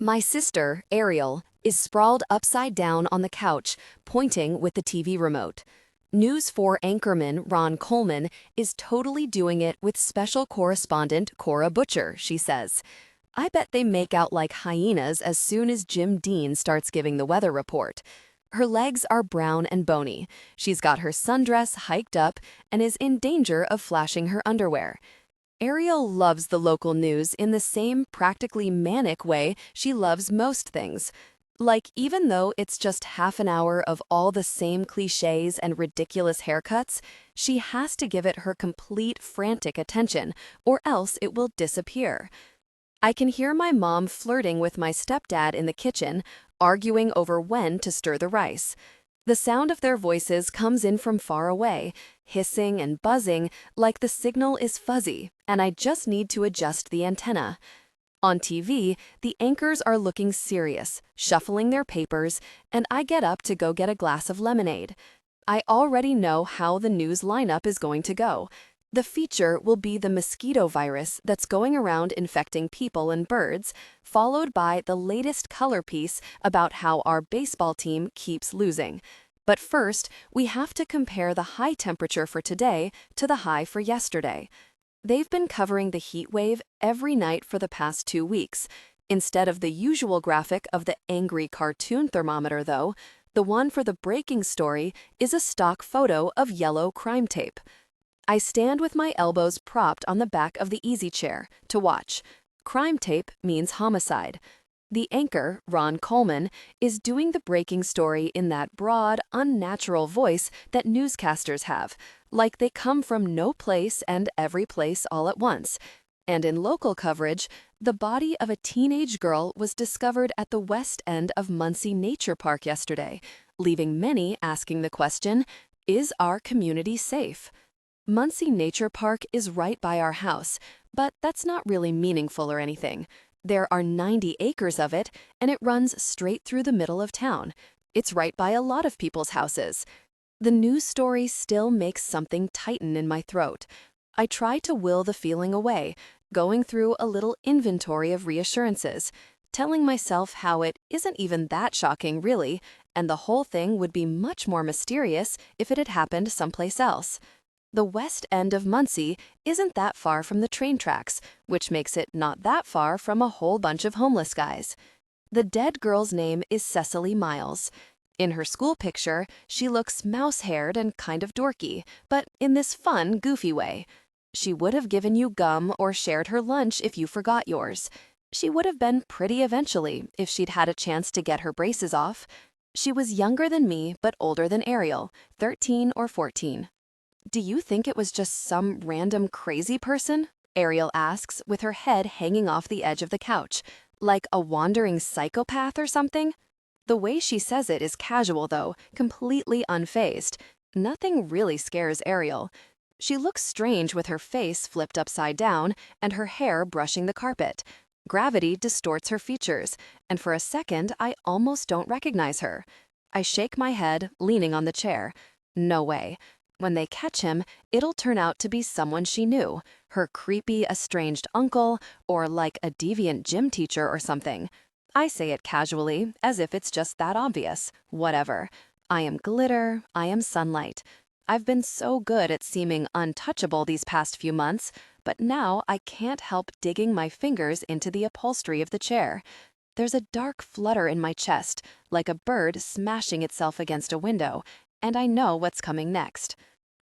My sister, Ariel, is sprawled upside down on the couch, pointing with the TV remote. News 4 anchorman Ron Coleman is totally doing it with special correspondent Cora Butcher, she says. I bet they make out like hyenas as soon as Jim Dean starts giving the weather report. Her legs are brown and bony. She's got her sundress hiked up and is in danger of flashing her underwear. Ariel loves the local news in the same practically manic way she loves most things. Like, even though it's just half an hour of all the same cliches and ridiculous haircuts, she has to give it her complete frantic attention, or else it will disappear. I can hear my mom flirting with my stepdad in the kitchen, arguing over when to stir the rice. The sound of their voices comes in from far away, hissing and buzzing like the signal is fuzzy, and I just need to adjust the antenna. On TV, the anchors are looking serious, shuffling their papers, and I get up to go get a glass of lemonade. I already know how the news lineup is going to go. The feature will be the mosquito virus that's going around infecting people and birds, followed by the latest color piece about how our baseball team keeps losing. But first, we have to compare the high temperature for today to the high for yesterday. They've been covering the heat wave every night for the past 2 weeks. Instead of the usual graphic of the angry cartoon thermometer, though, the one for the breaking story is a stock photo of yellow crime tape. I stand with my elbows propped on the back of the easy chair to watch. Crime tape means homicide. The anchor, Ron Coleman, is doing the breaking story in that broad, unnatural voice that newscasters have, like they come from no place and every place all at once. And in local coverage, the body of a teenage girl was discovered at the west end of Muncie Nature Park yesterday, leaving many asking the question, is our community safe? Muncie Nature Park is right by our house, but that's not really meaningful or anything. There are 90 acres of it, and it runs straight through the middle of town. It's right by a lot of people's houses. The news story still makes something tighten in my throat. I try to will the feeling away, going through a little inventory of reassurances, telling myself how it isn't even that shocking, really, and the whole thing would be much more mysterious if it had happened someplace else. The west end of Muncie isn't that far from the train tracks, which makes it not that far from a whole bunch of homeless guys. The dead girl's name is Cecily Miles. In her school picture, she looks mouse-haired and kind of dorky, but in this fun, goofy way. She would have given you gum or shared her lunch if you forgot yours. She would have been pretty eventually if she'd had a chance to get her braces off. She was younger than me, but older than Ariel, 13 or 14. Do you think it was just some random crazy person? Ariel asks, with her head hanging off the edge of the couch. Like a wandering psychopath or something? The way she says it is casual, though, completely unfazed. Nothing really scares Ariel. She looks strange with her face flipped upside down and her hair brushing the carpet. Gravity distorts her features, and for a second I almost don't recognize her. I shake my head, leaning on the chair. No way. When they catch him, it'll turn out to be someone she knew, her creepy, estranged uncle, or like a deviant gym teacher or something. I say it casually, as if it's just that obvious. Whatever. I am glitter, I am sunlight. I've been so good at seeming untouchable these past few months, but now I can't help digging my fingers into the upholstery of the chair. There's a dark flutter in my chest, like a bird smashing itself against a window, and I know what's coming next.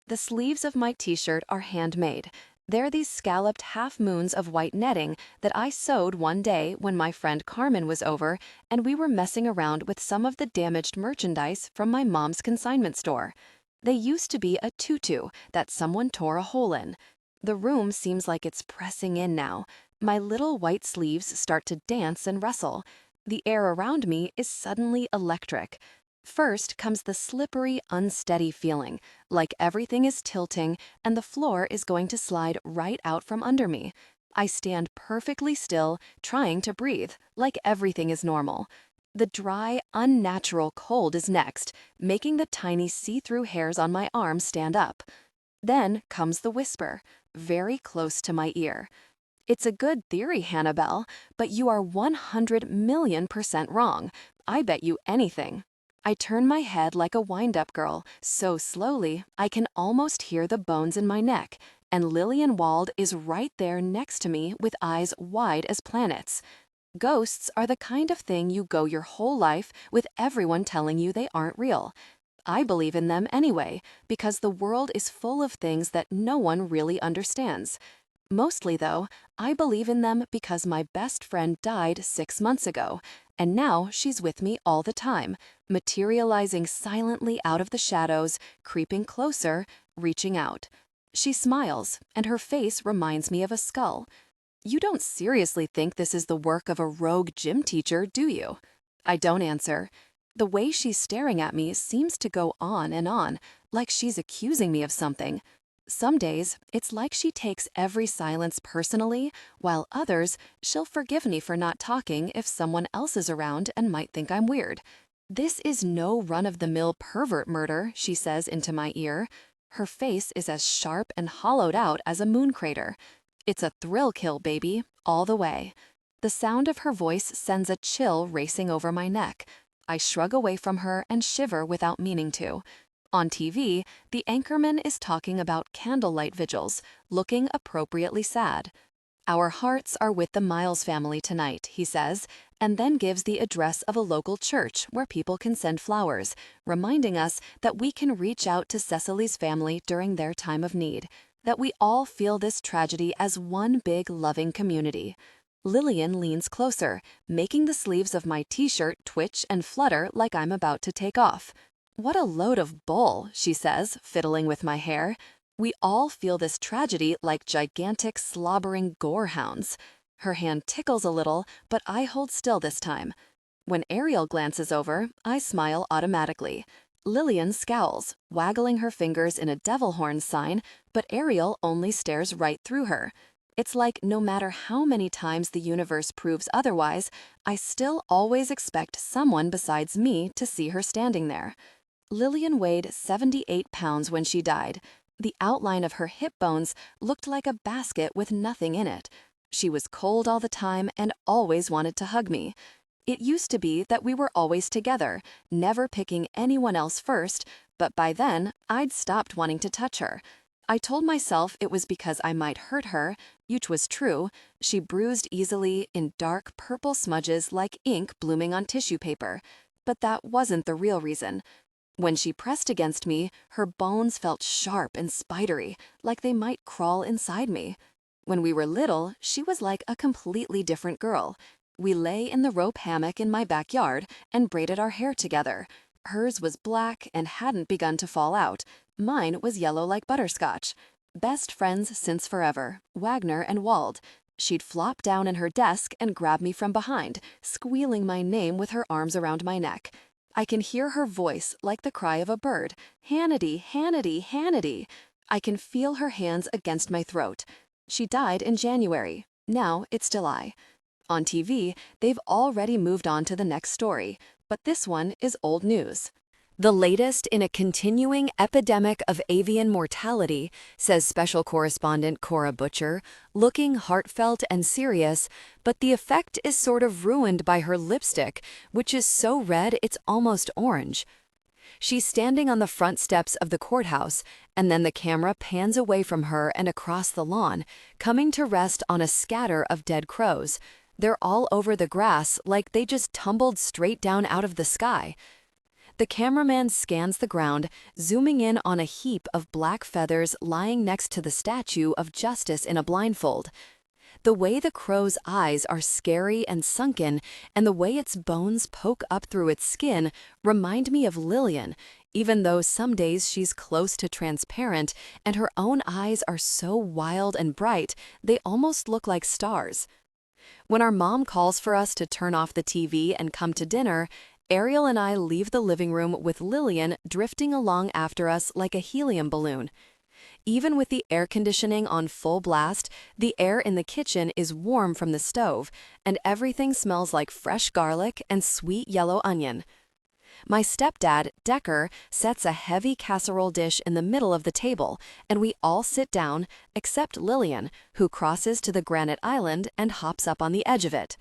The sleeves of my t-shirt are handmade. They're these scalloped half-moons of white netting that I sewed one day when my friend Carmen was over and we were messing around with some of the damaged merchandise from my mom's consignment store. They used to be a tutu that someone tore a hole in. The room seems like it's pressing in now. My little white sleeves start to dance and rustle. The air around me is suddenly electric. First comes the slippery, unsteady feeling, like everything is tilting and the floor is going to slide right out from under me. I stand perfectly still, trying to breathe, like everything is normal. The dry, unnatural cold is next, making the tiny see-through hairs on my arm stand up. Then comes the whisper, very close to my ear. It's a good theory, Hannibal, but you are 100,000,000% wrong. I bet you anything. I turn my head like a wind-up girl, so slowly I can almost hear the bones in my neck, and Lillian Wald is right there next to me with eyes wide as planets. Ghosts are the kind of thing you go your whole life with everyone telling you they aren't real. I believe in them anyway, because the world is full of things that no one really understands. Mostly, though, I believe in them because my best friend died 6 months ago, and now she's with me all the time, materializing silently out of the shadows, creeping closer, reaching out. She smiles, and her face reminds me of a skull. You don't seriously think this is the work of a rogue gym teacher, do you? I don't answer. The way she's staring at me seems to go on, like she's accusing me of something. Some days, it's like she takes every silence personally, while others, she'll forgive me for not talking if someone else is around and might think I'm weird. This is no run-of-the-mill pervert murder, she says into my ear. Her face is as sharp and hollowed out as a moon crater. It's a thrill kill, baby, all the way. The sound of her voice sends a chill racing over my neck. I shrug away from her and shiver without meaning to. On TV, the anchorman is talking about candlelight vigils, looking appropriately sad. Our hearts are with the Miles family tonight, he says, and then gives the address of a local church where people can send flowers, reminding us that we can reach out to Cecily's family during their time of need, that we all feel this tragedy as one big loving community. Lillian leans closer, making the sleeves of my t-shirt twitch and flutter like I'm about to take off. What a load of bull, she says, fiddling with my hair. We all feel this tragedy like gigantic slobbering gorehounds. Her hand tickles a little, but I hold still this time. When Ariel glances over, I smile automatically. Lillian scowls, waggling her fingers in a devil horn sign, but Ariel only stares right through her. It's like no matter how many times the universe proves otherwise, I still always expect someone besides me to see her standing there. Lillian weighed 78 pounds when she died. The outline of her hip bones looked like a basket with nothing in it. She was cold all the time and always wanted to hug me. It used to be that we were always together, never picking anyone else first, but by then, I'd stopped wanting to touch her. I told myself it was because I might hurt her, which was true. She bruised easily in dark purple smudges like ink blooming on tissue paper. But that wasn't the real reason. When she pressed against me, her bones felt sharp and spidery, like they might crawl inside me. When we were little, she was like a completely different girl. We lay in the rope hammock in my backyard and braided our hair together. Hers was black and hadn't begun to fall out. Mine was yellow like butterscotch. Best friends since forever, Wagnor and Wald. She'd flop down in her desk and grab me from behind, squealing my name with her arms around my neck. I can hear her voice like the cry of a bird. Hannity, Hannity, Hannity. I can feel her hands against my throat. She died in January. Now it's July. On TV, they've already moved on to the next story, but this one is old news. The latest in a continuing epidemic of avian mortality, says special correspondent Cora Butcher, looking heartfelt and serious, but the effect is sort of ruined by her lipstick, which is so red it's almost orange. She's standing on the front steps of the courthouse, and then the camera pans away from her and across the lawn, coming to rest on a scatter of dead crows. They're all over the grass like they just tumbled straight down out of the sky. The cameraman scans the ground, zooming in on a heap of black feathers lying next to the statue of Justice in a blindfold. The way the crow's eyes are scary and sunken, and the way its bones poke up through its skin remind me of Lillian, even though some days she's close to transparent and her own eyes are so wild and bright they almost look like stars. When our mom calls for us to turn off the TV and come to dinner, Ariel and I leave the living room with Lillian drifting along after us like a helium balloon. Even with the air conditioning on full blast, the air in the kitchen is warm from the stove, and everything smells like fresh garlic and sweet yellow onion. My stepdad, Decker, sets a heavy casserole dish in the middle of the table, and we all sit down, except Lillian, who crosses to the granite island and hops up on the edge of it.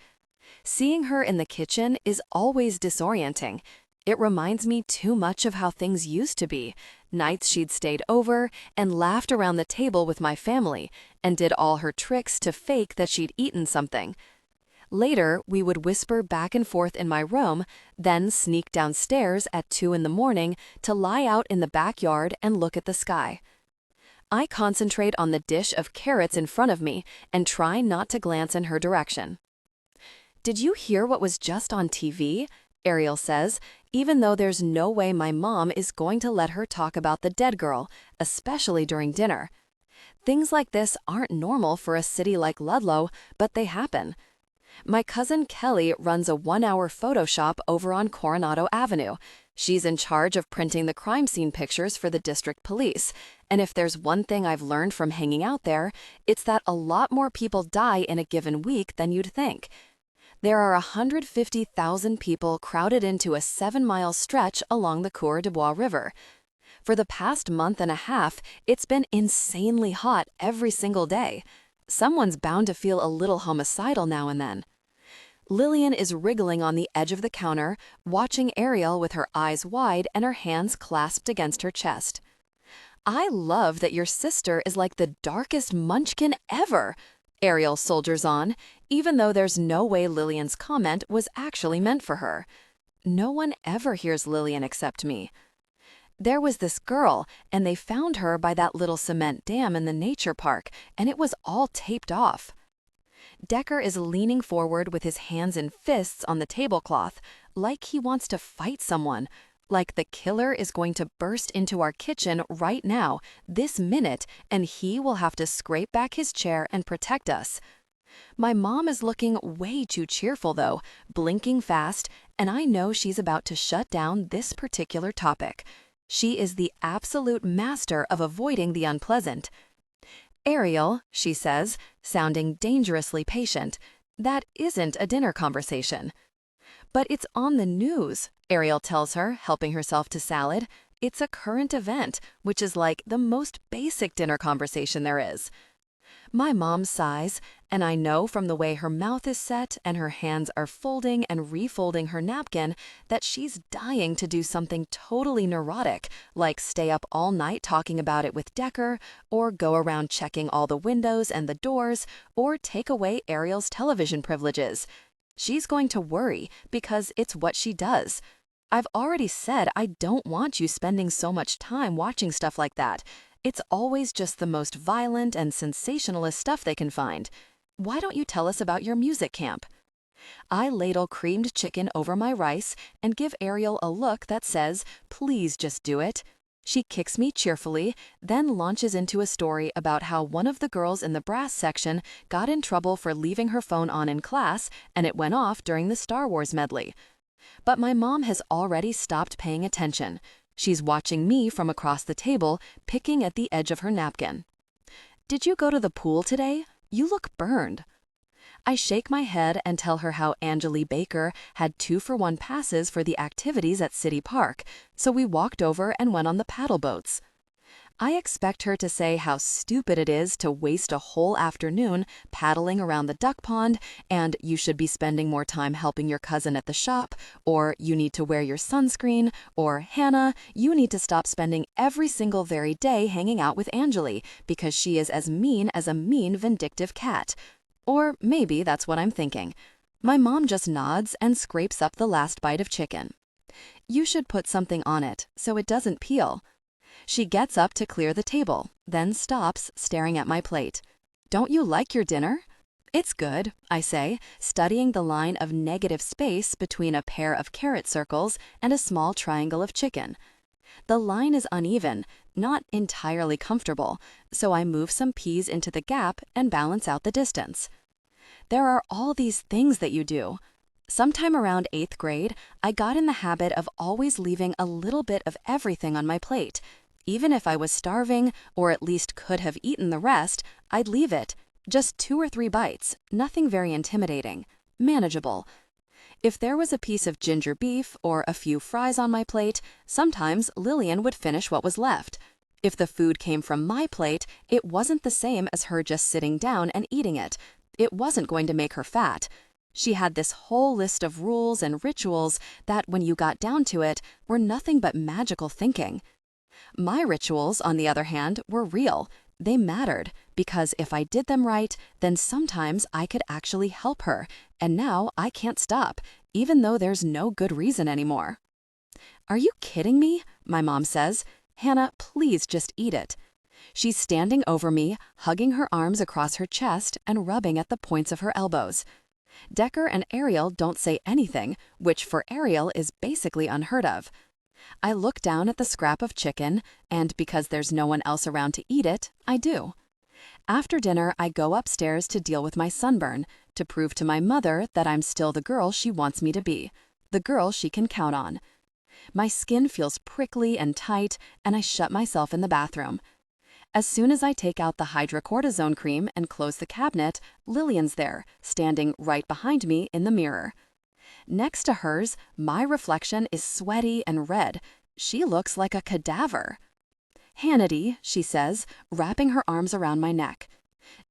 Seeing her in the kitchen is always disorienting. It reminds me too much of how things used to be, nights she'd stayed over and laughed around the table with my family, and did all her tricks to fake that she'd eaten something. Later, we would whisper back and forth in my room, then sneak downstairs at 2 in the morning to lie out in the backyard and look at the sky. I concentrate on the dish of carrots in front of me and try not to glance in her direction. "Did you hear what was just on TV?" Ariel says, even though there's no way my mom is going to let her talk about the dead girl, especially during dinner. Things like this aren't normal for a city like Ludlow, but they happen. My cousin Kelly runs a 1-hour photo shop over on Coronado Avenue. She's in charge of printing the crime scene pictures for the district police, and if there's one thing I've learned from hanging out there, it's that a lot more people die in a given week than you'd think. There are 150,000 people crowded into a 7-mile stretch along the Coeur de Bois River. For the past month and a half, it's been insanely hot every single day. Someone's bound to feel a little homicidal now and then. Lillian is wriggling on the edge of the counter, watching Ariel with her eyes wide and her hands clasped against her chest. "I love that your sister is like the darkest munchkin ever," Ariel soldiers on, even though there's no way Lillian's comment was actually meant for her. No one ever hears Lillian except me. "There was this girl, and they found her by that little cement dam in the nature park, and it was all taped off." Decker is leaning forward with his hands in fists on the tablecloth, like he wants to fight someone, like the killer is going to burst into our kitchen right now, this minute, and he will have to scrape back his chair and protect us. My mom is looking way too cheerful, though, blinking fast, and I know she's about to shut down this particular topic. She is the absolute master of avoiding the unpleasant. "Ariel," she says, sounding dangerously patient, "that isn't a dinner conversation." "But it's on the news," Ariel tells her, helping herself to salad. "It's a current event, which is like the most basic dinner conversation there is." My mom sighs, and I know from the way her mouth is set and her hands are folding and refolding her napkin that she's dying to do something totally neurotic, like stay up all night talking about it with Decker, or go around checking all the windows and the doors, or take away Ariel's television privileges. She's going to worry because it's what she does. I've already said I don't want you spending so much time watching stuff like that. It's always just the most violent and sensationalist stuff they can find. Why don't you tell us about your music camp? I ladle creamed chicken over my rice and give Ariel a look that says, "Please just do it." She kicks me cheerfully, then launches into a story about how one of the girls in the brass section got in trouble for leaving her phone on in class, and it went off during the Star Wars medley. But my mom has already stopped paying attention. She's watching me from across the table, picking at the edge of her napkin. "Did you go to the pool today? You look burned." I shake my head and tell her how Angeli Baker had 2-for-1 passes for the activities at City Park, so we walked over and went on the paddle boats. I expect her to say how stupid it is to waste a whole afternoon paddling around the duck pond, and you should be spending more time helping your cousin at the shop, or you need to wear your sunscreen, or Hannah, you need to stop spending every single very day hanging out with Angeli because she is as mean as a mean, vindictive cat. Or maybe that's what I'm thinking. My mom just nods and scrapes up the last bite of chicken. "You should put something on it so it doesn't peel." She gets up to clear the table, then stops, staring at my plate. "Don't you like your dinner?" "It's good," I say, studying the line of negative space between a pair of carrot circles and a small triangle of chicken. The line is uneven, not entirely comfortable, so I move some peas into the gap and balance out the distance. "There are all these things that you do." Sometime around 8th grade, I got in the habit of always leaving a little bit of everything on my plate. Even if I was starving, or at least could have eaten the rest, I'd leave it. Just 2 or 3 bites, nothing very intimidating. Manageable. If there was a piece of ginger beef or a few fries on my plate, sometimes Lillian would finish what was left. If the food came from my plate, it wasn't the same as her just sitting down and eating it. It wasn't going to make her fat. She had this whole list of rules and rituals that, when you got down to it, were nothing but magical thinking. My rituals, on the other hand, were real. They mattered, because if I did them right, then sometimes I could actually help her, and now I can't stop, even though there's no good reason anymore. "Are you kidding me?" my mom says. "Hannah, please just eat it." She's standing over me, hugging her arms across her chest and rubbing at the points of her elbows. Decker and Ariel don't say anything, which for Ariel is basically unheard of. I look down at the scrap of chicken, and because there's no one else around to eat it, I do. After dinner, I go upstairs to deal with my sunburn, to prove to my mother that I'm still the girl she wants me to be, the girl she can count on. My skin feels prickly and tight, and I shut myself in the bathroom. As soon as I take out the hydrocortisone cream and close the cabinet, Lillian's there, standing right behind me in the mirror. Next to hers, my reflection is sweaty and red. She looks like a cadaver. "Hannity," she says, wrapping her arms around my neck.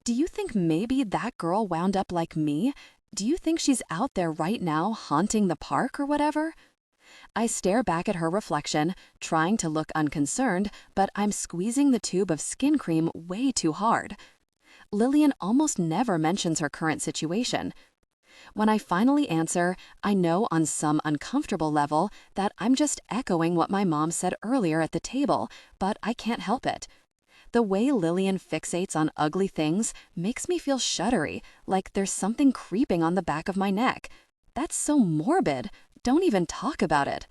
"Do you think maybe that girl wound up like me? Do you think she's out there right now haunting the park or whatever?" I stare back at her reflection, trying to look unconcerned, but I'm squeezing the tube of skin cream way too hard. Lillian almost never mentions her current situation. When I finally answer, I know on some uncomfortable level that I'm just echoing what my mom said earlier at the table, but I can't help it. The way Lillian fixates on ugly things makes me feel shuddery, like there's something creeping on the back of my neck. That's so morbid. Don't even talk about it.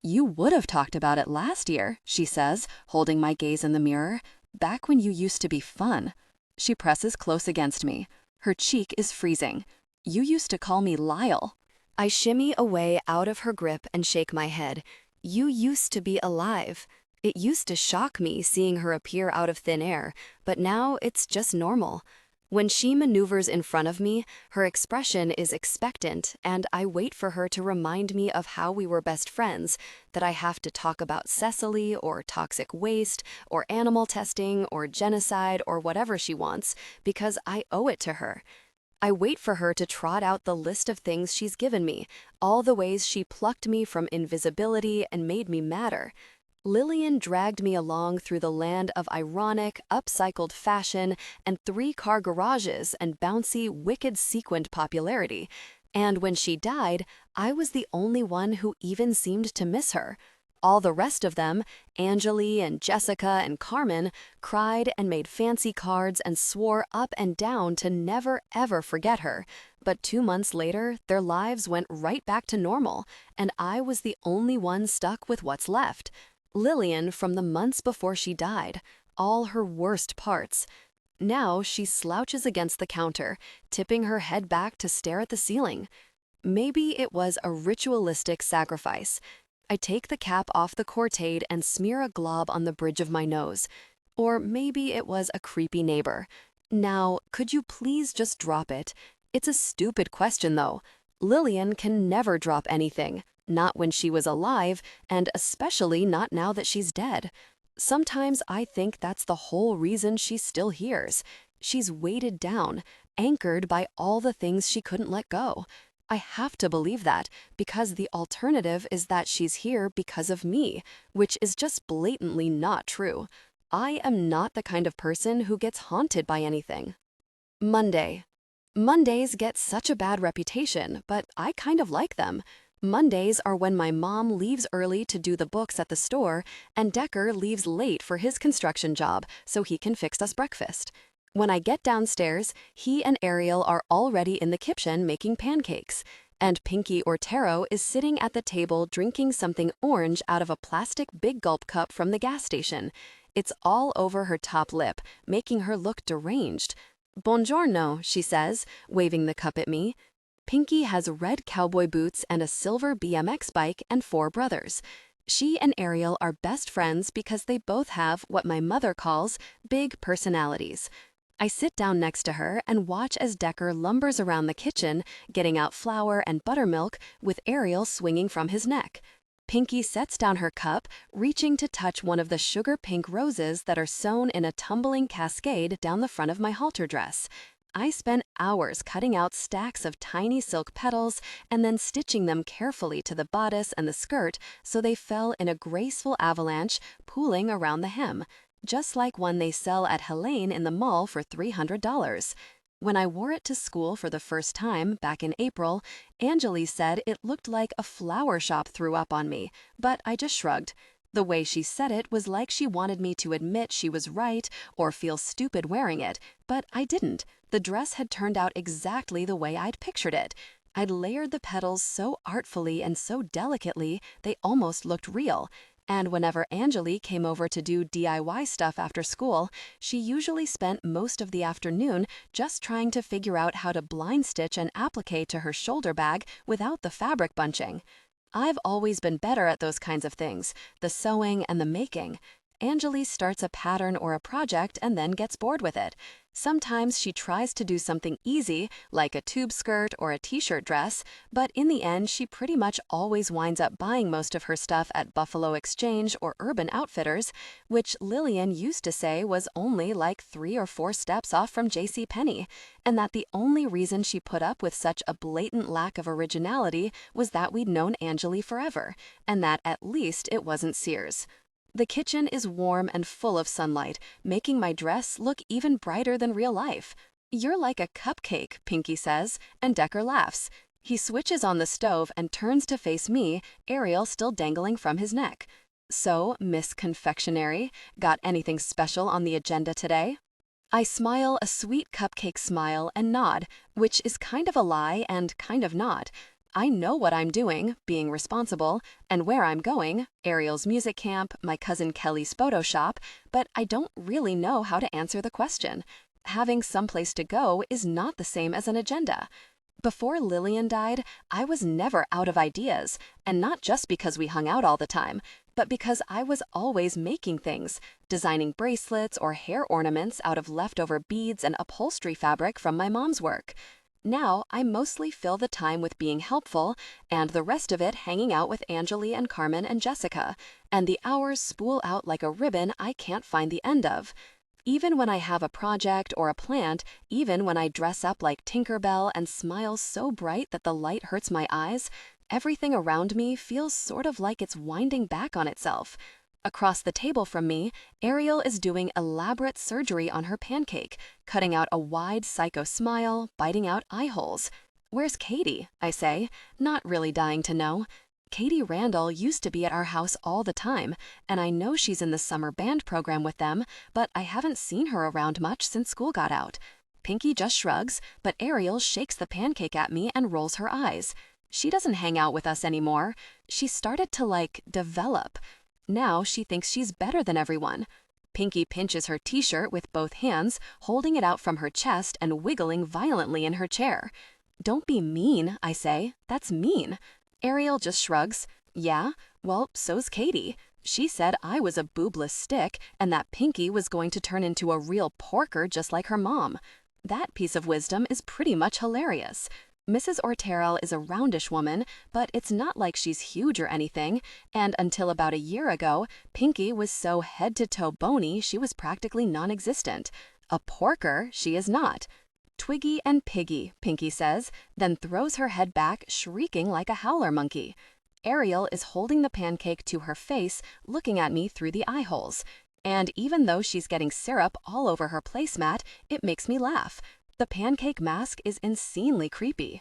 "You would have talked about it last year," she says, holding my gaze in the mirror, "back when you used to be fun." She presses close against me. Her cheek is freezing. "You used to call me Lyle." I shimmy away out of her grip and shake my head. "You used to be alive." It used to shock me seeing her appear out of thin air, but now it's just normal. When she maneuvers in front of me, her expression is expectant, and I wait for her to remind me of how we were best friends, that I have to talk about Cecily or toxic waste or animal testing or genocide or whatever she wants, because I owe it to her. I wait for her to trot out the list of things she's given me, all the ways she plucked me from invisibility and made me matter. Lillian dragged me along through the land of ironic, upcycled fashion and three-car garages and bouncy, wicked sequined popularity. And when she died, I was the only one who even seemed to miss her. All the rest of them, Angeli and Jessica and Carmen, cried and made fancy cards and swore up and down to never ever forget her. But 2 months later, their lives went right back to normal, and I was the only one stuck with what's left. Lillian from the months before she died, all her worst parts. Now she slouches against the counter, tipping her head back to stare at the ceiling. Maybe it was a ritualistic sacrifice. I take the cap off the Cortade and smear a glob on the bridge of my nose. Or maybe it was a creepy neighbor. Now, could you please just drop it? It's a stupid question, though. Lillian can never drop anything. Not when she was alive, and especially not now that she's dead. Sometimes I think that's the whole reason she still hears. She's weighted down, anchored by all the things she couldn't let go. I have to believe that, because the alternative is that she's here because of me, which is just blatantly not true. I am not the kind of person who gets haunted by anything. Monday. Mondays get such a bad reputation, but I kind of like them. Mondays are when my mom leaves early to do the books at the store, and Decker leaves late for his construction job so he can fix us breakfast. When I get downstairs, he and Ariel are already in the kitchen making pancakes, and Pinky or Taro is sitting at the table drinking something orange out of a plastic big gulp cup from the gas station. It's all over her top lip, making her look deranged. "Buongiorno," she says, waving the cup at me. Pinky has red cowboy boots and a silver BMX bike and 4 brothers. She and Ariel are best friends because they both have what my mother calls big personalities. I sit down next to her and watch as Decker lumbers around the kitchen, getting out flour and buttermilk, with Ariel swinging from his neck. Pinky sets down her cup, reaching to touch one of the sugar-pink roses that are sewn in a tumbling cascade down the front of my halter dress. I spent hours cutting out stacks of tiny silk petals and then stitching them carefully to the bodice and the skirt so they fell in a graceful avalanche, pooling around the hem, just like one they sell at Helene in the mall for $300. When I wore it to school for the first time back in April, Angeli said it looked like a flower shop threw up on me, but I just shrugged. The way she said it was like she wanted me to admit she was right or feel stupid wearing it, but I didn't. The dress had turned out exactly the way I'd pictured it. I'd layered the petals so artfully and so delicately they almost looked real. And whenever Angeli came over to do DIY stuff after school, she usually spent most of the afternoon just trying to figure out how to blind stitch and applique to her shoulder bag without the fabric bunching. I've always been better at those kinds of things, the sewing and the making. Angeli starts a pattern or a project and then gets bored with it. Sometimes she tries to do something easy, like a tube skirt or a t-shirt dress, but in the end she pretty much always winds up buying most of her stuff at Buffalo Exchange or Urban Outfitters, which Lillian used to say was only like 3 or 4 steps off from JCPenney, and that the only reason she put up with such a blatant lack of originality was that we'd known Angeli forever, and that at least it wasn't Sears. The kitchen is warm and full of sunlight, making my dress look even brighter than real life. "You're like a cupcake," Pinky says, and Decker laughs. He switches on the stove and turns to face me, Ariel still dangling from his neck. "So, Miss Confectionery, got anything special on the agenda today?" I smile a sweet cupcake smile and nod, which is kind of a lie and kind of not. I know what I'm doing, being responsible, and where I'm going, Ariel's music camp, my cousin Kelly's photo shop, but I don't really know how to answer the question. Having someplace to go is not the same as an agenda. Before Lillian died, I was never out of ideas, and not just because we hung out all the time, but because I was always making things, designing bracelets or hair ornaments out of leftover beads and upholstery fabric from my mom's work. Now, I mostly fill the time with being helpful, and the rest of it hanging out with Angeli and Carmen and Jessica, and the hours spool out like a ribbon I can't find the end of. Even when I have a project or a plant, even when I dress up like Tinker Bell and smile so bright that the light hurts my eyes, everything around me feels sort of like it's winding back on itself. Across the table from me, Ariel is doing elaborate surgery on her pancake, cutting out a wide psycho smile, biting out eye holes. "Where's Katie?" I say, not really dying to know. Katie Randall used to be at our house all the time, and I know she's in the summer band program with them, but I haven't seen her around much since school got out. Pinky just shrugs, but Ariel shakes the pancake at me and rolls her eyes. She doesn't hang out with us anymore. She started to, develop. Now she thinks she's better than everyone. Pinky pinches her t-shirt with both hands, holding it out from her chest and wiggling violently in her chair. "Don't be mean," I say. "That's mean." Ariel just shrugs. "Yeah? Well, so's Katie. She said I was a boobless stick and that Pinky was going to turn into a real porker just like her mom." That piece of wisdom is pretty much hilarious. Mrs. Orterel is a roundish woman, but it's not like she's huge or anything, and until about a year ago, Pinky was so head-to-toe bony she was practically non-existent. A porker she is not. "Twiggy and Piggy," Pinky says, then throws her head back, shrieking like a howler monkey. Ariel is holding the pancake to her face, looking at me through the eye holes. And even though she's getting syrup all over her placemat, it makes me laugh. The pancake mask is insanely creepy.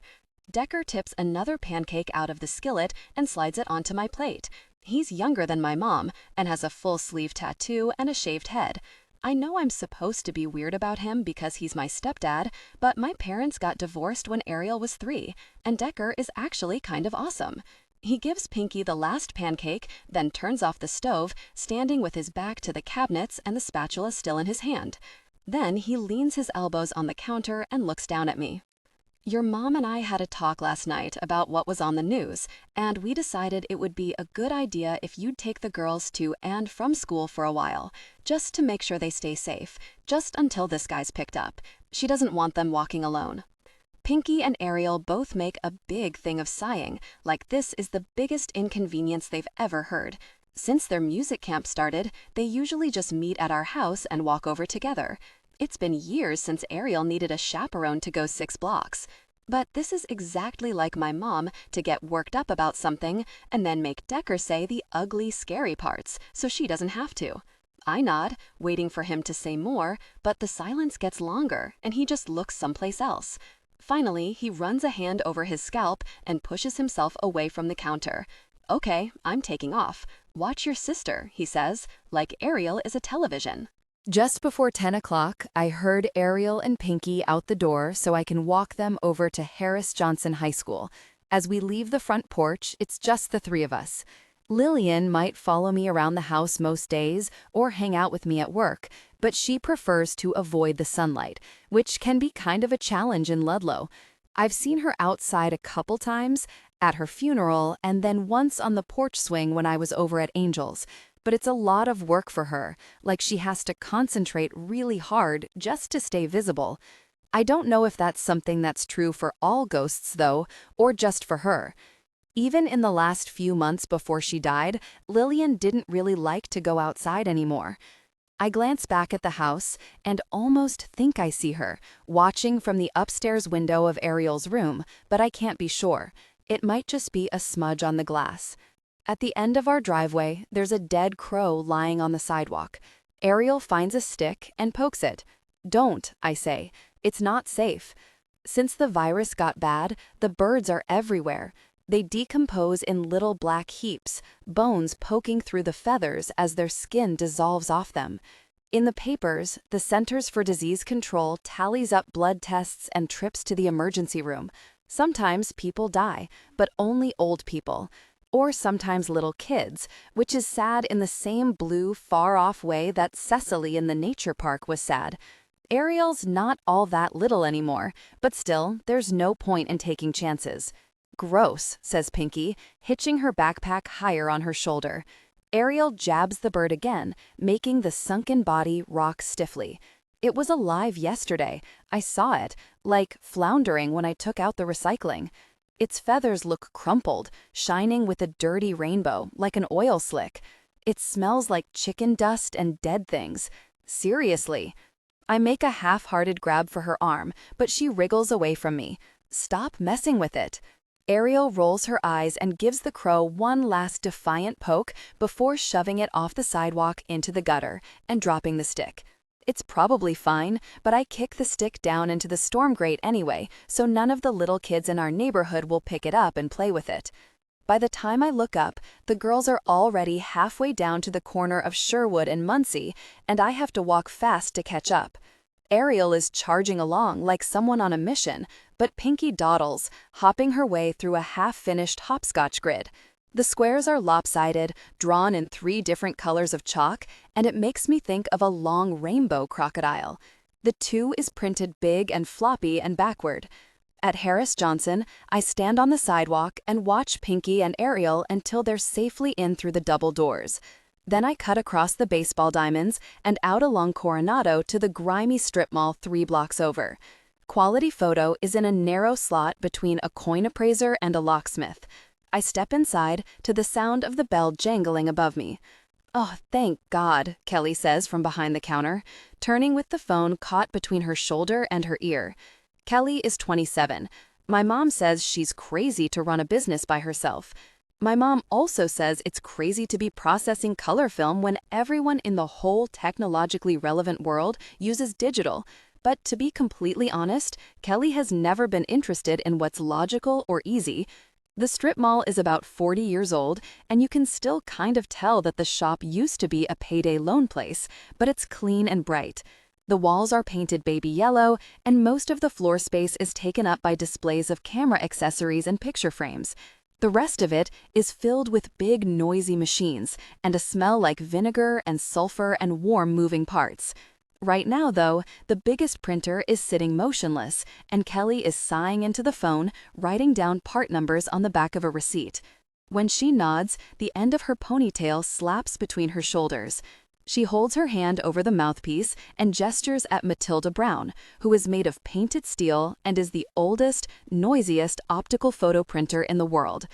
Decker tips another pancake out of the skillet and slides it onto my plate. He's younger than my mom and has a full sleeve tattoo and a shaved head. I know I'm supposed to be weird about him because he's my stepdad, but my parents got divorced when Ariel was 3, and Decker is actually kind of awesome. He gives Pinky the last pancake, then turns off the stove, standing with his back to the cabinets and the spatula still in his hand. Then he leans his elbows on the counter and looks down at me. Your mom and I had a talk last night about what was on the news, and we decided it would be a good idea if you'd take the girls to and from school for a while, just to make sure they stay safe, just until this guy's picked up. She doesn't want them walking alone. Pinky and Ariel both make a big thing of sighing, like this is the biggest inconvenience they've ever heard. Since their music camp started, they usually just meet at our house and walk over together. It's been years since Ariel needed a chaperone to go 6 blocks. But this is exactly like my mom to get worked up about something and then make Decker say the ugly, scary parts so she doesn't have to. I nod, waiting for him to say more, but the silence gets longer and he just looks someplace else. Finally, he runs a hand over his scalp and pushes himself away from the counter. "Okay, I'm taking off. Watch your sister," he says, like Ariel is a television. Just before 10 o'clock, I heard Ariel and Pinky out the door so I can walk them over to Harris Johnson High School. As we leave the front porch, it's just the 3 of us. Lillian might follow me around the house most days or hang out with me at work, but she prefers to avoid the sunlight, which can be kind of a challenge in Ludlow. I've seen her outside a couple times, at her funeral, and then once on the porch swing when I was over at Angel's. But it's a lot of work for her, like she has to concentrate really hard just to stay visible. I don't know if that's something that's true for all ghosts, though, or just for her. Even in the last few months before she died, Lillian didn't really like to go outside anymore. I glance back at the house and almost think I see her, watching from the upstairs window of Ariel's room, but I can't be sure. It might just be a smudge on the glass. At the end of our driveway, there's a dead crow lying on the sidewalk. Ariel finds a stick and pokes it. "Don't," I say. "It's not safe." Since the virus got bad, the birds are everywhere. They decompose in little black heaps, bones poking through the feathers as their skin dissolves off them. In the papers, the Centers for Disease Control tallies up blood tests and trips to the emergency room. Sometimes people die, but only old people. Or sometimes little kids, which is sad in the same blue, far-off way that Cecily in the nature park was sad. Ariel's not all that little anymore, but still, there's no point in taking chances. "Gross," says Pinky, hitching her backpack higher on her shoulder. Ariel jabs the bird again, making the sunken body rock stiffly. It was alive yesterday. I saw it, like floundering when I took out the recycling. Its feathers look crumpled, shining with a dirty rainbow, like an oil slick. It smells like chicken dust and dead things. Seriously. I make a half-hearted grab for her arm, but she wriggles away from me. "Stop messing with it." Ariel rolls her eyes and gives the crow one last defiant poke before shoving it off the sidewalk into the gutter and dropping the stick. It's probably fine, but I kick the stick down into the storm grate anyway, so none of the little kids in our neighborhood will pick it up and play with it. By the time I look up, the girls are already halfway down to the corner of Sherwood and Muncie, and I have to walk fast to catch up. Ariel is charging along like someone on a mission, but Pinky dawdles, hopping her way through a half-finished hopscotch grid. The squares are lopsided, drawn in 3 different colors of chalk, and it makes me think of a long rainbow crocodile. The 2 is printed big and floppy and backward. At Harris Johnson, I stand on the sidewalk and watch Pinky and Ariel until they're safely in through the double doors. Then I cut across the baseball diamonds and out along Coronado to the grimy strip mall 3 blocks over. Quality Photo is in a narrow slot between a coin appraiser and a locksmith. I step inside to the sound of the bell jangling above me. "Oh, thank God," Kelly says from behind the counter, turning with the phone caught between her shoulder and her ear. Kelly is 27. My mom says she's crazy to run a business by herself. My mom also says it's crazy to be processing color film when everyone in the whole technologically relevant world uses digital. But to be completely honest, Kelly has never been interested in what's logical or easy. The strip mall is about 40 years old, and you can still kind of tell that the shop used to be a payday loan place, but it's clean and bright. The walls are painted baby yellow, and most of the floor space is taken up by displays of camera accessories and picture frames. The rest of it is filled with big, noisy machines and a smell like vinegar and sulfur and warm moving parts. Right now, though, the biggest printer is sitting motionless, and Kelly is sighing into the phone, writing down part numbers on the back of a receipt. When she nods, the end of her ponytail slaps between her shoulders. She holds her hand over the mouthpiece and gestures at Matilda Brown, who is made of painted steel and is the oldest, noisiest optical photo printer in the world.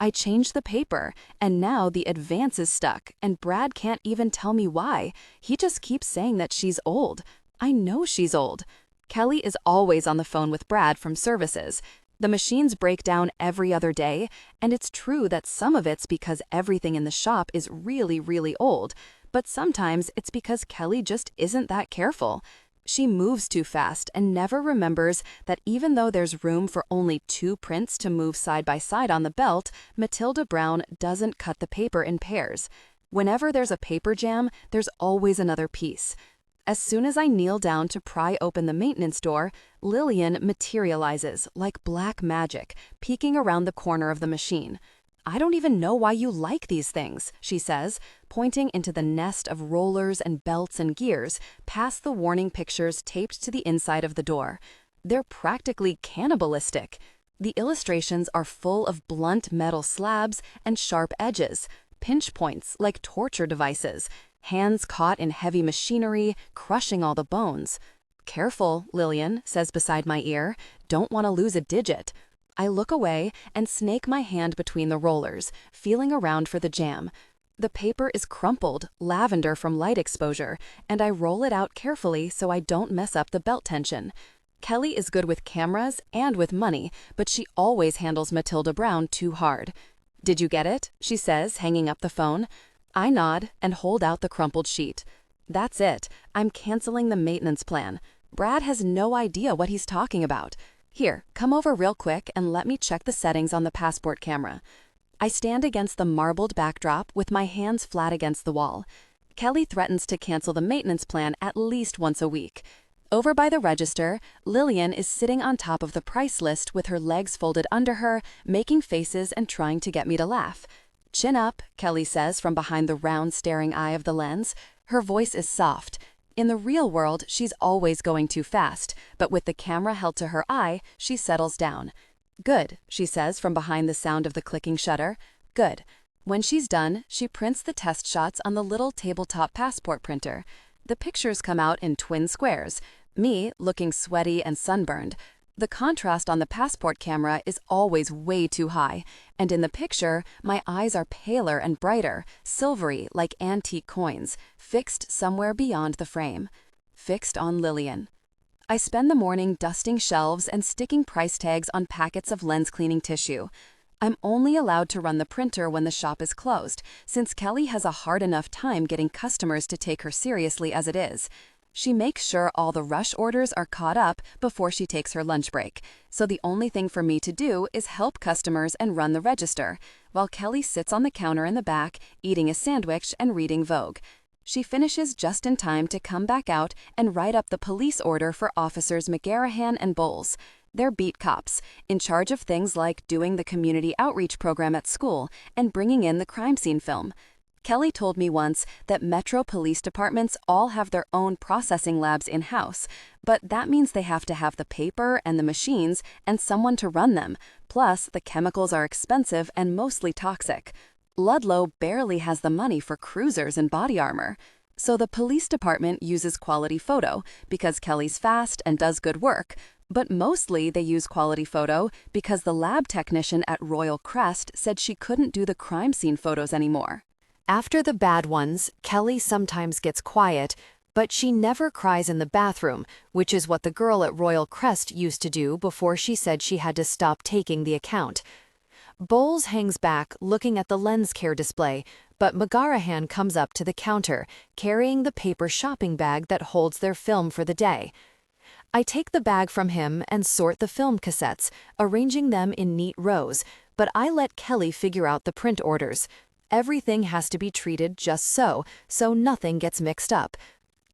I changed the paper, and now the advance is stuck, and Brad can't even tell me why. He just keeps saying that she's old. I know she's old. Kelly is always on the phone with Brad from services. The machines break down every other day, and it's true that some of it's because everything in the shop is really, really old, but sometimes it's because Kelly just isn't that careful. She moves too fast and never remembers that even though there's room for only 2 prints to move side by side on the belt, Matilda Brown doesn't cut the paper in pairs. Whenever there's a paper jam, there's always another piece. As soon as I kneel down to pry open the maintenance door, Lillian materializes like black magic, peeking around the corner of the machine. "I don't even know why you like these things," she says, pointing into the nest of rollers and belts and gears past the warning pictures taped to the inside of the door. They're practically cannibalistic. The illustrations are full of blunt metal slabs and sharp edges, pinch points like torture devices, hands caught in heavy machinery, crushing all the bones. "Careful," Lillian says beside my ear. "Don't want to lose a digit." I look away and snake my hand between the rollers, feeling around for the jam. The paper is crumpled, lavender from light exposure, and I roll it out carefully so I don't mess up the belt tension. Kelly is good with cameras and with money, but she always handles Matilda Brown too hard. "Did you get it?" she says, hanging up the phone. I nod and hold out the crumpled sheet. "That's it. I'm canceling the maintenance plan. Brad has no idea what he's talking about. Here, come over real quick and let me check the settings on the passport camera." I stand against the marbled backdrop with my hands flat against the wall. Kelly threatens to cancel the maintenance plan at least once a week. Over by the register, Lillian is sitting on top of the price list with her legs folded under her, making faces and trying to get me to laugh. "Chin up," Kelly says from behind the round staring eye of the lens. Her voice is soft. In the real world, she's always going too fast, but with the camera held to her eye, she settles down. "Good," she says from behind the sound of the clicking shutter. "Good." When she's done, she prints the test shots on the little tabletop passport printer. The pictures come out in twin squares, me looking sweaty and sunburned. The contrast on the passport camera is always way too high, and in the picture, my eyes are paler and brighter, silvery like antique coins, fixed somewhere beyond the frame. Fixed on Lillian. I spend the morning dusting shelves and sticking price tags on packets of lens cleaning tissue. I'm only allowed to run the printer when the shop is closed, since Kelly has a hard enough time getting customers to take her seriously as it is. She makes sure all the rush orders are caught up before she takes her lunch break, so the only thing for me to do is help customers and run the register, while Kelly sits on the counter in the back, eating a sandwich and reading Vogue. She finishes just in time to come back out and write up the police order for Officers McGarahan and Bowles. They're beat cops, in charge of things like doing the community outreach program at school and bringing in the crime scene film. Kelly told me once that Metro police departments all have their own processing labs in-house, but that means they have to have the paper and the machines and someone to run them, plus the chemicals are expensive and mostly toxic. Ludlow barely has the money for cruisers and body armor. So the police department uses quality photo because Kelly's fast and does good work, but mostly they use quality photo because the lab technician at Royal Crest said she couldn't do the crime scene photos anymore. After the bad ones, Kelly sometimes gets quiet, but she never cries in the bathroom, which is what the girl at Royal Crest used to do before she said she had to stop taking the account. Bowles hangs back looking at the lens care display, but McGarahan comes up to the counter, carrying the paper shopping bag that holds their film for the day. I take the bag from him and sort the film cassettes, arranging them in neat rows, but I let Kelly figure out the print orders. Everything has to be treated just so nothing gets mixed up.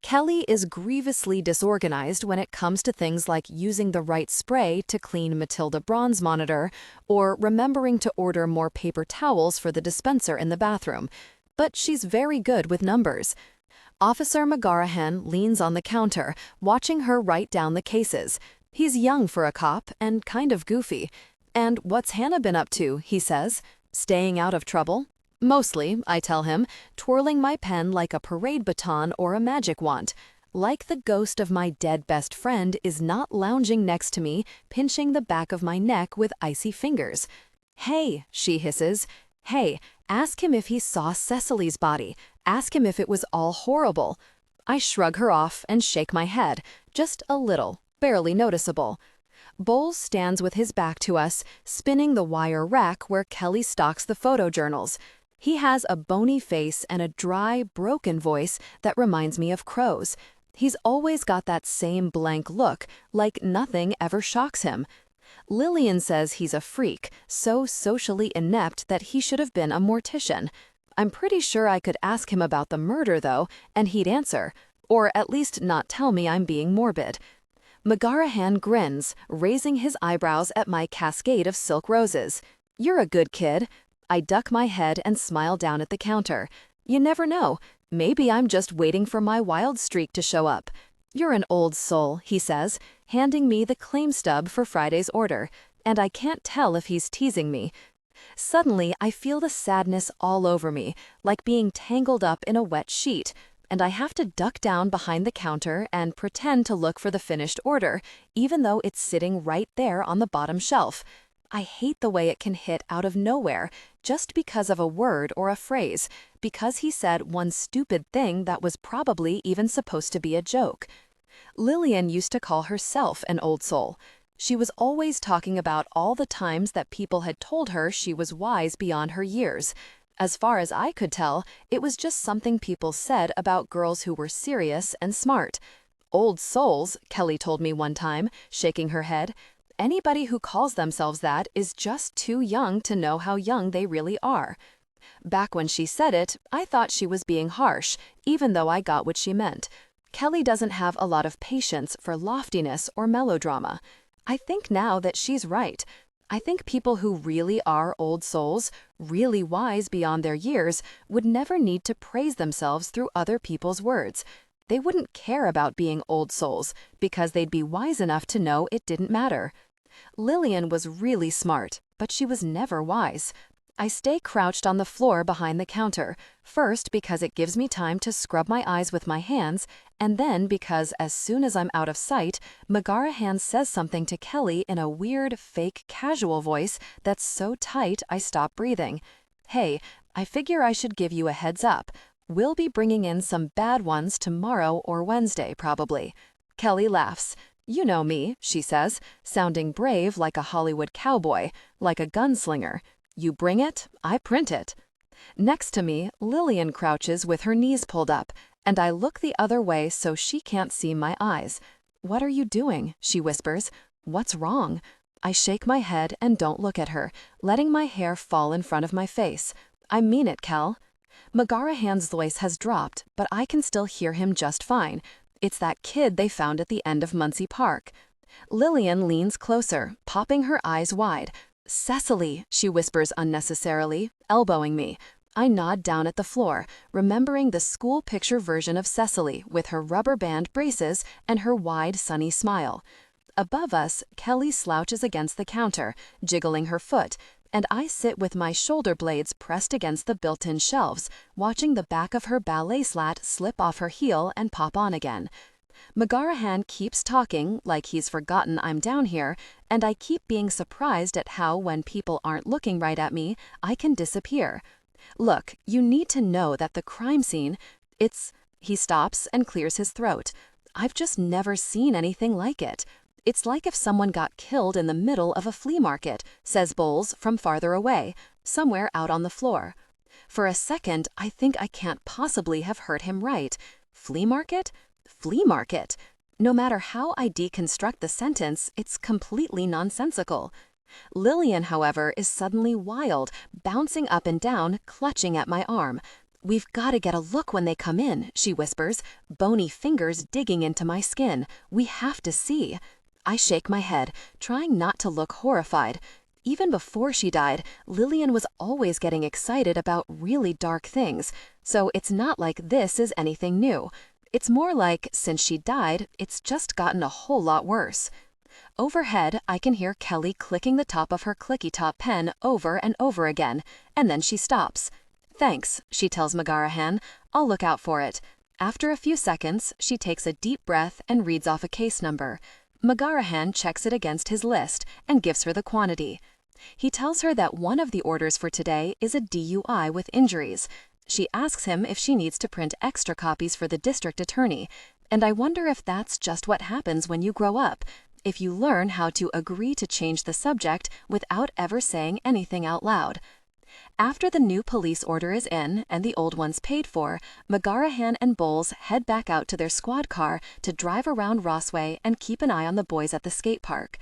Kelly is grievously disorganized when it comes to things like using the right spray to clean Matilda Braun's monitor or remembering to order more paper towels for the dispenser in the bathroom, but she's very good with numbers. Officer McGarahan leans on the counter, watching her write down the cases. He's young for a cop and kind of goofy. "And what's Hannah been up to?" he says. "Staying out of trouble?" "Mostly," I tell him, twirling my pen like a parade baton or a magic wand. Like the ghost of my dead best friend is not lounging next to me, pinching the back of my neck with icy fingers. "Hey," she hisses. "Hey, ask him if he saw Cecily's body. Ask him if it was all horrible." I shrug her off and shake my head, just a little, barely noticeable. Bowles stands with his back to us, spinning the wire rack where Kelly stocks the photojournals. He has a bony face and a dry, broken voice that reminds me of Crow's. He's always got that same blank look, like nothing ever shocks him. Lillian says he's a freak, so socially inept that he should have been a mortician. I'm pretty sure I could ask him about the murder, though, and he'd answer, or at least not tell me I'm being morbid. McGarahan grins, raising his eyebrows at my cascade of silk roses. "You're a good kid." I duck my head and smile down at the counter. You never know. Maybe I'm just waiting for my wild streak to show up. "You're an old soul," he says, handing me the claim stub for Friday's order, and I can't tell if he's teasing me. Suddenly, I feel the sadness all over me, like being tangled up in a wet sheet, and I have to duck down behind the counter and pretend to look for the finished order, even though it's sitting right there on the bottom shelf. I hate the way it can hit out of nowhere, just because of a word or a phrase, because he said one stupid thing that was probably even supposed to be a joke. Lillian used to call herself an old soul. She was always talking about all the times that people had told her she was wise beyond her years. As far as I could tell, it was just something people said about girls who were serious and smart. "Old souls," Kelly told me one time, shaking her head. "Anybody who calls themselves that is just too young to know how young they really are." Back when she said it, I thought she was being harsh, even though I got what she meant. Kelly doesn't have a lot of patience for loftiness or melodrama. I think now that she's right. I think people who really are old souls, really wise beyond their years, would never need to praise themselves through other people's words. They wouldn't care about being old souls, because they'd be wise enough to know it didn't matter. Lillian was really smart, but she was never wise. I stay crouched on the floor behind the counter, first because it gives me time to scrub my eyes with my hands, and then because as soon as I'm out of sight, McGarahan says something to Kelly in a weird, fake, casual voice that's so tight I stop breathing. "Hey, I figure I should give you a heads up. We'll be bringing in some bad ones tomorrow or Wednesday, probably." Kelly laughs. "You know me," she says, sounding brave like a Hollywood cowboy, like a gunslinger. "You bring it, I print it." Next to me, Lillian crouches with her knees pulled up, and I look the other way so she can't see my eyes. "What are you doing?" she whispers. "What's wrong?" I shake my head and don't look at her, letting my hair fall in front of my face. "I mean it, Kel." McGarahan's voice has dropped, but I can still hear him just fine. It's that kid they found at the end of Muncie Park. Lillian leans closer, popping her eyes wide. "Cecily," she whispers unnecessarily, elbowing me. I nod down at the floor, remembering the school picture version of Cecily with her rubber band braces and her wide, sunny smile. Above us, Kelly slouches against the counter, jiggling her foot, and I sit with my shoulder blades pressed against the built-in shelves, watching the back of her ballet slat slip off her heel and pop on again. McGarahan keeps talking like he's forgotten I'm down here, and I keep being surprised at how, when people aren't looking right at me, I can disappear. "Look, you need to know that the crime scene, it's..." He stops and clears his throat. "I've just never seen anything like it. It's like if someone got killed in the middle of a flea market," says Bowles from farther away, somewhere out on the floor. For a second, I think I can't possibly have heard him right. Flea market? Flea market. No matter how I deconstruct the sentence, it's completely nonsensical. Lillian, however, is suddenly wild, bouncing up and down, clutching at my arm. "We've got to get a look when they come in," she whispers, bony fingers digging into my skin. "We have to see." I shake my head, trying not to look horrified. Even before she died, Lillian was always getting excited about really dark things, so it's not like this is anything new. It's more like, since she died, it's just gotten a whole lot worse. Overhead, I can hear Kelly clicking the top of her clicky-top pen over and over again, and then she stops. "Thanks," she tells McGarahan. "I'll look out for it." After a few seconds, she takes a deep breath and reads off a case number. McGarahan checks it against his list and gives her the quantity. He tells her that one of the orders for today is a DUI with injuries. She asks him if she needs to print extra copies for the district attorney, and I wonder if that's just what happens when you grow up, if you learn how to agree to change the subject without ever saying anything out loud. After the new police order is in and the old one's paid for, McGarahan and Bowles head back out to their squad car to drive around Rossway and keep an eye on the boys at the skate park.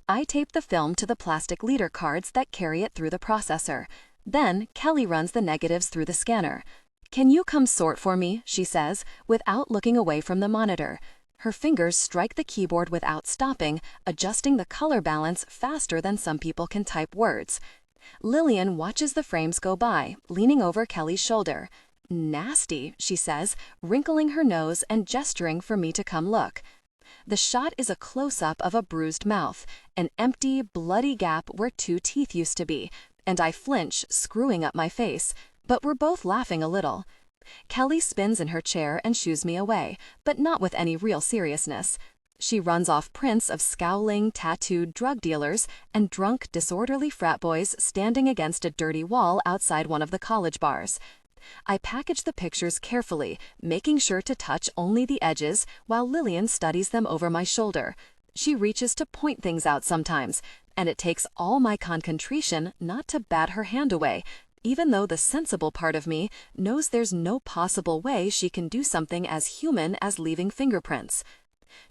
I tape the film to the plastic leader cards that carry it through the processor. Then Kelly runs the negatives through the scanner. "Can you come sort for me?" she says, without looking away from the monitor. Her fingers strike the keyboard without stopping, adjusting the color balance faster than some people can type words. Lillian watches the frames go by, leaning over Kelly's shoulder. "Nasty," she says, wrinkling her nose and gesturing for me to come look. The shot is a close-up of a bruised mouth, an empty, bloody gap where two teeth used to be, and I flinch, screwing up my face, but we're both laughing a little. Kelly spins in her chair and shoos me away, but not with any real seriousness. She runs off prints of scowling, tattooed drug dealers and drunk, disorderly frat boys standing against a dirty wall outside one of the college bars. I package the pictures carefully, making sure to touch only the edges while Lillian studies them over my shoulder. She reaches to point things out sometimes, and it takes all my concentration not to bat her hand away, even though the sensible part of me knows there's no possible way she can do something as human as leaving fingerprints.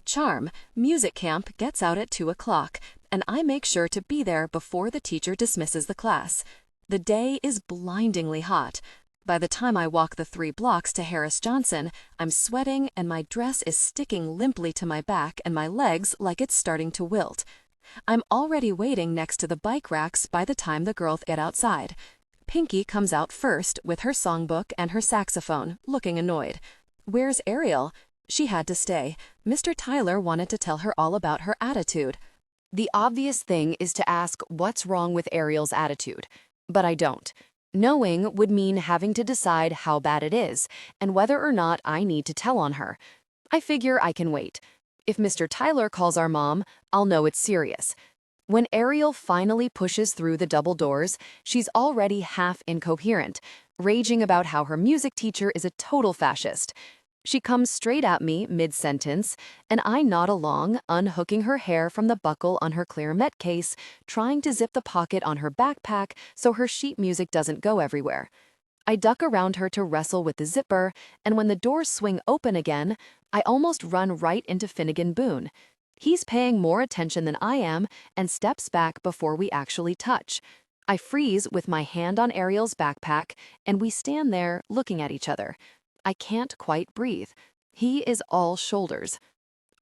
Charm, music camp, gets out at 2 o'clock, and I make sure to be there before the teacher dismisses the class. The day is blindingly hot. By the time I walk the 3 blocks to Harris Johnson, I'm sweating and my dress is sticking limply to my back and my legs like it's starting to wilt. I'm already waiting next to the bike racks by the time the girls get outside. Pinky comes out first with her songbook and her saxophone, looking annoyed. "Where's Ariel?" She had to stay. Mr. Tyler wanted to tell her all about her attitude. The obvious thing is to ask what's wrong with Ariel's attitude, but I don't. Knowing would mean having to decide how bad it is and whether or not I need to tell on her. I figure I can wait. If Mr. Tyler calls our mom, I'll know it's serious. When Ariel finally pushes through the double doors, she's already half incoherent, raging about how her music teacher is a total fascist. She comes straight at me mid-sentence, and I nod along, unhooking her hair from the buckle on her clarinet case, trying to zip the pocket on her backpack so her sheet music doesn't go everywhere. I duck around her to wrestle with the zipper, and when the doors swing open again, I almost run right into Finny Boone. He's paying more attention than I am and steps back before we actually touch. I freeze with my hand on Ariel's backpack, and we stand there looking at each other. I can't quite breathe. He is all shoulders.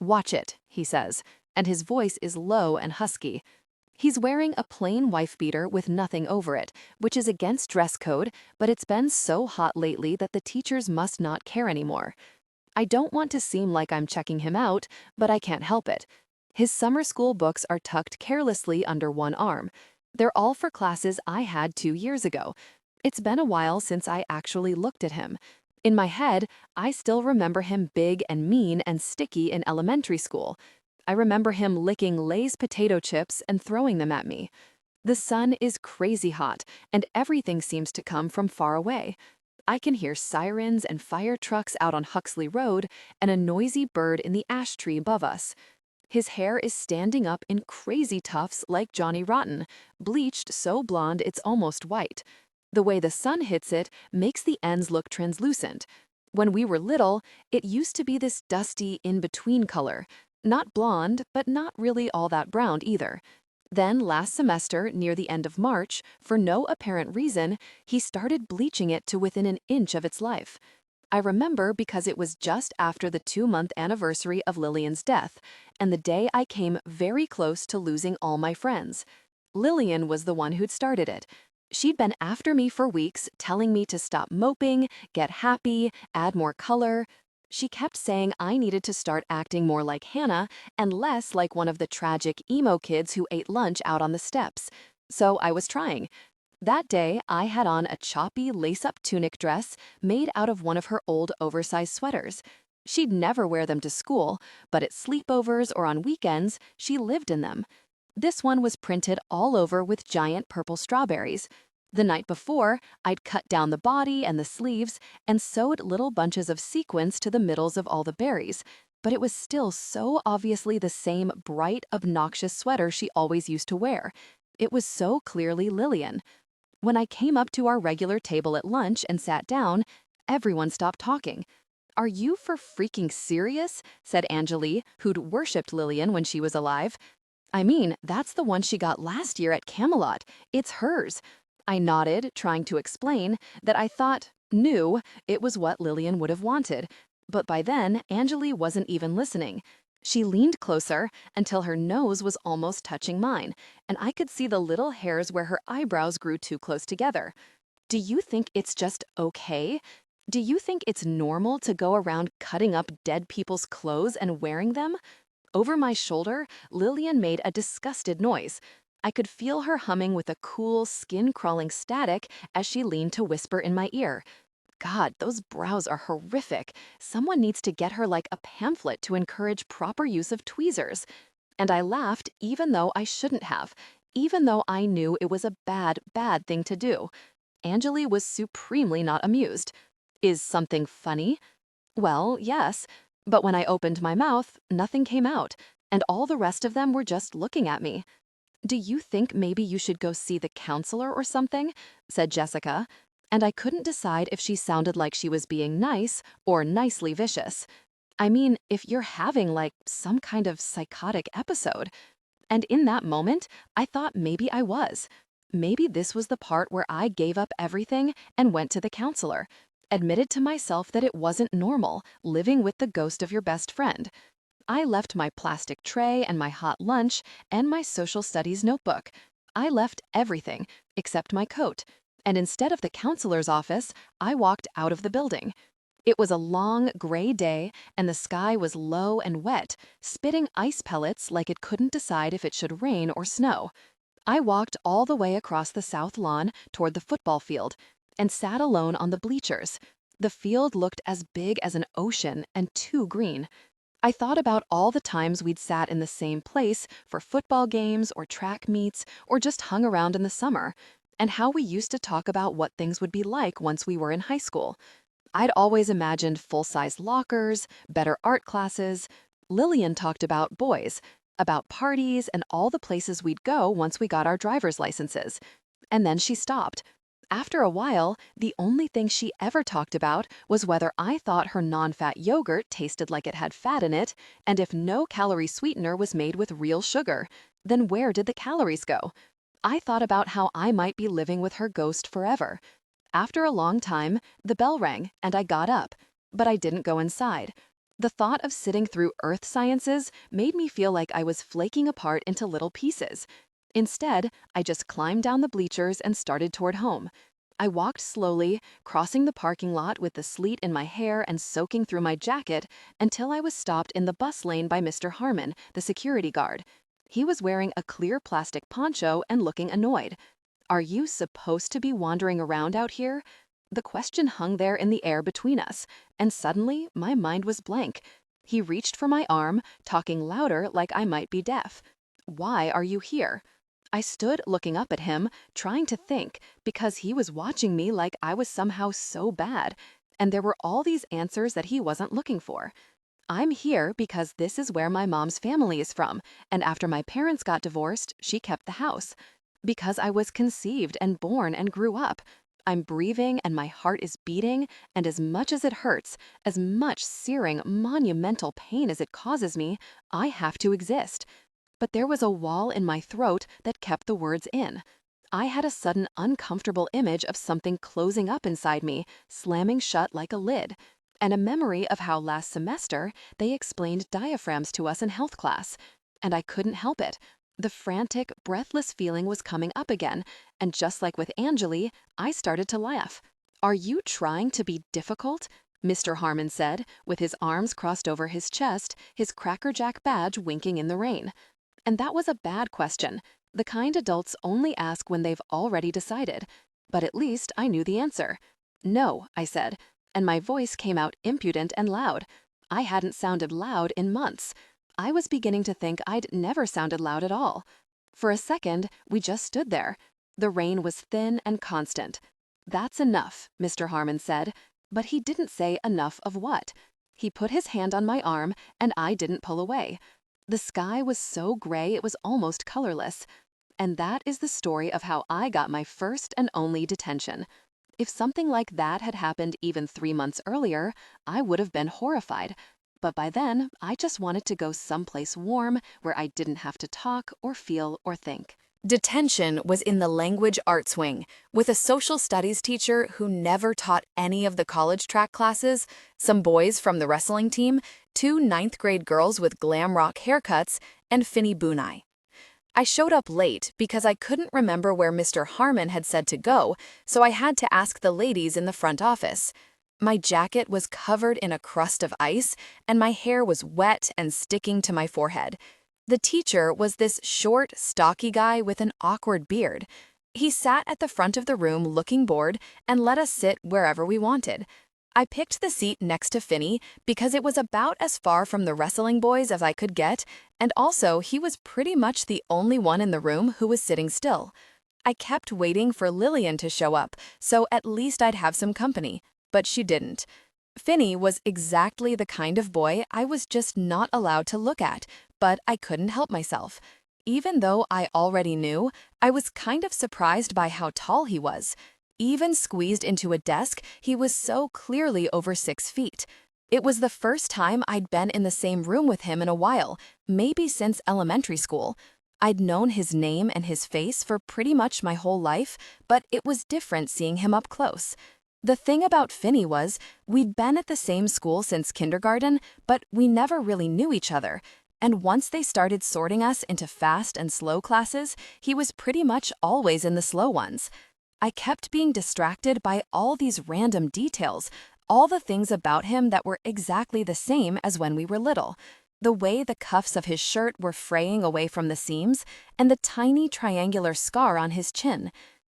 "Watch it," he says, and his voice is low and husky. He's wearing a plain wife beater with nothing over it, which is against dress code, but it's been so hot lately that the teachers must not care anymore. I don't want to seem like I'm checking him out, but I can't help it. His summer school books are tucked carelessly under one arm. They're all for classes I had 2 years ago. It's been a while since I actually looked at him. In my head, I still remember him big and mean and sticky in elementary school. I remember him licking Lay's potato chips and throwing them at me. The sun is crazy hot, and everything seems to come from far away. I can hear sirens and fire trucks out on Huxley Road and a noisy bird in the ash tree above us. His hair is standing up in crazy tufts like Johnny Rotten, bleached so blonde it's almost white. The way the sun hits it makes the ends look translucent. When we were little, it used to be this dusty in-between color. Not blonde, but not really all that brown either. Then last semester, near the end of March, for no apparent reason, he started bleaching it to within an inch of its life. I remember because it was just after the 2-month anniversary of Lillian's death, and the day I came very close to losing all my friends. Lillian was the one who'd started it. She'd been after me for weeks, telling me to stop moping, get happy, add more color. She kept saying I needed to start acting more like Hannah and less like one of the tragic emo kids who ate lunch out on the steps. So I was trying. That day, I had on a choppy lace-up tunic dress made out of one of her old oversized sweaters. She'd never wear them to school, but at sleepovers or on weekends, she lived in them. This one was printed all over with giant purple strawberries. The night before, I'd cut down the body and the sleeves and sewed little bunches of sequins to the middles of all the berries, but it was still so obviously the same bright, obnoxious sweater she always used to wear. It was so clearly Lillian. When I came up to our regular table at lunch and sat down, everyone stopped talking. "Are you for freaking serious?" said Angeli, who'd worshipped Lillian when she was alive. "I mean, that's the one she got last year at Camelot. It's hers." I nodded, trying to explain that I knew it was what Lillian would have wanted. But by then, Angeli wasn't even listening. She leaned closer until her nose was almost touching mine, and I could see the little hairs where her eyebrows grew too close together. "Do you think it's just okay? Do you think it's normal to go around cutting up dead people's clothes and wearing them?" Over my shoulder, Lillian made a disgusted noise. I could feel her humming with a cool, skin-crawling static as she leaned to whisper in my ear. "God, those brows are horrific. Someone needs to get her like a pamphlet to encourage proper use of tweezers." And I laughed even though I shouldn't have, even though I knew it was a bad, bad thing to do. Angeli was supremely not amused. "Is something funny?" Well, yes, but when I opened my mouth, nothing came out, and all the rest of them were just looking at me. "Do you think maybe you should go see the counselor or something?" said Jessica, and I couldn't decide if she sounded like she was being nice or nicely vicious. I mean, if you're having like some kind of psychotic episode. And in that moment, I thought maybe I was. Maybe this was the part where I gave up everything and went to the counselor, admitted to myself that it wasn't normal living with the ghost of your best friend. I left my plastic tray and my hot lunch and my social studies notebook. I left everything except my coat, and instead of the counselor's office, I walked out of the building. It was a long, gray day, and the sky was low and wet, spitting ice pellets like it couldn't decide if it should rain or snow. I walked all the way across the south lawn toward the football field and sat alone on the bleachers. The field looked as big as an ocean and too green. I thought about all the times we'd sat in the same place for football games or track meets or just hung around in the summer, and how we used to talk about what things would be like once we were in high school. I'd always imagined full-size lockers, better art classes. Lillian talked about boys, about parties and all the places we'd go once we got our driver's licenses. And then she stopped. After a while, the only thing she ever talked about was whether I thought her non-fat yogurt tasted like it had fat in it, and if no-calorie sweetener was made with real sugar, then where did the calories go? I thought about how I might be living with her ghost forever. After a long time, the bell rang and I got up, but I didn't go inside. The thought of sitting through earth sciences made me feel like I was flaking apart into little pieces. Instead, I just climbed down the bleachers and started toward home. I walked slowly, crossing the parking lot with the sleet in my hair and soaking through my jacket until I was stopped in the bus lane by Mr. Harmon, the security guard. He was wearing a clear plastic poncho and looking annoyed. "Are you supposed to be wandering around out here?" The question hung there in the air between us, and suddenly my mind was blank. He reached for my arm, talking louder like I might be deaf. "Why are you here?" I stood looking up at him, trying to think, because he was watching me like I was somehow so bad, and there were all these answers that he wasn't looking for. "I'm here because this is where my mom's family is from, and after my parents got divorced, she kept the house. Because I was conceived and born and grew up. I'm breathing and my heart is beating, and as much as it hurts, as much searing, monumental pain as it causes me, I have to exist." But there was a wall in my throat that kept the words in. I had a sudden uncomfortable image of something closing up inside me, slamming shut like a lid, and a memory of how last semester they explained diaphragms to us in health class. And I couldn't help it. The frantic, breathless feeling was coming up again, and just like with Angeli, I started to laugh. "Are you trying to be difficult?" Mr. Harmon said, with his arms crossed over his chest, his Cracker Jack badge winking in the rain. And that was a bad question, the kind adults only ask when they've already decided. But at least I knew the answer. "No," I said, and my voice came out impudent and loud. I hadn't sounded loud in months. I was beginning to think I'd never sounded loud at all. For a second, we just stood there. The rain was thin and constant. "That's enough," Mr. Harmon said, but he didn't say enough of what. He put his hand on my arm, and I didn't pull away. The sky was so gray it was almost colorless. And that is the story of how I got my first and only detention. If something like that had happened even 3 months earlier, I would have been horrified. But by then, I just wanted to go someplace warm where I didn't have to talk or feel or think. Detention was in the language arts wing, with a social studies teacher who never taught any of the college track classes, some boys from the wrestling team, 2 ninth-grade girls with glam rock haircuts, and Finny Boone. I showed up late because I couldn't remember where Mr. Harmon had said to go, so I had to ask the ladies in the front office. My jacket was covered in a crust of ice, and my hair was wet and sticking to my forehead. The teacher was this short, stocky guy with an awkward beard. He sat at the front of the room looking bored and let us sit wherever we wanted. I picked the seat next to Finny because it was about as far from the wrestling boys as I could get, and also he was pretty much the only one in the room who was sitting still. I kept waiting for Lillian to show up, so at least I'd have some company, but she didn't. Finny was exactly the kind of boy I was just not allowed to look at, but I couldn't help myself. Even though I already knew, I was kind of surprised by how tall he was. Even squeezed into a desk, he was so clearly over 6 feet. It was the first time I'd been in the same room with him in a while, maybe since elementary school. I'd known his name and his face for pretty much my whole life, but it was different seeing him up close. The thing about Finny was, we'd been at the same school since kindergarten, but we never really knew each other. And once they started sorting us into fast and slow classes, he was pretty much always in the slow ones. I kept being distracted by all these random details, all the things about him that were exactly the same as when we were little. The way the cuffs of his shirt were fraying away from the seams, and the tiny triangular scar on his chin.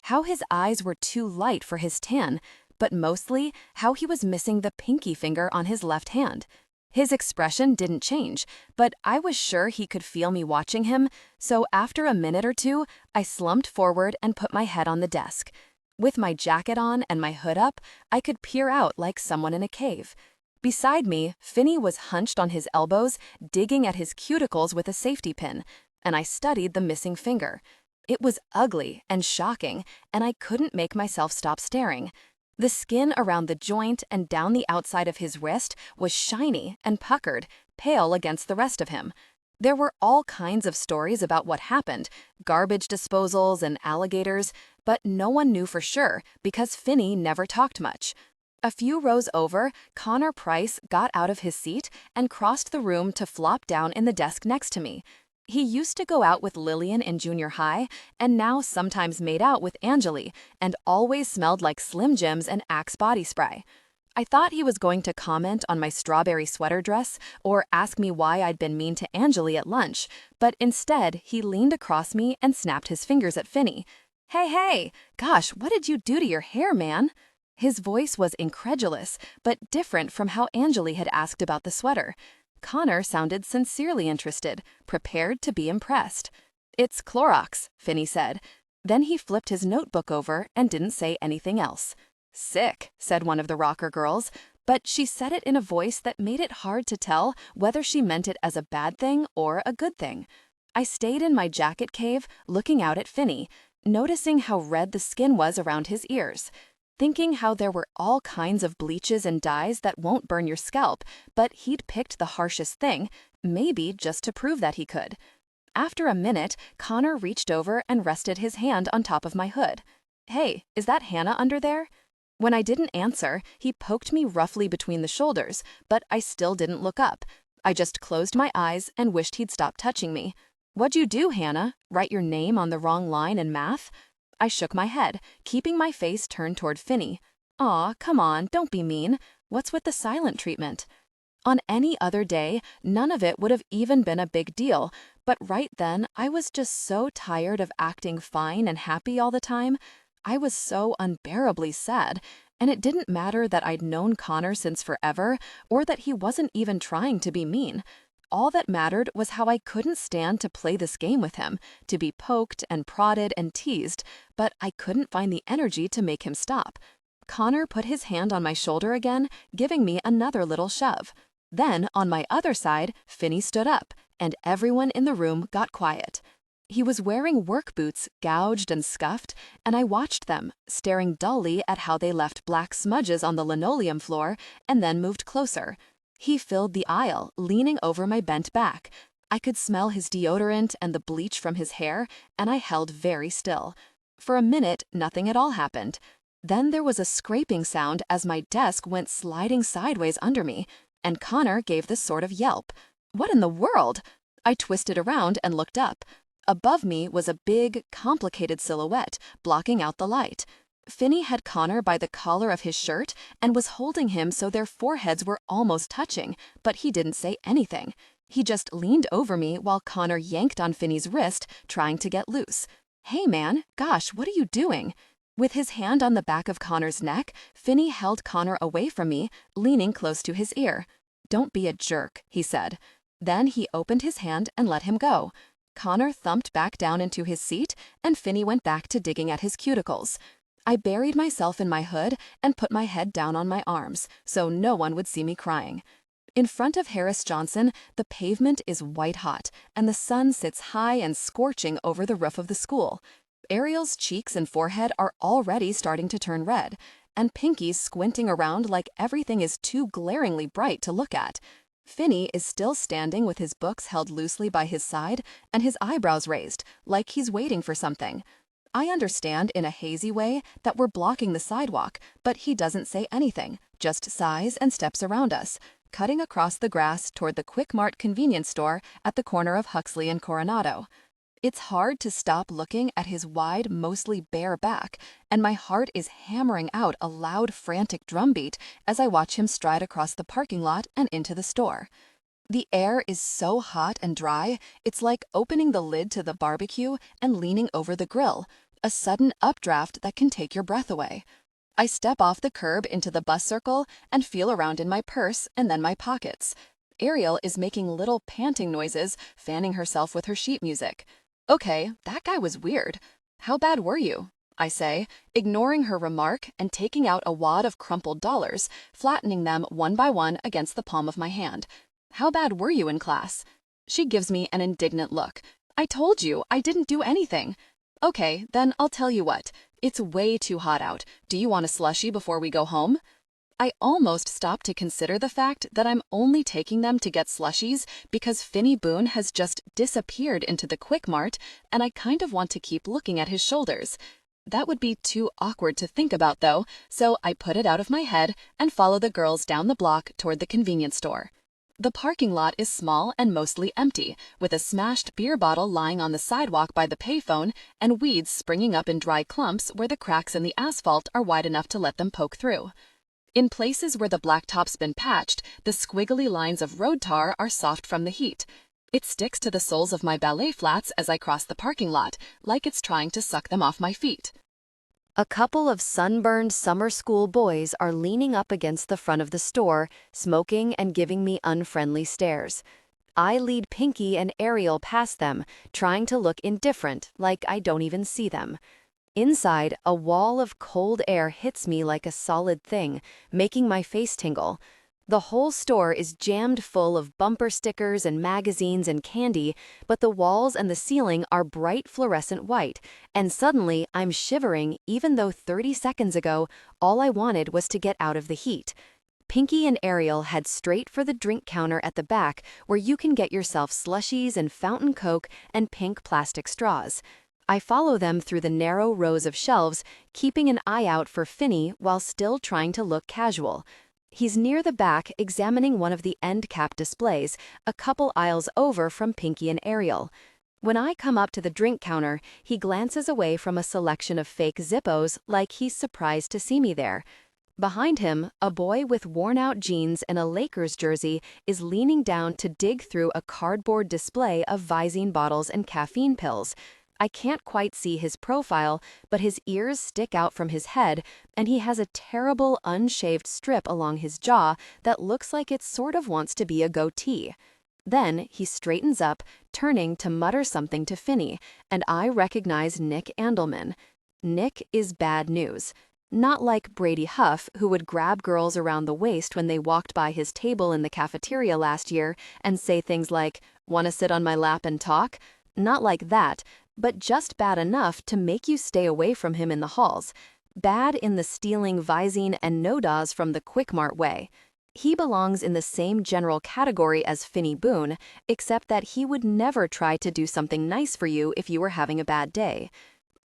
How his eyes were too light for his tan, but mostly how he was missing the pinky finger on his left hand. His expression didn't change, but I was sure he could feel me watching him, so after a minute or two, I slumped forward and put my head on the desk. With my jacket on and my hood up, I could peer out like someone in a cave. Beside me, Finny was hunched on his elbows, digging at his cuticles with a safety pin, and I studied the missing finger. It was ugly and shocking, and I couldn't make myself stop staring. The skin around the joint and down the outside of his wrist was shiny and puckered, pale against the rest of him. There were all kinds of stories about what happened, garbage disposals and alligators, but no one knew for sure because Finny never talked much. A few rows over, Connor Price got out of his seat and crossed the room to flop down in the desk next to me. He used to go out with Lillian in junior high, and now sometimes made out with Angeli, and always smelled like Slim Jims and Axe body spray. I thought he was going to comment on my strawberry sweater dress or ask me why I'd been mean to Angeli at lunch, but instead he leaned across me and snapped his fingers at Finny. Hey, gosh, what did you do to your hair, man?" His voice was incredulous, but different from how Angeli had asked about the sweater. Connor sounded sincerely interested, prepared to be impressed. "It's Clorox," Finny said. Then he flipped his notebook over and didn't say anything else. "Sick," said one of the rocker girls, but she said it in a voice that made it hard to tell whether she meant it as a bad thing or a good thing. I stayed in my jacket cave, looking out at Finny, noticing how red the skin was around his ears, thinking how there were all kinds of bleaches and dyes that won't burn your scalp, but he'd picked the harshest thing, maybe just to prove that he could. After a minute, Connor reached over and rested his hand on top of my hood. "Hey, is that Hannah under there?" When I didn't answer, he poked me roughly between the shoulders, but I still didn't look up. I just closed my eyes and wished he'd stop touching me. "What'd you do, Hannah? Write your name on the wrong line in math?" I shook my head, keeping my face turned toward Finny. "Aw, come on, don't be mean. What's with the silent treatment?" On any other day, none of it would have even been a big deal, but right then, I was just so tired of acting fine and happy all the time. I was so unbearably sad, and it didn't matter that I'd known Connor since forever, or that he wasn't even trying to be mean. All that mattered was how I couldn't stand to play this game with him, to be poked and prodded and teased, but I couldn't find the energy to make him stop. Connor put his hand on my shoulder again, giving me another little shove. Then, on my other side, Finny stood up, and everyone in the room got quiet. He was wearing work boots, gouged and scuffed, and I watched them, staring dully at how they left black smudges on the linoleum floor, and then moved closer. He filled the aisle, leaning over my bent back. I could smell his deodorant and the bleach from his hair, and I held very still. For a minute, nothing at all happened. Then there was a scraping sound as my desk went sliding sideways under me, and Connor gave this sort of yelp. What in the world? I twisted around and looked up. Above me was a big, complicated silhouette, blocking out the light. Finny had Connor by the collar of his shirt and was holding him so their foreheads were almost touching, but he didn't say anything. He just leaned over me while Connor yanked on Finny's wrist, trying to get loose. "Hey man, gosh, what are you doing?" With his hand on the back of Connor's neck, Finny held Connor away from me, leaning close to his ear. "Don't be a jerk," he said. Then he opened his hand and let him go. Connor thumped back down into his seat, and Finny went back to digging at his cuticles. I buried myself in my hood and put my head down on my arms, so no one would see me crying. In front of Harris Johnson, the pavement is white hot, and the sun sits high and scorching over the roof of the school. Ariel's cheeks and forehead are already starting to turn red, and Pinky's squinting around like everything is too glaringly bright to look at. Finny is still standing with his books held loosely by his side and his eyebrows raised, like he's waiting for something. I understand in a hazy way that we're blocking the sidewalk, but he doesn't say anything, just sighs and steps around us, cutting across the grass toward the Quick Mart convenience store at the corner of Huxley and Coronado. It's hard to stop looking at his wide, mostly bare back, and my heart is hammering out a loud, frantic drumbeat as I watch him stride across the parking lot and into the store. The air is so hot and dry, it's like opening the lid to the barbecue and leaning over the grill, a sudden updraft that can take your breath away. I step off the curb into the bus circle and feel around in my purse and then my pockets. Ariel is making little panting noises, fanning herself with her sheet music. "Okay, that guy was weird. How bad were you?" I say, ignoring her remark and taking out a wad of crumpled dollars, flattening them one by one against the palm of my hand. "How bad were you in class?" She gives me an indignant look. "I told you, I didn't do anything." "Okay, then I'll tell you what. It's way too hot out. Do you want a slushie before we go home?" I almost stop to consider the fact that I'm only taking them to get slushies because Finny Boone has just disappeared into the Quick Mart, and I kind of want to keep looking at his shoulders. That would be too awkward to think about, though, so I put it out of my head and follow the girls down the block toward the convenience store. The parking lot is small and mostly empty, with a smashed beer bottle lying on the sidewalk by the payphone and weeds springing up in dry clumps where the cracks in the asphalt are wide enough to let them poke through. In places where the blacktop's been patched, the squiggly lines of road tar are soft from the heat. It sticks to the soles of my ballet flats as I cross the parking lot, like it's trying to suck them off my feet. A couple of sunburned summer school boys are leaning up against the front of the store, smoking and giving me unfriendly stares. I lead Pinky and Ariel past them, trying to look indifferent, like I don't even see them. Inside, a wall of cold air hits me like a solid thing, making my face tingle. The whole store is jammed full of bumper stickers and magazines and candy, but the walls and the ceiling are bright fluorescent white, and suddenly I'm shivering even though 30 seconds ago all I wanted was to get out of the heat. Pinky and Ariel head straight for the drink counter at the back where you can get yourself slushies and fountain Coke and pink plastic straws. I follow them through the narrow rows of shelves, keeping an eye out for Finny while still trying to look casual. He's near the back examining one of the end cap displays, a couple aisles over from Pinky and Ariel. When I come up to the drink counter, he glances away from a selection of fake Zippos like he's surprised to see me there. Behind him, a boy with worn-out jeans and a Lakers jersey is leaning down to dig through a cardboard display of Visine bottles and caffeine pills. I can't quite see his profile, but his ears stick out from his head, and he has a terrible unshaved strip along his jaw that looks like it sort of wants to be a goatee. Then he straightens up, turning to mutter something to Finny, and I recognize Nick Andelman. Nick is bad news. Not like Brady Huff, who would grab girls around the waist when they walked by his table in the cafeteria last year and say things like, "Wanna sit on my lap and talk?" Not like that, but just bad enough to make you stay away from him in the halls. Bad in the stealing Visine and Nodas from the Quick Mart way. He belongs in the same general category as Finny Boone, except that he would never try to do something nice for you if you were having a bad day.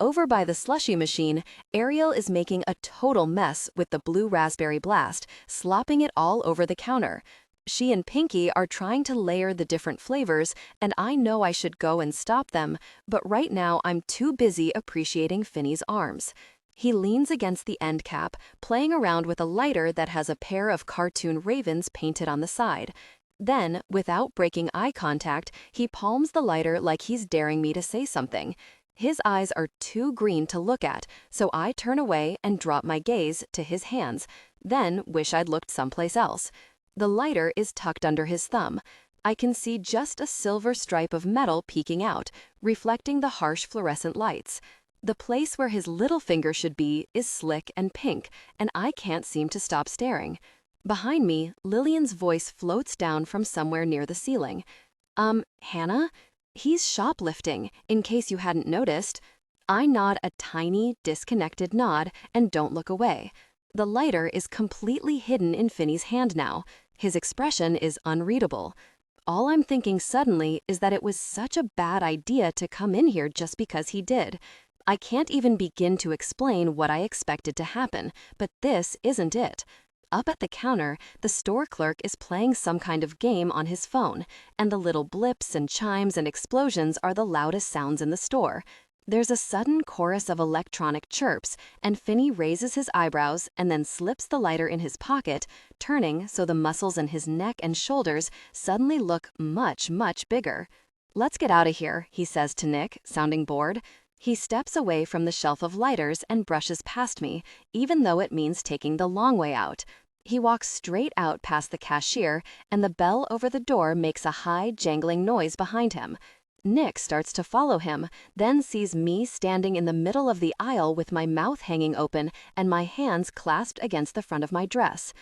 Over by the slushy machine, Ariel is making a total mess with the blue raspberry blast, slopping it all over the counter. She and Pinky are trying to layer the different flavors, and I know I should go and stop them, but right now I'm too busy appreciating Finny's arms. He leans against the end cap, playing around with a lighter that has a pair of cartoon ravens painted on the side. Then, without breaking eye contact, he palms the lighter like he's daring me to say something. His eyes are too green to look at, so I turn away and drop my gaze to his hands, then wish I'd looked someplace else. The lighter is tucked under his thumb. I can see just a silver stripe of metal peeking out, reflecting the harsh fluorescent lights. The place where his little finger should be is slick and pink, and I can't seem to stop staring. Behind me, Lillian's voice floats down from somewhere near the ceiling. Hannah? He's shoplifting, in case you hadn't noticed." I nod a tiny, disconnected nod and don't look away. The lighter is completely hidden in Finny's hand now. His expression is unreadable. All I'm thinking suddenly is that it was such a bad idea to come in here just because he did. I can't even begin to explain what I expected to happen, but this isn't it. Up at the counter, the store clerk is playing some kind of game on his phone, and the little blips and chimes and explosions are the loudest sounds in the store. There's a sudden chorus of electronic chirps, and Finny raises his eyebrows and then slips the lighter in his pocket, turning so the muscles in his neck and shoulders suddenly look much, much bigger. "Let's get out of here," he says to Nick, sounding bored. He steps away from the shelf of lighters and brushes past me, even though it means taking the long way out. He walks straight out past the cashier, and the bell over the door makes a high, jangling noise behind him. Nick starts to follow him, then sees me standing in the middle of the aisle with my mouth hanging open and my hands clasped against the front of my dress.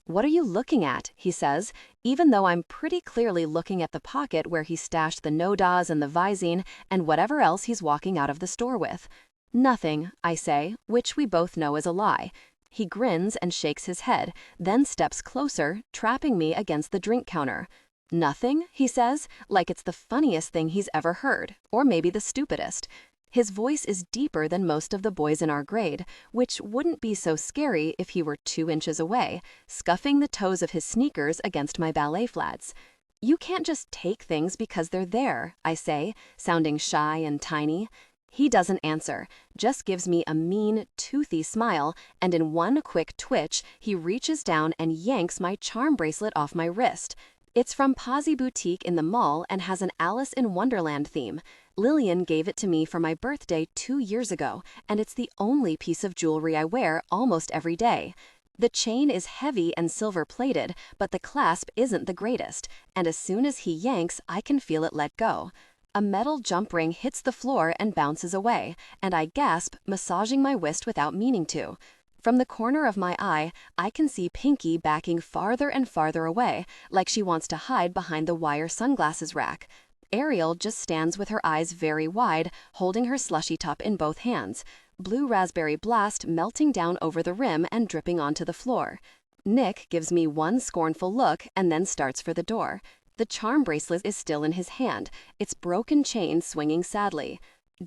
"What are you looking at?" he says, even though I'm pretty clearly looking at the pocket where he stashed the Nodas and the Visine and whatever else he's walking out of the store with. "Nothing," I say, which we both know is a lie. He grins and shakes his head, then steps closer, trapping me against the drink counter. "Nothing?" he says, like it's the funniest thing he's ever heard, or maybe the stupidest. His voice is deeper than most of the boys in our grade, which wouldn't be so scary if he were 2 inches away, scuffing the toes of his sneakers against my ballet flats. "You can't just take things because they're there," I say, sounding shy and tiny. He doesn't answer, just gives me a mean, toothy smile, and in one quick twitch, he reaches down and yanks my charm bracelet off my wrist. It's from Posy Boutique in the mall and has an Alice in Wonderland theme. Lillian gave it to me for my birthday 2 years ago, and it's the only piece of jewelry I wear almost every day. The chain is heavy and silver-plated, but the clasp isn't the greatest, and as soon as he yanks, I can feel it let go. A metal jump ring hits the floor and bounces away, and I gasp, massaging my wrist without meaning to. From the corner of my eye, I can see Pinky backing farther and farther away, like she wants to hide behind the wire sunglasses rack. Ariel just stands with her eyes very wide, holding her slushy top in both hands, blue raspberry blast melting down over the rim and dripping onto the floor. Nick gives me one scornful look and then starts for the door. The charm bracelet is still in his hand, its broken chain swinging sadly.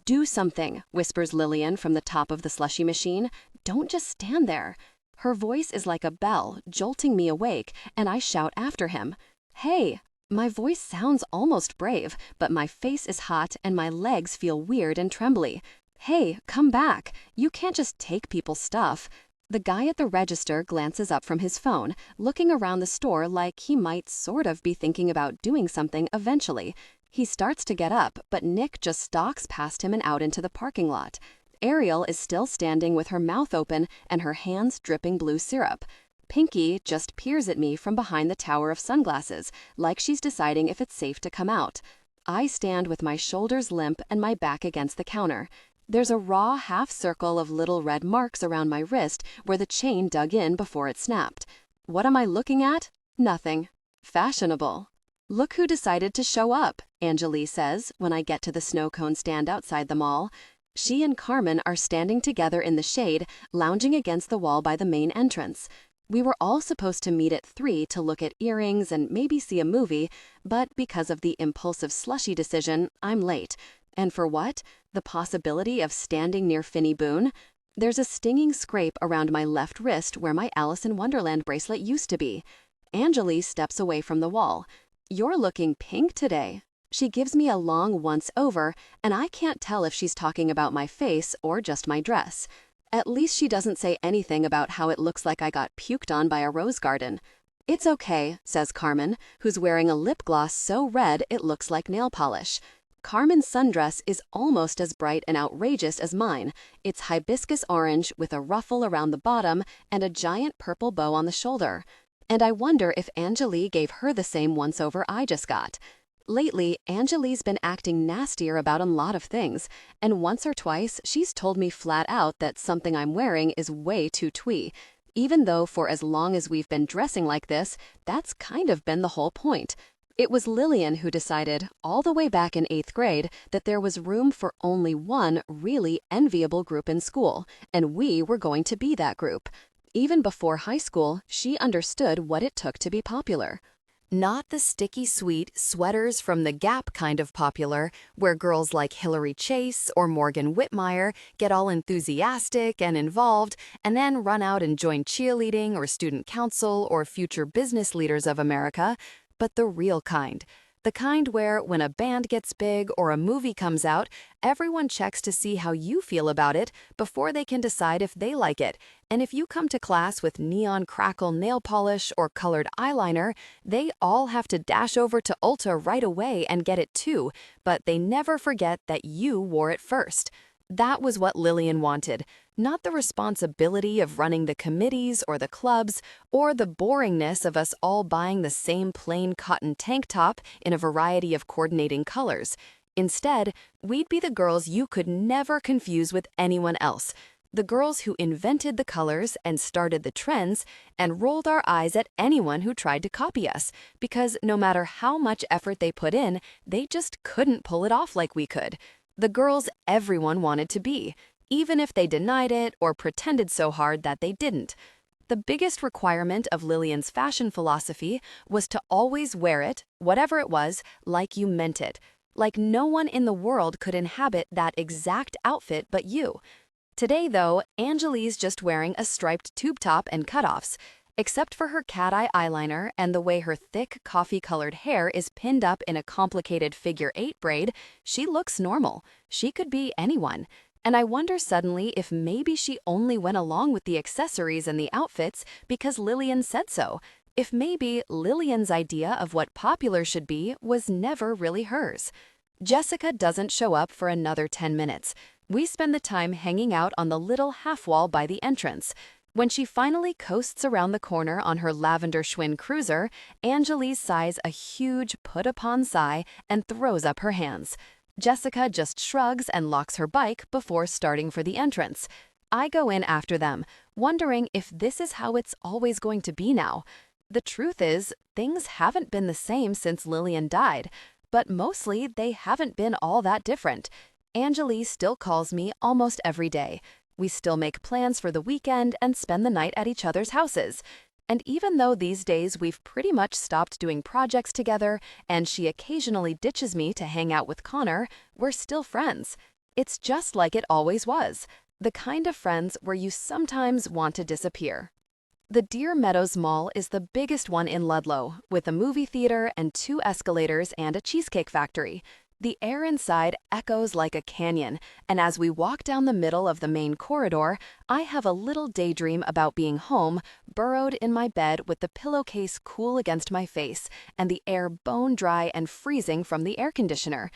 "Do something," whispers Lillian from the top of the slushy machine. "Don't just stand there." Her voice is like a bell, jolting me awake, and I shout after him. "Hey!" My voice sounds almost brave, but my face is hot and my legs feel weird and trembly. Hey, come back. You can't just take people's stuff. The guy at the register glances up from his phone, looking around the store like he might sort of be thinking about doing something eventually. He starts to get up, but Nick just stalks past him and out into the parking lot. Ariel is still standing with her mouth open and her hands dripping blue syrup. Pinky just peers at me from behind the tower of sunglasses, like she's deciding if it's safe to come out. I stand with my shoulders limp and my back against the counter. There's a raw half circle of little red marks around my wrist where the chain dug in before it snapped. What am I looking at? Nothing. Fashionable. Look who decided to show up, Anjali says when I get to the snow cone stand outside the mall. She and Carmen are standing together in the shade, lounging against the wall by the main entrance. We were all supposed to meet at 3 to look at earrings and maybe see a movie, but because of the impulsive slushy decision, I'm late. And for what? The possibility of standing near Finny Boone? There's a stinging scrape around my left wrist where my Alice in Wonderland bracelet used to be. Anjali steps away from the wall. You're looking pink today. She gives me a long once over, and I can't tell if she's talking about my face or just my dress. At least she doesn't say anything about how it looks like I got puked on by a rose garden. It's okay, says Carmen, who's wearing a lip gloss so red it looks like nail polish. Carmen's sundress is almost as bright and outrageous as mine. It's hibiscus orange with a ruffle around the bottom and a giant purple bow on the shoulder. And I wonder if Anjali gave her the same once-over I just got. Lately, Anjali's been acting nastier about a lot of things, and once or twice she's told me flat out that something I'm wearing is way too twee, even though for as long as we've been dressing like this, that's kind of been the whole point. It was Lillian who decided, all the way back in 8th grade, that there was room for only one really enviable group in school, and we were going to be that group. Even before high school, she understood what it took to be popular. Not the sticky sweet sweaters from the Gap kind of popular, where girls like Hillary Chase or Morgan Whitmire get all enthusiastic and involved and then run out and join cheerleading or student council or future business leaders of America, but the real kind. The kind where, when a band gets big or a movie comes out, everyone checks to see how you feel about it before they can decide if they like it. And if you come to class with neon crackle nail polish or colored eyeliner, they all have to dash over to Ulta right away and get it too, but they never forget that you wore it first. That was what Lillian wanted, not the responsibility of running the committees or the clubs, or the boringness of us all buying the same plain cotton tank top in a variety of coordinating colors. Instead, we'd be the girls you could never confuse with anyone else, the girls who invented the colors and started the trends and rolled our eyes at anyone who tried to copy us, because no matter how much effort they put in, they just couldn't pull it off like we could. The girls everyone wanted to be, even if they denied it or pretended so hard that they didn't. The biggest requirement of Lillian's fashion philosophy was to always wear it, whatever it was, like you meant it. Like no one in the world could inhabit that exact outfit but you. Today, though, Anjali's just wearing a striped tube top and cutoffs. Except for her cat-eye eyeliner and the way her thick, coffee-colored hair is pinned up in a complicated figure-8 braid, she looks normal. She could be anyone. And I wonder suddenly if maybe she only went along with the accessories and the outfits because Lillian said so. If maybe Lillian's idea of what popular should be was never really hers. Jessica doesn't show up for another 10 minutes. We spend the time hanging out on the little half-wall by the entrance. When she finally coasts around the corner on her lavender Schwinn cruiser, Anjali sighs a huge put-upon sigh and throws up her hands. Jessica just shrugs and locks her bike before starting for the entrance. I go in after them, wondering if this is how it's always going to be now. The truth is, things haven't been the same since Lillian died, but mostly they haven't been all that different. Anjali still calls me almost every day. We still make plans for the weekend and spend the night at each other's houses. And even though these days we've pretty much stopped doing projects together and she occasionally ditches me to hang out with Connor, we're still friends. It's just like it always was, the kind of friends where you sometimes want to disappear. The Deer Meadows Mall is the biggest one in Ludlow, with a movie theater and 2 escalators and a cheesecake factory. The air inside echoes like a canyon, and as we walk down the middle of the main corridor, I have a little daydream about being home, burrowed in my bed with the pillowcase cool against my face and the air bone dry and freezing from the air conditioner.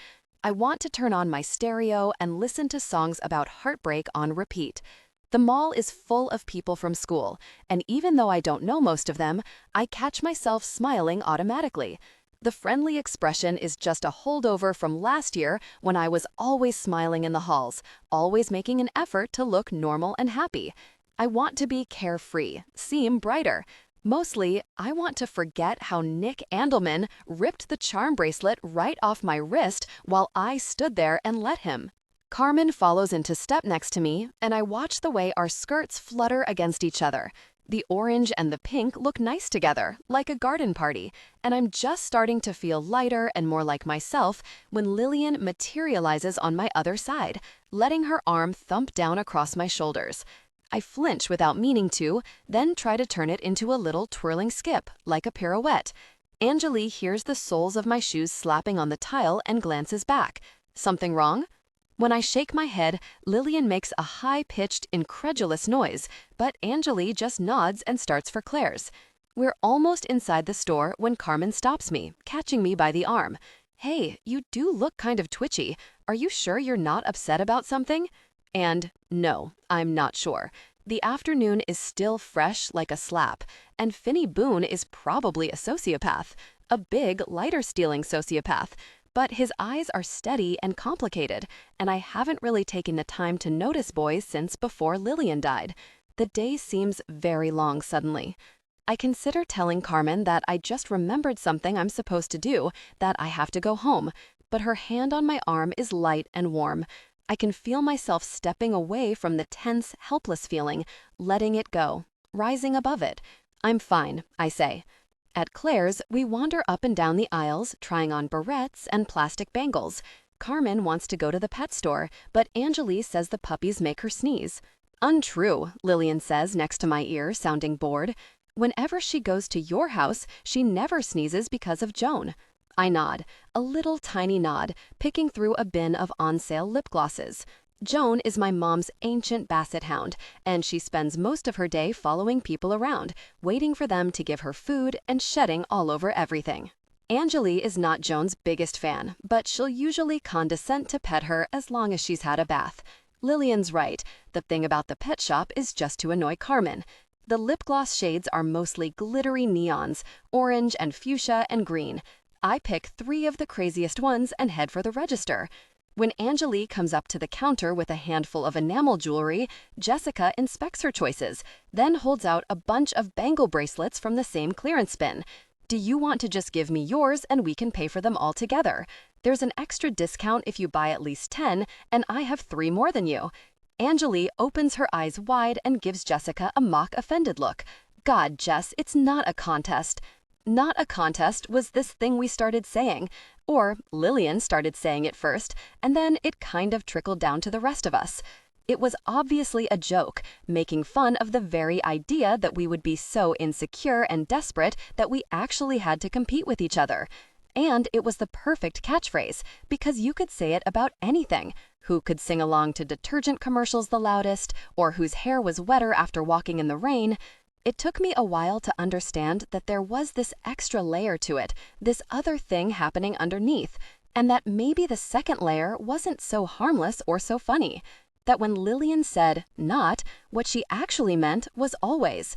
I want to turn on my stereo and listen to songs about heartbreak on repeat. The mall is full of people from school, and even though I don't know most of them, I catch myself smiling automatically. The friendly expression is just a holdover from last year when I was always smiling in the halls, always making an effort to look normal and happy. I want to be carefree, seem brighter. Mostly, I want to forget how Nick Andelman ripped the charm bracelet right off my wrist while I stood there and let him. Carmen follows into step next to me, and I watch the way our skirts flutter against each other. The orange and the pink look nice together, like a garden party, and I'm just starting to feel lighter and more like myself when Lillian materializes on my other side, letting her arm thump down across my shoulders. I flinch without meaning to, then try to turn it into a little twirling skip, like a pirouette. Anjali hears the soles of my shoes slapping on the tile and glances back. Something wrong? When I shake my head, Lillian makes a high-pitched, incredulous noise, but Anjali just nods and starts for Claire's. We're almost inside the store when Carmen stops me, catching me by the arm. "Hey, you do look kind of twitchy. Are you sure you're not upset about something?" And no, I'm not sure. The afternoon is still fresh like a slap, and Finny Boone is probably a sociopath, a big, lighter-stealing sociopath. But his eyes are steady and complicated, and I haven't really taken the time to notice boys since before Lillian died. The day seems very long suddenly. I consider telling Carmen that I just remembered something I'm supposed to do, that I have to go home, but her hand on my arm is light and warm. I can feel myself stepping away from the tense, helpless feeling, letting it go, rising above it. "I'm fine," I say. At Claire's, we wander up and down the aisles, trying on barrettes and plastic bangles. Carmen wants to go to the pet store, but Anjali says the puppies make her sneeze. "Untrue," Lillian says next to my ear, sounding bored. "Whenever she goes to your house, she never sneezes because of Joan." I nod, a little tiny nod, picking through a bin of on-sale lip glosses. Joan is my mom's ancient basset hound, and she spends most of her day following people around, waiting for them to give her food and shedding all over everything. Anjali is not Joan's biggest fan, but she'll usually condescend to pet her as long as she's had a bath. Lillian's right. The thing about the pet shop is just to annoy Carmen. The lip gloss shades are mostly glittery neons, orange and fuchsia and green. I pick 3 of the craziest ones and head for the register. When Anjali comes up to the counter with a handful of enamel jewelry, Jessica inspects her choices, then holds out a bunch of bangle bracelets from the same clearance bin. "Do you want to just give me yours and we can pay for them all together? There's an extra discount if you buy at least 10, and I have 3 more than you." Anjali opens her eyes wide and gives Jessica a mock offended look. "God, Jess, it's not a contest." Not a contest was this thing we started saying. Or Lillian started saying it first, and then it kind of trickled down to the rest of us. It was obviously a joke, making fun of the very idea that we would be so insecure and desperate that we actually had to compete with each other. And it was the perfect catchphrase, because you could say it about anything. Who could sing along to detergent commercials the loudest, or whose hair was wetter after walking in the rain. It took me a while to understand that there was this extra layer to it, this other thing happening underneath, and that maybe the second layer wasn't so harmless or so funny. That when Lillian said not, what she actually meant was always.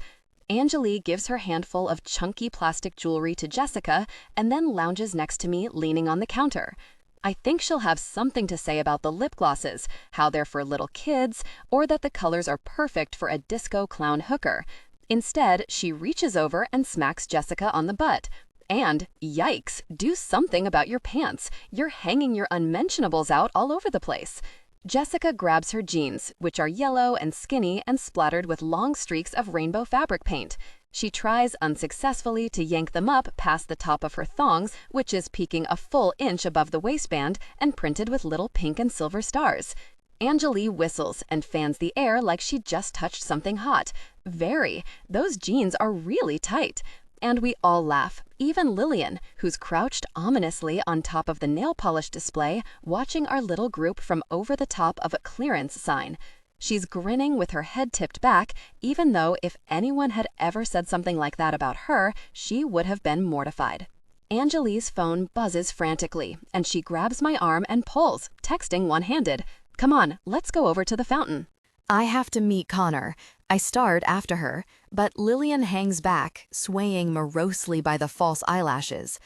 Anjali gives her handful of chunky plastic jewelry to Jessica and then lounges next to me, leaning on the counter. I think she'll have something to say about the lip glosses, how they're for little kids, or that the colors are perfect for a disco clown hooker. Instead, she reaches over and smacks Jessica on the butt. And, yikes, do something about your pants. You're hanging your unmentionables out all over the place. Jessica grabs her jeans, which are yellow and skinny and splattered with long streaks of rainbow fabric paint. She tries unsuccessfully to yank them up past the top of her thongs, which is peeking a full inch above the waistband and printed with little pink and silver stars. Anjali whistles and fans the air like she just touched something hot. Very. Those jeans are really tight. And we all laugh, even Lillian, who's crouched ominously on top of the nail polish display, watching our little group from over the top of a clearance sign. She's grinning with her head tipped back, even though if anyone had ever said something like that about her, she would have been mortified. Anjali's phone buzzes frantically, and she grabs my arm and pulls, texting one-handed. Come on, let's go over to the fountain. I have to meet Connor. I start after her, but Lillian hangs back, swaying morosely by the false eyelashes.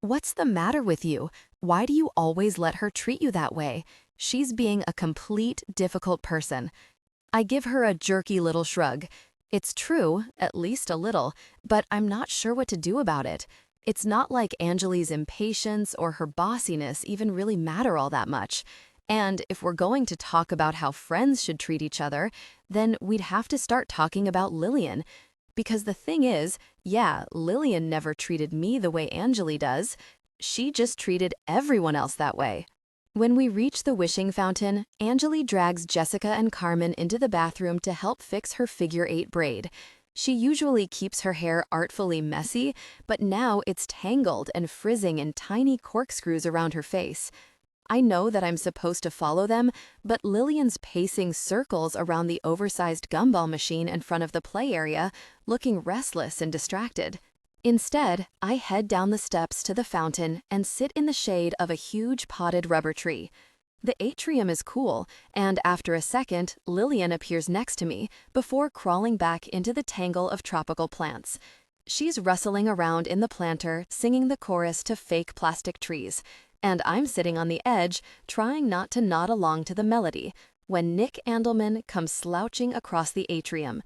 What's the matter with you? Why do you always let her treat you that way? She's being a complete, difficult person. I give her a jerky little shrug. It's true, at least a little, but I'm not sure what to do about it. It's not like Anjali's impatience or her bossiness even really matter all that much. And if we're going to talk about how friends should treat each other, then we'd have to start talking about Lillian. Because the thing is, yeah, Lillian never treated me the way Anjali does. She just treated everyone else that way. When we reach the wishing fountain, Anjali drags Jessica and Carmen into the bathroom to help fix her figure-8 braid. She usually keeps her hair artfully messy, but now it's tangled and frizzing in tiny corkscrews around her face. I know that I'm supposed to follow them, but Lillian's pacing circles around the oversized gumball machine in front of the play area, looking restless and distracted. Instead, I head down the steps to the fountain and sit in the shade of a huge potted rubber tree. The atrium is cool, and after a second, Lillian appears next to me before crawling back into the tangle of tropical plants. She's rustling around in the planter, singing the chorus to fake plastic trees, and I'm sitting on the edge, trying not to nod along to the melody, when Nick Andelman comes slouching across the atrium.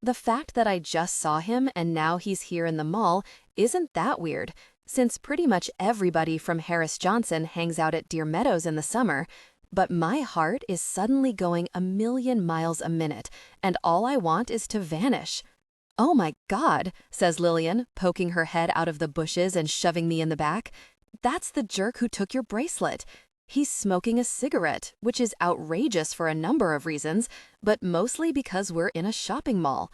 The fact that I just saw him and now he's here in the mall isn't that weird, since pretty much everybody from Harris Johnson hangs out at Deer Meadows in the summer, but my heart is suddenly going a million miles a minute, and all I want is to vanish. Oh my God, says Lillian, poking her head out of the bushes and shoving me in the back. That's the jerk who took your bracelet. He's smoking a cigarette, which is outrageous for a number of reasons, but mostly because we're in a shopping mall.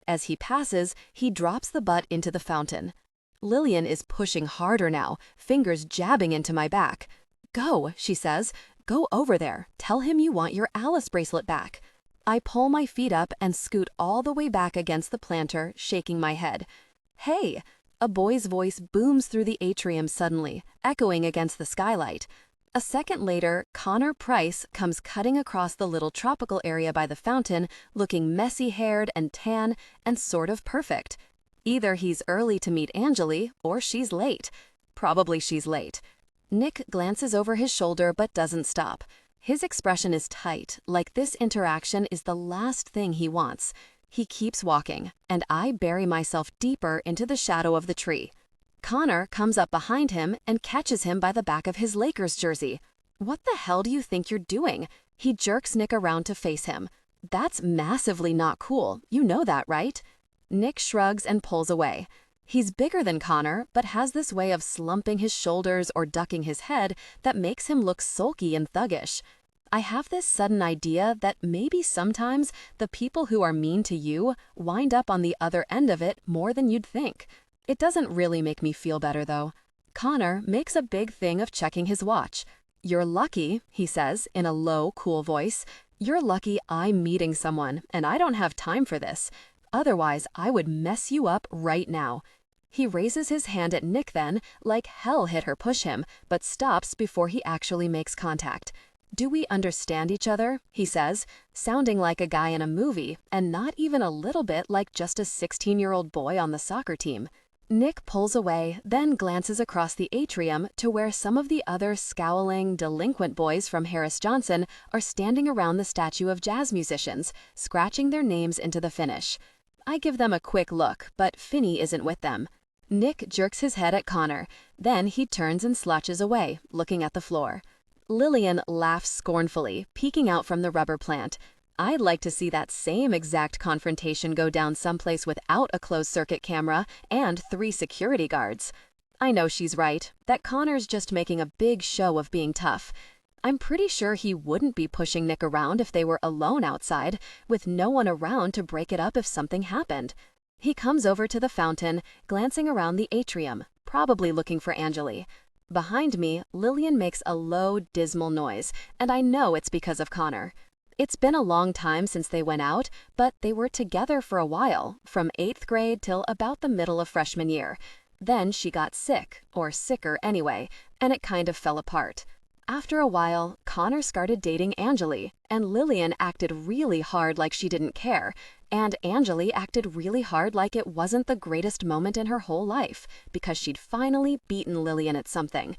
As he passes, he drops the butt into the fountain. Lillian is pushing harder now, fingers jabbing into my back. Go, she says. Go over there. Tell him you want your Alice bracelet back. I pull my feet up and scoot all the way back against the planter, shaking my head. Hey! A boy's voice booms through the atrium suddenly, echoing against the skylight. A second later, Connor Price comes cutting across the little tropical area by the fountain, looking messy-haired and tan and sort of perfect. Either he's early to meet Anjali, or she's late. Probably she's late. Nick glances over his shoulder but doesn't stop. His expression is tight, like this interaction is the last thing he wants. He keeps walking, and I bury myself deeper into the shadow of the tree. Connor comes up behind him and catches him by the back of his Lakers jersey. What the hell do you think you're doing? He jerks Nick around to face him. That's massively not cool. You know that, right? Nick shrugs and pulls away. He's bigger than Connor, but has this way of slumping his shoulders or ducking his head that makes him look sulky and thuggish. I have this sudden idea that maybe sometimes the people who are mean to you wind up on the other end of it more than you'd think. It doesn't really make me feel better, though. Connor makes a big thing of checking his watch. You're lucky, he says in a low, cool voice. You're lucky I'm meeting someone, and I don't have time for this. Otherwise, I would mess you up right now. He raises his hand at Nick then, like hell hit her push him, but stops before he actually makes contact. Do we understand each other? He says, sounding like a guy in a movie, and not even a little bit like just a 16-year-old boy on the soccer team. Nick pulls away, then glances across the atrium to where some of the other scowling, delinquent boys from Harris Johnson are standing around the statue of jazz musicians, scratching their names into the finish. I give them a quick look, but Finny isn't with them. Nick jerks his head at Connor, then he turns and slouches away, looking at the floor. Lillian laughs scornfully, peeking out from the rubber plant. I'd like to see that same exact confrontation go down someplace without a closed-circuit camera and 3 security guards. I know she's right, that Connor's just making a big show of being tough. I'm pretty sure he wouldn't be pushing Nick around if they were alone outside, with no one around to break it up if something happened. He comes over to the fountain, glancing around the atrium, probably looking for Angeli. Behind me, Lillian makes a low, dismal noise, and I know it's because of Connor. It's been a long time since they went out, but they were together for a while, from 8th grade till about the middle of freshman year. Then she got sick, or sicker anyway, and it kind of fell apart. After a while, Connor started dating Angeli, and Lillian acted really hard like she didn't care, and Angeli acted really hard like it wasn't the greatest moment in her whole life, because she'd finally beaten Lillian at something.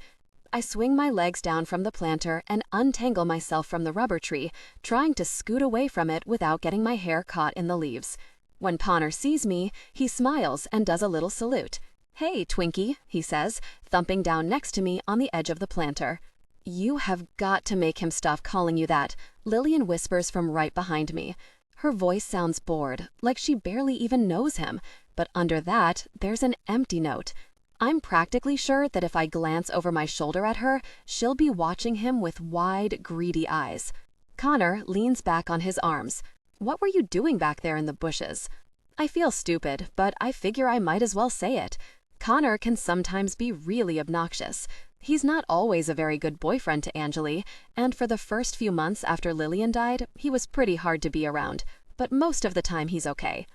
I swing my legs down from the planter and untangle myself from the rubber tree, trying to scoot away from it without getting my hair caught in the leaves. When Connor sees me, he smiles and does a little salute. "Hey, Twinkie," he says, thumping down next to me on the edge of the planter. "You have got to make him stop calling you that," Lillian whispers from right behind me. Her voice sounds bored, like she barely even knows him, but under that, there's an empty note. I'm practically sure that if I glance over my shoulder at her, she'll be watching him with wide, greedy eyes. Connor leans back on his arms. "What were you doing back there in the bushes?" I feel stupid, but I figure I might as well say it. Connor can sometimes be really obnoxious. He's not always a very good boyfriend to Angeli, and for the first few months after Lillian died, he was pretty hard to be around, but most of the time he's okay.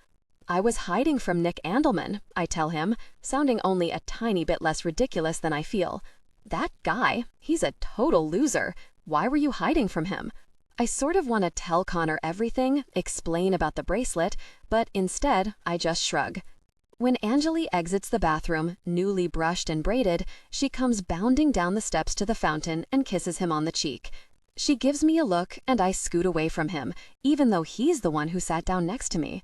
"I was hiding from Nick Andelman," I tell him, sounding only a tiny bit less ridiculous than I feel. "That guy, he's a total loser. Why were you hiding from him?" I sort of want to tell Connor everything, explain about the bracelet, but instead I just shrug. When Angeli exits the bathroom, newly brushed and braided, she comes bounding down the steps to the fountain and kisses him on the cheek. She gives me a look and I scoot away from him, even though he's the one who sat down next to me.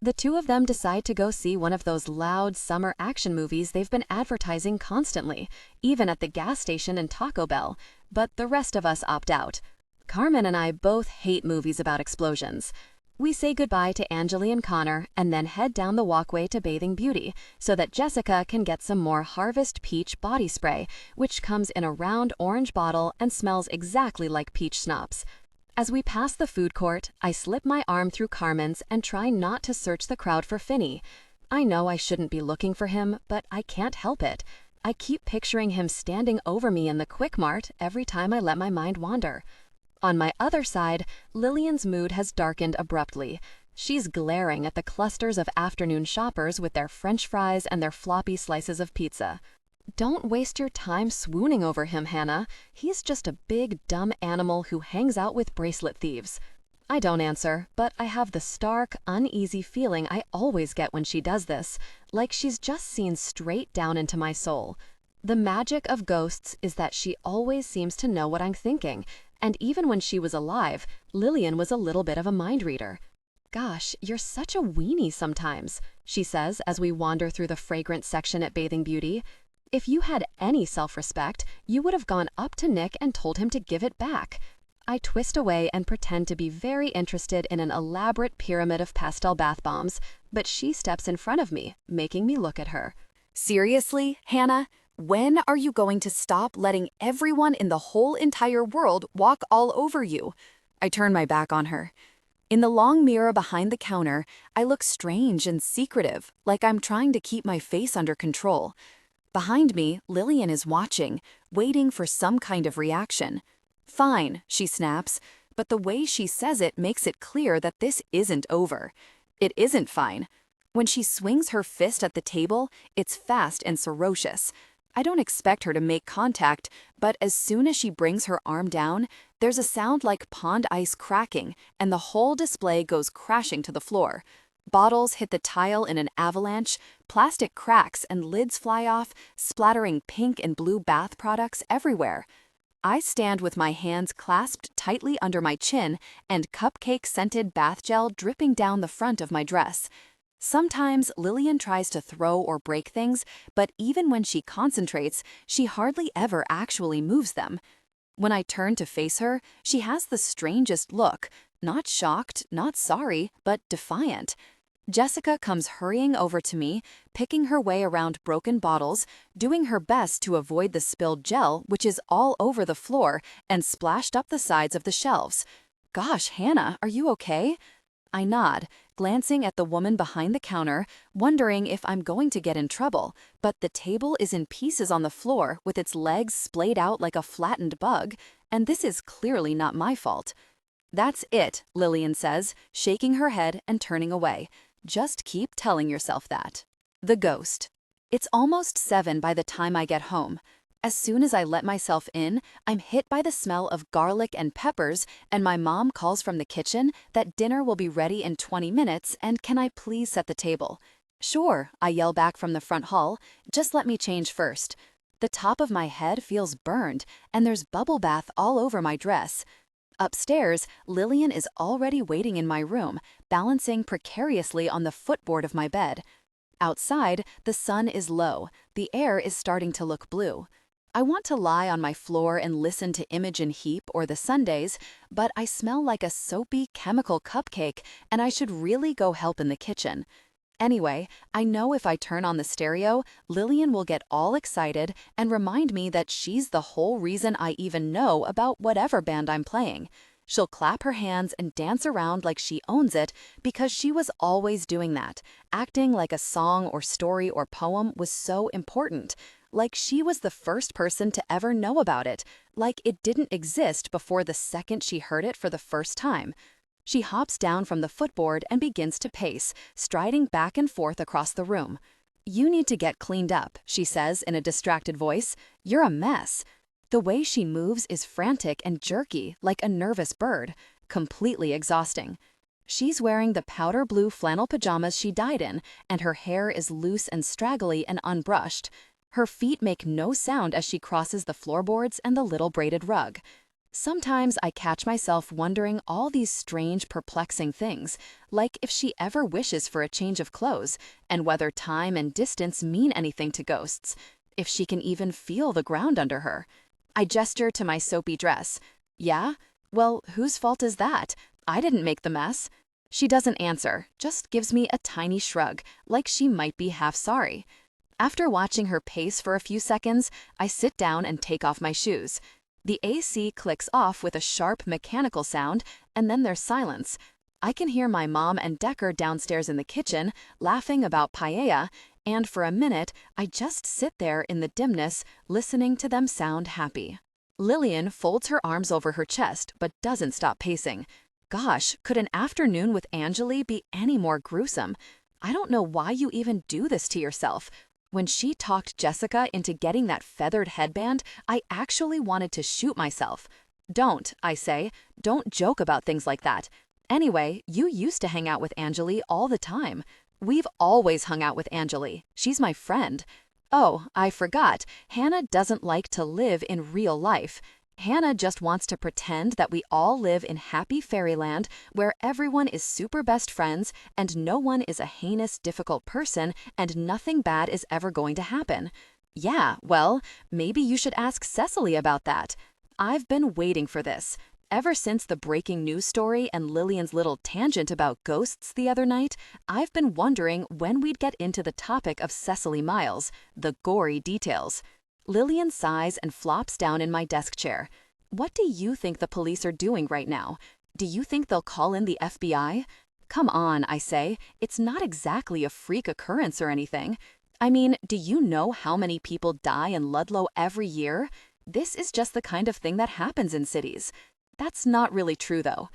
The two of them decide to go see one of those loud summer action movies they've been advertising constantly, even at the gas station and Taco Bell, but the rest of us opt out. Carmen and I both hate movies about explosions. We say goodbye to Angeli and Connor and then head down the walkway to Bathing Beauty so that Jessica can get some more Harvest Peach body spray, which comes in a round orange bottle and smells exactly like peach schnapps. As we pass the food court, I slip my arm through Carmen's and try not to search the crowd for Finny. I know I shouldn't be looking for him, but I can't help it. I keep picturing him standing over me in the Quick Mart every time I let my mind wander. On my other side, Lillian's mood has darkened abruptly. She's glaring at the clusters of afternoon shoppers with their French fries and their floppy slices of pizza. "Don't waste your time swooning over him, Hannah. He's just a big, dumb animal who hangs out with bracelet thieves." I don't answer, but I have the stark, uneasy feeling I always get when she does this, like she's just seen straight down into my soul. The magic of ghosts is that she always seems to know what I'm thinking, and even when she was alive, Lillian was a little bit of a mind reader. "Gosh, you're such a weenie sometimes," she says as we wander through the fragrant section at Bathing Beauty. "If you had any self-respect, you would have gone up to Nick and told him to give it back." I twist away and pretend to be very interested in an elaborate pyramid of pastel bath bombs, but she steps in front of me, making me look at her. "Seriously, Hannah? When are you going to stop letting everyone in the whole entire world walk all over you?" I turn my back on her. In the long mirror behind the counter, I look strange and secretive, like I'm trying to keep my face under control. Behind me, Lillian is watching, waiting for some kind of reaction. "Fine," she snaps, but the way she says it makes it clear that this isn't over. It isn't fine. When she swings her fist at the table, it's fast and ferocious. I don't expect her to make contact, but as soon as she brings her arm down, there's a sound like pond ice cracking, and the whole display goes crashing to the floor. Bottles hit the tile in an avalanche, plastic cracks and lids fly off, splattering pink and blue bath products everywhere. I stand with my hands clasped tightly under my chin and cupcake-scented bath gel dripping down the front of my dress. Sometimes Lillian tries to throw or break things, but even when she concentrates, she hardly ever actually moves them. When I turn to face her, she has the strangest look, not shocked, not sorry, but defiant. Jessica comes hurrying over to me, picking her way around broken bottles, doing her best to avoid the spilled gel, which is all over the floor and splashed up the sides of the shelves. Gosh, Hannah, are you okay? I nod, glancing at the woman behind the counter, wondering if I'm going to get in trouble, but the table is in pieces on the floor with its legs splayed out like a flattened bug, and this is clearly not my fault. That's it, Lillian says, shaking her head and turning away. Just keep telling yourself that. The ghost. It's almost 7 by the time I get home. As soon as I let myself in, I'm hit by the smell of garlic and peppers, and my mom calls from the kitchen that dinner will be ready in 20 minutes and can I please set the table? Sure, I yell back from the front hall, just let me change first. The top of my head feels burned, and there's bubble bath all over my dress. Upstairs, Lillian is already waiting in my room, balancing precariously on the footboard of my bed. Outside, the sun is low, the air is starting to look blue. I want to lie on my floor and listen to Imogen Heap or the Sundays, but I smell like a soapy chemical cupcake and I should really go help in the kitchen. Anyway, I know if I turn on the stereo, Lillian will get all excited and remind me that she's the whole reason I even know about whatever band I'm playing. She'll clap her hands and dance around like she owns it because she was always doing that, acting like a song or story or poem was so important, like she was the first person to ever know about it, like it didn't exist before the second she heard it for the first time. She hops down from the footboard and begins to pace, striding back and forth across the room. "You need to get cleaned up," she says in a distracted voice. "You're a mess." The way she moves is frantic and jerky, like a nervous bird, completely exhausting. She's wearing the powder blue flannel pajamas she died in, and her hair is loose and straggly and unbrushed. Her feet make no sound as she crosses the floorboards and the little braided rug. Sometimes I catch myself wondering all these strange, perplexing things, like if she ever wishes for a change of clothes, and whether time and distance mean anything to ghosts, if she can even feel the ground under her. I gesture to my soapy dress. "Yeah? Well, whose fault is that? I didn't make the mess." She doesn't answer, just gives me a tiny shrug, like she might be half sorry. After watching her pace for a few seconds, I sit down and take off my shoes. The AC clicks off with a sharp mechanical sound, and then there's silence. I can hear my mom and Decker downstairs in the kitchen, laughing about paella, and for a minute, I just sit there in the dimness, listening to them sound happy. Lillian folds her arms over her chest, but doesn't stop pacing. Gosh, could an afternoon with Angeli be any more gruesome? I don't know why you even do this to yourself. When she talked Jessica into getting that feathered headband, I actually wanted to shoot myself. "Don't," I say. "Don't joke about things like that. Anyway, you used to hang out with Angeli all the time." "We've always hung out with Angeli. She's my friend." "Oh, I forgot. Hannah doesn't like to live in real life. Hannah just wants to pretend that we all live in happy fairyland where everyone is super best friends and no one is a heinous, difficult person and nothing bad is ever going to happen." "Yeah, well, maybe you should ask Cecily about that." I've been waiting for this. Ever since the breaking news story and Lillian's little tangent about ghosts the other night, I've been wondering when we'd get into the topic of Cecily Miles, the gory details. Lillian sighs and flops down in my desk chair. "What do you think the police are doing right now? Do you think they'll call in the FBI?" "Come on," I say. "It's not exactly a freak occurrence or anything. I mean, do you know how many people die in Ludlow every year? This is just the kind of thing that happens in cities." That's not really true, though.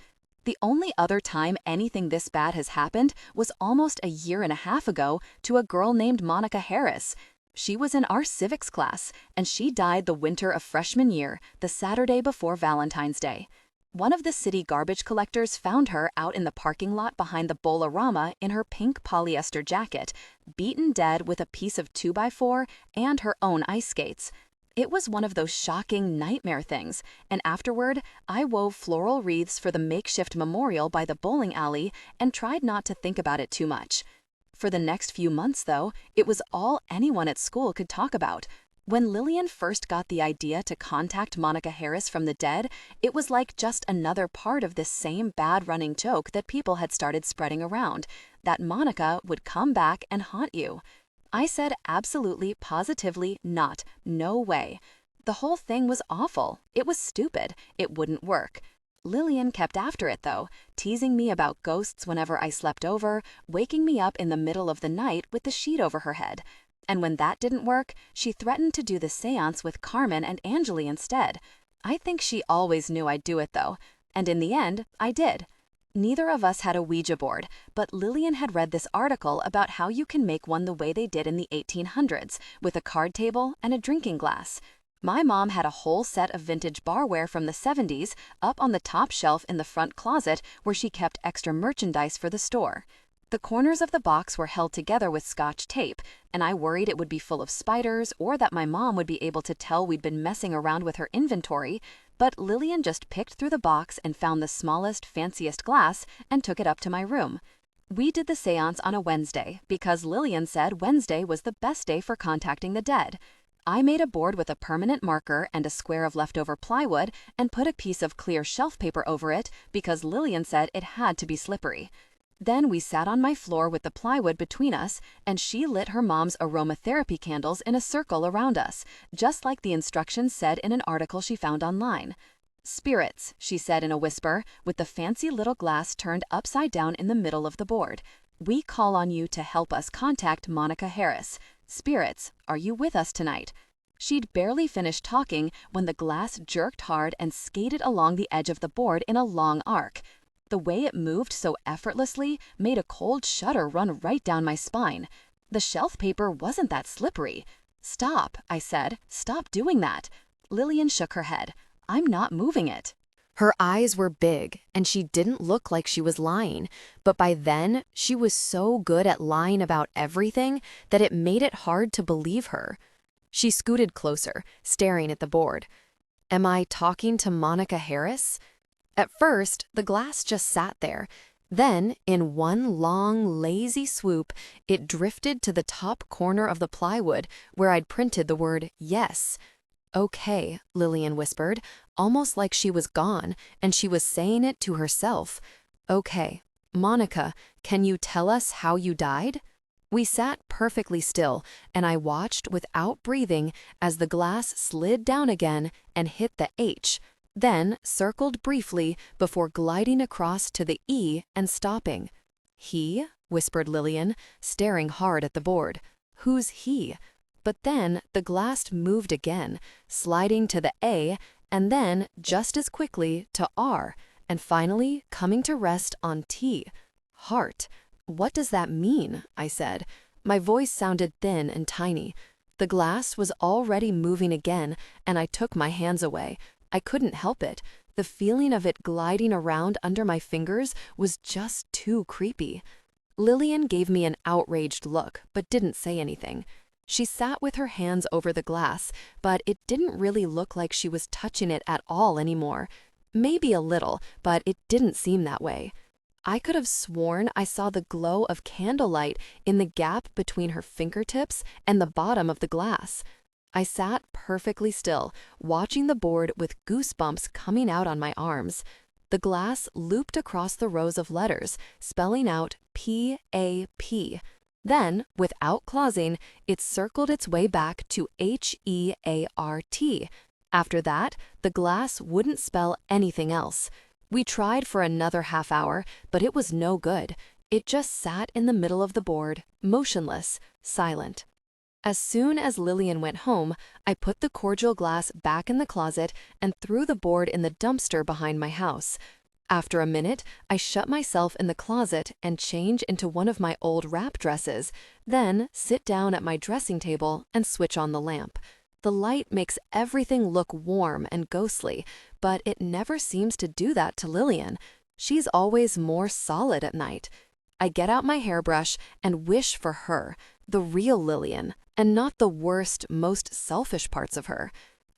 The only other time anything this bad has happened was almost a year and a half ago to a girl named Monica Harris. She was in our civics class, and she died the winter of freshman year, the Saturday before Valentine's Day. One of the city garbage collectors found her out in the parking lot behind the Bolorama in her pink polyester jacket, beaten dead with a piece of 2x4 and her own ice skates. It was one of those shocking nightmare things, and afterward, I wove floral wreaths for the makeshift memorial by the bowling alley and tried not to think about it too much. For the next few months, though, it was all anyone at school could talk about. When Lillian first got the idea to contact Monica Harris from the dead, it was like just another part of this same bad running joke that people had started spreading around, that Monica would come back and haunt you. I said absolutely, positively not. No way. The whole thing was awful. It was stupid. It wouldn't work. Lillian kept after it, though, teasing me about ghosts whenever I slept over, waking me up in the middle of the night with the sheet over her head. And when that didn't work, she threatened to do the seance with Carmen and Angeli instead. I think she always knew I'd do it, though. And in the end, I did. Neither of us had a Ouija board, but Lillian had read this article about how you can make one the way they did in the 1800s, with a card table and a drinking glass. My mom had a whole set of vintage barware from the 70s up on the top shelf in the front closet where she kept extra merchandise for the store. The corners of the box were held together with Scotch tape, and I worried it would be full of spiders or that my mom would be able to tell we'd been messing around with her inventory, but Lillian just picked through the box and found the smallest, fanciest glass and took it up to my room. We did the seance on a Wednesday because Lillian said Wednesday was the best day for contacting the dead. I made a board with a permanent marker and a square of leftover plywood and put a piece of clear shelf paper over it because Lillian said it had to be slippery. Then we sat on my floor with the plywood between us, and she lit her mom's aromatherapy candles in a circle around us, just like the instructions said in an article she found online. "Spirits," she said in a whisper, with the fancy little glass turned upside down in the middle of the board. "We call on you to help us contact Monica Harris. Spirits, are you with us tonight?" She'd barely finished talking when the glass jerked hard and skated along the edge of the board in a long arc. The way it moved so effortlessly made a cold shudder run right down my spine. The shelf paper wasn't that slippery. "Stop," I said. "Stop doing that." Lillian shook her head. "I'm not moving it." Her eyes were big, and she didn't look like she was lying, but by then, she was so good at lying about everything that it made it hard to believe her. She scooted closer, staring at the board. "Am I talking to Monica Harris?" At first, the glass just sat there. Then, in one long, lazy swoop, it drifted to the top corner of the plywood where I'd printed the word yes. "Okay," Lillian whispered, almost like she was gone, and she was saying it to herself. "Okay, Monica, can you tell us how you died?" We sat perfectly still, and I watched without breathing as the glass slid down again and hit the H, then circled briefly before gliding across to the E and stopping. "He?" whispered Lillian, staring hard at the board. "Who's he?" But then the glass moved again, sliding to the A, and then, just as quickly, to R, and finally coming to rest on T. "Heart. What does that mean?" I said. My voice sounded thin and tiny. The glass was already moving again, and I took my hands away. I couldn't help it. The feeling of it gliding around under my fingers was just too creepy. Lillian gave me an outraged look, but didn't say anything. She sat with her hands over the glass, but it didn't really look like she was touching it at all anymore. Maybe a little, but it didn't seem that way. I could have sworn I saw the glow of candlelight in the gap between her fingertips and the bottom of the glass. I sat perfectly still, watching the board with goosebumps coming out on my arms. The glass looped across the rows of letters, spelling out P-A-P. Then, without clausing, it circled its way back to H-E-A-R-T. After that, the glass wouldn't spell anything else. We tried for another half hour, but it was no good. It just sat in the middle of the board, motionless, silent. As soon as Lillian went home, I put the cordial glass back in the closet and threw the board in the dumpster behind my house. After a minute, I shut myself in the closet and change into one of my old wrap dresses, then sit down at my dressing table and switch on the lamp. The light makes everything look warm and ghostly, but it never seems to do that to Lillian. She's always more solid at night. I get out my hairbrush and wish for her, the real Lillian, and not the worst, most selfish parts of her.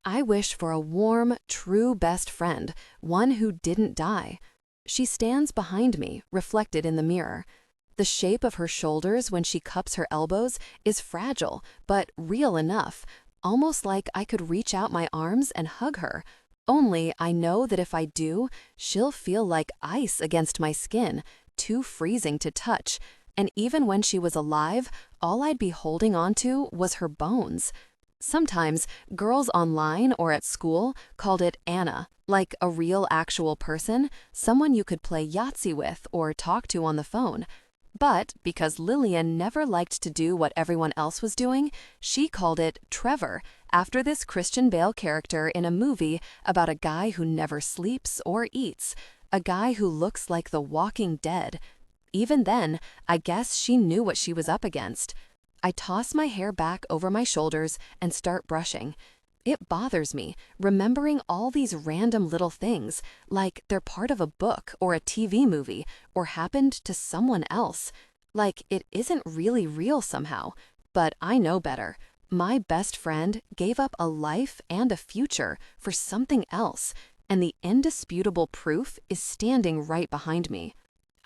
I wish for a warm, true best friend, one who didn't die. She stands behind me, reflected in the mirror. The shape of her shoulders when she cups her elbows is fragile, but real enough, almost like I could reach out my arms and hug her. Only I know that if I do, she'll feel like ice against my skin, too freezing to touch. And even when she was alive, all I'd be holding on to was her bones. Sometimes, girls online or at school called it Anna, like a real actual person, someone you could play Yahtzee with or talk to on the phone. But because Lillian never liked to do what everyone else was doing, she called it Trevor, after this Christian Bale character in a movie about a guy who never sleeps or eats, a guy who looks like the Walking Dead. Even then, I guess she knew what she was up against. I toss my hair back over my shoulders and start brushing. It bothers me, remembering all these random little things, like they're part of a book or a TV movie, or happened to someone else. Like it isn't really real somehow. But I know better. My best friend gave up a life and a future for something else, and the indisputable proof is standing right behind me.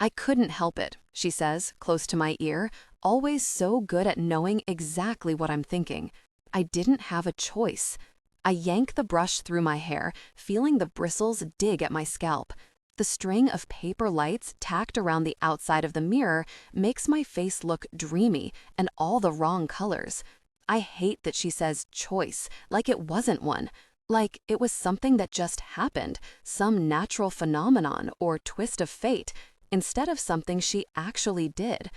I couldn't help it, she says, close to my ear, always so good at knowing exactly what I'm thinking. I didn't have a choice. I yank the brush through my hair, feeling the bristles dig at my scalp. The string of paper lights tacked around the outside of the mirror makes my face look dreamy and all the wrong colors. I hate that she says choice, like it wasn't one. Like it was something that just happened, some natural phenomenon or twist of fate, instead of something she actually did.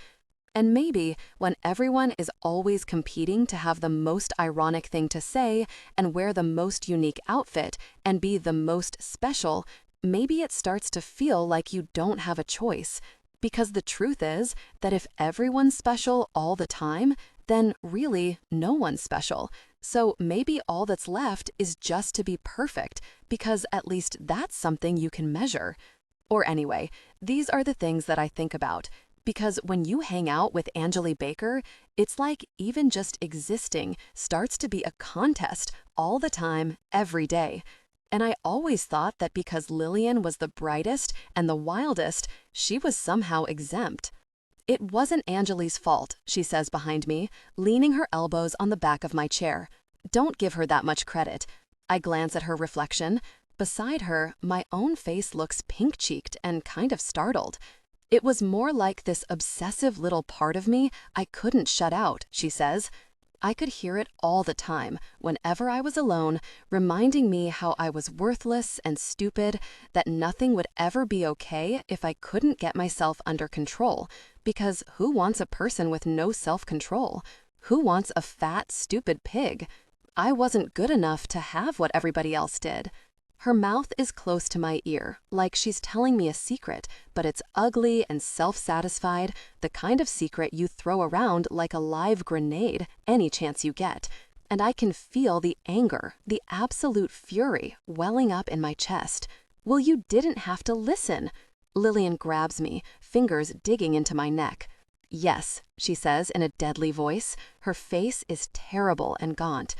And maybe when everyone is always competing to have the most ironic thing to say and wear the most unique outfit and be the most special, maybe it starts to feel like you don't have a choice. Because the truth is that if everyone's special all the time, then really no one's special. So maybe all that's left is just to be perfect, because at least that's something you can measure. Or anyway, these are the things that I think about. Because when you hang out with Angeli Baker, it's like even just existing starts to be a contest all the time, every day. And I always thought that because Lillian was the brightest and the wildest, she was somehow exempt. It wasn't Angeli's fault, she says behind me, leaning her elbows on the back of my chair. Don't give her that much credit. I glance at her reflection. Beside her, my own face looks pink-cheeked and kind of startled. It was more like this obsessive little part of me I couldn't shut out, she says. I could hear it all the time, whenever I was alone, reminding me how I was worthless and stupid, that nothing would ever be okay if I couldn't get myself under control, because who wants a person with no self-control? Who wants a fat, stupid pig? I wasn't good enough to have what everybody else did. Her mouth is close to my ear, like she's telling me a secret, but it's ugly and self-satisfied, the kind of secret you throw around like a live grenade any chance you get. And I can feel the anger, the absolute fury, welling up in my chest. Well, you didn't have to listen. Lillian grabs me, fingers digging into my neck. Yes, she says in a deadly voice. Her face is terrible and gaunt.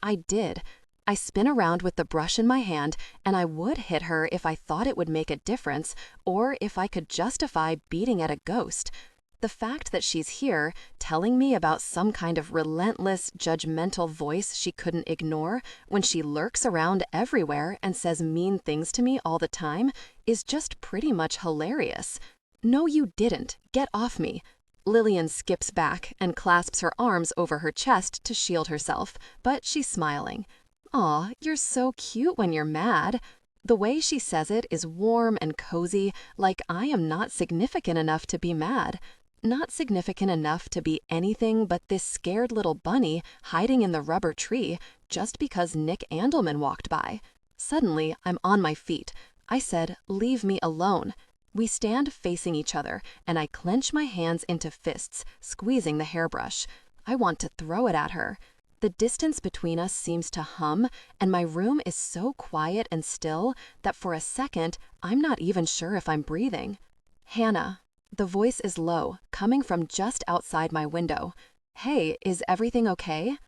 I did. I spin around with the brush in my hand, and I would hit her if I thought it would make a difference, or if I could justify beating at a ghost. The fact that she's here, telling me about some kind of relentless, judgmental voice she couldn't ignore, when she lurks around everywhere and says mean things to me all the time, is just pretty much hilarious. No, you didn't. Get off me. Lillian skips back and clasps her arms over her chest to shield herself, but she's smiling. Aw, you're so cute when you're mad. The way she says it is warm and cozy, like I am not significant enough to be mad. Not significant enough to be anything but this scared little bunny hiding in the rubber tree just because Nick Andelman walked by. Suddenly, I'm on my feet. I said, "Leave me alone." We stand facing each other, and I clench my hands into fists, squeezing the hairbrush. I want to throw it at her. The distance between us seems to hum, and my room is so quiet and still that for a second, I'm not even sure if I'm breathing. Hannah. The voice is low, coming from just outside my window. Hey, is everything okay?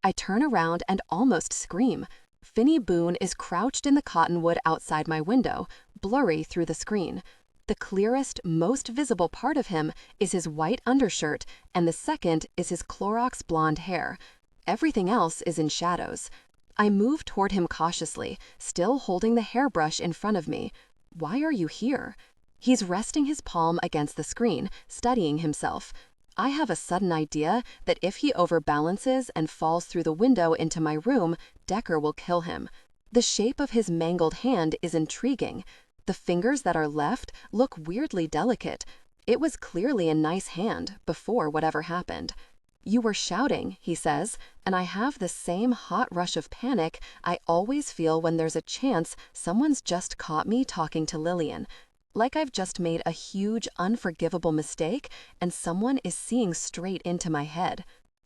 I turn around and almost scream. Finny Boone is crouched in the cottonwood outside my window, blurry through the screen. The clearest, most visible part of him is his white undershirt, and the second is his Clorox blonde hair. Everything else is in shadows. I move toward him cautiously, still holding the hairbrush in front of me. Why are you here? He's resting his palm against the screen, studying himself. I have a sudden idea that if he overbalances and falls through the window into my room, Decker will kill him. The shape of his mangled hand is intriguing. The fingers that are left look weirdly delicate. It was clearly a nice hand before whatever happened. You were shouting, he says, and I have the same hot rush of panic I always feel when there's a chance someone's just caught me talking to Lillian. Like I've just made a huge, unforgivable mistake and someone is seeing straight into my head.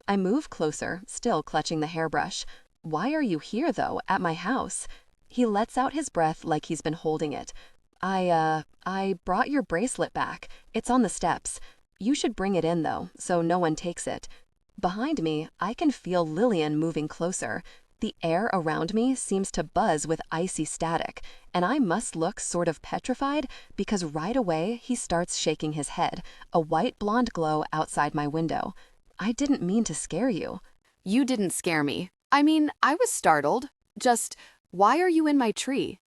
I move closer, still clutching the hairbrush. Why are you here, though, at my house? He lets out his breath like he's been holding it. I brought your bracelet back. It's on the steps. You should bring it in, though, so no one takes it. Behind me, I can feel Lillian moving closer. The air around me seems to buzz with icy static, and I must look sort of petrified because right away he starts shaking his head, a white blonde glow outside my window. I didn't mean to scare you. You didn't scare me. I mean, I was startled. Just, why are you in my tree?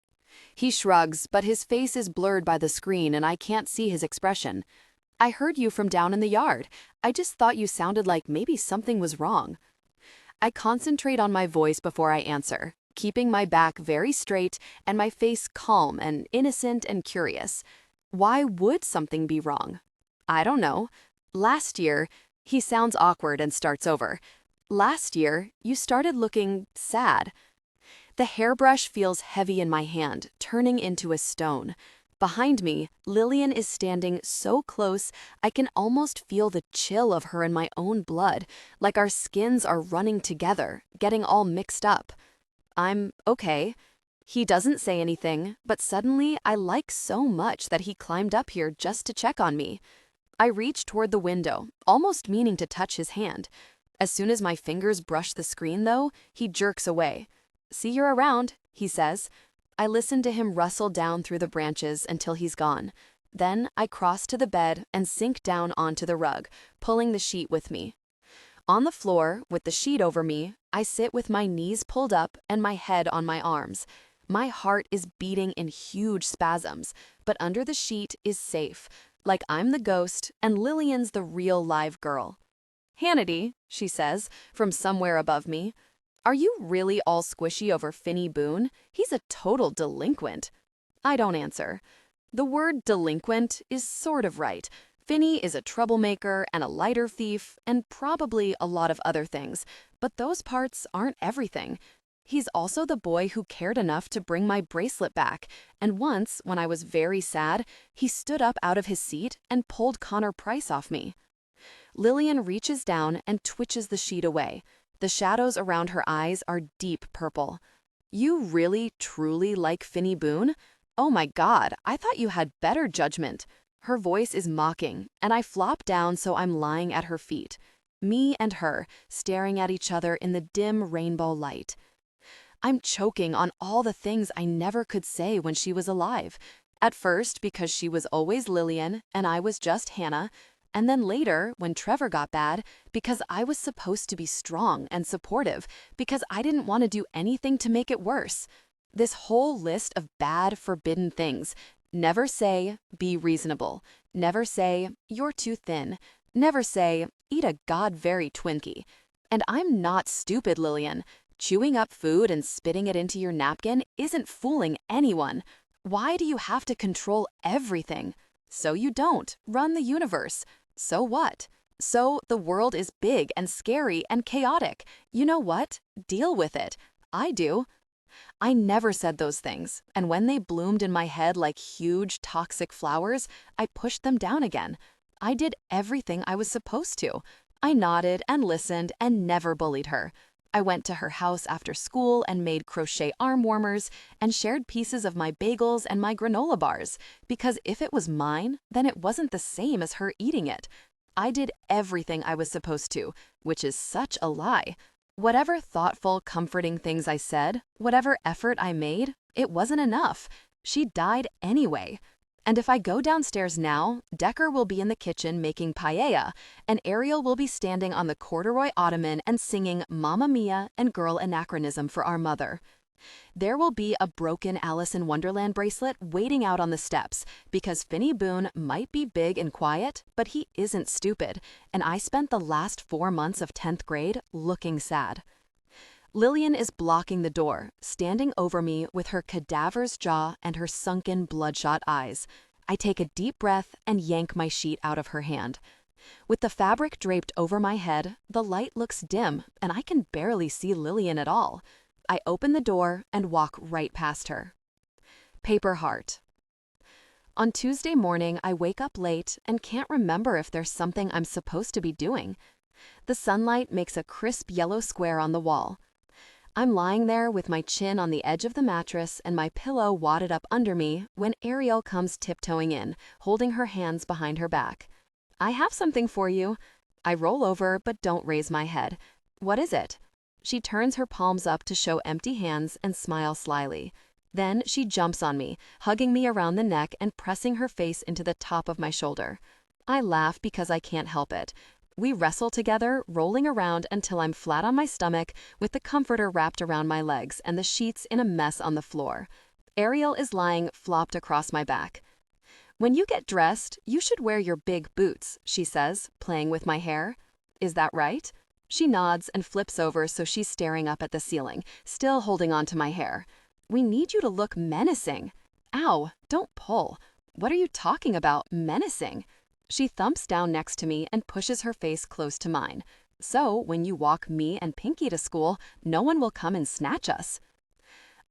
He shrugs, but his face is blurred by the screen and I can't see his expression. I heard you from down in the yard. I just thought you sounded like maybe something was wrong. I concentrate on my voice before I answer, keeping my back very straight and my face calm and innocent and curious. Why would something be wrong? I don't know. Last year, he sounds awkward and starts over. Last year, you started looking sad. The hairbrush feels heavy in my hand, turning into a stone. Behind me, Lillian is standing so close I can almost feel the chill of her in my own blood, like our skins are running together, getting all mixed up. I'm okay. He doesn't say anything, but suddenly I like so much that he climbed up here just to check on me. I reach toward the window, almost meaning to touch his hand. As soon as my fingers brush the screen, though, he jerks away. "See you're around," he says. I listen to him rustle down through the branches until he's gone. Then I cross to the bed and sink down onto the rug, pulling the sheet with me. On the floor, with the sheet over me, I sit with my knees pulled up and my head on my arms. My heart is beating in huge spasms, but under the sheet is safe, like I'm the ghost and Lillian's the real live girl. "Hannity," she says, from somewhere above me. "Are you really all squishy over Finny Boone? He's a total delinquent." I don't answer. The word delinquent is sort of right. Finny is a troublemaker and a lighter thief and probably a lot of other things, but those parts aren't everything. He's also the boy who cared enough to bring my bracelet back, and once, when I was very sad, he stood up out of his seat and pulled Connor Price off me. Lillian reaches down and twitches the sheet away. The shadows around her eyes are deep purple. "You really, truly like Finny Boone? Oh my God, I thought you had better judgment." Her voice is mocking, and I flop down so I'm lying at her feet. Me and her, staring at each other in the dim rainbow light. I'm choking on all the things I never could say when she was alive. At first, because she was always Lillian, and I was just Hannah. And then later, when Trevor got bad, because I was supposed to be strong and supportive, because I didn't want to do anything to make it worse. This whole list of bad, forbidden things. Never say, "Be reasonable." Never say, "You're too thin." Never say, "Eat a God-very Twinkie." And I'm not stupid, Lillian. Chewing up food and spitting it into your napkin isn't fooling anyone. Why do you have to control everything? So you don't run the universe. So what? So the world is big and scary and chaotic. You know what? Deal with it. I do. I never said those things, and when they bloomed in my head like huge, toxic flowers, I pushed them down again. I did everything I was supposed to. I nodded and listened and never bullied her. I went to her house after school and made crochet arm warmers and shared pieces of my bagels and my granola bars, because if it was mine, then it wasn't the same as her eating it. I did everything I was supposed to, which is such a lie. Whatever thoughtful, comforting things I said, whatever effort I made, it wasn't enough. She died anyway. And if I go downstairs now, Decker will be in the kitchen making paella, and Ariel will be standing on the corduroy ottoman and singing Mamma Mia and Girl Anachronism for our mother. There will be a broken Alice in Wonderland bracelet waiting out on the steps because Finny Boone might be big and quiet, but he isn't stupid, and I spent the last 4 months of 10th grade looking sad. Lillian is blocking the door, standing over me with her cadaver's jaw and her sunken, bloodshot eyes. I take a deep breath and yank my sheet out of her hand. With the fabric draped over my head, the light looks dim, and I can barely see Lillian at all. I open the door and walk right past her. Paper heart. On Tuesday morning, I wake up late and can't remember if there's something I'm supposed to be doing. The sunlight makes a crisp yellow square on the wall. I'm lying there with my chin on the edge of the mattress and my pillow wadded up under me when Ariel comes tiptoeing in, holding her hands behind her back. "I have something for you." I roll over but don't raise my head. "What is it?" She turns her palms up to show empty hands and smiles slyly. Then she jumps on me, hugging me around the neck and pressing her face into the top of my shoulder. I laugh because I can't help it. We wrestle together, rolling around until I'm flat on my stomach with the comforter wrapped around my legs and the sheets in a mess on the floor. Ariel is lying flopped across my back. "When you get dressed, you should wear your big boots," she says, playing with my hair. "Is that right?" She nods and flips over so she's staring up at the ceiling, still holding on to my hair. "We need you to look menacing." "Ow, don't pull. What are you talking about, menacing?" She thumps down next to me and pushes her face close to mine. "So, when you walk me and Pinky to school, no one will come and snatch us."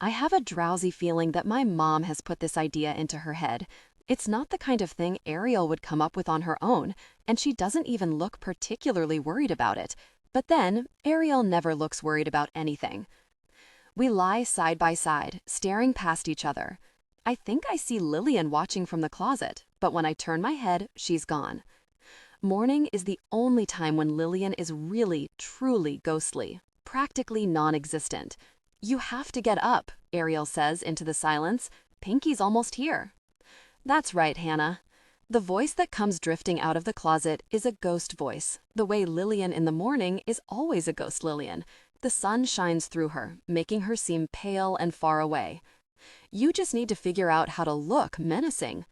I have a drowsy feeling that my mom has put this idea into her head. It's not the kind of thing Ariel would come up with on her own, and she doesn't even look particularly worried about it. But then, Ariel never looks worried about anything. We lie side by side, staring past each other. I think I see Lillian watching from the closet, but when I turn my head, she's gone. Morning is the only time when Lillian is really, truly ghostly, practically non-existent. "You have to get up," Ariel says into the silence. "Pinky's almost here." "That's right, Hannah." The voice that comes drifting out of the closet is a ghost voice, the way Lillian in the morning is always a ghost Lillian. The sun shines through her, making her seem pale and far away. "You just need to figure out how to look menacing."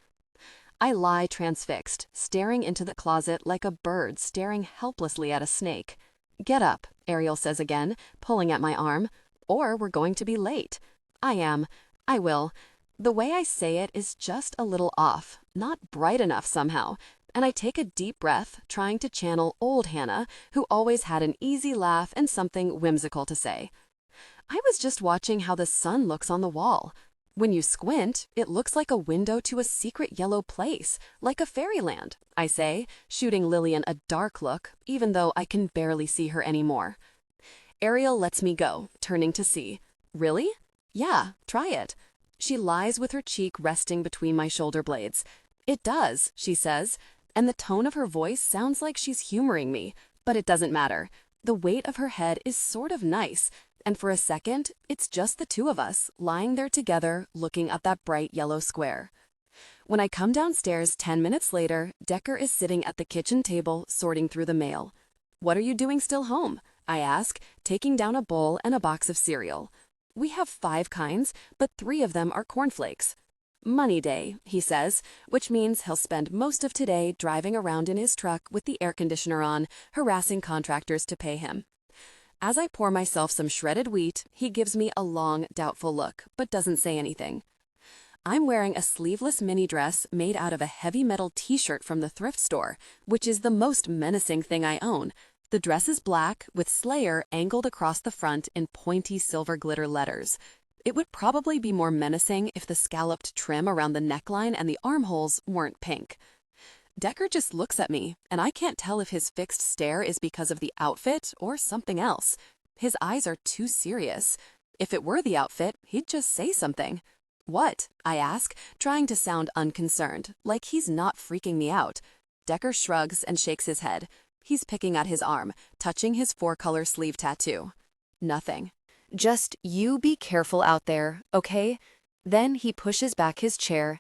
I lie transfixed, staring into the closet like a bird staring helplessly at a snake. "Get up," Ariel says again, pulling at my arm, "or we're going to be late." "I am. I will." The way I say it is just a little off, not bright enough somehow, and I take a deep breath, trying to channel old Hannah, who always had an easy laugh and something whimsical to say. "I was just watching how the sun looks on the wall. When you squint, it looks like a window to a secret yellow place, like a fairyland," I say, shooting Lillian a dark look, even though I can barely see her anymore. Ariel lets me go, turning to see. "Really?" "Yeah, try it." She lies with her cheek resting between my shoulder blades. "It does," she says, and the tone of her voice sounds like she's humoring me, but it doesn't matter. The weight of her head is sort of nice, and for a second, it's just the two of us, lying there together, looking at that bright yellow square. When I come downstairs 10 minutes later, Decker is sitting at the kitchen table, sorting through the mail. "What are you doing still home?" I ask, taking down a bowl and a box of cereal. "We have 5 kinds, but 3 of them are cornflakes." "Money day," he says, which means he'll spend most of today driving around in his truck with the air conditioner on, harassing contractors to pay him. As I pour myself some shredded wheat, he gives me a long, doubtful look, but doesn't say anything. I'm wearing a sleeveless mini dress made out of a heavy metal t-shirt from the thrift store, which is the most menacing thing I own. The dress is black, with Slayer angled across the front in pointy silver glitter letters. It would probably be more menacing if the scalloped trim around the neckline and the armholes weren't pink. Decker just looks at me, and I can't tell if his fixed stare is because of the outfit or something else. His eyes are too serious. If it were the outfit, he'd just say something. "What?" I ask, trying to sound unconcerned, like he's not freaking me out. Decker shrugs and shakes his head. He's picking at his arm, touching his 4-color sleeve tattoo. "Nothing." "Just you be careful out there, okay?" Then he pushes back his chair.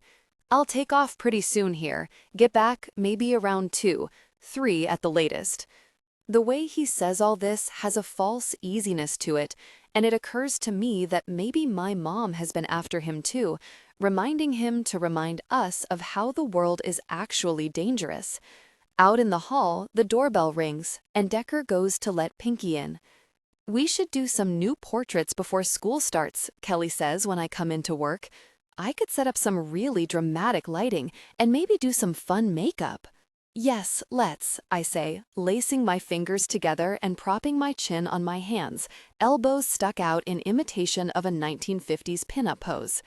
"I'll take off pretty soon here. Get back maybe around 2, 3 at the latest." The way he says all this has a false easiness to it, and it occurs to me that maybe my mom has been after him too, reminding him to remind us of how the world is actually dangerous. Out in the hall, the doorbell rings, and Decker goes to let Pinky in. "We should do some new portraits before school starts," Kelly says when I come into work. "I could set up some really dramatic lighting and maybe do some fun makeup." "Yes, let's," I say, lacing my fingers together and propping my chin on my hands, elbows stuck out in imitation of a 1950s pinup pose.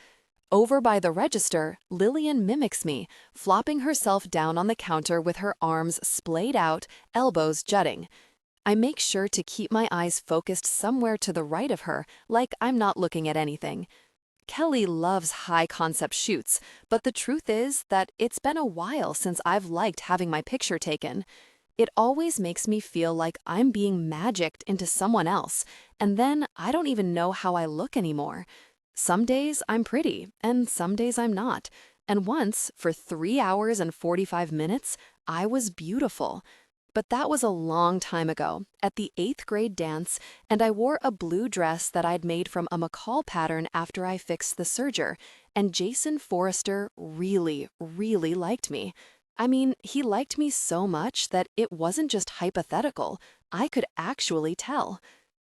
Over by the register, Lillian mimics me, flopping herself down on the counter with her arms splayed out, elbows jutting. I make sure to keep my eyes focused somewhere to the right of her, like I'm not looking at anything. Kelly loves high-concept shoots, but the truth is that it's been a while since I've liked having my picture taken. It always makes me feel like I'm being magicked into someone else, and then I don't even know how I look anymore. Some days I'm pretty, and some days I'm not. And once, for 3 hours and 45 minutes, I was beautiful. But that was a long time ago, at the 8th grade dance, and I wore a blue dress that I'd made from a McCall pattern after I fixed the serger, and Jason Forrester really, really liked me. I mean, he liked me so much that it wasn't just hypothetical. I could actually tell.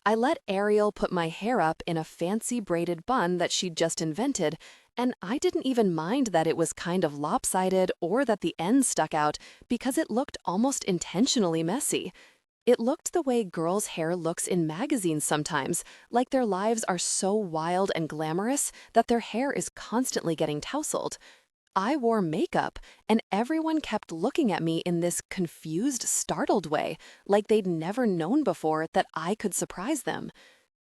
I let Ariel put my hair up in a fancy braided bun that she'd just invented, and I didn't even mind that it was kind of lopsided or that the ends stuck out because it looked almost intentionally messy. It looked the way girls' hair looks in magazines sometimes, like their lives are so wild and glamorous that their hair is constantly getting tousled. I wore makeup, and everyone kept looking at me in this confused, startled way, like they'd never known before that I could surprise them.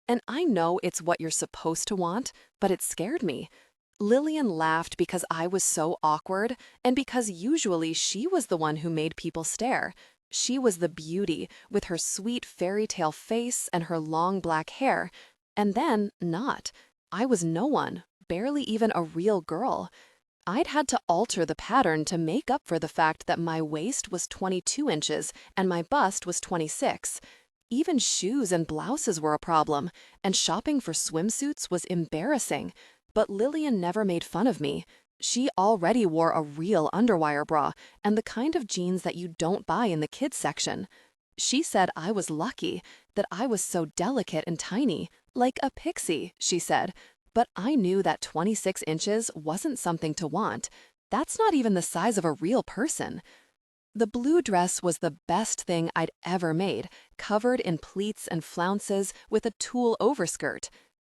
And I know it's what you're supposed to want, but it scared me. Lillian laughed because I was so awkward, and because usually she was the one who made people stare. She was the beauty, with her sweet fairy tale face and her long black hair. And then, not. I was no one, barely even a real girl. I'd had to alter the pattern to make up for the fact that my waist was 22 inches and my bust was 26. Even shoes and blouses were a problem, and shopping for swimsuits was embarrassing. But Lillian never made fun of me. She already wore a real underwire bra and the kind of jeans that you don't buy in the kids section. She said I was lucky, that I was so delicate and tiny, like a pixie, she said. But I knew that 26 inches wasn't something to want. That's not even the size of a real person. The blue dress was the best thing I'd ever made, covered in pleats and flounces with a tulle overskirt.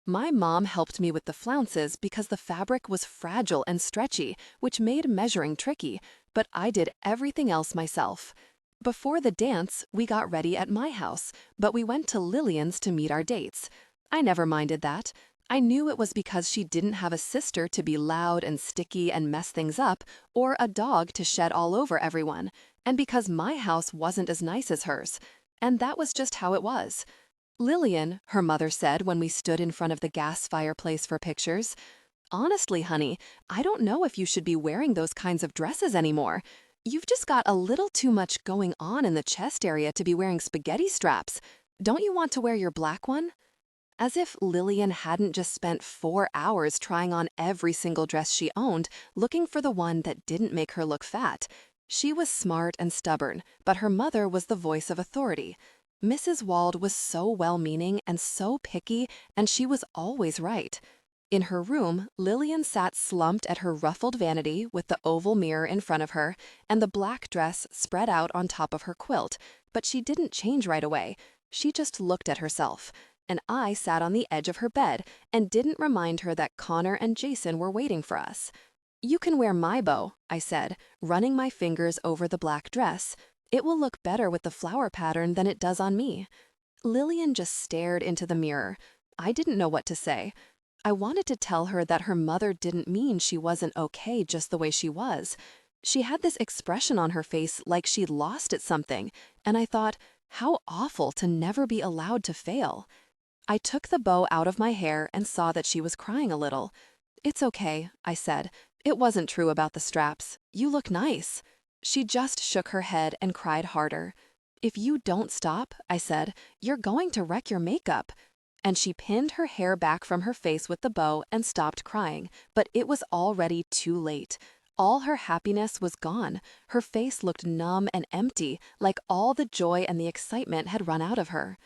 My mom helped me with the flounces because the fabric was fragile and stretchy, which made measuring tricky, but I did everything else myself. Before the dance, we got ready at my house, but we went to Lillian's to meet our dates. I never minded that. I knew it was because she didn't have a sister to be loud and sticky and mess things up, or a dog to shed all over everyone, and because my house wasn't as nice as hers. And that was just how it was. "Lillian," her mother said when we stood in front of the gas fireplace for pictures, "honestly, honey, I don't know if you should be wearing those kinds of dresses anymore. You've just got a little too much going on in the chest area to be wearing spaghetti straps. Don't you want to wear your black one?" As if Lillian hadn't just spent 4 hours trying on every single dress she owned, looking for the one that didn't make her look fat. She was smart and stubborn, but her mother was the voice of authority. Mrs. Wald was so well-meaning and so picky, and she was always right. In her room, Lillian sat slumped at her ruffled vanity with the oval mirror in front of her and the black dress spread out on top of her quilt, but she didn't change right away. She just looked at herself. And I sat on the edge of her bed and didn't remind her that Connor and Jason were waiting for us. "You can wear my bow," I said, running my fingers over the black dress. "It will look better with the flower pattern than it does on me." Lillian just stared into the mirror. I didn't know what to say. I wanted to tell her that her mother didn't mean she wasn't okay just the way she was. She had this expression on her face like she'd lost at something, and I thought, how awful to never be allowed to fail. I took the bow out of my hair and saw that she was crying a little. "It's okay," I said. "It wasn't true about the straps. You look nice." She just shook her head and cried harder. "If you don't stop," I said, "you're going to wreck your makeup." And she pinned her hair back from her face with the bow and stopped crying, but it was already too late. All her happiness was gone. Her face looked numb and empty, like all the joy and the excitement had run out of her.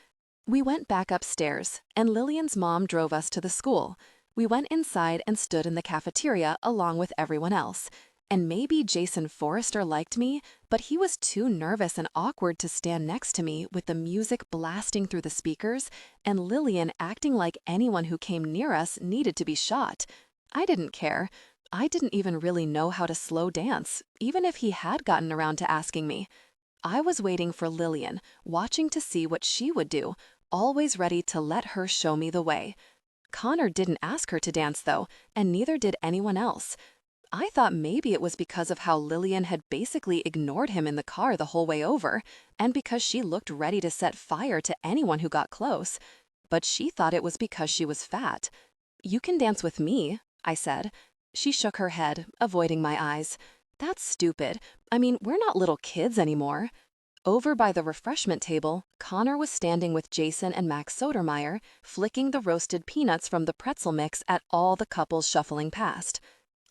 We went back upstairs, and Lillian's mom drove us to the school. We went inside and stood in the cafeteria along with everyone else. And maybe Jason Forrester liked me, but he was too nervous and awkward to stand next to me with the music blasting through the speakers and Lillian acting like anyone who came near us needed to be shot. I didn't care. I didn't even really know how to slow dance, even if he had gotten around to asking me. I was waiting for Lillian, watching to see what she would do, always ready to let her show me the way. Connor didn't ask her to dance, though, and neither did anyone else. I thought maybe it was because of how Lillian had basically ignored him in the car the whole way over, and because she looked ready to set fire to anyone who got close. But she thought it was because she was fat. "You can dance with me," I said. She shook her head, avoiding my eyes. "That's stupid. I mean, we're not little kids anymore." Over by the refreshment table, Connor was standing with Jason and Max Sodermeyer, flicking the roasted peanuts from the pretzel mix at all the couples shuffling past.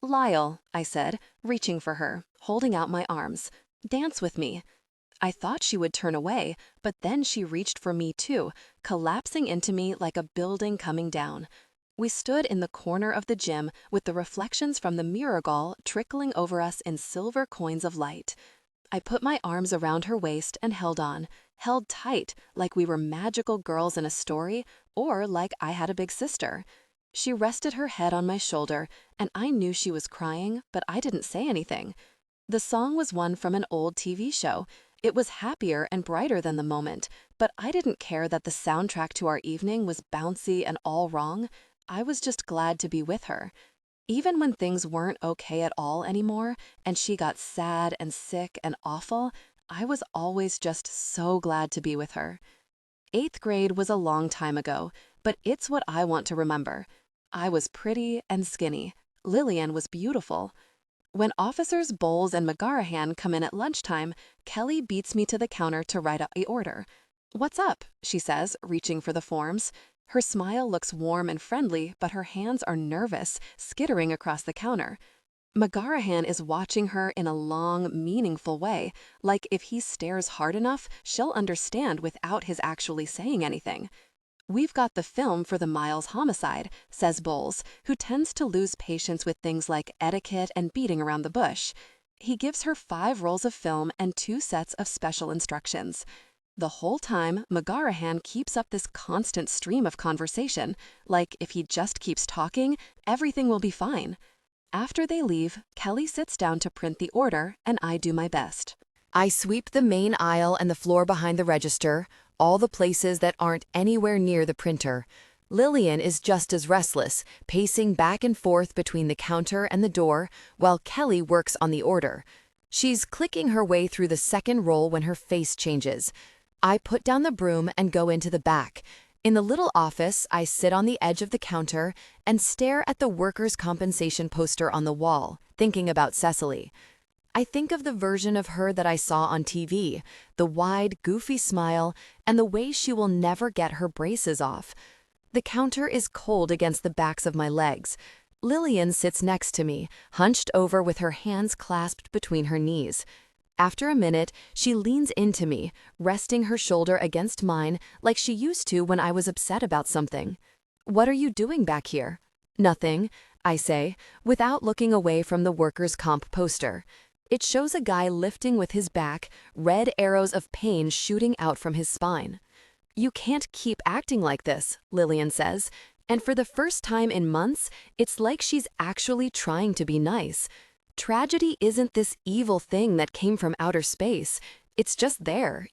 "Lyle," I said, reaching for her, holding out my arms. "Dance with me." I thought she would turn away, but then she reached for me too, collapsing into me like a building coming down. We stood in the corner of the gym with the reflections from the mirror gall trickling over us in silver coins of light. I put my arms around her waist and held on, held tight like we were magical girls in a story or like I had a big sister. She rested her head on my shoulder, and I knew she was crying, but I didn't say anything. The song was one from an old TV show. It was happier and brighter than the moment, but I didn't care that the soundtrack to our evening was bouncy and all wrong. I was just glad to be with her. Even when things weren't okay at all anymore, and she got sad and sick and awful, I was always just so glad to be with her. 8th grade was a long time ago, but it's what I want to remember. I was pretty and skinny. Lillian was beautiful. When Officers Bowles and McGarahan come in at lunchtime, Kelly beats me to the counter to write out the order. "What's up?" she says, reaching for the forms. Her smile looks warm and friendly, but her hands are nervous, skittering across the counter. McGarahan is watching her in a long, meaningful way, like if he stares hard enough, she'll understand without his actually saying anything. "We've got the film for the Miles homicide," says Bowles, who tends to lose patience with things like etiquette and beating around the bush. He gives her 5 rolls of film and 2 sets of special instructions. The whole time, McGarahan keeps up this constant stream of conversation, like if he just keeps talking, everything will be fine. After they leave, Kelly sits down to print the order, and I do my best. I sweep the main aisle and the floor behind the register, all the places that aren't anywhere near the printer. Lillian is just as restless, pacing back and forth between the counter and the door, while Kelly works on the order. She's clicking her way through the second roll when her face changes. I put down the broom and go into the back. In the little office, I sit on the edge of the counter and stare at the workers' compensation poster on the wall, thinking about Cecily. I think of the version of her that I saw on TV, the wide, goofy smile, and the way she will never get her braces off. The counter is cold against the backs of my legs. Lillian sits next to me, hunched over with her hands clasped between her knees. After a minute, she leans into me, resting her shoulder against mine like she used to when I was upset about something. "What are you doing back here?" "Nothing," I say, without looking away from the workers' comp poster. It shows a guy lifting with his back, red arrows of pain shooting out from his spine. "You can't keep acting like this," Lillian says, and for the first time in months, it's like she's actually trying to be nice. Tragedy isn't this evil thing that came from outer space. It's just there,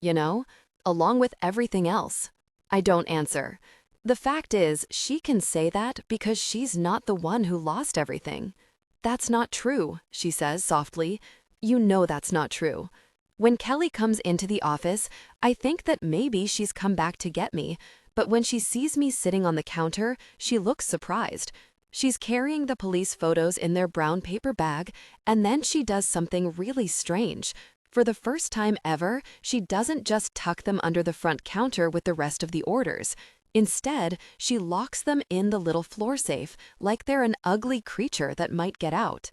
along with everything else. I don't answer. The fact is, she can say that because she's not the one who lost everything. "That's not true," she says softly. "You know that's not true." When Kelly comes into the office, I think that maybe she's come back to get me, but when she sees me sitting on the counter, she looks surprised. She's carrying the police photos in their brown paper bag, and then she does something really strange. For the first time ever, she doesn't just tuck them under the front counter with the rest of the orders. Instead, she locks them in the little floor safe, like they're an ugly creature that might get out.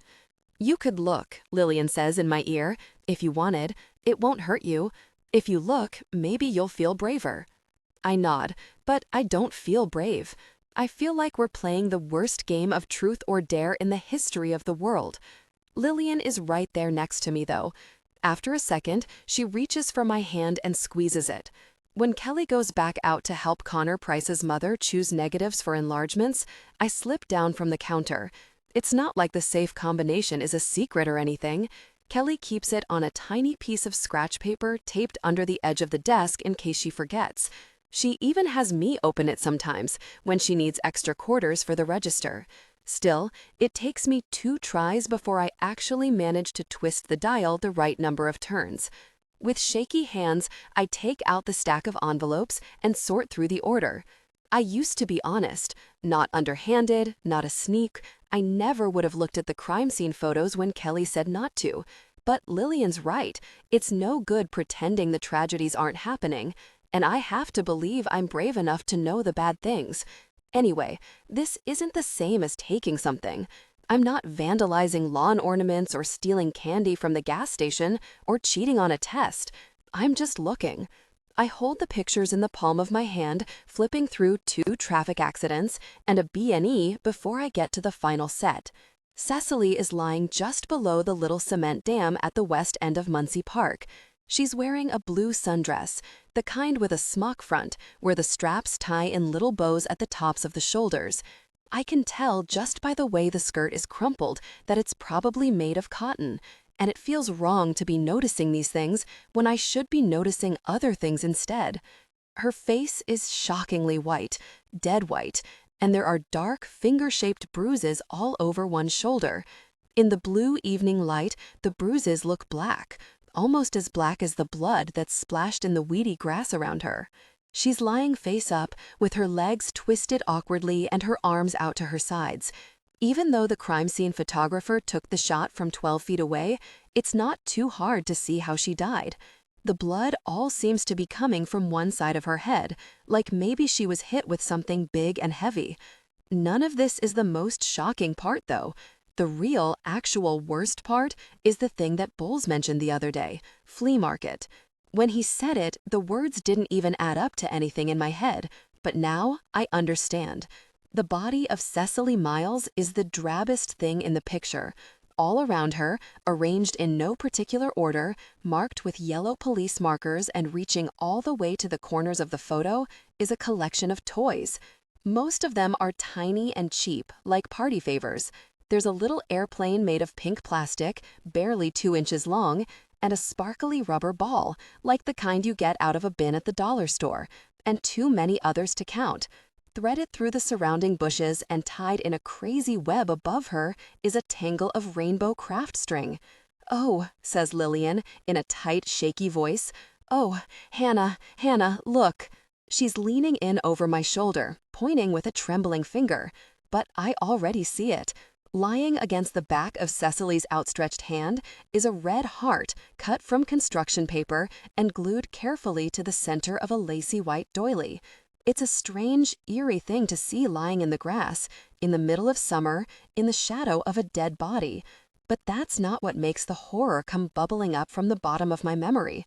"You could look," Lillian says in my ear, "if you wanted. It won't hurt you. If you look, maybe you'll feel braver." I nod, but I don't feel brave. I feel like we're playing the worst game of truth or dare in the history of the world. Lillian is right there next to me, though. After a second, she reaches for my hand and squeezes it. When Kelly goes back out to help Connor Price's mother choose negatives for enlargements, I slip down from the counter. It's not like the safe combination is a secret or anything. Kelly keeps it on a tiny piece of scratch paper taped under the edge of the desk in case she forgets. She even has me open it sometimes when she needs extra quarters for the register. Still, it takes me 2 tries before I actually manage to twist the dial the right number of turns. With shaky hands, I take out the stack of envelopes and sort through the order. I used to be honest, not underhanded, not a sneak. I never would have looked at the crime scene photos when Kelly said not to. But Lillian's right. It's no good pretending the tragedies aren't happening. And I have to believe I'm brave enough to know the bad things. Anyway, this isn't the same as taking something. I'm not vandalizing lawn ornaments or stealing candy from the gas station or cheating on a test. I'm just looking. I hold the pictures in the palm of my hand, flipping through 2 traffic accidents and a B&E before I get to the final set. Cecily is lying just below the little cement dam at the west end of Muncie Park. She's wearing a blue sundress, the kind with a smock front, where the straps tie in little bows at the tops of the shoulders. I can tell just by the way the skirt is crumpled that it's probably made of cotton, and it feels wrong to be noticing these things when I should be noticing other things instead. Her face is shockingly white, dead white, and there are dark, finger-shaped bruises all over one shoulder. In the blue evening light, the bruises look black, almost as black as the blood that's splashed in the weedy grass around her. She's lying face up, with her legs twisted awkwardly and her arms out to her sides. Even though the crime scene photographer took the shot from 12 feet away, it's not too hard to see how she died. The blood all seems to be coming from one side of her head, like maybe she was hit with something big and heavy. None of this is the most shocking part, though. The real, actual worst part is the thing that Bowles mentioned the other day, flea market. When he said it, the words didn't even add up to anything in my head, but now I understand. The body of Cecily Miles is the drabbest thing in the picture. All around her, arranged in no particular order, marked with yellow police markers and reaching all the way to the corners of the photo, is a collection of toys. Most of them are tiny and cheap, like party favors. There's a little airplane made of pink plastic, barely 2 inches long, and a sparkly rubber ball, like the kind you get out of a bin at the dollar store, and too many others to count. Threaded through the surrounding bushes and tied in a crazy web above her is a tangle of rainbow craft string. "Oh," says Lillian, in a tight, shaky voice. "Oh, Hannah, look." She's leaning in over my shoulder, pointing with a trembling finger. But I already see it. Lying against the back of Cecily's outstretched hand is a red heart cut from construction paper and glued carefully to the center of a lacy white doily. It's a strange, eerie thing to see lying in the grass, in the middle of summer, in the shadow of a dead body. But that's not what makes the horror come bubbling up from the bottom of my memory.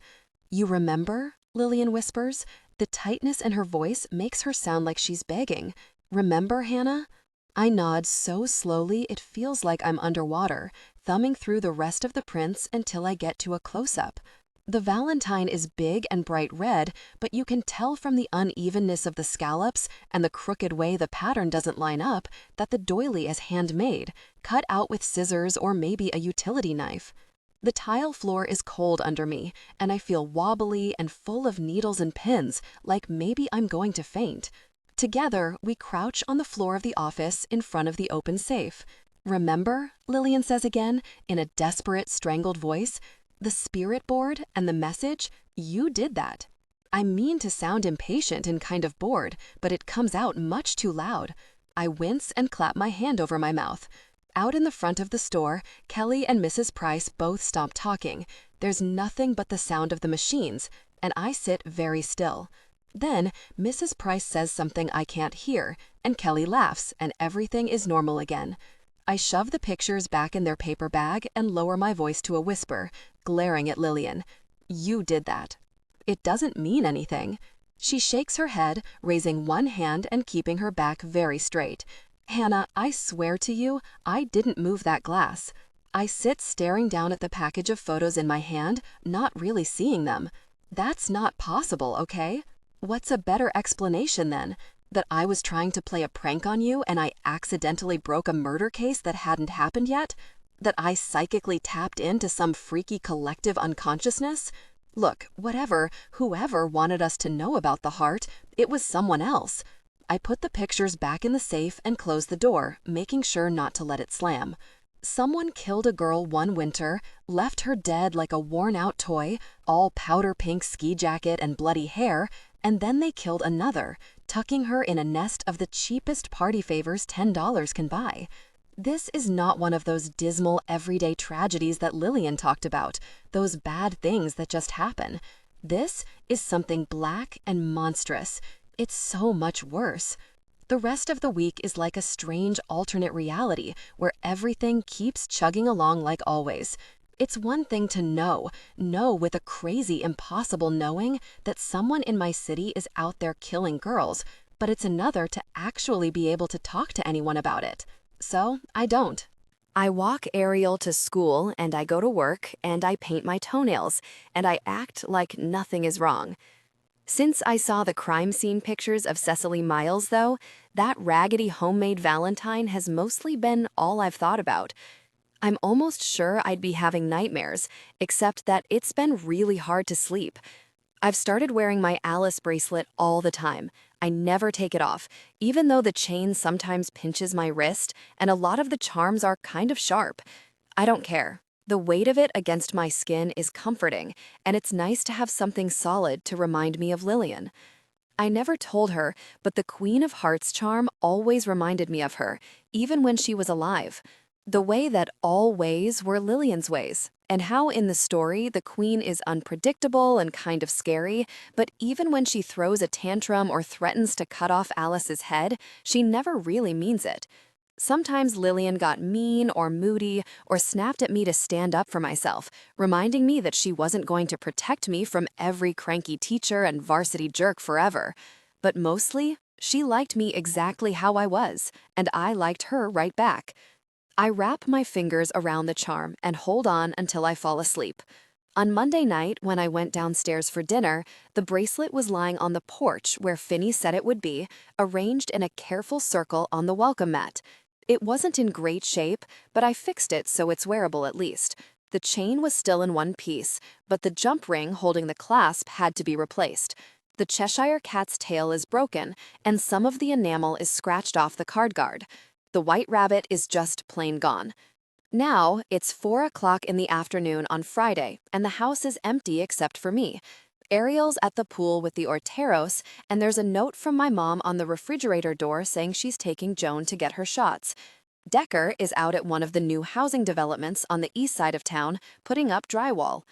"You remember?" Lillian whispers. The tightness in her voice makes her sound like she's begging. "Remember, Hannah?" I nod so slowly it feels like I'm underwater, thumbing through the rest of the prints until I get to a close-up. The Valentine is big and bright red, but you can tell from the unevenness of the scallops and the crooked way the pattern doesn't line up that the doily is handmade, cut out with scissors or maybe a utility knife. The tile floor is cold under me, and I feel wobbly and full of needles and pins, like maybe I'm going to faint. Together, we crouch on the floor of the office in front of the open safe. "Remember?" Lillian says again, in a desperate, strangled voice. "The spirit board and the message? You did that." I mean to sound impatient and kind of bored, but it comes out much too loud. I wince and clap my hand over my mouth. Out in the front of the store, Kelly and Mrs. Price both stop talking. There's nothing but the sound of the machines, and I sit very still. Then Mrs. Price says something I can't hear, and Kelly laughs, and everything is normal again. I shove the pictures back in their paper bag and lower my voice to a whisper, glaring at Lillian. You did that. It doesn't mean anything. She shakes her head, raising one hand and keeping her back very straight. Hannah, I swear to you, I didn't move that glass. I sit staring down at the package of photos in my hand, not really seeing them. That's not possible, okay? What's a better explanation then? That I was trying to play a prank on you and I accidentally broke a murder case that hadn't happened yet? That I psychically tapped into some freaky collective unconsciousness? Look, whoever wanted us to know about the heart, it was someone else. I put the pictures back in the safe and closed the door, making sure not to let it slam. Someone killed a girl one winter, left her dead like a worn-out toy, all powder pink ski jacket and bloody hair, and then they killed another, tucking her in a nest of the cheapest party favors $10 can buy. This is not one of those dismal everyday tragedies that Lillian talked about, those bad things that just happen. This is something black and monstrous. It's so much worse. The rest of the week is like a strange alternate reality where everything keeps chugging along like always. It's one thing to know with a crazy, impossible knowing that someone in my city is out there killing girls, but it's another to actually be able to talk to anyone about it. So, I don't. I walk Ariel to school, and I go to work, and I paint my toenails, and I act like nothing is wrong. Since I saw the crime scene pictures of Cecily Miles, though, that raggedy homemade Valentine has mostly been all I've thought about. I'm almost sure I'd be having nightmares, except that it's been really hard to sleep. I've started wearing my Alice bracelet all the time. I never take it off, even though the chain sometimes pinches my wrist, and a lot of the charms are kind of sharp. I don't care. The weight of it against my skin is comforting, and it's nice to have something solid to remind me of Lillian. I never told her, but the Queen of Hearts charm always reminded me of her, even when she was alive. The way that all ways were Lillian's ways, and how in the story the Queen is unpredictable and kind of scary, but even when she throws a tantrum or threatens to cut off Alice's head, she never really means it. Sometimes Lillian got mean or moody or snapped at me to stand up for myself, reminding me that she wasn't going to protect me from every cranky teacher and varsity jerk forever. But mostly, she liked me exactly how I was, and I liked her right back. I wrap my fingers around the charm and hold on until I fall asleep. On Monday night, when I went downstairs for dinner, the bracelet was lying on the porch where Finny said it would be, arranged in a careful circle on the welcome mat. It wasn't in great shape, but I fixed it so it's wearable at least. The chain was still in one piece, but the jump ring holding the clasp had to be replaced. The Cheshire Cat's tail is broken, and some of the enamel is scratched off the cardguard. The white rabbit is just plain gone. Now, it's 4 o'clock in the afternoon on Friday, and the house is empty except for me. Ariel's at the pool with the Orteros, and there's a note from my mom on the refrigerator door saying she's taking Joan to get her shots. Decker is out at one of the new housing developments on the east side of town, putting up drywall.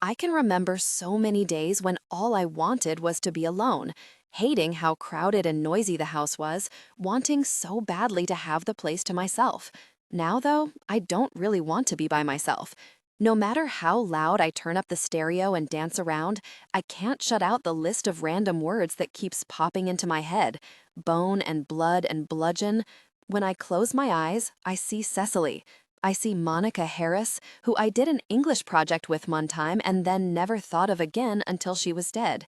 I can remember so many days when all I wanted was to be alone, hating how crowded and noisy the house was, wanting so badly to have the place to myself. Now, though, I don't really want to be by myself. No matter how loud I turn up the stereo and dance around, I can't shut out the list of random words that keeps popping into my head. Bone and blood and bludgeon. When I close my eyes, I see Cecily. I see Monica Harris, who I did an English project with one time and then never thought of again until she was dead.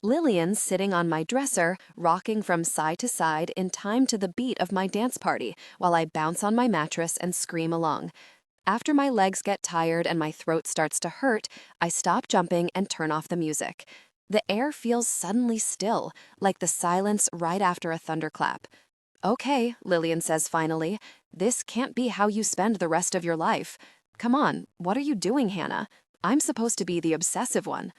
Lillian sitting on my dresser, rocking from side to side in time to the beat of my dance party, while I bounce on my mattress and scream along. After my legs get tired and my throat starts to hurt, I stop jumping and turn off the music. The air feels suddenly still, like the silence right after a thunderclap. Okay, Lillian says finally, this can't be how you spend the rest of your life. Come on, what are you doing, Hannah? I'm supposed to be the obsessive one.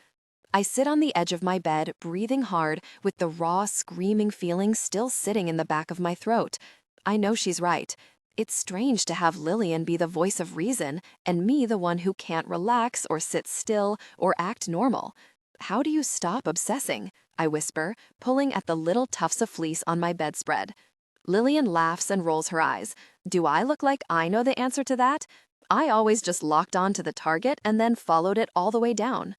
I sit on the edge of my bed, breathing hard, with the raw, screaming feeling still sitting in the back of my throat. I know she's right. It's strange to have Lillian be the voice of reason and me the one who can't relax or sit still or act normal. How do you stop obsessing? I whisper, pulling at the little tufts of fleece on my bedspread. Lillian laughs and rolls her eyes. Do I look like I know the answer to that? I always just locked on to the target and then followed it all the way down.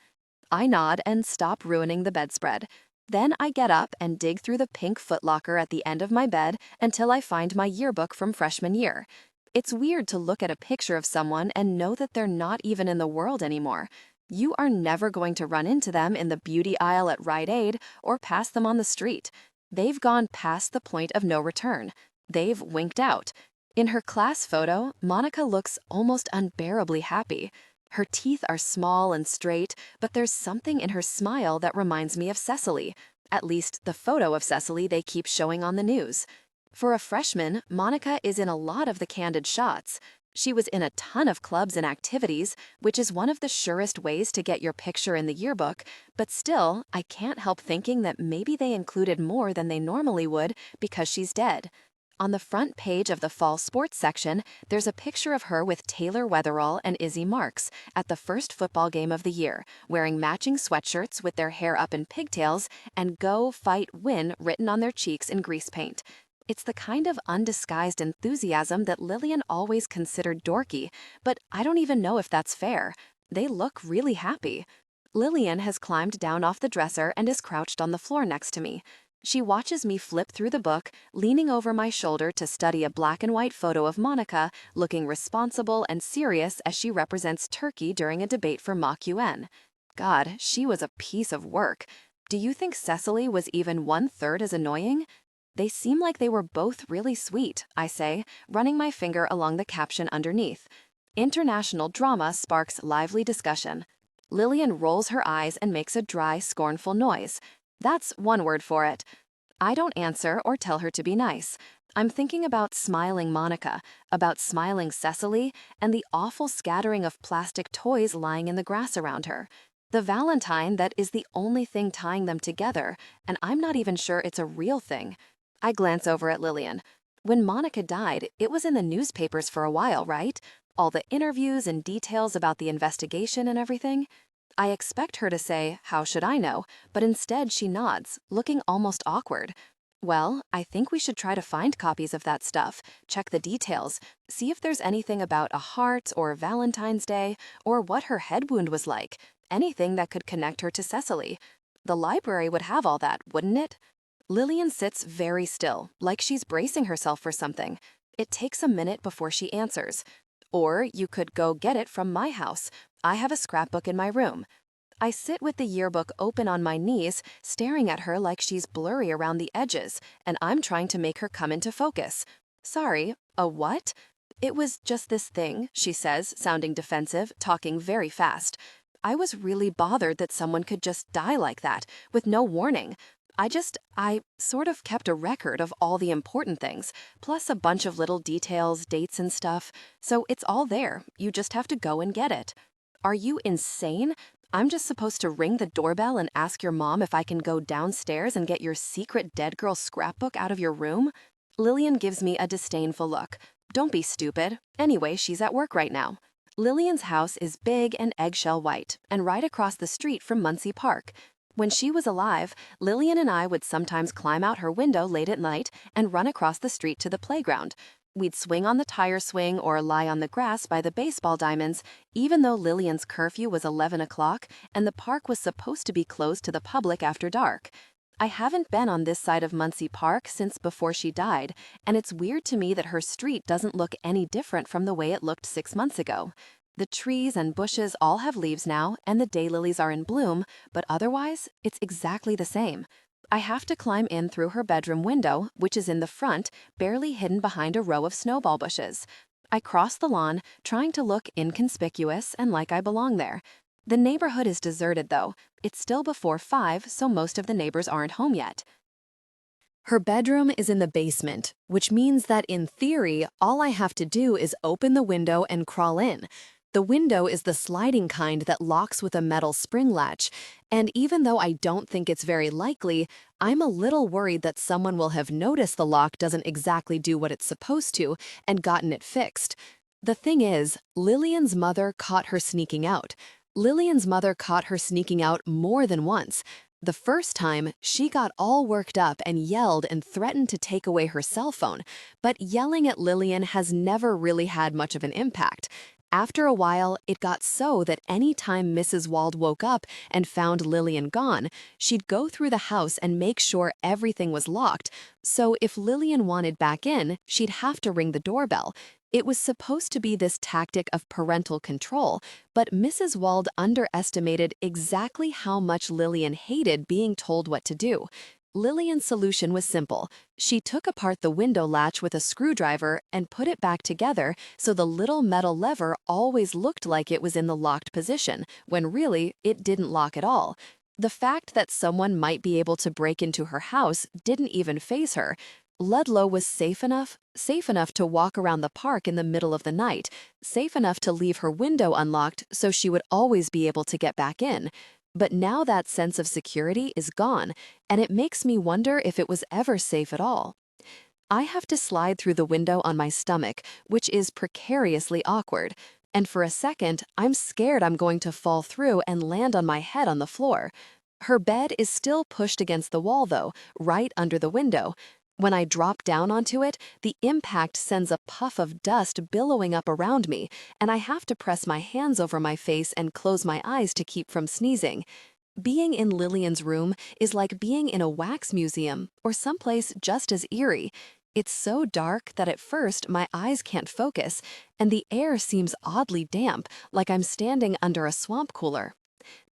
I nod and stop ruining the bedspread. Then I get up and dig through the pink footlocker at the end of my bed until I find my yearbook from freshman year. It's weird to look at a picture of someone and know that they're not even in the world anymore. You are never going to run into them in the beauty aisle at Rite Aid or pass them on the street. They've gone past the point of no return. They've winked out. In her class photo, Monica looks almost unbearably happy. Her teeth are small and straight, but there's something in her smile that reminds me of Cecily, at least the photo of Cecily they keep showing on the news. For a freshman, Monica is in a lot of the candid shots. She was in a ton of clubs and activities, which is one of the surest ways to get your picture in the yearbook, but still, I can't help thinking that maybe they included more than they normally would because she's dead. On the front page of the fall sports section, there's a picture of her with Taylor Weatherall and Izzy Marks at the first football game of the year, wearing matching sweatshirts with their hair up in pigtails and "Go, Fight, Win" written on their cheeks in grease paint. It's the kind of undisguised enthusiasm that Lillian always considered dorky, but I don't even know if that's fair. They look really happy. Lillian has climbed down off the dresser and is crouched on the floor next to me. She watches me flip through the book, leaning over my shoulder to study a black and white photo of Monica, looking responsible and serious as she represents Turkey during a debate for Mock UN. God, she was a piece of work. Do you think Cecily was even 1/3 as annoying? They seem like they were both really sweet, I say, running my finger along the caption underneath. International drama sparks lively discussion. Lillian rolls her eyes and makes a dry, scornful noise. That's one word for it. I don't answer or tell her to be nice. I'm thinking about smiling Monica, about smiling Cecily, and the awful scattering of plastic toys lying in the grass around her. The Valentine that is the only thing tying them together, and I'm not even sure it's a real thing. I glance over at Lillian. When Monica died, it was in the newspapers for a while, right? All the interviews and details about the investigation and everything. I expect her to say, "How should I know?" But instead she nods, looking almost awkward. Well, I think we should try to find copies of that stuff, check the details, see if there's anything about a heart or Valentine's Day, or what her head wound was like, anything that could connect her to Cecily. The library would have all that, wouldn't it? Lillian sits very still, like she's bracing herself for something. It takes a minute before she answers. Or you could go get it from my house. I have a scrapbook in my room. I sit with the yearbook open on my knees, staring at her like she's blurry around the edges, and I'm trying to make her come into focus. Sorry, a what? It was just this thing, she says, sounding defensive, talking very fast. I was really bothered that someone could just die like that, with no warning. I sort of kept a record of all the important things, plus a bunch of little details, dates and stuff. So it's all there. You just have to go and get it. Are you insane? I'm just supposed to ring the doorbell and ask your mom if I can go downstairs and get your secret dead girl scrapbook out of your room? Lillian gives me a disdainful look. Don't be stupid. Anyway, she's at work right now. Lillian's house is big and eggshell white, and right across the street from Muncie Park. When she was alive, Lillian and I would sometimes climb out her window late at night and run across the street to the playground. We'd swing on the tire swing or lie on the grass by the baseball diamonds, even though Lillian's curfew was 11 o'clock and the park was supposed to be closed to the public after dark. I haven't been on this side of Muncie Park since before she died, and it's weird to me that her street doesn't look any different from the way it looked 6 months ago. The trees and bushes all have leaves now, and the daylilies are in bloom, but otherwise, it's exactly the same. I have to climb in through her bedroom window, which is in the front, barely hidden behind a row of snowball bushes. I cross the lawn, trying to look inconspicuous and like I belong there. The neighborhood is deserted, though. It's still before 5, so most of the neighbors aren't home yet. Her bedroom is in the basement, which means that in theory, all I have to do is open the window and crawl in. The window is the sliding kind that locks with a metal spring latch, and even though I don't think it's very likely, I'm a little worried that someone will have noticed the lock doesn't exactly do what it's supposed to and gotten it fixed. The thing is, Lillian's mother caught her sneaking out. Lillian's mother caught her sneaking out more than once. The first time, she got all worked up and yelled and threatened to take away her cell phone, but yelling at Lillian has never really had much of an impact. After a while, it got so that any time Mrs. Wald woke up and found Lillian gone, she'd go through the house and make sure everything was locked. So if Lillian wanted back in, she'd have to ring the doorbell. It was supposed to be this tactic of parental control, but Mrs. Wald underestimated exactly how much Lillian hated being told what to do. Lillian's solution was simple. She took apart the window latch with a screwdriver and put it back together so the little metal lever always looked like it was in the locked position, when really, it didn't lock at all. The fact that someone might be able to break into her house didn't even faze her. Ludlow was safe enough to walk around the park in the middle of the night, safe enough to leave her window unlocked so she would always be able to get back in. But now that sense of security is gone, and it makes me wonder if it was ever safe at all. I have to slide through the window on my stomach, which is precariously awkward, and for a second, I'm scared I'm going to fall through and land on my head on the floor. Her bed is still pushed against the wall, though, right under the window. When I drop down onto it, the impact sends a puff of dust billowing up around me, and I have to press my hands over my face and close my eyes to keep from sneezing. Being in Lillian's room is like being in a wax museum or someplace just as eerie. It's so dark that at first my eyes can't focus, and the air seems oddly damp, like I'm standing under a swamp cooler.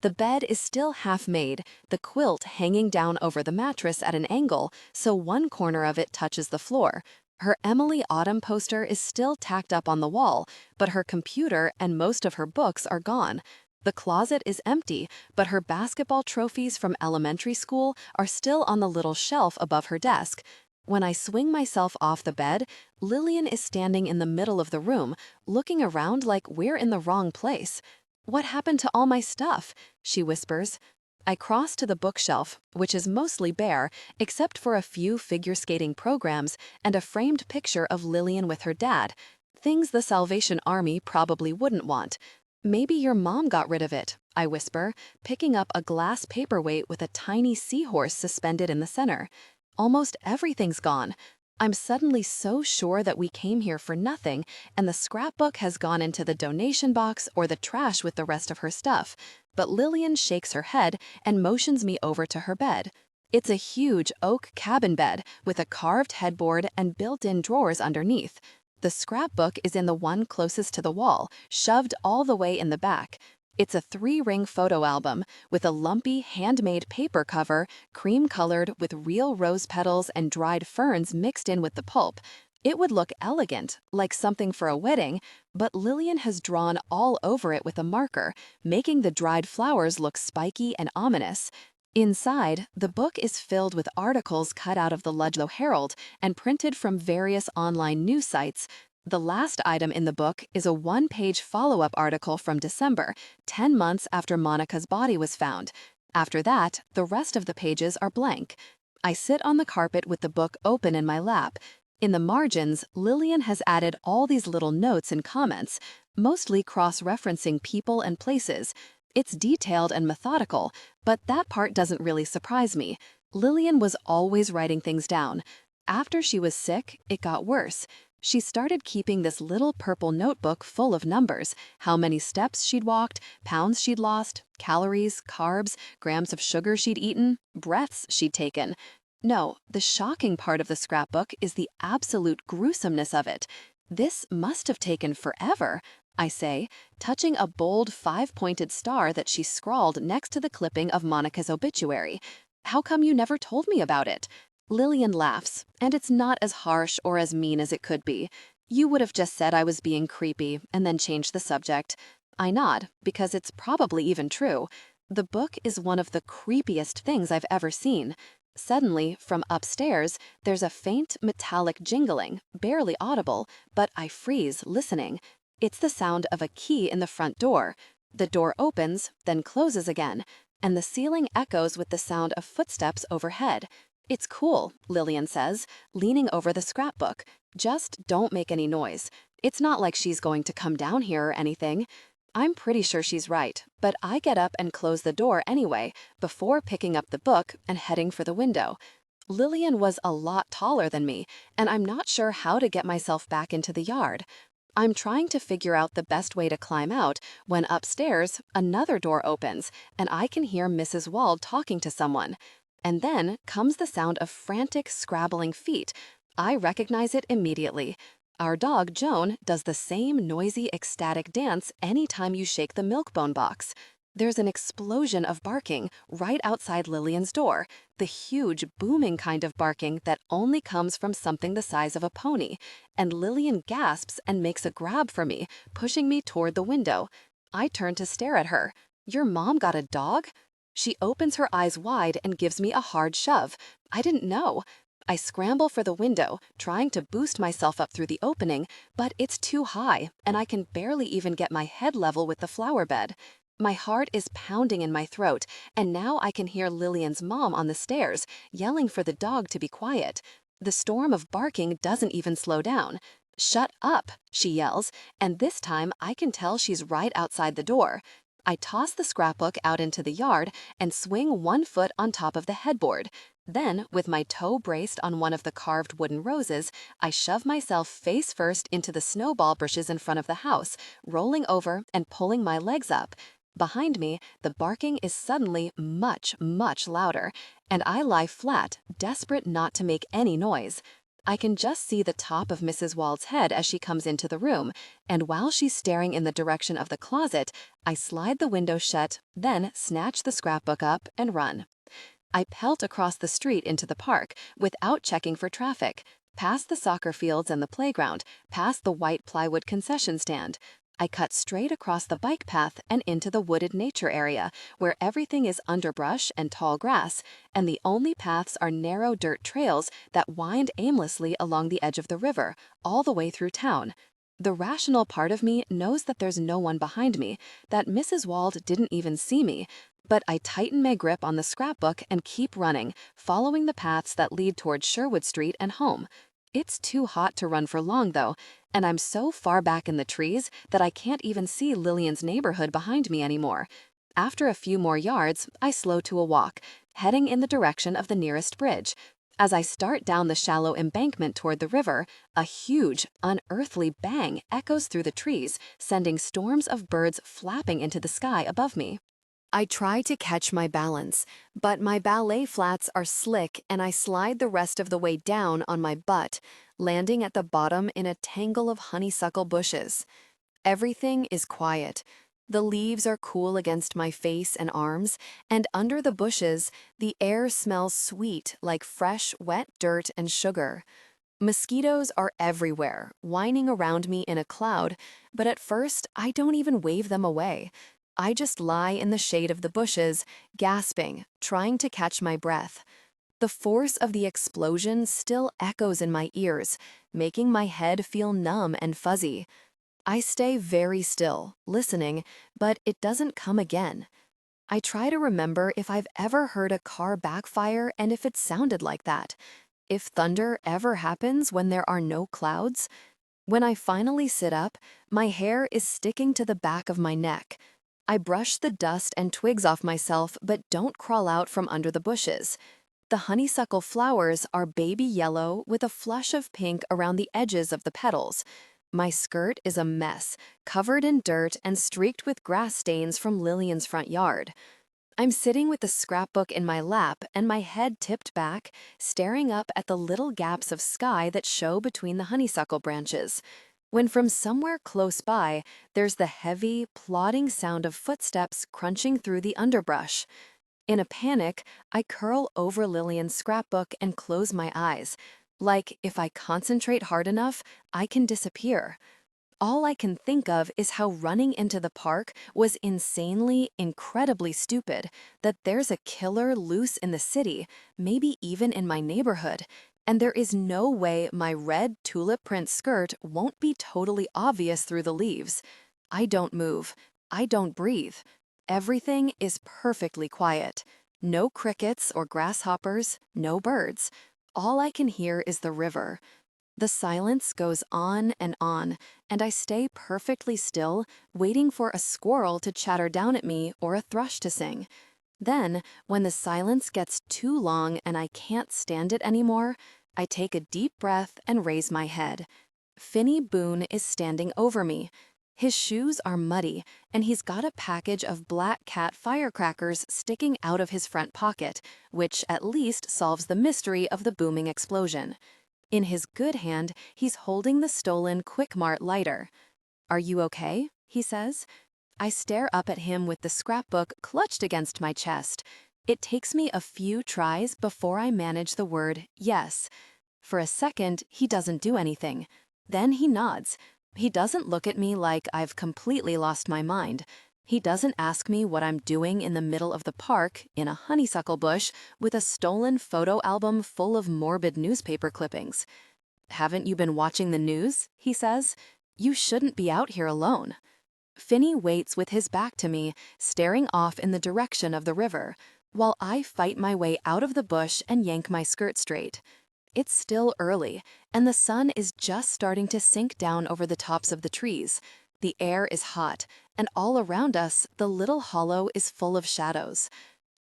The bed is still half made, the quilt hanging down over the mattress at an angle, so one corner of it touches the floor. Her Emily Autumn poster is still tacked up on the wall, but her computer and most of her books are gone. The closet is empty, but her basketball trophies from elementary school are still on the little shelf above her desk. When I swing myself off the bed, Lillian is standing in the middle of the room, looking around like we're in the wrong place. "What happened to all my stuff?" she whispers. I cross to the bookshelf, which is mostly bare, except for a few figure skating programs and a framed picture of Lillian with her dad. Things the Salvation Army probably wouldn't want. "Maybe your mom got rid of it," I whisper, picking up a glass paperweight with a tiny seahorse suspended in the center. Almost everything's gone. I'm suddenly so sure that we came here for nothing, and the scrapbook has gone into the donation box or the trash with the rest of her stuff. But Lillian shakes her head and motions me over to her bed. It's a huge oak cabin bed with a carved headboard and built-in drawers underneath. The scrapbook is in the one closest to the wall, shoved all the way in the back. It's a 3-ring photo album with a lumpy handmade paper cover, cream-colored with real rose petals and dried ferns mixed in with the pulp. It would look elegant, like something for a wedding, but Lillian has drawn all over it with a marker, making the dried flowers look spiky and ominous. Inside, the book is filled with articles cut out of the Ludlow Herald and printed from various online news sites. The last item in the book is a 1-page follow-up article from December, 10 months after Monica's body was found. After that, the rest of the pages are blank. I sit on the carpet with the book open in my lap. In the margins, Lillian has added all these little notes and comments, mostly cross-referencing people and places. It's detailed and methodical, but that part doesn't really surprise me. Lillian was always writing things down. After she was sick, it got worse. She started keeping this little purple notebook full of numbers, how many steps she'd walked, pounds she'd lost, calories, carbs, grams of sugar she'd eaten, breaths she'd taken. No, the shocking part of the scrapbook is the absolute gruesomeness of it. "This must have taken forever," I say, touching a bold 5-pointed star that she scrawled next to the clipping of Monica's obituary. "How come you never told me about it?" Lillian laughs, and it's not as harsh or as mean as it could be. "You would have just said I was being creepy and then changed the subject." I nod, because it's probably even true. The book is one of the creepiest things I've ever seen. Suddenly, from upstairs, there's a faint metallic jingling, barely audible, but I freeze listening. It's the sound of a key in the front door. The door opens, then closes again, and the ceiling echoes with the sound of footsteps overhead. "It's cool," Lillian says, leaning over the scrapbook. "Just don't make any noise. It's not like she's going to come down here or anything." I'm pretty sure she's right, but I get up and close the door anyway, before picking up the book and heading for the window. Lillian was a lot taller than me, and I'm not sure how to get myself back into the yard. I'm trying to figure out the best way to climb out when upstairs, another door opens, and I can hear Mrs. Wald talking to someone. And then comes the sound of frantic, scrabbling feet. I recognize it immediately. Our dog, Joan, does the same noisy, ecstatic dance anytime you shake the milk bone box. There's an explosion of barking right outside Lillian's door, the huge, booming kind of barking that only comes from something the size of a pony, and Lillian gasps and makes a grab for me, pushing me toward the window. I turn to stare at her. "Your mom got a dog?" She opens her eyes wide and gives me a hard shove. I didn't know. I scramble for the window, trying to boost myself up through the opening, but it's too high, and I can barely even get my head level with the flower bed. My heart is pounding in my throat, and now I can hear Lillian's mom on the stairs, yelling for the dog to be quiet. The storm of barking doesn't even slow down. "Shut up," she yells, and this time I can tell she's right outside the door. I toss the scrapbook out into the yard and swing one foot on top of the headboard. Then, with my toe braced on one of the carved wooden roses, I shove myself face first into the snowball bushes in front of the house, rolling over and pulling my legs up. Behind me, the barking is suddenly much, much louder, and I lie flat, desperate not to make any noise. I can just see the top of Mrs. Wald's head as she comes into the room, and while she's staring in the direction of the closet, I slide the window shut, then snatch the scrapbook up and run. I pelt across the street into the park without checking for traffic, past the soccer fields and the playground, past the white plywood concession stand. I cut straight across the bike path and into the wooded nature area, where everything is underbrush and tall grass, and the only paths are narrow dirt trails that wind aimlessly along the edge of the river, all the way through town. The rational part of me knows that there's no one behind me, that Mrs. Wald didn't even see me, but I tighten my grip on the scrapbook and keep running, following the paths that lead toward Sherwood Street and home. It's too hot to run for long, though, and I'm so far back in the trees that I can't even see Lillian's neighborhood behind me anymore. After a few more yards, I slow to a walk, heading in the direction of the nearest bridge. As I start down the shallow embankment toward the river, a huge, unearthly bang echoes through the trees, sending storms of birds flapping into the sky above me. I try to catch my balance, but my ballet flats are slick and I slide the rest of the way down on my butt, landing at the bottom in a tangle of honeysuckle bushes. Everything is quiet. The leaves are cool against my face and arms, and under the bushes, the air smells sweet like fresh, wet dirt and sugar. Mosquitoes are everywhere, whining around me in a cloud, but at first I don't even wave them away. I just lie in the shade of the bushes, gasping, trying to catch my breath. The force of the explosion still echoes in my ears, making my head feel numb and fuzzy. I stay very still, listening, but it doesn't come again. I try to remember if I've ever heard a car backfire and if it sounded like that. If thunder ever happens when there are no clouds. When I finally sit up, my hair is sticking to the back of my neck. I brush the dust and twigs off myself but don't crawl out from under the bushes. The honeysuckle flowers are baby yellow with a flush of pink around the edges of the petals. My skirt is a mess, covered in dirt and streaked with grass stains from Lillian's front yard. I'm sitting with the scrapbook in my lap and my head tipped back, staring up at the little gaps of sky that show between the honeysuckle branches, when from somewhere close by, there's the heavy, plodding sound of footsteps crunching through the underbrush. In a panic, I curl over Lillian's scrapbook and close my eyes, like if I concentrate hard enough, I can disappear. All I can think of is how running into the park was insanely, incredibly stupid, that there's a killer loose in the city, maybe even in my neighborhood, and there is no way my red tulip print skirt won't be totally obvious through the leaves. I don't move. I don't breathe. Everything is perfectly quiet. No crickets or grasshoppers, no birds. All I can hear is the river. The silence goes on, and I stay perfectly still, waiting for a squirrel to chatter down at me or a thrush to sing. Then, when the silence gets too long and I can't stand it anymore, I take a deep breath and raise my head. Finny Boone is standing over me. His shoes are muddy, and he's got a package of Black Cat firecrackers sticking out of his front pocket, which at least solves the mystery of the booming explosion. In his good hand, he's holding the stolen Quick Mart lighter. "Are you okay?" he says. I stare up at him with the scrapbook clutched against my chest. It takes me a few tries before I manage the word yes. For a second, he doesn't do anything. Then he nods. He doesn't look at me like I've completely lost my mind. He doesn't ask me what I'm doing in the middle of the park in a honeysuckle bush with a stolen photo album full of morbid newspaper clippings. "Haven't you been watching the news?" he says. "You shouldn't be out here alone." Finny waits with his back to me, staring off in the direction of the river, while I fight my way out of the bush and yank my skirt straight. It's still early, and the sun is just starting to sink down over the tops of the trees. The air is hot, and all around us, the little hollow is full of shadows.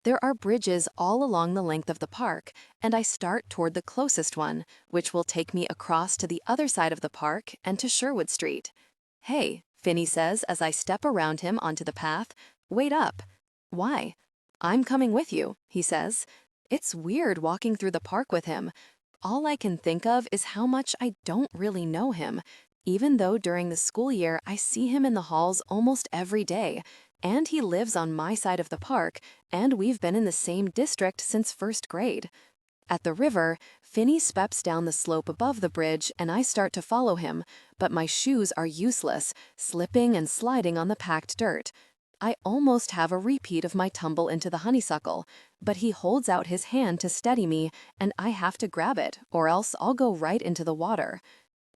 There are bridges all along the length of the park, and I start toward the closest one, which will take me across to the other side of the park and to Sherwood Street. "Hey," Finny says as I step around him onto the path, "wait up." "Why?" "I'm coming with you," he says. It's weird walking through the park with him. All I can think of is how much I don't really know him, even though during the school year I see him in the halls almost every day, and he lives on my side of the park, and we've been in the same district since first grade. At the river, Finny steps down the slope above the bridge and I start to follow him, but my shoes are useless, slipping and sliding on the packed dirt. I almost have a repeat of my tumble into the honeysuckle, but he holds out his hand to steady me, and I have to grab it, or else I'll go right into the water.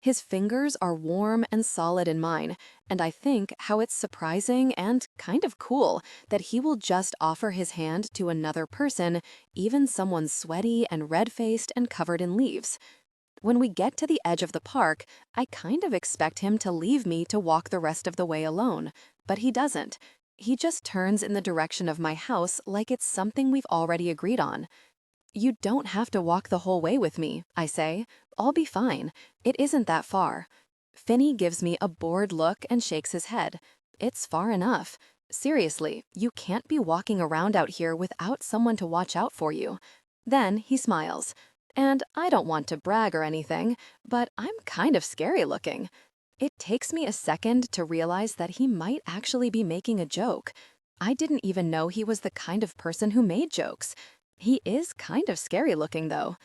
His fingers are warm and solid in mine, and I think how it's surprising and kind of cool that he will just offer his hand to another person, even someone sweaty and red-faced and covered in leaves. When we get to the edge of the park, I kind of expect him to leave me to walk the rest of the way alone, but he doesn't. He just turns in the direction of my house like it's something we've already agreed on. "You don't have to walk the whole way with me," I say. "I'll be fine. It isn't that far." Finny gives me a bored look and shakes his head. "It's far enough. Seriously, you can't be walking around out here without someone to watch out for you." Then he smiles. "And I don't want to brag or anything, but I'm kind of scary looking." It takes me a second to realize that he might actually be making a joke. I didn't even know he was the kind of person who made jokes. He is kind of scary looking, though.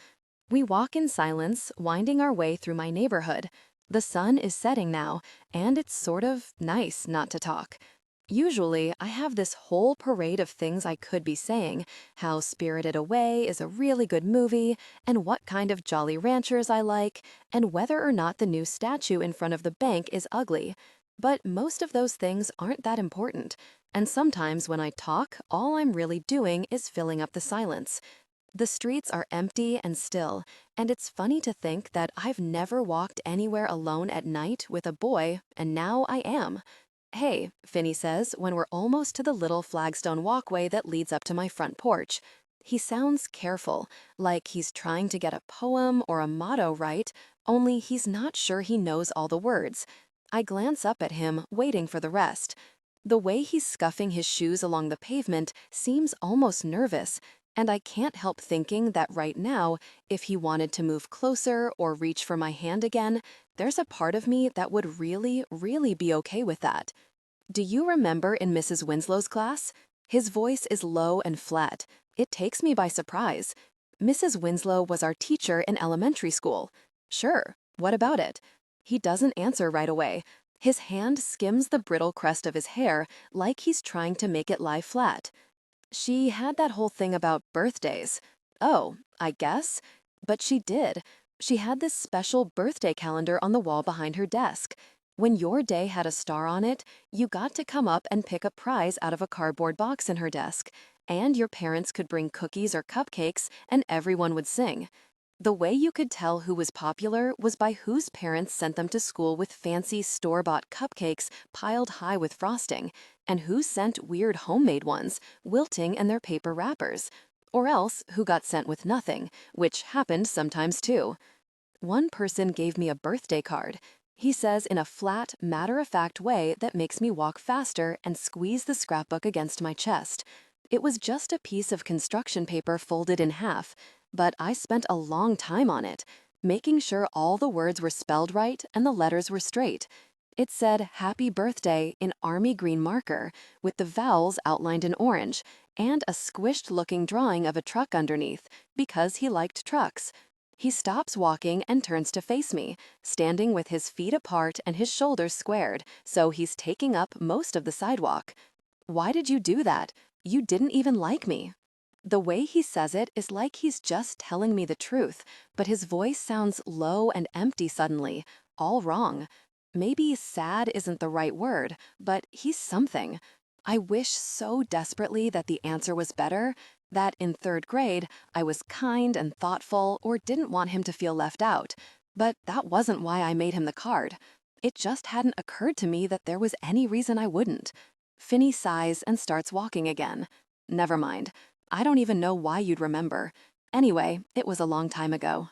We walk in silence, winding our way through my neighborhood. The sun is setting now, and it's sort of nice not to talk. Usually, I have this whole parade of things I could be saying, how Spirited Away is a really good movie, and what kind of Jolly Ranchers I like, and whether or not the new statue in front of the bank is ugly. But most of those things aren't that important, and sometimes when I talk, all I'm really doing is filling up the silence. The streets are empty and still, and it's funny to think that I've never walked anywhere alone at night with a boy, and now I am. "Hey," Finny says when we're almost to the little flagstone walkway that leads up to my front porch. He sounds careful, like he's trying to get a poem or a motto right, only he's not sure he knows all the words. I glance up at him, waiting for the rest. The way he's scuffing his shoes along the pavement seems almost nervous, and I can't help thinking that right now, if he wanted to move closer or reach for my hand again, there's a part of me that would really, really be okay with that. "Do you remember in Mrs. Winslow's class?" His voice is low and flat. It takes me by surprise. "Mrs. Winslow was our teacher in elementary school." "Sure. What about it?" He doesn't answer right away. His hand skims the brittle crest of his hair like he's trying to make it lie flat. "She had that whole thing about birthdays." "Oh, I guess." But she did. She had this special birthday calendar on the wall behind her desk. When your day had a star on it, you got to come up and pick a prize out of a cardboard box in her desk, and your parents could bring cookies or cupcakes, and everyone would sing. The way you could tell who was popular was by whose parents sent them to school with fancy store-bought cupcakes piled high with frosting, and who sent weird homemade ones, wilting in their paper wrappers, or else who got sent with nothing, which happened sometimes too. One person gave me a birthday card. He says in a flat, matter-of-fact way that makes me walk faster and squeeze the scrapbook against my chest. It was just a piece of construction paper folded in half, but I spent a long time on it, making sure all the words were spelled right and the letters were straight. It said "Happy Birthday" in army green marker, with the vowels outlined in orange, and a squished-looking drawing of a truck underneath, because he liked trucks. He stops walking and turns to face me, standing with his feet apart and his shoulders squared, so he's taking up most of the sidewalk. "Why did you do that? You didn't even like me." The way he says it is like he's just telling me the truth, but his voice sounds low and empty suddenly, all wrong. Maybe sad isn't the right word, but he's something. I wish so desperately that the answer was better, that in third grade I was kind and thoughtful or didn't want him to feel left out. But that wasn't why I made him the card. It just hadn't occurred to me that there was any reason I wouldn't. Finny sighs and starts walking again. Never mind. I don't even know why you'd remember. Anyway, it was a long time ago.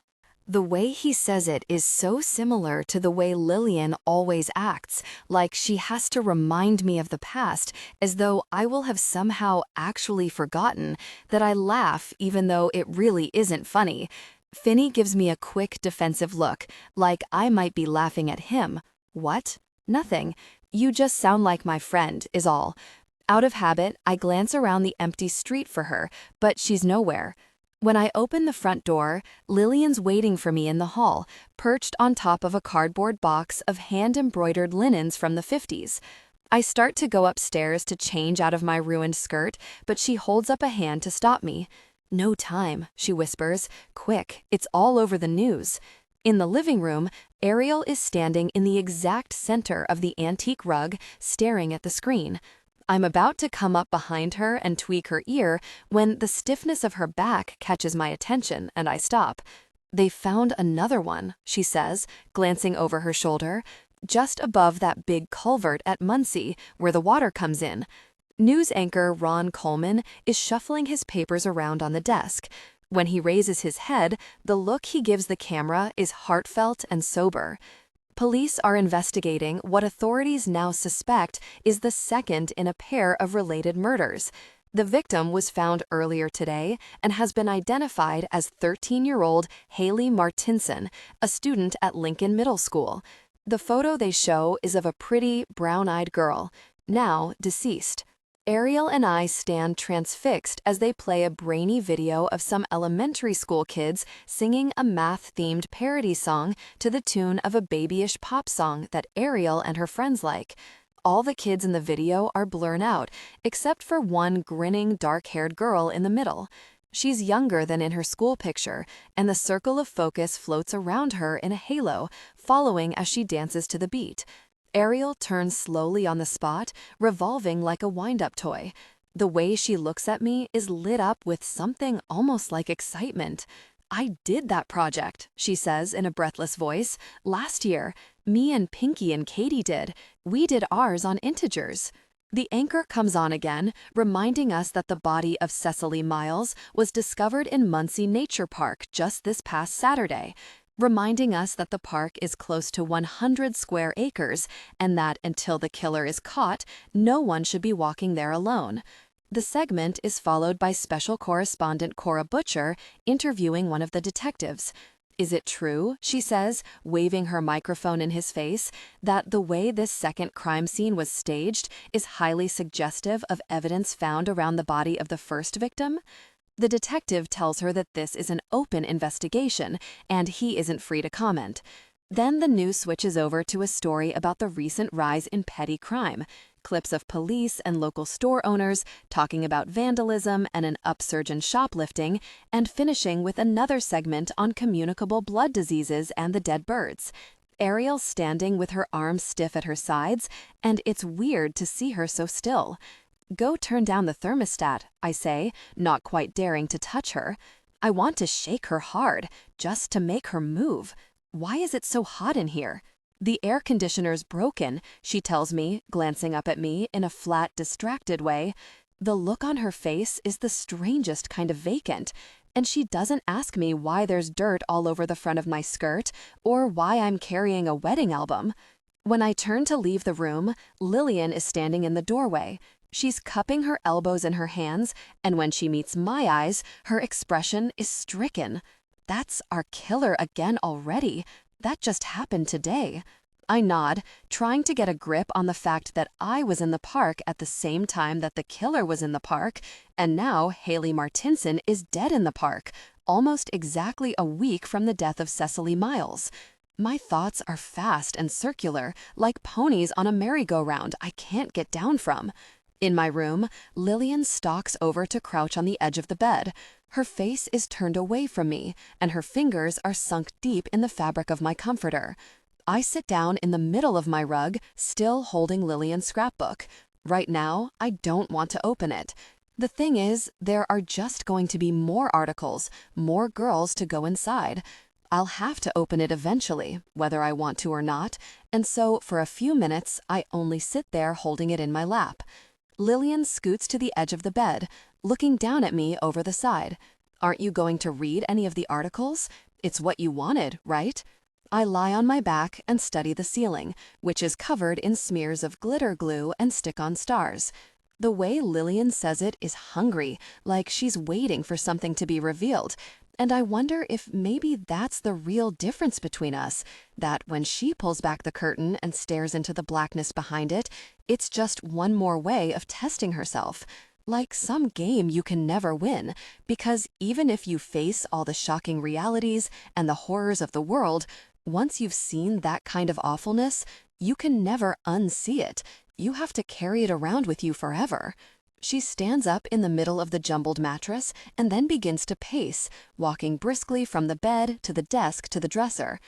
The way he says it is so similar to the way Lillian always acts, like she has to remind me of the past, as though I will have somehow actually forgotten, that I laugh even though it really isn't funny. Finny gives me a quick defensive look, like I might be laughing at him. What? Nothing. You just sound like my friend, is all. Out of habit, I glance around the empty street for her, but she's nowhere. When I open the front door, Lillian's waiting for me in the hall, perched on top of a cardboard box of hand-embroidered linens from the 50s. I start to go upstairs to change out of my ruined skirt, but she holds up a hand to stop me. "No time," she whispers. "Quick, it's all over the news." In the living room, Ariel is standing in the exact center of the antique rug, staring at the screen. I'm about to come up behind her and tweak her ear when the stiffness of her back catches my attention and I stop. "They found another one," she says, glancing over her shoulder, "just above that big culvert at Muncie, where the water comes in." News anchor Ron Coleman is shuffling his papers around on the desk. When he raises his head, the look he gives the camera is heartfelt and sober. Police are investigating what authorities now suspect is the second in a pair of related murders. The victim was found earlier today and has been identified as 13-year-old Haley Martinson, a student at Lincoln Middle School. The photo they show is of a pretty, brown-eyed girl, now deceased. Ariel and I stand transfixed as they play a brainy video of some elementary school kids singing a math-themed parody song to the tune of a babyish pop song that Ariel and her friends like. All the kids in the video are blurred out, except for one grinning, dark-haired girl in the middle. She's younger than in her school picture, and the circle of focus floats around her in a halo, following as she dances to the beat. Ariel turns slowly on the spot, revolving like a wind-up toy. The way she looks at me is lit up with something almost like excitement. "I did that project," she says in a breathless voice. "Last year. Me and Pinky and Katie did. We did ours on integers." The anchor comes on again, reminding us that the body of Cecily Miles was discovered in Muncie Nature Park just this past Saturday, reminding us that the park is close to 100 square acres and that until the killer is caught, no one should be walking there alone. The segment is followed by special correspondent Cora Butcher interviewing one of the detectives. "Is it true," she says, waving her microphone in his face, "that the way this second crime scene was staged is highly suggestive of evidence found around the body of the first victim?" The detective tells her that this is an open investigation, and he isn't free to comment. Then the news switches over to a story about the recent rise in petty crime, clips of police and local store owners talking about vandalism and an upsurge in shoplifting, and finishing with another segment on communicable blood diseases and the dead birds. Ariel's standing with her arms stiff at her sides, and it's weird to see her so still. "Go turn down the thermostat," I say, not quite daring to touch her. I want to shake her hard, just to make her move. Why is it so hot in here? The air conditioner's broken, she tells me, glancing up at me in a flat, distracted way. The look on her face is the strangest kind of vacant, and she doesn't ask me why there's dirt all over the front of my skirt or why I'm carrying a wedding album. When I turn to leave the room, Lillian is standing in the doorway. She's cupping her elbows in her hands, and when she meets my eyes, her expression is stricken. That's our killer again already. That just happened today. I nod, trying to get a grip on the fact that I was in the park at the same time that the killer was in the park, and now Haley Martinson is dead in the park, almost exactly a week from the death of Cecily Miles. My thoughts are fast and circular, like ponies on a merry-go-round I can't get down from. In my room, Lillian stalks over to crouch on the edge of the bed. Her face is turned away from me, and her fingers are sunk deep in the fabric of my comforter. I sit down in the middle of my rug, still holding Lillian's scrapbook. Right now, I don't want to open it. The thing is, there are just going to be more articles, more girls to go inside. I'll have to open it eventually, whether I want to or not, and so for a few minutes, I only sit there holding it in my lap. Lillian scoots to the edge of the bed, looking down at me over the side. Aren't you going to read any of the articles? It's what you wanted, right? I lie on my back and study the ceiling, which is covered in smears of glitter glue and stick-on stars. The way Lillian says it is hungry, like she's waiting for something to be revealed, and I wonder if maybe that's the real difference between us, that when she pulls back the curtain and stares into the blackness behind it, it's just one more way of testing herself. Like some game you can never win, because even if you face all the shocking realities and the horrors of the world, once you've seen that kind of awfulness, you can never unsee it. You have to carry it around with you forever. She stands up in the middle of the jumbled mattress and then begins to pace, walking briskly from the bed to the desk to the dresser.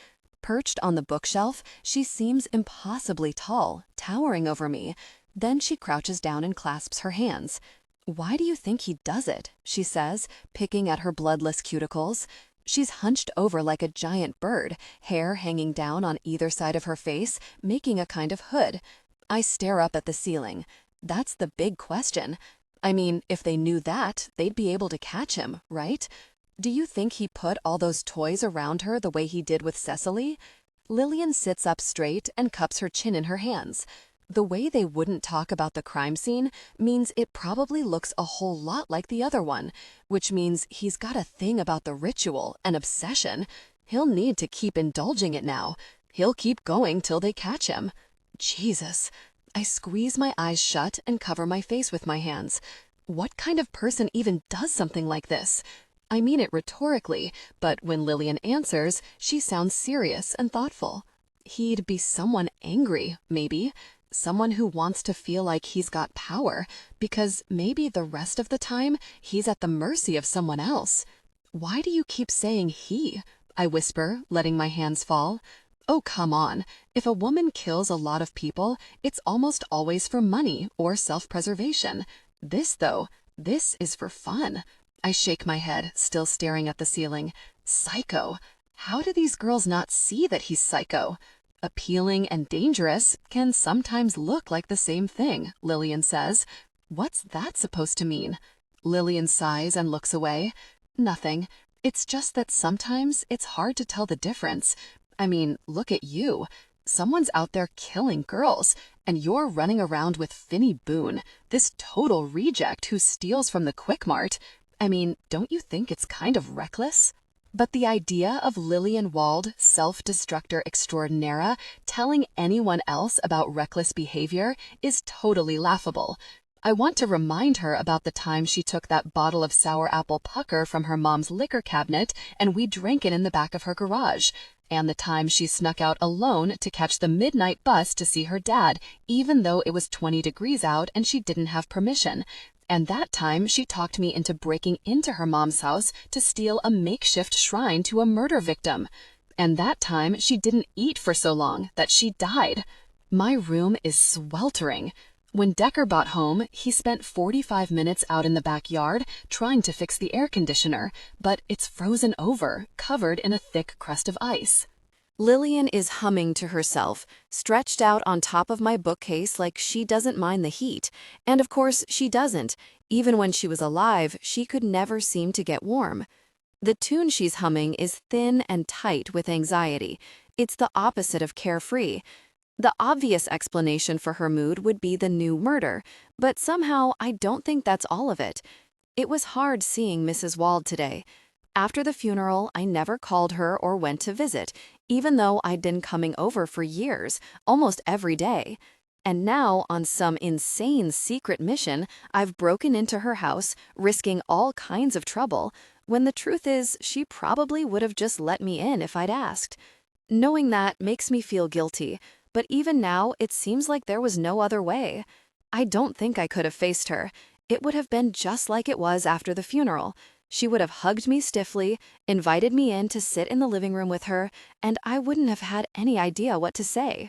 Perched on the bookshelf, she seems impossibly tall, towering over me. Then she crouches down and clasps her hands. "Why do you think he does it?" she says, picking at her bloodless cuticles. She's hunched over like a giant bird, hair hanging down on either side of her face, making a kind of hood. I stare up at the ceiling. That's the big question. I mean, if they knew that, they'd be able to catch him, right? Do you think he put all those toys around her the way he did with Cecily? Lillian sits up straight and cups her chin in her hands. The way they wouldn't talk about the crime scene means it probably looks a whole lot like the other one, which means he's got a thing about the ritual, an obsession. He'll need to keep indulging it now. He'll keep going till they catch him. Jesus. I squeeze my eyes shut and cover my face with my hands. What kind of person even does something like this? I mean it rhetorically, but when Lillian answers, she sounds serious and thoughtful. He'd be someone angry, maybe. Someone who wants to feel like he's got power, because maybe the rest of the time he's at the mercy of someone else. "Why do you keep saying he?" I whisper, letting my hands fall. Oh, come on. If a woman kills a lot of people, it's almost always for money or self-preservation. This, though, this is for fun. I shake my head, still staring at the ceiling. Psycho. How do these girls not see that he's psycho? Appealing and dangerous can sometimes look like the same thing, Lillian says. What's that supposed to mean? Lillian sighs and looks away. Nothing. It's just that sometimes it's hard to tell the difference. I mean, look at you. Someone's out there killing girls, and you're running around with Finny Boone, this total reject who steals from the Quick Mart. I mean, don't you think it's kind of reckless? But the idea of Lillian Wald, self-destructor extraordinaire, telling anyone else about reckless behavior is totally laughable. I want to remind her about the time she took that bottle of sour apple pucker from her mom's liquor cabinet and we drank it in the back of her garage, and the time she snuck out alone to catch the midnight bus to see her dad, even though it was 20 degrees out and she didn't have permission. And that time she talked me into breaking into her mom's house to steal a makeshift shrine to a murder victim. And that time she didn't eat for so long that she died. My room is sweltering. When Decker bought home, he spent 45 minutes out in the backyard trying to fix the air conditioner, but it's frozen over, covered in a thick crust of ice. Lillian is humming to herself, stretched out on top of my bookcase like she doesn't mind the heat. And of course, she doesn't. Even when she was alive, she could never seem to get warm. The tune she's humming is thin and tight with anxiety. It's the opposite of carefree. The obvious explanation for her mood would be the new murder, but somehow I don't think that's all of it. It was hard seeing Mrs. Wald today. After the funeral, I never called her or went to visit, even though I'd been coming over for years, almost every day. And now, on some insane secret mission, I've broken into her house, risking all kinds of trouble, when the truth is, she probably would have just let me in if I'd asked. Knowing that makes me feel guilty, but even now, it seems like there was no other way. I don't think I could have faced her. It would have been just like it was after the funeral. She would have hugged me stiffly, invited me in to sit in the living room with her, and I wouldn't have had any idea what to say.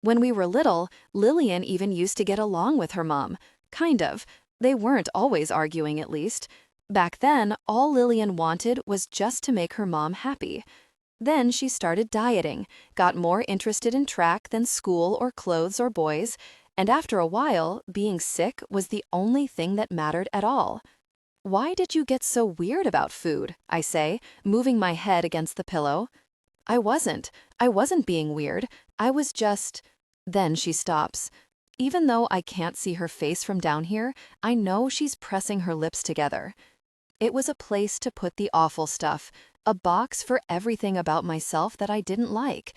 When we were little, Lillian even used to get along with her mom. Kind of. They weren't always arguing, at least. Back then, all Lillian wanted was just to make her mom happy. Then she started dieting, got more interested in track than school or clothes or boys, and after a while, being sick was the only thing that mattered at all. "Why did you get so weird about food?" I say, moving my head against the pillow. I wasn't being weird. I was just... Then she stops. Even though I can't see her face from down here, I know she's pressing her lips together. It was a place to put the awful stuff, a box for everything about myself that I didn't like.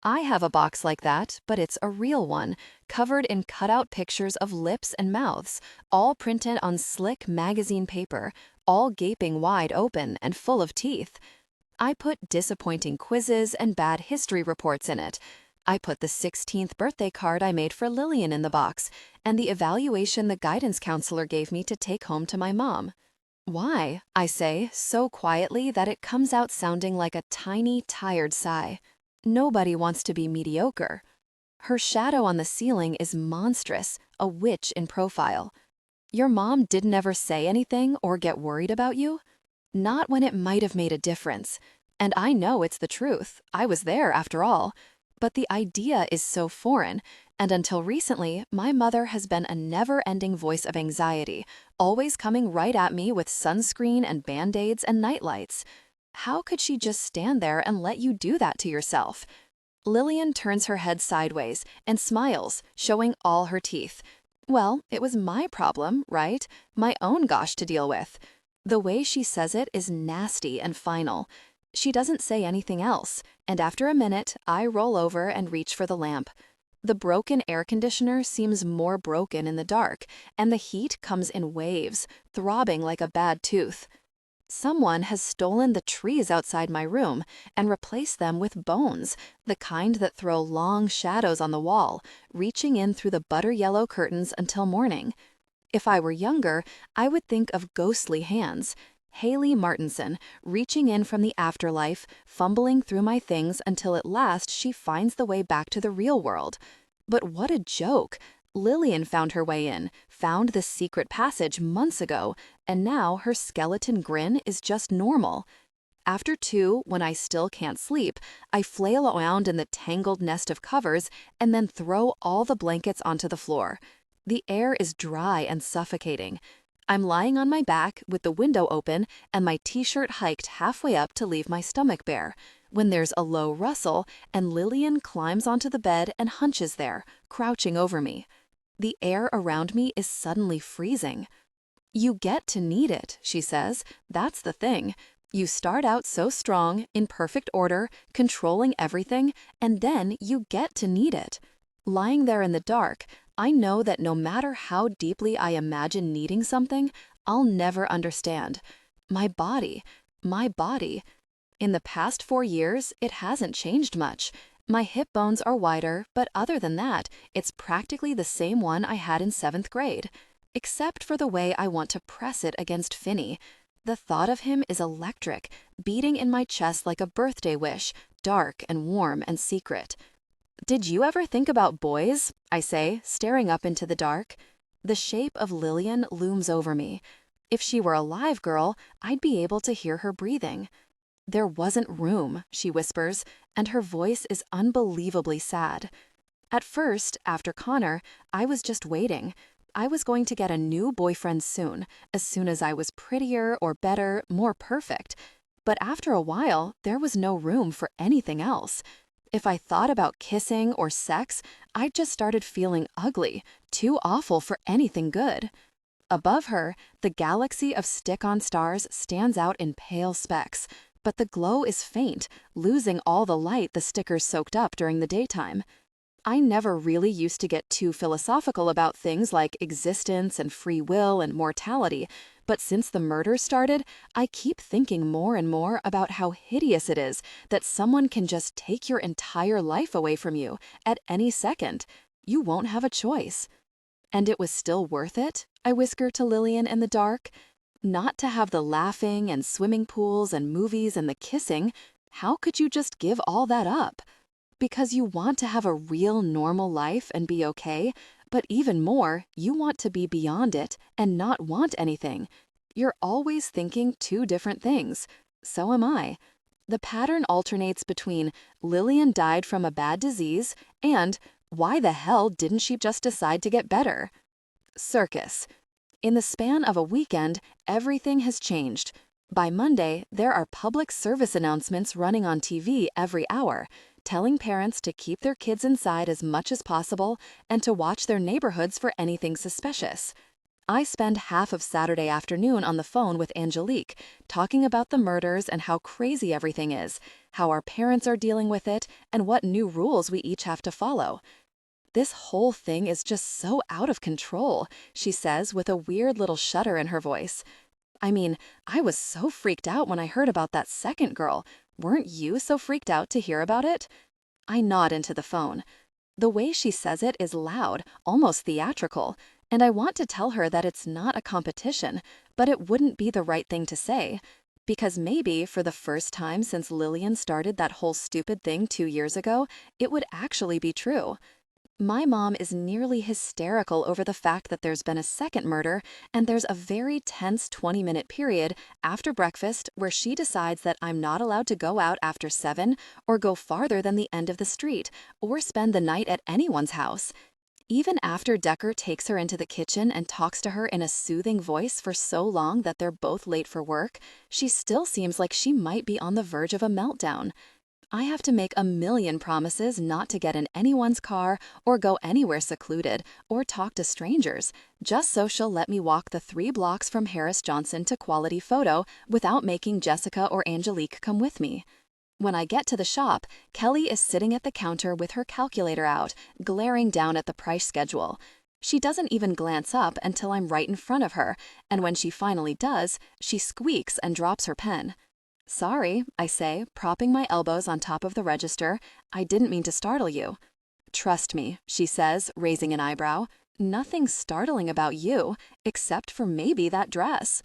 I have a box like that, but it's a real one, covered in cutout pictures of lips and mouths, all printed on slick magazine paper, all gaping wide open and full of teeth. I put disappointing quizzes and bad history reports in it. I put the 16th birthday card I made for Lillian in the box, and the evaluation the guidance counselor gave me to take home to my mom. "Why?" I say, so quietly that it comes out sounding like a tiny, tired sigh. Nobody wants to be mediocre. Her shadow on the ceiling is monstrous, a witch in profile. "Your mom didn't ever say anything or get worried about you?" Not when it might have made a difference. And I know it's the truth. I was there after all. But the idea is so foreign, and until recently, my mother has been a never-ending voice of anxiety, always coming right at me with sunscreen and Band-Aids and nightlights. How could she just stand there and let you do that to yourself? Lillian turns her head sideways and smiles, showing all her teeth. Well, it was my problem, right? My own gosh to deal with. The way she says it is nasty and final. She doesn't say anything else, and after a minute, I roll over and reach for the lamp. The broken air conditioner seems more broken in the dark, and the heat comes in waves, throbbing like a bad tooth. Someone has stolen the trees outside my room and replaced them with bones, the kind that throw long shadows on the wall, reaching in through the butter yellow curtains until morning. If I were younger, I would think of ghostly hands. Haley Martinson, reaching in from the afterlife, fumbling through my things until at last she finds the way back to the real world. But what a joke! Lillian found her way in, found the secret passage months ago, and now her skeleton grin is just normal. After 2, when I still can't sleep, I flail around in the tangled nest of covers and then throw all the blankets onto the floor. The air is dry and suffocating. I'm lying on my back with the window open and my t-shirt hiked halfway up to leave my stomach bare, when there's a low rustle and Lillian climbs onto the bed and hunches there, crouching over me. The air around me is suddenly freezing. "You get to need it," she says. "That's the thing. You start out so strong, in perfect order, controlling everything, and then you get to need it." Lying there in the dark, I know that no matter how deeply I imagine needing something, I'll never understand. My body. In the past 4 years, it hasn't changed much. My hip bones are wider, but other than that, it's practically the same one I had in 7th grade. Except for the way I want to press it against Finny. The thought of him is electric, beating in my chest like a birthday wish, dark and warm and secret. Did you ever think about boys? I say, staring up into the dark. The shape of Lillian looms over me. If she were a live girl, I'd be able to hear her breathing. There wasn't room, she whispers, and her voice is unbelievably sad. At first, after Connor, I was just waiting. I was going to get a new boyfriend soon as I was prettier or better, more perfect. But after a while, there was no room for anything else. If I thought about kissing or sex, I just started feeling ugly, too awful for anything good. Above her, the galaxy of stick-on stars stands out in pale specks, but the glow is faint, losing all the light the stickers soaked up during the daytime. I never really used to get too philosophical about things like existence and free will and mortality, but since the murders started, I keep thinking more and more about how hideous it is that someone can just take your entire life away from you at any second. You won't have a choice. And it was still worth it, I whisper to Lillian in the dark. Not to have the laughing and swimming pools and movies and the kissing. How could you just give all that up? Because you want to have a real normal life and be okay, but even more, you want to be beyond it and not want anything. You're always thinking two different things. So am I. The pattern alternates between Lillian died from a bad disease and why the hell didn't she just decide to get better? Circus. In the span of a weekend, everything has changed. By Monday, there are public service announcements running on TV every hour, telling parents to keep their kids inside as much as possible and to watch their neighborhoods for anything suspicious. I spend half of Saturday afternoon on the phone with Angelique, talking about the murders and how crazy everything is, how our parents are dealing with it, and what new rules we each have to follow. This whole thing is just so out of control, she says with a weird little shudder in her voice. I mean, I was so freaked out when I heard about that second girl. Weren't you so freaked out to hear about it? I nod into the phone. The way she says it is loud, almost theatrical, and I want to tell her that it's not a competition, but it wouldn't be the right thing to say. Because maybe, for the first time since Lillian started that whole stupid thing 2 years ago, it would actually be true. My mom is nearly hysterical over the fact that there's been a second murder, and there's a very tense 20-minute period after breakfast where she decides that I'm not allowed to go out after 7 or go farther than the end of the street or spend the night at anyone's house. Even after Decker takes her into the kitchen and talks to her in a soothing voice for so long that they're both late for work, she still seems like she might be on the verge of a meltdown. I have to make a million promises not to get in anyone's car or go anywhere secluded or talk to strangers, just so she'll let me walk the 3 blocks from Harris Johnson to Quality Photo without making Jessica or Angelique come with me. When I get to the shop, Kelly is sitting at the counter with her calculator out, glaring down at the price schedule. She doesn't even glance up until I'm right in front of her, and when she finally does, she squeaks and drops her pen. Sorry, I say, propping my elbows on top of the register. I didn't mean to startle you. Trust me, she says, raising an eyebrow. Nothing startling about you, except for maybe that dress.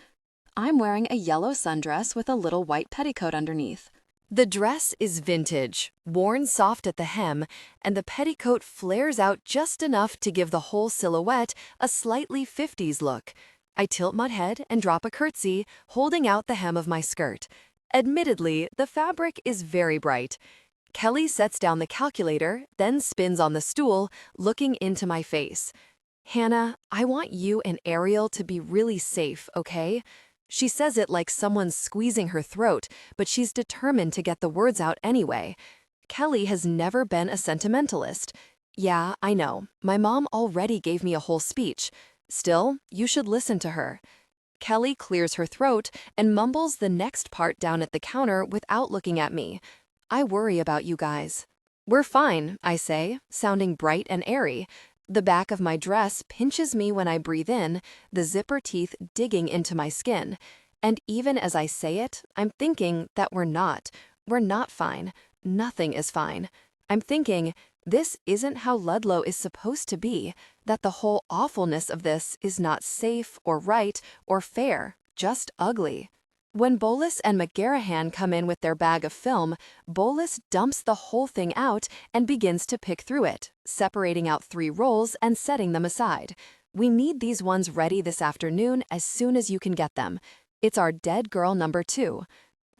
I'm wearing a yellow sundress with a little white petticoat underneath. The dress is vintage, worn soft at the hem, and the petticoat flares out just enough to give the whole silhouette a slightly 50s look. I tilt my head and drop a curtsy, holding out the hem of my skirt. Admittedly, the fabric is very bright. Kelly sets down the calculator, then spins on the stool, looking into my face. Hannah, I want you and Ariel to be really safe, okay? She says it like someone's squeezing her throat, but she's determined to get the words out anyway. Kelly has never been a sentimentalist. Yeah, I know. My mom already gave me a whole speech. Still, you should listen to her. Kelly clears her throat and mumbles the next part down at the counter without looking at me. I worry about you guys. We're fine, I say, sounding bright and airy. The back of my dress pinches me when I breathe in, the zipper teeth digging into my skin. And even as I say it, I'm thinking that we're not. We're not fine. Nothing is fine. I'm thinking, this isn't how Ludlow is supposed to be, that the whole awfulness of this is not safe or right or fair, just ugly. When Bolus and McGarahan come in with their bag of film, Bolus dumps the whole thing out and begins to pick through it, separating out 3 rolls and setting them aside. We need these ones ready this afternoon as soon as you can get them. It's our dead girl number 2.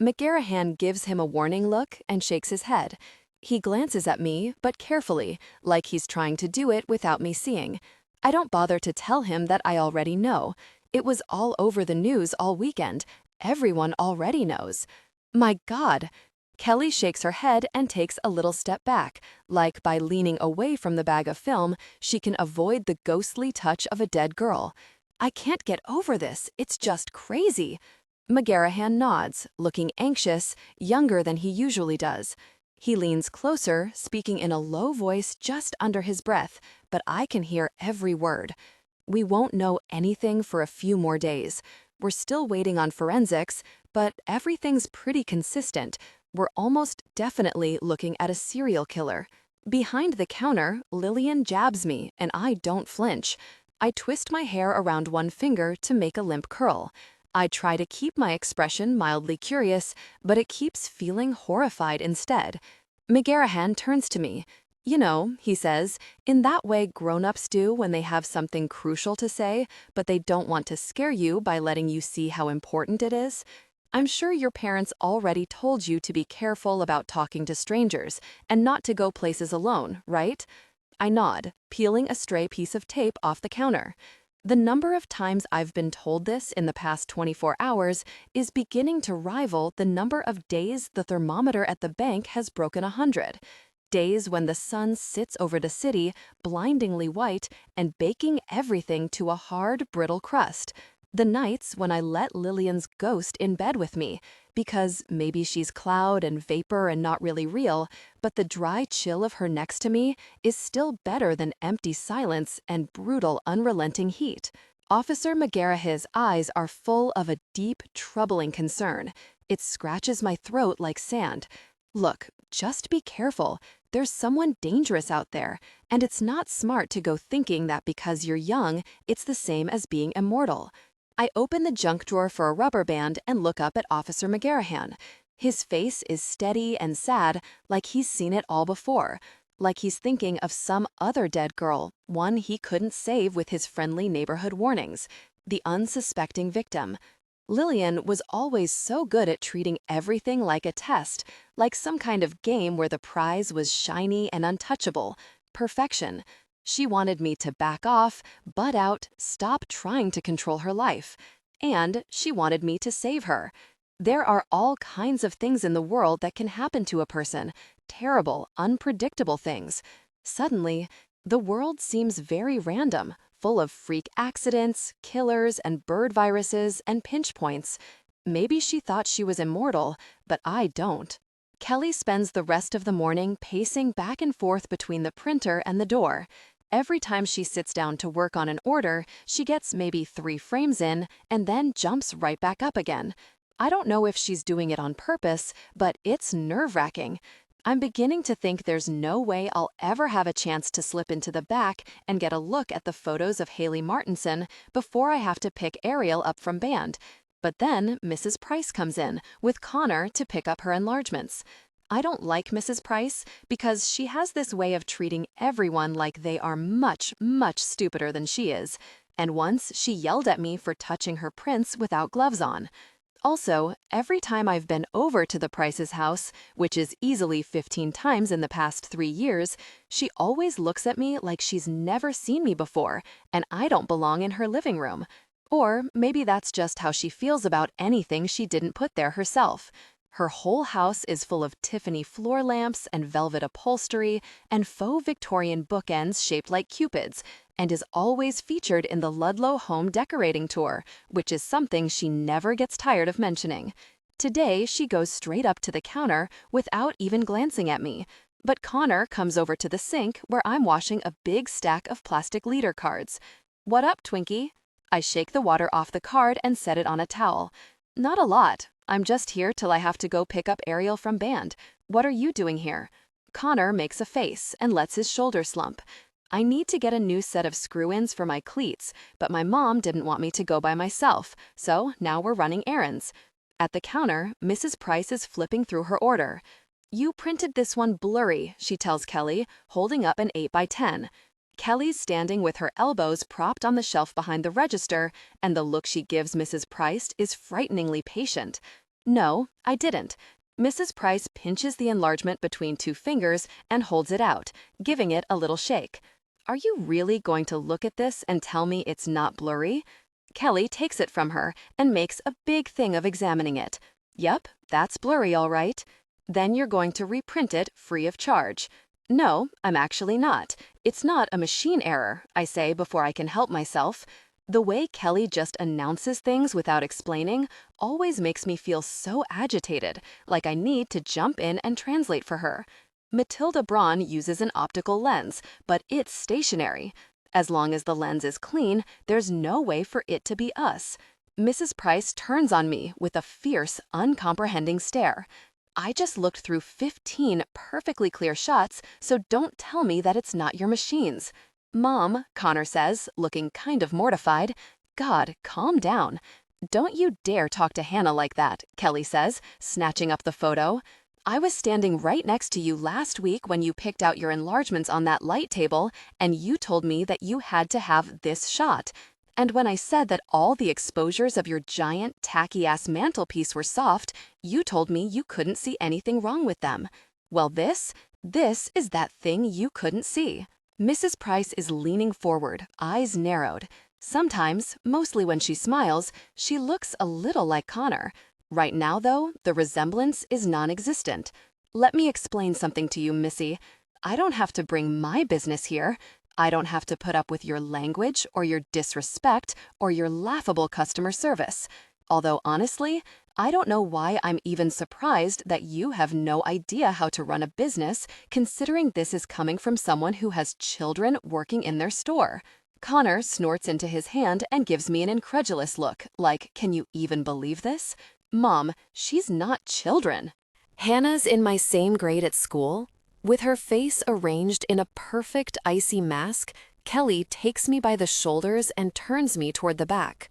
McGarahan gives him a warning look and shakes his head. He glances at me, but carefully, like he's trying to do it without me seeing. I don't bother to tell him that I already know. It was all over the news all weekend. Everyone already knows. My God! Kelly shakes her head and takes a little step back, like by leaning away from the bag of film, she can avoid the ghostly touch of a dead girl. I can't get over this, it's just crazy. McGarahan nods, looking anxious, younger than he usually does. He leans closer, speaking in a low voice just under his breath, but I can hear every word. We won't know anything for a few more days. We're still waiting on forensics, but everything's pretty consistent. We're almost definitely looking at a serial killer. Behind the counter, Lillian jabs me, and I don't flinch. I twist my hair around one finger to make a limp curl. I try to keep my expression mildly curious, but it keeps feeling horrified instead. McGarahan turns to me. You know, he says, in that way grown-ups do when they have something crucial to say, but they don't want to scare you by letting you see how important it is. I'm sure your parents already told you to be careful about talking to strangers and not to go places alone, right? I nod, peeling a stray piece of tape off the counter. The number of times I've been told this in the past 24 hours is beginning to rival the number of days the thermometer at the bank has broken 100. Days when the sun sits over the city, blindingly white, and baking everything to a hard, brittle crust. The nights when I let Lillian's ghost in bed with me, because maybe she's cloud and vapor and not really real, but the dry chill of her next to me is still better than empty silence and brutal, unrelenting heat. Officer McGarahan's eyes are full of a deep, troubling concern. It scratches my throat like sand. Look, just be careful. There's someone dangerous out there, and it's not smart to go thinking that because you're young, it's the same as being immortal. I open the junk drawer for a rubber band and look up at Officer McGarahan. His face is steady and sad, like he's seen it all before, like he's thinking of some other dead girl, one he couldn't save with his friendly neighborhood warnings, the unsuspecting victim. Lillian was always so good at treating everything like a test, like some kind of game where the prize was shiny and untouchable. Perfection. She wanted me to back off, butt out, stop trying to control her life. And she wanted me to save her. There are all kinds of things in the world that can happen to a person. Terrible, unpredictable things. Suddenly, the world seems very random, full of freak accidents, killers, and bird viruses, and pinch points. Maybe she thought she was immortal, but I don't. Kelly spends the rest of the morning pacing back and forth between the printer and the door. Every time she sits down to work on an order, she gets maybe 3 frames in and then jumps right back up again. I don't know if she's doing it on purpose, but it's nerve-wracking. I'm beginning to think there's no way I'll ever have a chance to slip into the back and get a look at the photos of Haley Martinson before I have to pick Ariel up from band. But then Mrs. Price comes in with Connor to pick up her enlargements. I don't like Mrs. Price because she has this way of treating everyone like they are much, much stupider than she is. And once she yelled at me for touching her prints without gloves on. Also, every time I've been over to the Price's house, which is easily 15 times in the past 3 years, she always looks at me like she's never seen me before, and I don't belong in her living room. Or maybe that's just how she feels about anything she didn't put there herself. Her whole house is full of Tiffany floor lamps and velvet upholstery and faux Victorian bookends shaped like cupids, and is always featured in the Ludlow home decorating tour, which is something she never gets tired of mentioning. Today, she goes straight up to the counter without even glancing at me. But Connor comes over to the sink where I'm washing a big stack of plastic leader cards. "What up, Twinkie?" I shake the water off the card and set it on a towel. "Not a lot. I'm just here till I have to go pick up Ariel from band. What are you doing here?" Connor makes a face and lets his shoulder slump. "I need to get a new set of screw-ins for my cleats, but my mom didn't want me to go by myself, so now we're running errands." At the counter, Mrs. Price is flipping through her order. "You printed this one blurry," she tells Kelly, holding up an 8 by 10. Kelly's standing with her elbows propped on the shelf behind the register, and the look she gives Mrs. Price is frighteningly patient. "No, I didn't." Mrs. Price pinches the enlargement between 2 fingers and holds it out, giving it a little shake. "Are you really going to look at this and tell me it's not blurry?" Kelly takes it from her and makes a big thing of examining it. "Yep, that's blurry all right." "Then you're going to reprint it free of charge." "No, I'm actually not. It's not a machine error," I say before I can help myself. The way Kelly just announces things without explaining always makes me feel so agitated, like I need to jump in and translate for her. Matilda Braun uses an optical lens, but it's stationary. As long as the lens is clean, there's no way for it to be us. Mrs. Price turns on me with a fierce, uncomprehending stare. "I just looked through 15 perfectly clear shots, so don't tell me that it's not your machines." "Mom," Connor says, looking kind of mortified. "God, calm down." "Don't you dare talk to Hannah like that," Kelly says, snatching up the photo. "I was standing right next to you last week when you picked out your enlargements on that light table, and you told me that you had to have this shot. And when I said that all the exposures of your giant, tacky-ass mantelpiece were soft, you told me you couldn't see anything wrong with them. Well, this is that thing you couldn't see." Mrs. Price is leaning forward, eyes narrowed. Sometimes, mostly when she smiles, she looks a little like Connor. Right now, though, the resemblance is non-existent. "Let me explain something to you, Missy. I don't have to bring my business here. I don't have to put up with your language or your disrespect or your laughable customer service. Although, honestly, I don't know why I'm even surprised that you have no idea how to run a business, considering this is coming from someone who has children working in their store." Connor snorts into his hand and gives me an incredulous look, like, "Can you even believe this?" "Mom, she's not children." Hannah's in my same grade at school. With her face arranged in a perfect icy mask, Kelly takes me by the shoulders and turns me toward the back.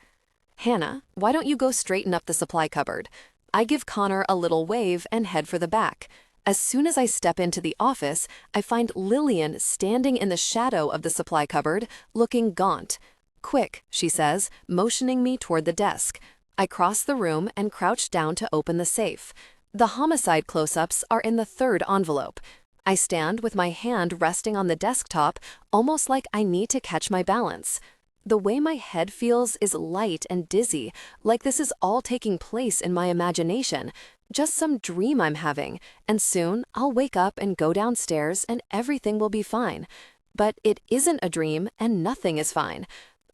"Hannah, why don't you go straighten up the supply cupboard?" I give Connor a little wave and head for the back. As soon as I step into the office, I find Lillian standing in the shadow of the supply cupboard, looking gaunt. "Quick," she says, motioning me toward the desk. I cross the room and crouch down to open the safe. The homicide close-ups are in the 3rd envelope. I stand with my hand resting on the desktop, almost like I need to catch my balance. The way my head feels is light and dizzy, like this is all taking place in my imagination, just some dream I'm having, and soon I'll wake up and go downstairs and everything will be fine. But it isn't a dream and nothing is fine.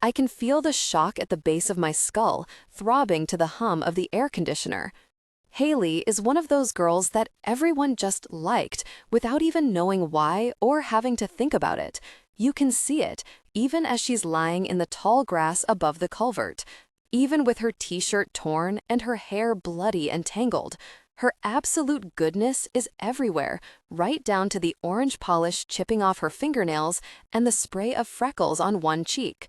I can feel the shock at the base of my skull, throbbing to the hum of the air conditioner. Haley is one of those girls that everyone just liked, without even knowing why or having to think about it. You can see it, even as she's lying in the tall grass above the culvert. Even with her t-shirt torn and her hair bloody and tangled, her absolute goodness is everywhere, right down to the orange polish chipping off her fingernails and the spray of freckles on one cheek.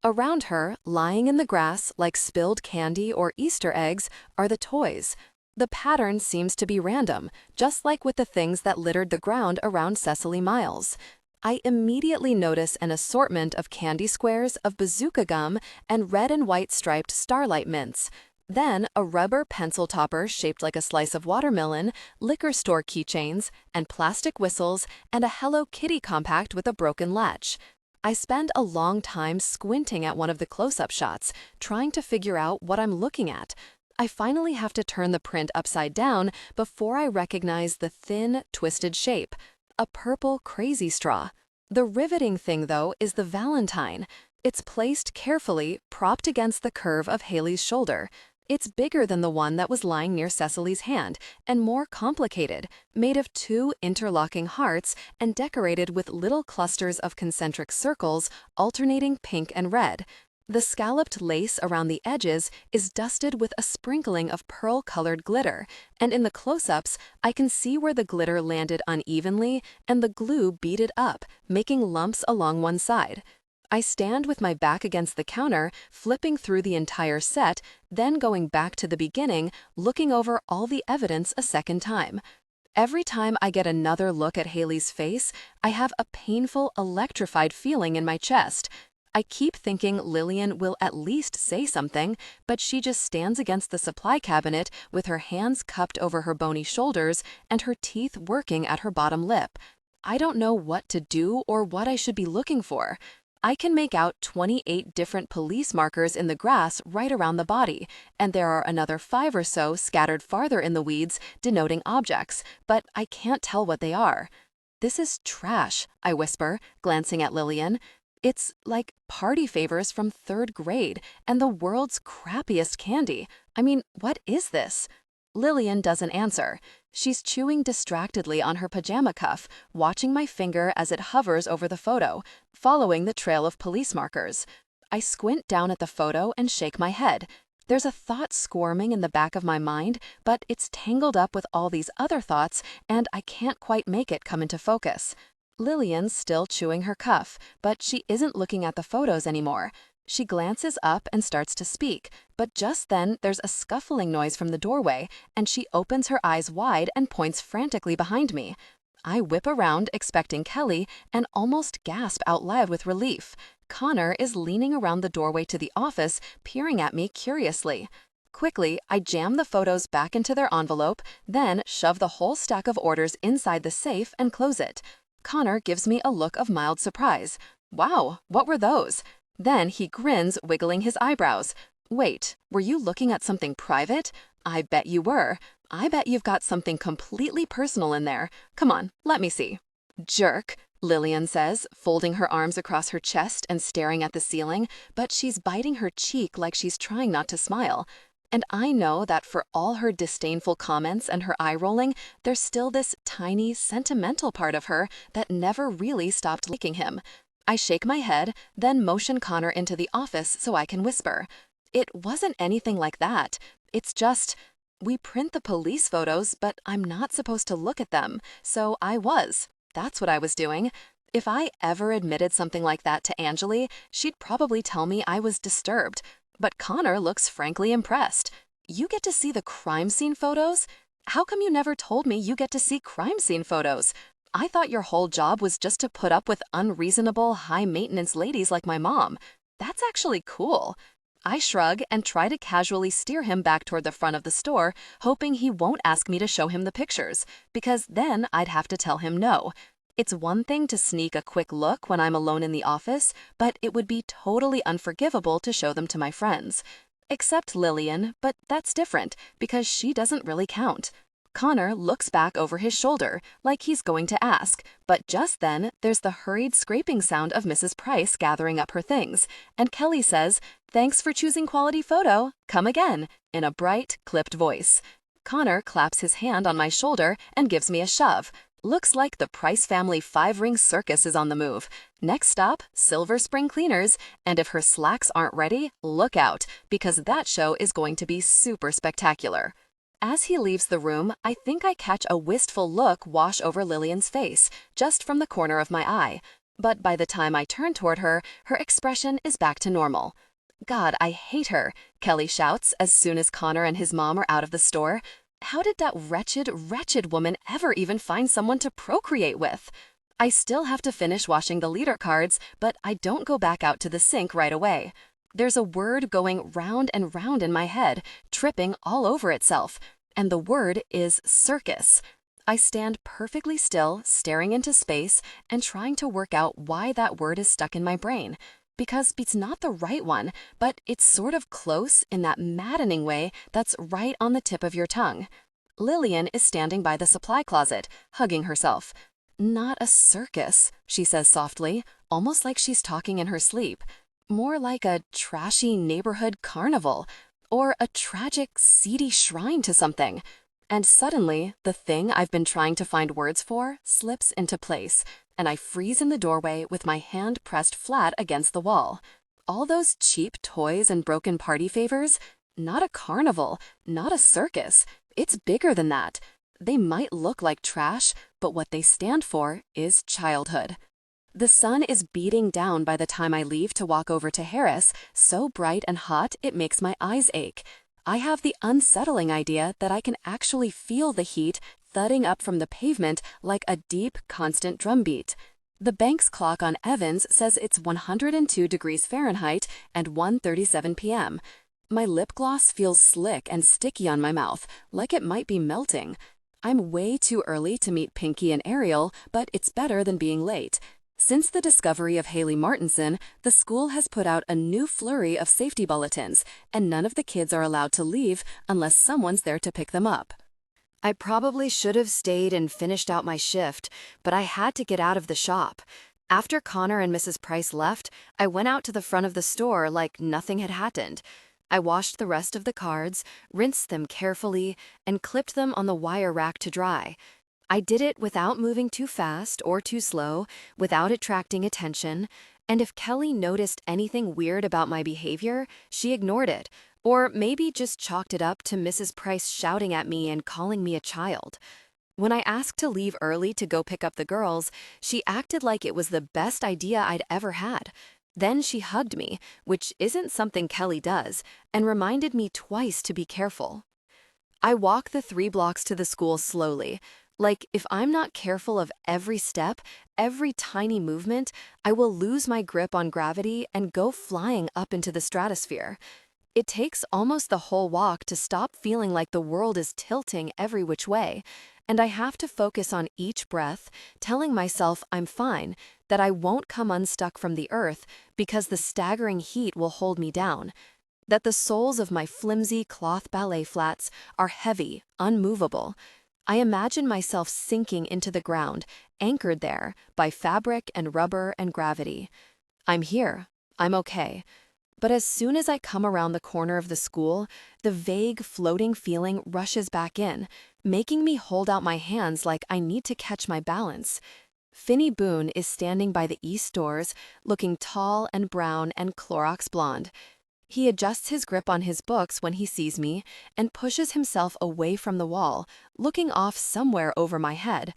Around her, lying in the grass like spilled candy or Easter eggs, are the toys. The pattern seems to be random, just like with the things that littered the ground around Cecily Miles. I immediately notice an assortment of candy squares of bazooka gum and red and white striped Starlight mints. Then a rubber pencil topper shaped like a slice of watermelon, liquor store keychains, and plastic whistles, and a Hello Kitty compact with a broken latch. I spend a long time squinting at one of the close-up shots, trying to figure out what I'm looking at. I finally have to turn the print upside down before I recognize the thin, twisted shape. A purple crazy straw. The riveting thing, though, is the Valentine. It's placed carefully, propped against the curve of Haley's shoulder. It's bigger than the one that was lying near Cecily's hand, and more complicated, made of 2 interlocking hearts and decorated with little clusters of concentric circles alternating pink and red. The scalloped lace around the edges is dusted with a sprinkling of pearl-colored glitter, and in the close-ups, I can see where the glitter landed unevenly and the glue beaded up, making lumps along one side. I stand with my back against the counter, flipping through the entire set, then going back to the beginning, looking over all the evidence a second time. Every time I get another look at Haley's face, I have a painful, electrified feeling in my chest. I keep thinking Lillian will at least say something, but she just stands against the supply cabinet with her hands cupped over her bony shoulders and her teeth working at her bottom lip. I don't know what to do or what I should be looking for. I can make out 28 different police markers in the grass right around the body, and there are another 5 or so scattered farther in the weeds denoting objects, but I can't tell what they are. "This is trash," I whisper, glancing at Lillian. "It's like party favors from 3rd grade and the world's crappiest candy. I mean, what is this?" Lillian doesn't answer. She's chewing distractedly on her pajama cuff, watching my finger as it hovers over the photo, following the trail of police markers. I squint down at the photo and shake my head. There's a thought squirming in the back of my mind, but it's tangled up with all these other thoughts, and I can't quite make it come into focus. Lillian's still chewing her cuff, but she isn't looking at the photos anymore. She glances up and starts to speak, but just then there's a scuffling noise from the doorway, and she opens her eyes wide and points frantically behind me. I whip around, expecting Kelly, and almost gasp out loud with relief. Connor is leaning around the doorway to the office, peering at me curiously. Quickly, I jam the photos back into their envelope, then shove the whole stack of orders inside the safe and close it. Connor gives me a look of mild surprise. "Wow, what were those?" Then he grins, wiggling his eyebrows. "Wait, were you looking at something private? I bet you were. I bet you've got something completely personal in there. Come on, let me see." "Jerk," Lillian says, folding her arms across her chest and staring at the ceiling, but she's biting her cheek like she's trying not to smile. And I know that for all her disdainful comments and her eye rolling, there's still this tiny, sentimental part of her that never really stopped liking him. I shake my head, then motion Connor into the office so I can whisper. "It wasn't anything like that. It's just, we print the police photos, but I'm not supposed to look at them, so I was. That's what I was doing. If I ever admitted something like that to Angeli, she'd probably tell me I was disturbed. But Connor looks frankly impressed. 'You get to see the crime scene photos? How come you never told me you get to see crime scene photos? I thought your whole job was just to put up with unreasonable, high-maintenance ladies like my mom. That's actually cool.' I shrug and try to casually steer him back toward the front of the store, hoping he won't ask me to show him the pictures, because then I'd have to tell him no. It's one thing to sneak a quick look when I'm alone in the office, but it would be totally unforgivable to show them to my friends. Except Lillian, but that's different, because she doesn't really count. Connor looks back over his shoulder, like he's going to ask, but just then, there's the hurried scraping sound of Mrs. Price gathering up her things, and Kelly says, "Thanks for choosing quality photo. Come again," in a bright, clipped voice. Connor claps his hand on my shoulder and gives me a shove. Looks like the Price family 5-ring circus is on the move. Next stop, Silver Spring Cleaners, and if her slacks aren't ready, look out, because that show is going to be super spectacular. As he leaves the room, I think I catch a wistful look wash over Lillian's face, just from the corner of my eye. But by the time I turn toward her, her expression is back to normal. "God, I hate her," Kelly shouts as soon as Connor and his mom are out of the store. "How did that wretched, wretched woman ever even find someone to procreate with?" I still have to finish washing the leader cards, but I don't go back out to the sink right away. There's a word going round and round in my head, tripping all over itself, and the word is circus. I stand perfectly still, staring into space, and trying to work out why that word is stuck in my brain. Because it's not the right one, but it's sort of close in that maddening way that's right on the tip of your tongue. Lillian is standing by the supply closet, hugging herself. "Not a circus," she says softly, almost like she's talking in her sleep. "More like a trashy neighborhood carnival, or a tragic, seedy shrine to something." And suddenly, the thing I've been trying to find words for slips into place, and I freeze in the doorway with my hand pressed flat against the wall. All those cheap toys and broken party favors? Not a carnival, not a circus. It's bigger than that. They might look like trash, but what they stand for is childhood. The sun is beating down by the time I leave to walk over to Harris, so bright and hot it makes my eyes ache. I have the unsettling idea that I can actually feel the heat thudding up from the pavement like a deep, constant drumbeat. The bank's clock on Evans says it's 102 degrees Fahrenheit and 1:37 p.m. My lip gloss feels slick and sticky on my mouth, like it might be melting. I'm way too early to meet Pinky and Ariel, but it's better than being late. Since the discovery of Haley Martinson, the school has put out a new flurry of safety bulletins, and none of the kids are allowed to leave unless someone's there to pick them up. I probably should have stayed and finished out my shift, but I had to get out of the shop. After Connor and Mrs. Price left, I went out to the front of the store like nothing had happened. I washed the rest of the cards, rinsed them carefully, and clipped them on the wire rack to dry. I did it without moving too fast or too slow, without attracting attention, and if Kelly noticed anything weird about my behavior, she ignored it, or maybe just chalked it up to Mrs. Price shouting at me and calling me a child. When I asked to leave early to go pick up the girls, she acted like it was the best idea I'd ever had. Then she hugged me, which isn't something Kelly does, and reminded me twice to be careful. I walk the 3 blocks to the school slowly. Like, if I'm not careful of every step, every tiny movement, I will lose my grip on gravity and go flying up into the stratosphere. It takes almost the whole walk to stop feeling like the world is tilting every which way, and I have to focus on each breath, telling myself I'm fine, that I won't come unstuck from the earth because the staggering heat will hold me down, that the soles of my flimsy cloth ballet flats are heavy, unmovable. I imagine myself sinking into the ground, anchored there by fabric and rubber and gravity. I'm here. I'm okay. But as soon as I come around the corner of the school, the vague, floating feeling rushes back in, making me hold out my hands like I need to catch my balance. Finny Boone is standing by the east doors, looking tall and brown and Clorox blonde. He adjusts his grip on his books when he sees me and pushes himself away from the wall, looking off somewhere over my head.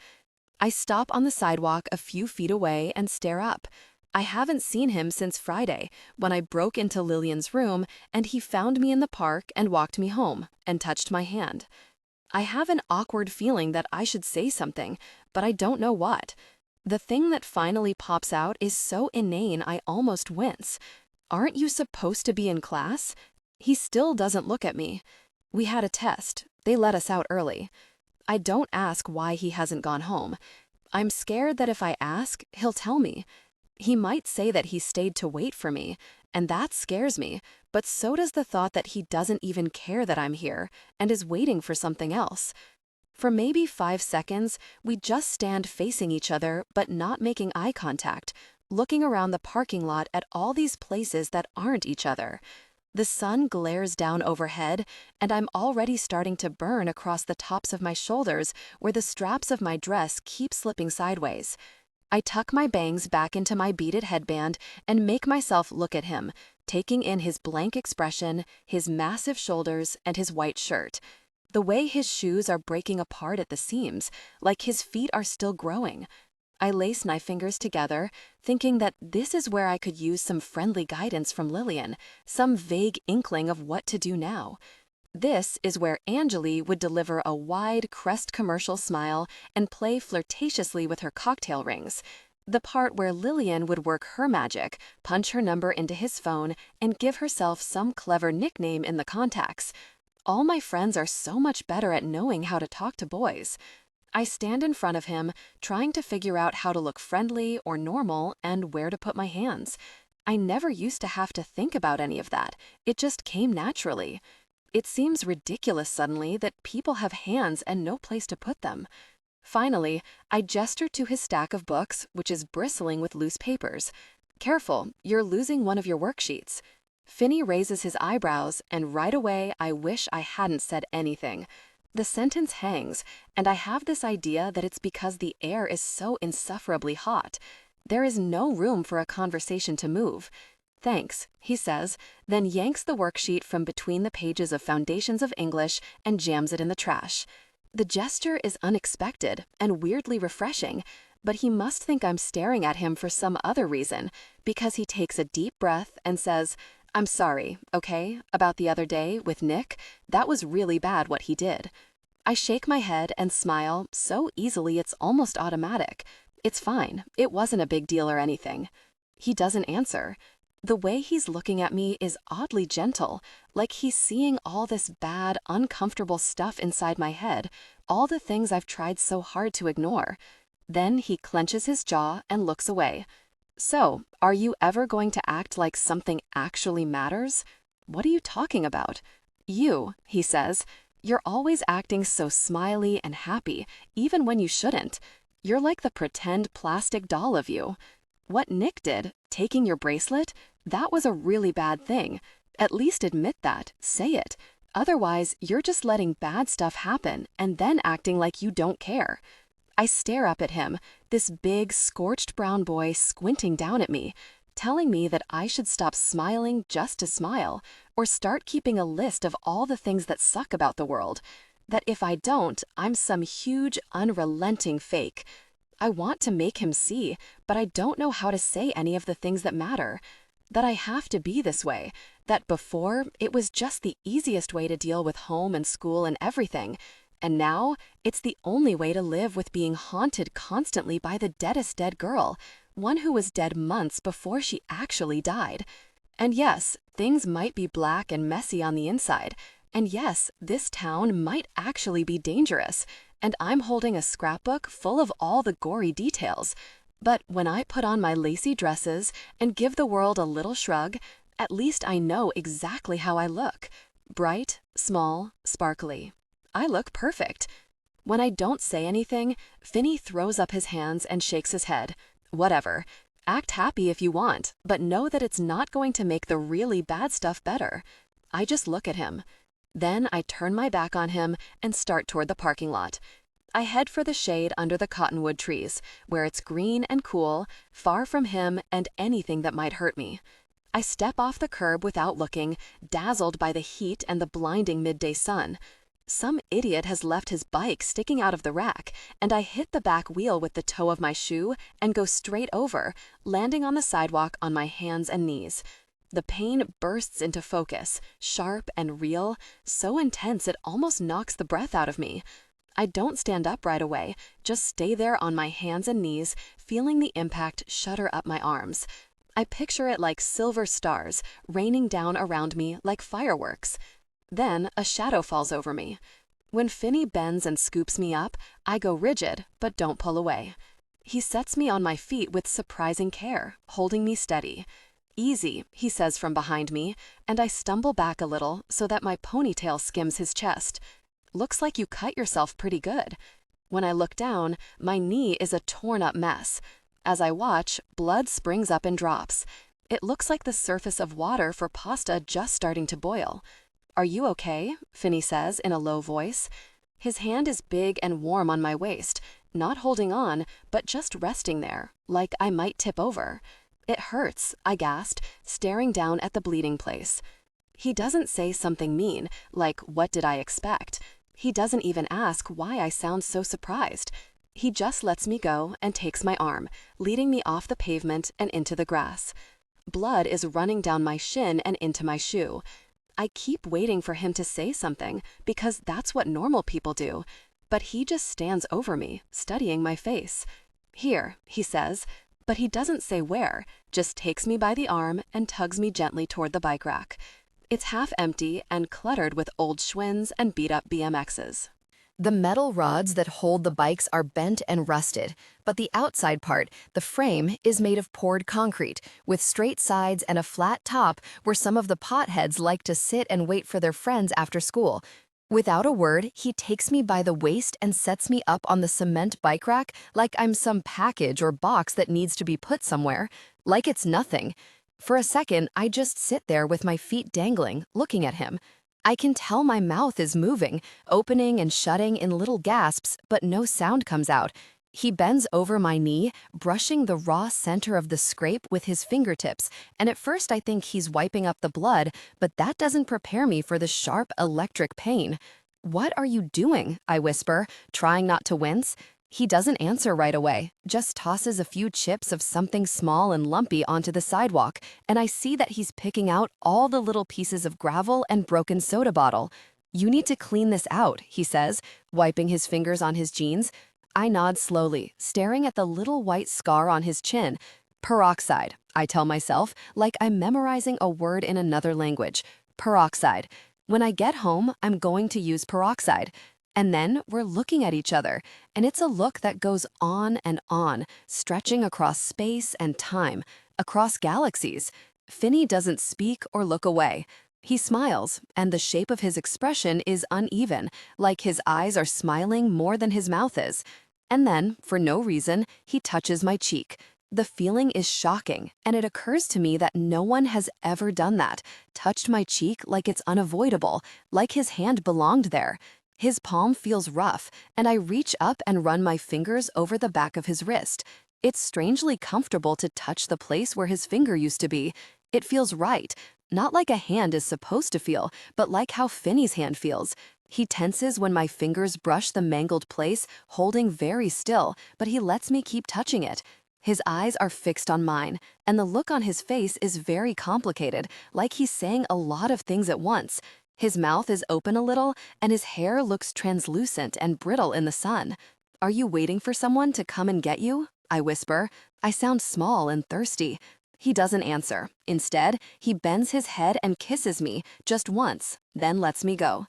I stop on the sidewalk a few feet away and stare up. I haven't seen him since Friday, when I broke into Lillian's room and he found me in the park and walked me home and touched my hand. I have an awkward feeling that I should say something, but I don't know what. The thing that finally pops out is so inane I almost wince. Aren't you supposed to be in class? He still doesn't look at me. We had a test. They let us out early. I don't ask why he hasn't gone home. I'm scared that if I ask, he'll tell me. He might say that he stayed to wait for me, and that scares me, but so does the thought that he doesn't even care that I'm here and is waiting for something else. For maybe 5 seconds, we just stand facing each other but not making eye contact, looking around the parking lot at all these places that aren't each other. The sun glares down overhead, and I'm already starting to burn across the tops of my shoulders where the straps of my dress keep slipping sideways. I tuck my bangs back into my beaded headband and make myself look at him, taking in his blank expression, his massive shoulders, and his white shirt. The way his shoes are breaking apart at the seams, like his feet are still growing. I lace my fingers together, thinking that this is where I could use some friendly guidance from Lillian, some vague inkling of what to do now. This is where Angeli would deliver a wide, crest commercial smile and play flirtatiously with her cocktail rings. The part where Lillian would work her magic, punch her number into his phone, and give herself some clever nickname in the contacts. All my friends are so much better at knowing how to talk to boys. I stand in front of him, trying to figure out how to look friendly or normal and where to put my hands. I never used to have to think about any of that. It just came naturally. It seems ridiculous suddenly that people have hands and no place to put them. Finally, I gesture to his stack of books, which is bristling with loose papers. Careful, you're losing one of your worksheets. Finny raises his eyebrows, and right away I wish I hadn't said anything. The sentence hangs, and I have this idea that it's because the air is so insufferably hot. There is no room for a conversation to move. "Thanks," he says, then yanks the worksheet from between the pages of Foundations of English and jams it in the trash. The gesture is unexpected and weirdly refreshing, but he must think I'm staring at him for some other reason, because he takes a deep breath and says, "I'm sorry, okay, about the other day with Nick. That was really bad what he did." I shake my head and smile so easily it's almost automatic. It's fine. It wasn't a big deal or anything. He doesn't answer. The way he's looking at me is oddly gentle, like he's seeing all this bad, uncomfortable stuff inside my head, all the things I've tried so hard to ignore. Then he clenches his jaw and looks away. "So, are you ever going to act like something actually matters?" "What are you talking about?" "You," he says. "You're always acting so smiley and happy, even when you shouldn't. You're like the pretend plastic doll of you. What Nick did, taking your bracelet, that was a really bad thing. At least admit that, say it. Otherwise, you're just letting bad stuff happen and then acting like you don't care." I stare up at him, this big, scorched brown boy squinting down at me, telling me that I should stop smiling just to smile, or start keeping a list of all the things that suck about the world. That if I don't, I'm some huge, unrelenting fake. I want to make him see, but I don't know how to say any of the things that matter. That I have to be this way. That before, it was just the easiest way to deal with home and school and everything. And now, it's the only way to live with being haunted constantly by the deadest dead girl, one who was dead months before she actually died. And yes, things might be black and messy on the inside. And yes, this town might actually be dangerous. And I'm holding a scrapbook full of all the gory details. But when I put on my lacy dresses and give the world a little shrug, at least I know exactly how I look. Bright, small, sparkly. I look perfect. When I don't say anything, Finny throws up his hands and shakes his head. Whatever. Act happy if you want, but know that it's not going to make the really bad stuff better. I just look at him. Then I turn my back on him and start toward the parking lot. I head for the shade under the cottonwood trees, where it's green and cool, far from him and anything that might hurt me. I step off the curb without looking, dazzled by the heat and the blinding midday sun. Some idiot has left his bike sticking out of the rack, and I hit the back wheel with the toe of my shoe and go straight over, landing on the sidewalk on my hands and knees. The pain bursts into focus, sharp and real, so intense it almost knocks the breath out of me. I don't stand up right away, just stay there on my hands and knees, feeling the impact shudder up my arms. I picture it like silver stars raining down around me like fireworks. Then a shadow falls over me. When Finny bends and scoops me up, I go rigid, but don't pull away. He sets me on my feet with surprising care, holding me steady. "Easy," he says from behind me, and I stumble back a little so that my ponytail skims his chest. "Looks like you cut yourself pretty good." When I look down, my knee is a torn-up mess. As I watch, blood springs up and drops. It looks like the surface of water for pasta just starting to boil. "Are you okay?" Finny says in a low voice. His hand is big and warm on my waist, not holding on, but just resting there, like I might tip over. "It hurts," I gasped, staring down at the bleeding place. He doesn't say something mean, like what did I expect? He doesn't even ask why I sound so surprised. He just lets me go and takes my arm, leading me off the pavement and into the grass. Blood is running down my shin and into my shoe. I keep waiting for him to say something, because that's what normal people do. But he just stands over me, studying my face. "Here," he says, but he doesn't say where, just takes me by the arm and tugs me gently toward the bike rack. It's half empty and cluttered with old Schwinn's and beat-up BMXs. The metal rods that hold the bikes are bent and rusted, but the outside part, the frame, is made of poured concrete, with straight sides and a flat top where some of the potheads like to sit and wait for their friends after school. Without a word, he takes me by the waist and sets me up on the cement bike rack like I'm some package or box that needs to be put somewhere, like it's nothing. For a second, I just sit there with my feet dangling, looking at him. I can tell my mouth is moving, opening and shutting in little gasps, but no sound comes out. He bends over my knee, brushing the raw center of the scrape with his fingertips, and at first I think he's wiping up the blood, but that doesn't prepare me for the sharp electric pain. "What are you doing?" I whisper, trying not to wince. He doesn't answer right away, just tosses a few chips of something small and lumpy onto the sidewalk, and I see that he's picking out all the little pieces of gravel and broken soda bottle. "You need to clean this out," he says, wiping his fingers on his jeans. I nod slowly, staring at the little white scar on his chin. Peroxide, I tell myself, like I'm memorizing a word in another language. Peroxide. When I get home, I'm going to use peroxide. And then we're looking at each other, and it's a look that goes on, stretching across space and time, across galaxies. Finny doesn't speak or look away. He smiles, and the shape of his expression is uneven, like his eyes are smiling more than his mouth is. And then, for no reason, he touches my cheek. The feeling is shocking, and it occurs to me that no one has ever done that, touched my cheek like it's unavoidable, like his hand belonged there. His palm feels rough, and I reach up and run my fingers over the back of his wrist. It's strangely comfortable to touch the place where his finger used to be. It feels right, not like a hand is supposed to feel, but like how Finny's hand feels. He tenses when my fingers brush the mangled place, holding very still, but he lets me keep touching it. His eyes are fixed on mine, and the look on his face is very complicated, like he's saying a lot of things at once. His mouth is open a little, and his hair looks translucent and brittle in the sun. "Are you waiting for someone to come and get you?" I whisper. I sound small and thirsty. He doesn't answer. Instead, he bends his head and kisses me, just once, then lets me go.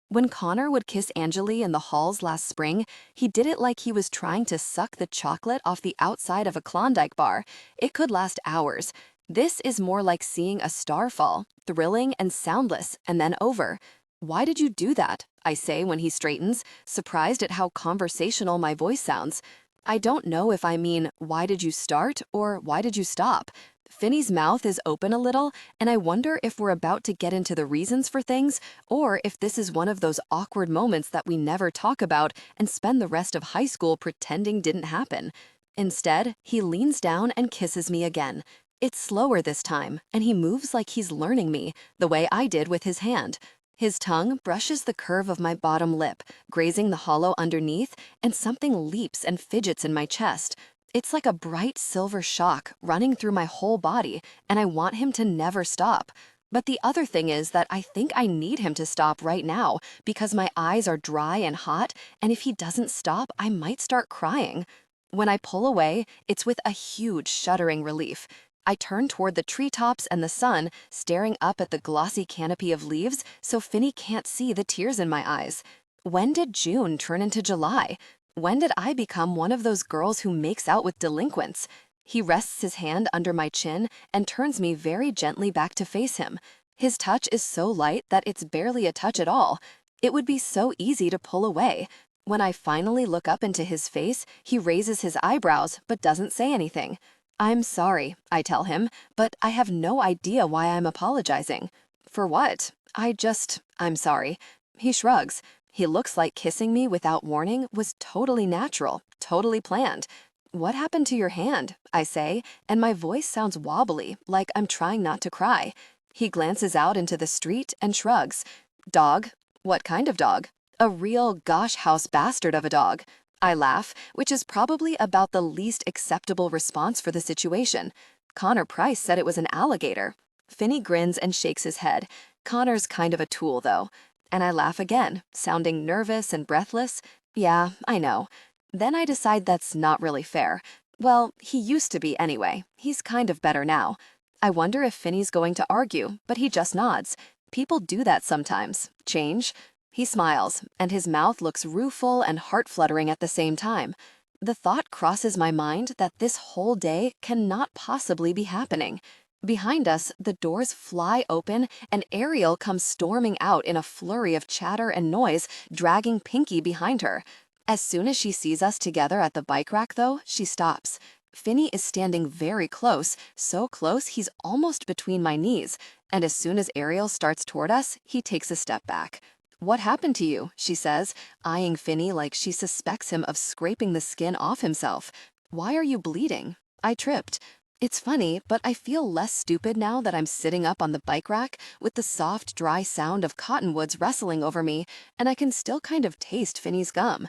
When Connor would kiss Angeli in the halls last spring, he did it like he was trying to suck the chocolate off the outside of a Klondike bar. It could last hours. This is more like seeing a star fall, thrilling and soundless, and then over. "Why did you do that?" I say when he straightens, surprised at how conversational my voice sounds. I don't know if I mean, "Why did you start?" or "Why did you stop?" Finny's mouth is open a little, and I wonder if we're about to get into the reasons for things, or if this is one of those awkward moments that we never talk about and spend the rest of high school pretending didn't happen. Instead, he leans down and kisses me again. It's slower this time, and he moves like he's learning me, the way I did with his hand. His tongue brushes the curve of my bottom lip, grazing the hollow underneath, and something leaps and fidgets in my chest. It's like a bright silver shock running through my whole body, and I want him to never stop. But the other thing is that I think I need him to stop right now because my eyes are dry and hot, and if he doesn't stop, I might start crying. When I pull away, it's with a huge shuddering relief. I turn toward the treetops and the sun, staring up at the glossy canopy of leaves so Finny can't see the tears in my eyes. When did June turn into July? When did I become one of those girls who makes out with delinquents? He rests his hand under my chin and turns me very gently back to face him. His touch is so light that it's barely a touch at all. It would be so easy to pull away. When I finally look up into his face, he raises his eyebrows but doesn't say anything. "I'm sorry," I tell him, but I have no idea why I'm apologizing. "For what?" I'm sorry." He shrugs. He looks like kissing me without warning was totally natural, totally planned. "What happened to your hand?" I say, and my voice sounds wobbly, like I'm trying not to cry. He glances out into the street and shrugs. "Dog." "What kind of dog?" "A real gosh house bastard of a dog." I laugh, which is probably about the least acceptable response for the situation. Connor Price said it was an alligator. Finny grins and shakes his head. Connor's kind of a tool, though. And I laugh again, sounding nervous and breathless. "Yeah, I know." Then I decide that's not really fair. Well, he used to be anyway. He's kind of better now. I wonder if Finny's going to argue, but he just nods. People do that sometimes. Change. He smiles, and his mouth looks rueful and heart-fluttering at the same time. The thought crosses my mind that this whole day cannot possibly be happening. Behind us, the doors fly open, and Ariel comes storming out in a flurry of chatter and noise, dragging Pinky behind her. As soon as she sees us together at the bike rack, though, she stops. Finny is standing very close, so close he's almost between my knees, and as soon as Ariel starts toward us, he takes a step back. "What happened to you?" she says, eyeing Finny like she suspects him of scraping the skin off himself. "Why are you bleeding?" "I tripped." It's funny, but I feel less stupid now that I'm sitting up on the bike rack with the soft, dry sound of cottonwoods rustling over me, and I can still kind of taste Finny's gum.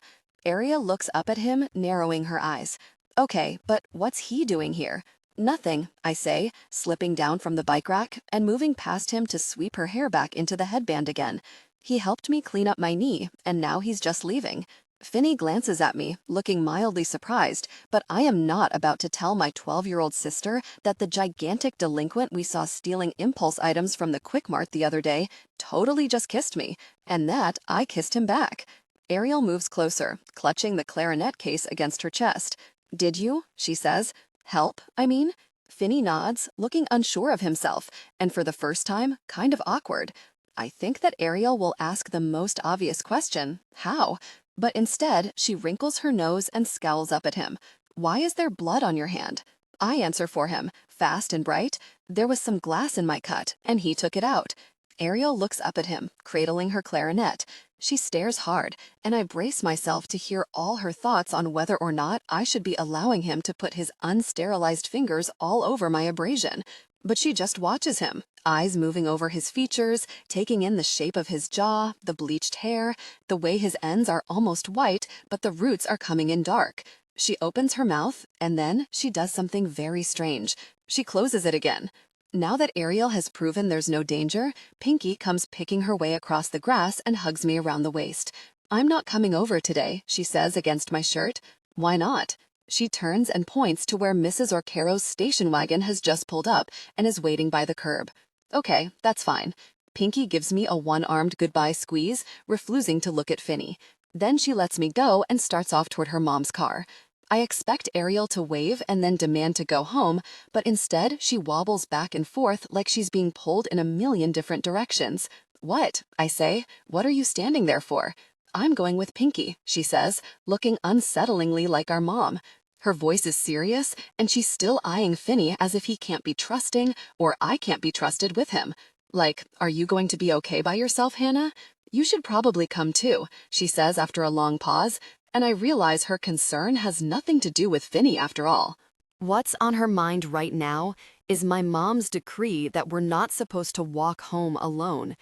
Ariel looks up at him, narrowing her eyes. Okay, but what's he doing here? Nothing, I say, slipping down from the bike rack and moving past him to sweep her hair back into the headband again. He helped me clean up my knee, and now he's just leaving. Finny glances at me, looking mildly surprised, but I am not about to tell my 12-year-old sister that the gigantic delinquent we saw stealing impulse items from the Quick Mart the other day totally just kissed me, and that I kissed him back. Ariel moves closer, clutching the clarinet case against her chest. Did you? She says. Help, I mean? Finny nods, looking unsure of himself, and for the first time, kind of awkward. I think that Ariel will ask the most obvious question, how? But instead, she wrinkles her nose and scowls up at him. Why is there blood on your hand? I answer for him, fast and bright. There was some glass in my cut, and he took it out. Ariel looks up at him, cradling her clarinet. She stares hard, and I brace myself to hear all her thoughts on whether or not I should be allowing him to put his unsterilized fingers all over my abrasion. But she just watches him, eyes moving over his features, taking in the shape of his jaw, the bleached hair, the way his ends are almost white, but the roots are coming in dark. She opens her mouth, and then she does something very strange. She closes it again. Now that Ariel has proven there's no danger, Pinky comes picking her way across the grass and hugs me around the waist. I'm not coming over today, she says against my shirt. Why not? She turns and points to where Mrs. Orcaro's station wagon has just pulled up and is waiting by the curb. Okay, that's fine. Pinky gives me a one-armed goodbye squeeze, refusing to look at Finny. Then she lets me go and starts off toward her mom's car. I expect Ariel to wave and then demand to go home, but instead she wobbles back and forth like she's being pulled in a million different directions. What? I say. What are you standing there for? I'm going with Pinky, she says, looking unsettlingly like our mom. Her voice is serious, and she's still eyeing Finny as if he can't be trusting or I can't be trusted with him. Like, are you going to be okay by yourself, Hannah? You should probably come too, she says after a long pause, and I realize her concern has nothing to do with Finny after all. What's on her mind right now is my mom's decree that we're not supposed to walk home alone.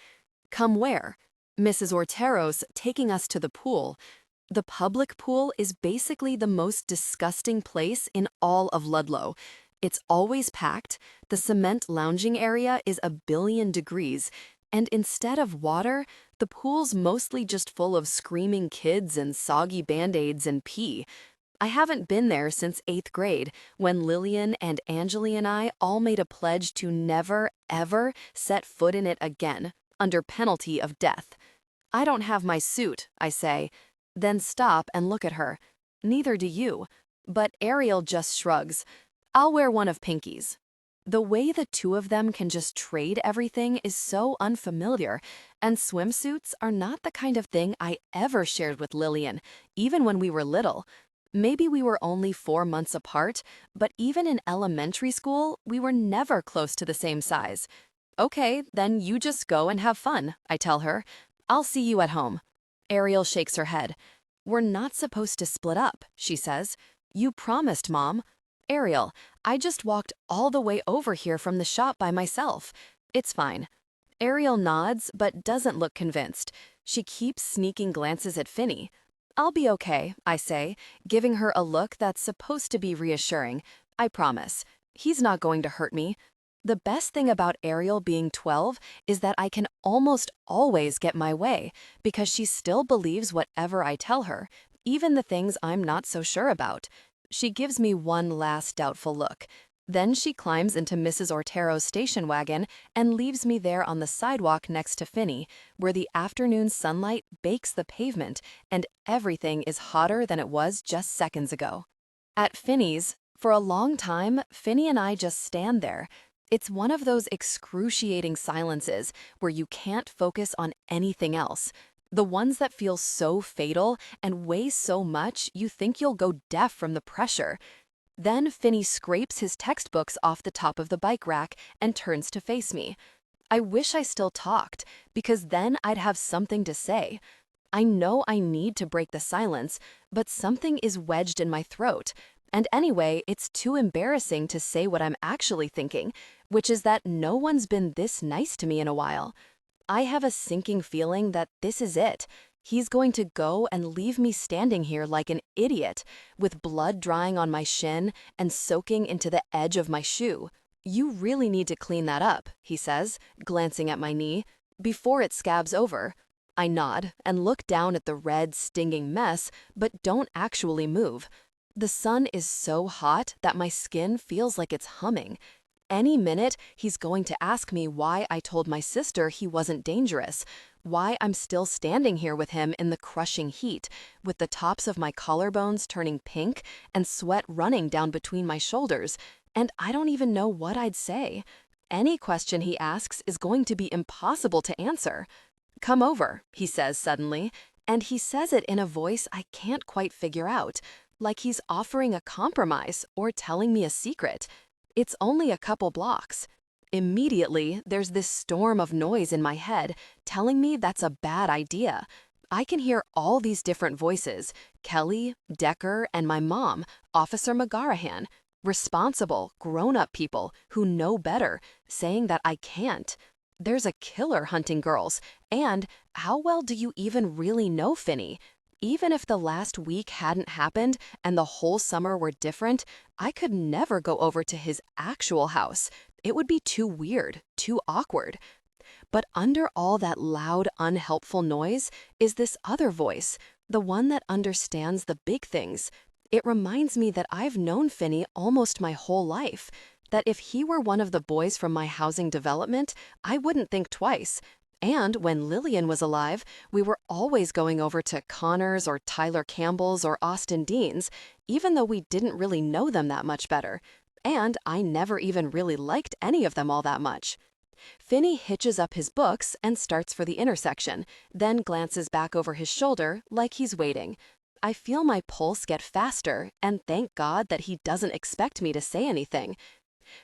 Come where? Mrs. Ortero's taking us to the pool. The public pool is basically the most disgusting place in all of Ludlow. It's always packed, the cement lounging area is 1,000,000,000 degrees, and instead of water, the pool's mostly just full of screaming kids and soggy Band-Aids and pee. I haven't been there since 8th grade, when Lillian and Angeli and I all made a pledge to never, ever set foot in it again, under penalty of death. I don't have my suit, I say, then stop and look at her. Neither do you. But Ariel just shrugs. I'll wear one of Pinky's. The way the two of them can just trade everything is so unfamiliar, and swimsuits are not the kind of thing I ever shared with Lillian, even when we were little. Maybe we were only 4 months apart, but even in elementary school, we were never close to the same size. Okay, then you just go and have fun, I tell her. I'll see you at home. Ariel shakes her head. We're not supposed to split up, she says. You promised, Mom. Ariel, I just walked all the way over here from the shop by myself. It's fine. Ariel nods, but doesn't look convinced. She keeps sneaking glances at Finny. I'll be okay, I say, giving her a look that's supposed to be reassuring. I promise. He's not going to hurt me. The best thing about Ariel being 12 is that I can almost always get my way, because she still believes whatever I tell her, even the things I'm not so sure about. She gives me one last doubtful look. Then she climbs into Mrs. Ortero's station wagon and leaves me there on the sidewalk next to Finny, where the afternoon sunlight bakes the pavement and everything is hotter than it was just seconds ago. At Finny's, for a long time, Finny and I just stand there. It's one of those excruciating silences where you can't focus on anything else. The ones that feel so fatal and weigh so much you think you'll go deaf from the pressure. Then Finny scrapes his textbooks off the top of the bike rack and turns to face me. I wish I still talked, because then I'd have something to say. I know I need to break the silence, but something is wedged in my throat. And anyway, it's too embarrassing to say what I'm actually thinking, which is that no one's been this nice to me in a while. I have a sinking feeling that this is it. He's going to go and leave me standing here like an idiot, with blood drying on my shin and soaking into the edge of my shoe. You really need to clean that up, he says, glancing at my knee, before it scabs over. I nod and look down at the red, stinging mess, but don't actually move. The sun is so hot that my skin feels like it's humming. Any minute, he's going to ask me why I told my sister he wasn't dangerous, why I'm still standing here with him in the crushing heat, with the tops of my collarbones turning pink and sweat running down between my shoulders, and I don't even know what I'd say. Any question he asks is going to be impossible to answer. "Come over," he says suddenly, and he says it in a voice I can't quite figure out, like he's offering a compromise or telling me a secret. It's only a couple blocks. Immediately, there's this storm of noise in my head telling me that's a bad idea. I can hear all these different voices, Kelly, Decker, and my mom, Officer McGarahan, responsible, grown-up people who know better, saying that I can't. There's a killer hunting girls, and how well do you even really know Finny? Even if the last week hadn't happened and the whole summer were different, I could never go over to his actual house. It would be too weird, too awkward. But under all that loud, unhelpful noise is this other voice, the one that understands the big things. It reminds me that I've known Finny almost my whole life, that if he were one of the boys from my housing development, I wouldn't think twice. And when Lillian was alive, we were always going over to Connor's or Tyler Campbell's or Austin Dean's, even though we didn't really know them that much better. And I never even really liked any of them all that much. Finny hitches up his books and starts for the intersection, then glances back over his shoulder like he's waiting. I feel my pulse get faster, and thank God that he doesn't expect me to say anything.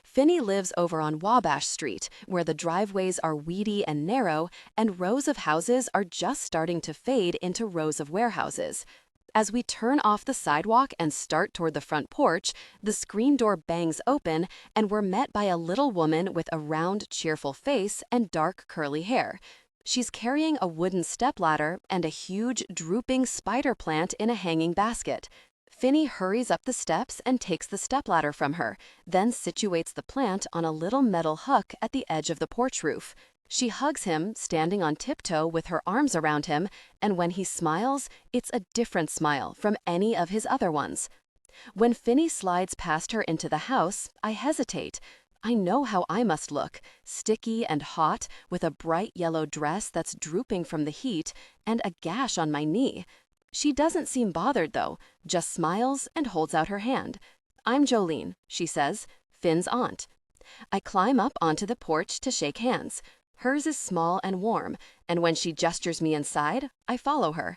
Finny lives over on Wabash Street, where the driveways are weedy and narrow, and rows of houses are just starting to fade into rows of warehouses. As we turn off the sidewalk and start toward the front porch, the screen door bangs open, and we're met by a little woman with a round, cheerful face and dark, curly hair. She's carrying a wooden stepladder and a huge, drooping spider plant in a hanging basket. Finny hurries up the steps and takes the stepladder from her, then situates the plant on a little metal hook at the edge of the porch roof. She hugs him, standing on tiptoe with her arms around him, and when he smiles, it's a different smile from any of his other ones. When Finny slides past her into the house, I hesitate. I know how I must look, sticky and hot, with a bright yellow dress that's drooping from the heat, and a gash on my knee. She doesn't seem bothered, though, just smiles and holds out her hand. "I'm Jolene," she says, Finn's aunt. I climb up onto the porch to shake hands. Hers is small and warm, and when she gestures me inside, I follow her.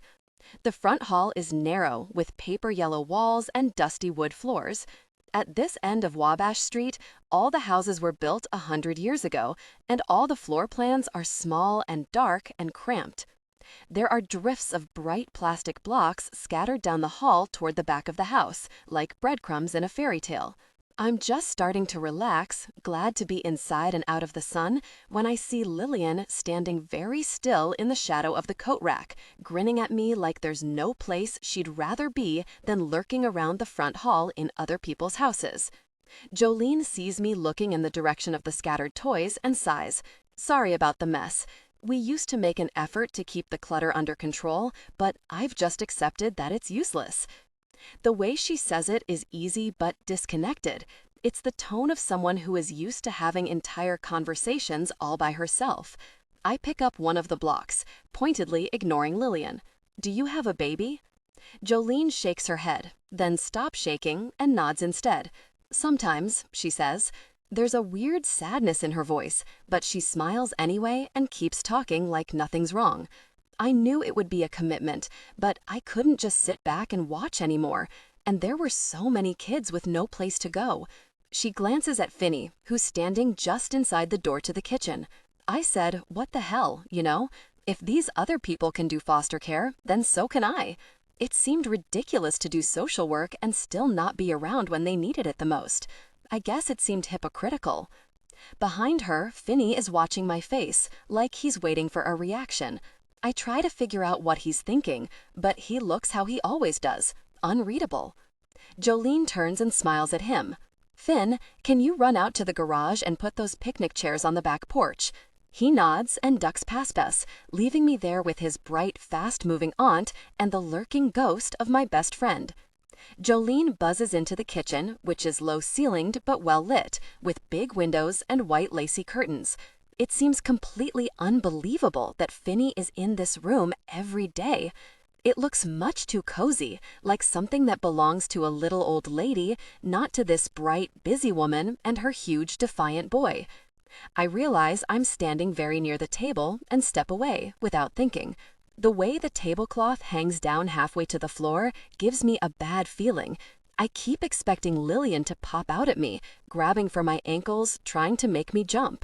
The front hall is narrow, with paper yellow walls and dusty wood floors. At this end of Wabash Street, all the houses were built 100 years ago, and all the floor plans are small and dark and cramped. There are drifts of bright plastic blocks scattered down the hall toward the back of the house, like breadcrumbs in a fairy tale. I'm just starting to relax, glad to be inside and out of the sun, when I see Lillian standing very still in the shadow of the coat rack, grinning at me like there's no place she'd rather be than lurking around the front hall in other people's houses. Jolene sees me looking in the direction of the scattered toys and sighs. "Sorry about the mess. We used to make an effort to keep the clutter under control, but I've just accepted that it's useless." The way she says it is easy but disconnected. It's the tone of someone who is used to having entire conversations all by herself. I pick up one of the blocks, pointedly ignoring Lillian. "Do you have a baby?" Jolene shakes her head, then stops shaking and nods instead. "Sometimes," she says. There's a weird sadness in her voice, but she smiles anyway and keeps talking like nothing's wrong. I knew it would be a commitment, but I couldn't just sit back and watch anymore, and there were so many kids with no place to go. She glances at Finny, who's standing just inside the door to the kitchen. I said, what the hell, you know? If these other people can do foster care, then so can I. It seemed ridiculous to do social work and still not be around when they needed it the most. I guess it seemed hypocritical. Behind her, Finny is watching my face, like he's waiting for a reaction. I try to figure out what he's thinking, but he looks how he always does, unreadable. Jolene turns and smiles at him. Finn, can you run out to the garage and put those picnic chairs on the back porch? He nods and ducks past us, leaving me there with his bright, fast-moving aunt and the lurking ghost of my best friend. Jolene buzzes into the kitchen, which is low-ceilinged but well-lit, with big windows and white lacy curtains. It seems completely unbelievable that Finny is in this room every day. It looks much too cozy, like something that belongs to a little old lady, not to this bright, busy woman and her huge, defiant boy. I realize I'm standing very near the table and step away without thinking. The way the tablecloth hangs down halfway to the floor gives me a bad feeling. I keep expecting Lillian to pop out at me, grabbing for my ankles, trying to make me jump.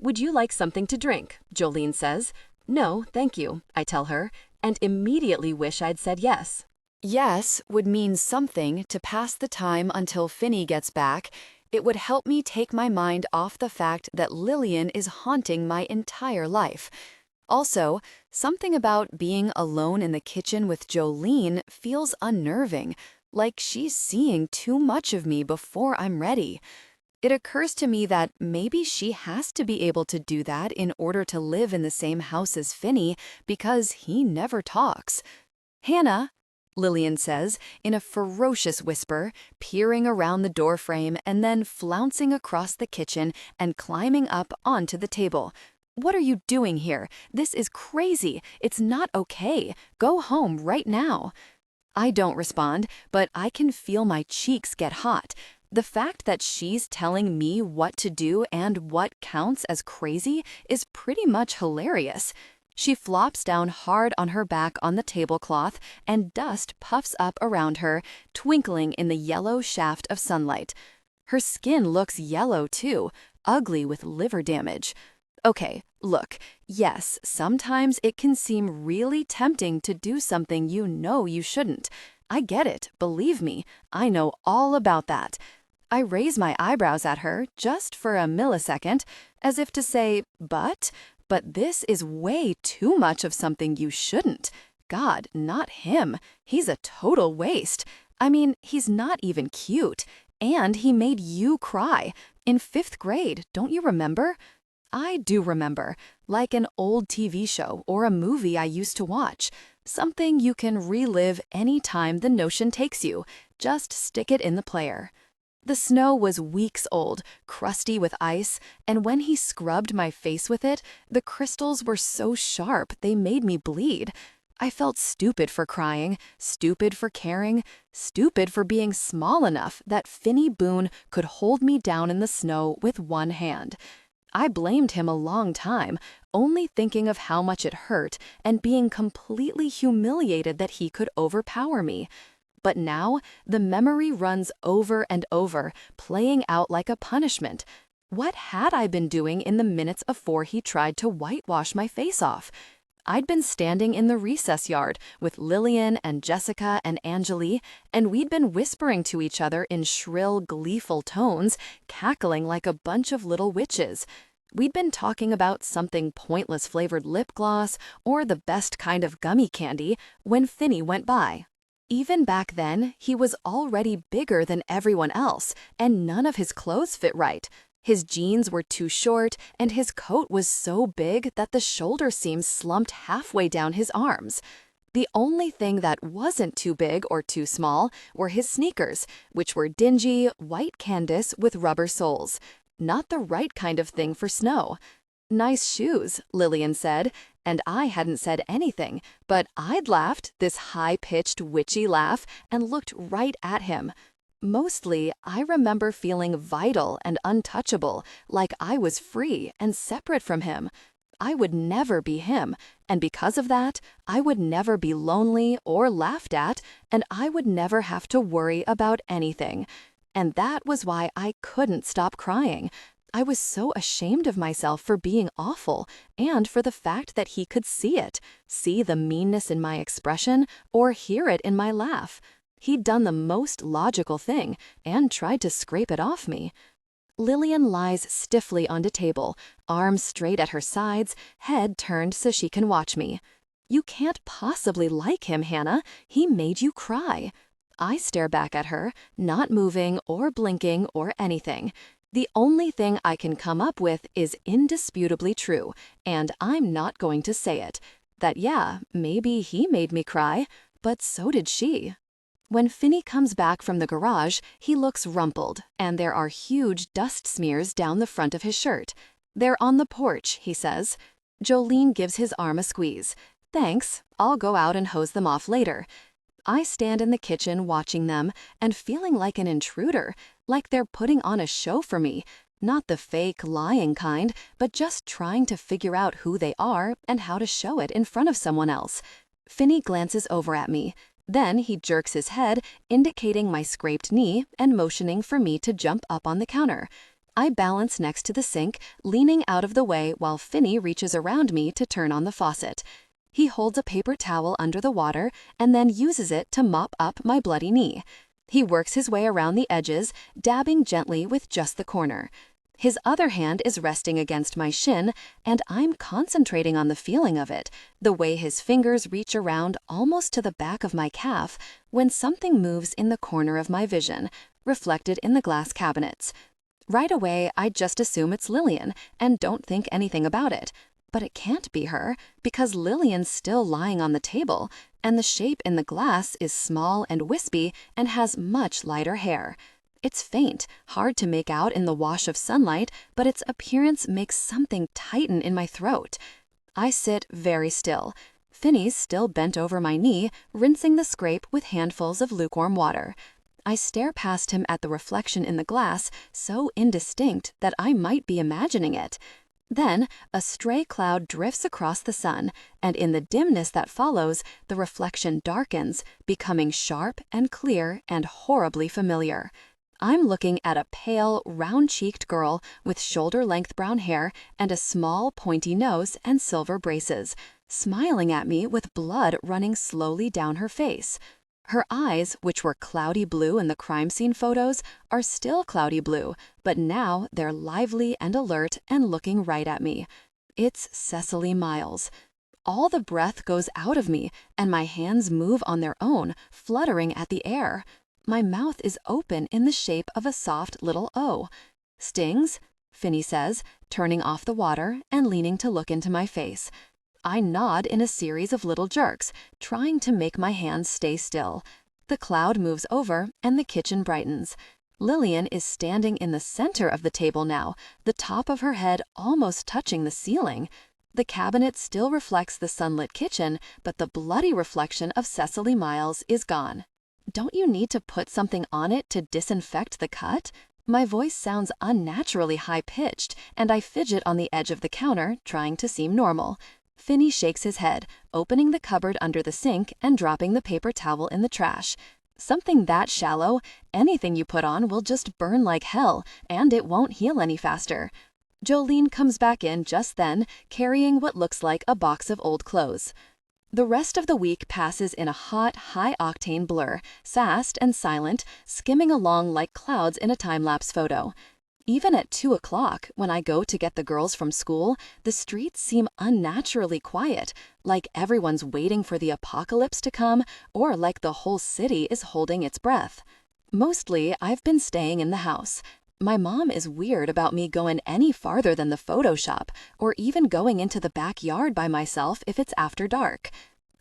"Would you like something to drink?" Jolene says. "No, thank you," I tell her, and immediately wish I'd said yes. Yes would mean something to pass the time until Finny gets back. It would help me take my mind off the fact that Lillian is haunting my entire life. Also, something about being alone in the kitchen with Jolene feels unnerving, like she's seeing too much of me before I'm ready. It occurs to me that maybe she has to be able to do that in order to live in the same house as Finny, because he never talks. "Hannah," Lillian says in a ferocious whisper, peering around the doorframe and then flouncing across the kitchen and climbing up onto the table. "What are you doing here? This is crazy. It's not okay. Go home right now." I don't respond, but I can feel my cheeks get hot. The fact that she's telling me what to do and what counts as crazy is pretty much hilarious. She flops down hard on her back on the tablecloth, and dust puffs up around her, twinkling in the yellow shaft of sunlight. Her skin looks yellow too, ugly with liver damage. Okay, look, yes, sometimes it can seem really tempting to do something you know you shouldn't. I get it, believe me, I know all about that. I raise my eyebrows at her just for a millisecond, as if to say, but this is way too much of something you shouldn't. God, not him. He's a total waste. I mean, he's not even cute. And he made you cry. In 5th grade, don't you remember? I do remember, like an old TV show or a movie I used to watch. Something you can relive any time the notion takes you. Just stick it in the player. The snow was weeks old, crusty with ice, and when he scrubbed my face with it, the crystals were so sharp they made me bleed. I felt stupid for crying, stupid for caring, stupid for being small enough that Finny Boone could hold me down in the snow with one hand. I blamed him a long time, only thinking of how much it hurt and being completely humiliated that he could overpower me. But now, the memory runs over and over, playing out like a punishment. What had I been doing in the minutes before he tried to whitewash my face off? I'd been standing in the recess yard with Lillian and Jessica and Anjali, and we'd been whispering to each other in shrill, gleeful tones, cackling like a bunch of little witches. We'd been talking about something pointless flavored lip gloss or the best kind of gummy candy when Finny went by. Even back then, he was already bigger than everyone else, and none of his clothes fit right. His jeans were too short, and his coat was so big that the shoulder seams slumped halfway down his arms. The only thing that wasn't too big or too small were his sneakers, which were dingy, white canvas with rubber soles. Not the right kind of thing for snow. "Nice shoes," Lillian said, and I hadn't said anything, but I'd laughed this high-pitched, witchy laugh and looked right at him. Mostly, I remember feeling vital and untouchable, like I was free and separate from him. I would never be him, and because of that, I would never be lonely or laughed at, and I would never have to worry about anything. And that was why I couldn't stop crying. I was so ashamed of myself for being awful, and for the fact that he could see it, see the meanness in my expression, or hear it in my laugh. He'd done the most logical thing, and tried to scrape it off me. Lillian lies stiffly on the table, arms straight at her sides, head turned so she can watch me. "You can't possibly like him, Hannah. He made you cry." I stare back at her, not moving or blinking or anything. The only thing I can come up with is indisputably true, and I'm not going to say it. That yeah, maybe he made me cry, but so did she. When Finny comes back from the garage, he looks rumpled, and there are huge dust smears down the front of his shirt. "They're on the porch," he says. Jolene gives his arm a squeeze. "Thanks, I'll go out and hose them off later." I stand in the kitchen watching them and feeling like an intruder, like they're putting on a show for me, not the fake, lying kind, but just trying to figure out who they are and how to show it in front of someone else. Finny glances over at me. Then he jerks his head, indicating my scraped knee and motioning for me to jump up on the counter. I balance next to the sink, leaning out of the way while Finny reaches around me to turn on the faucet. He holds a paper towel under the water and then uses it to mop up my bloody knee. He works his way around the edges, dabbing gently with just the corner. His other hand is resting against my shin, and I'm concentrating on the feeling of it, the way his fingers reach around almost to the back of my calf, when something moves in the corner of my vision, reflected in the glass cabinets. Right away, I just assume it's Lillian and don't think anything about it. But it can't be her, because Lillian's still lying on the table, and the shape in the glass is small and wispy and has much lighter hair. It's faint, hard to make out in the wash of sunlight, but its appearance makes something tighten in my throat. I sit very still. Finny's still bent over my knee, rinsing the scrape with handfuls of lukewarm water. I stare past him at the reflection in the glass, so indistinct that I might be imagining it. Then, a stray cloud drifts across the sun, and in the dimness that follows, the reflection darkens, becoming sharp and clear and horribly familiar. I'm looking at a pale, round-cheeked girl with shoulder-length brown hair and a small, pointy nose and silver braces, smiling at me with blood running slowly down her face. Her eyes, which were cloudy blue in the crime scene photos, are still cloudy blue, but now they're lively and alert and looking right at me. It's Cecily Miles. All the breath goes out of me, and my hands move on their own, fluttering at the air. My mouth is open in the shape of a soft little O. "Stings?" Finny says, turning off the water and leaning to look into my face. I nod in a series of little jerks, trying to make my hands stay still. The cloud moves over and the kitchen brightens. Lillian is standing in the center of the table now, the top of her head almost touching the ceiling. The cabinet still reflects the sunlit kitchen, but the bloody reflection of Cecily Miles is gone. "Don't you need to put something on it to disinfect the cut?" My voice sounds unnaturally high-pitched, and I fidget on the edge of the counter, trying to seem normal. Finny shakes his head, opening the cupboard under the sink and dropping the paper towel in the trash. "Something that shallow, anything you put on will just burn like hell, and it won't heal any faster." Jolene comes back in just then, carrying what looks like a box of old clothes. The rest of the week passes in a hot, high-octane blur, fast and silent, skimming along like clouds in a time-lapse photo. Even at 2 o'clock, when I go to get the girls from school, the streets seem unnaturally quiet, like everyone's waiting for the apocalypse to come, or like the whole city is holding its breath. Mostly, I've been staying in the house. My mom is weird about me going any farther than the photo shop, or even going into the backyard by myself if it's after dark.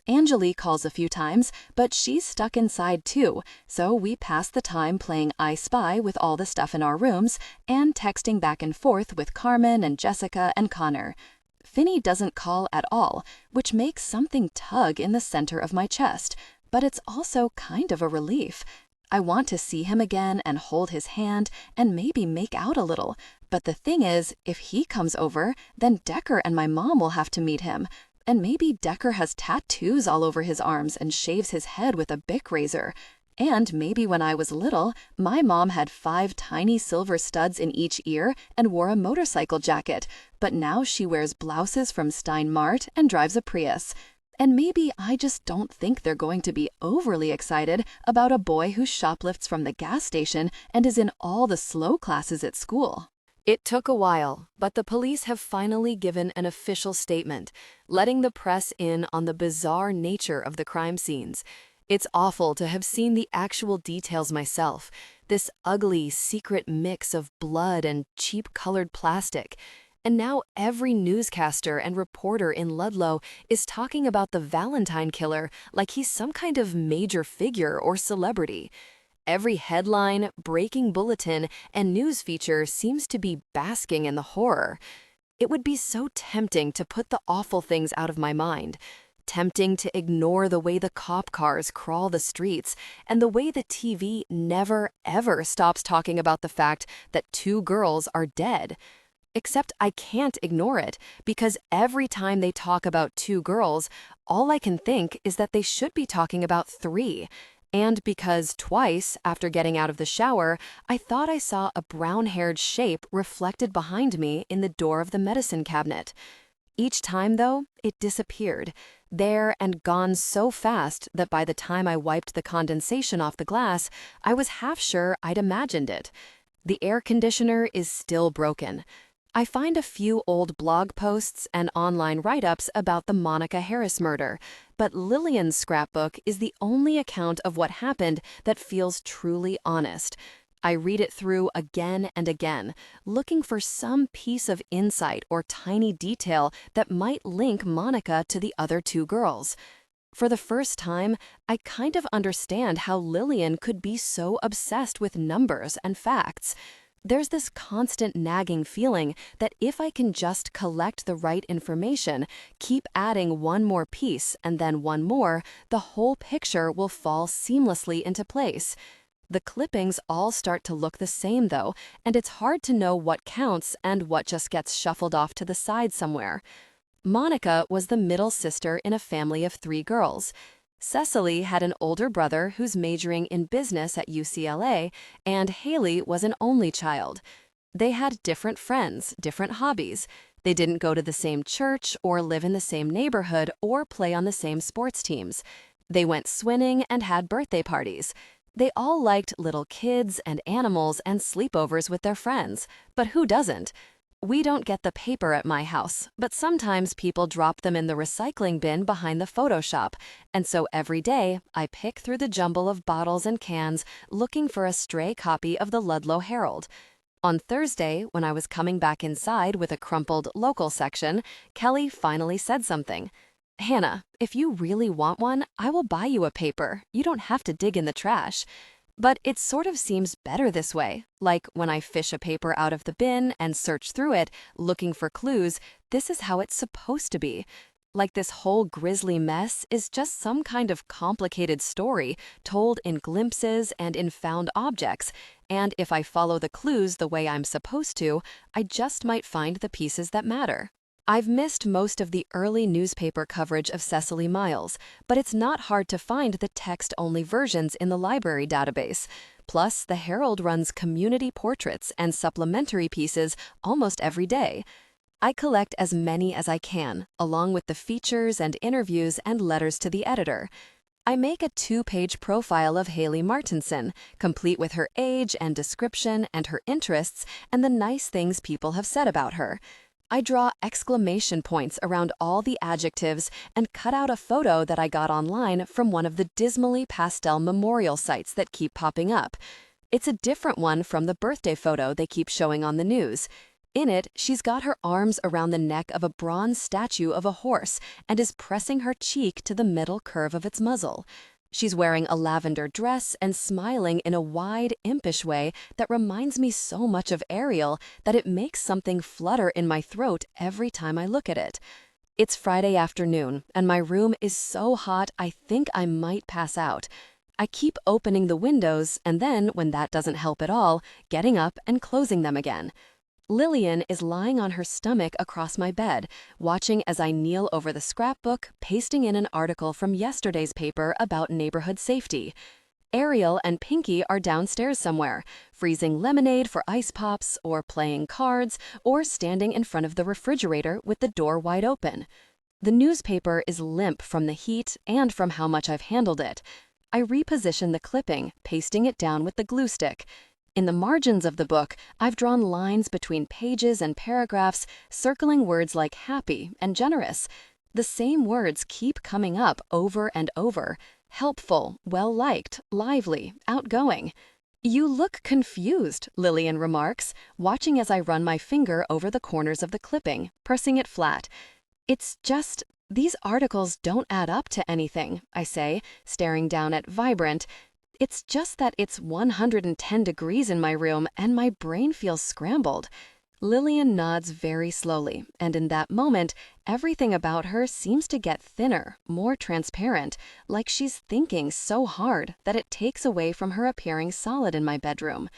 Angelique calls a few times, but she's stuck inside too, so we pass the time playing I Spy with all the stuff in our rooms and texting back and forth with Carmen and Jessica and Connor. Finny doesn't call at all, which makes something tug in the center of my chest, but it's also kind of a relief. I want to see him again and hold his hand and maybe make out a little, but the thing is, if he comes over, then Decker and my mom will have to meet him. And maybe Decker has tattoos all over his arms and shaves his head with a Bic razor. And maybe when I was little, my mom had 5 tiny silver studs in each ear and wore a motorcycle jacket, but now she wears blouses from Stein Mart and drives a Prius. And maybe I just don't think they're going to be overly excited about a boy who shoplifts from the gas station and is in all the slow classes at school. It took a while, but the police have finally given an official statement, letting the press in on the bizarre nature of the crime scenes. It's awful to have seen the actual details myself, this ugly, secret mix of blood and cheap-colored plastic. And now every newscaster and reporter in Ludlow is talking about the Valentine killer like he's some kind of major figure or celebrity. Every headline, breaking bulletin, and news feature seems to be basking in the horror. It would be so tempting to put the awful things out of my mind. Tempting to ignore the way the cop cars crawl the streets and the way the TV never, ever stops talking about the fact that 2 girls are dead. Except I can't ignore it, because every time they talk about 2 girls, all I can think is that they should be talking about 3. And because twice, after getting out of the shower, I thought I saw a brown-haired shape reflected behind me in the door of the medicine cabinet. Each time, though, it disappeared, there and gone so fast that by the time I wiped the condensation off the glass, I was half sure I'd imagined it. The air conditioner is still broken. I find a few old blog posts and online write-ups about the Monica Harris murder, but Lillian's scrapbook is the only account of what happened that feels truly honest. I read it through again and again, looking for some piece of insight or tiny detail that might link Monica to the other 2 girls. For the first time, I kind of understand how Lillian could be so obsessed with numbers and facts. There's this constant nagging feeling that if I can just collect the right information, keep adding one more piece and then one more, the whole picture will fall seamlessly into place. The clippings all start to look the same, though, and it's hard to know what counts and what just gets shuffled off to the side somewhere. Monica was the middle sister in a family of 3 girls. Cecily had an older brother who's majoring in business at UCLA, and Haley was an only child. They had different friends, different hobbies. They didn't go to the same church or live in the same neighborhood or play on the same sports teams. They went swimming and had birthday parties. They all liked little kids and animals and sleepovers with their friends, but who doesn't? We don't get the paper at my house, but sometimes people drop them in the recycling bin behind the photo shop, and so every day I pick through the jumble of bottles and cans looking for a stray copy of the Ludlow Herald. On Thursday, when I was coming back inside with a crumpled local section, Kelly finally said something. "Hannah, if you really want one, I will buy you a paper. You don't have to dig in the trash." But it sort of seems better this way. Like when I fish a paper out of the bin and search through it, looking for clues, this is how it's supposed to be. Like this whole grisly mess is just some kind of complicated story told in glimpses and in found objects, and if I follow the clues the way I'm supposed to, I just might find the pieces that matter. I've missed most of the early newspaper coverage of Cecily Miles, but it's not hard to find the text-only versions in the library database. Plus, the Herald runs community portraits and supplementary pieces almost every day. I collect as many as I can, along with the features and interviews and letters to the editor. I make a 2-page profile of Haley Martinson, complete with her age and description and her interests and the nice things people have said about her. I draw exclamation points around all the adjectives and cut out a photo that I got online from one of the dismally pastel memorial sites that keep popping up. It's a different one from the birthday photo they keep showing on the news. In it, she's got her arms around the neck of a bronze statue of a horse and is pressing her cheek to the middle curve of its muzzle. She's wearing a lavender dress and smiling in a wide, impish way that reminds me so much of Ariel that it makes something flutter in my throat every time I look at it. It's Friday afternoon, and my room is so hot I think I might pass out. I keep opening the windows and then, when that doesn't help at all, getting up and closing them again. Lillian is lying on her stomach across my bed, watching as I kneel over the scrapbook, pasting in an article from yesterday's paper about neighborhood safety. Ariel and Pinky are downstairs somewhere, freezing lemonade for ice pops, or playing cards, or standing in front of the refrigerator with the door wide open. The newspaper is limp from the heat and from how much I've handled it. I reposition the clipping, pasting it down with the glue stick. In the margins of the book, I've drawn lines between pages and paragraphs, circling words like happy and generous. The same words keep coming up over and over: helpful, well-liked, lively, outgoing. "You look confused," Lillian remarks, watching as I run my finger over the corners of the clipping, pressing it flat. "It's just, these articles don't add up to anything," I say, staring down at vibrant. "It's just that it's 110 degrees in my room and my brain feels scrambled." Lillian nods very slowly, and in that moment, everything about her seems to get thinner, more transparent, like she's thinking so hard that it takes away from her appearing solid in my bedroom.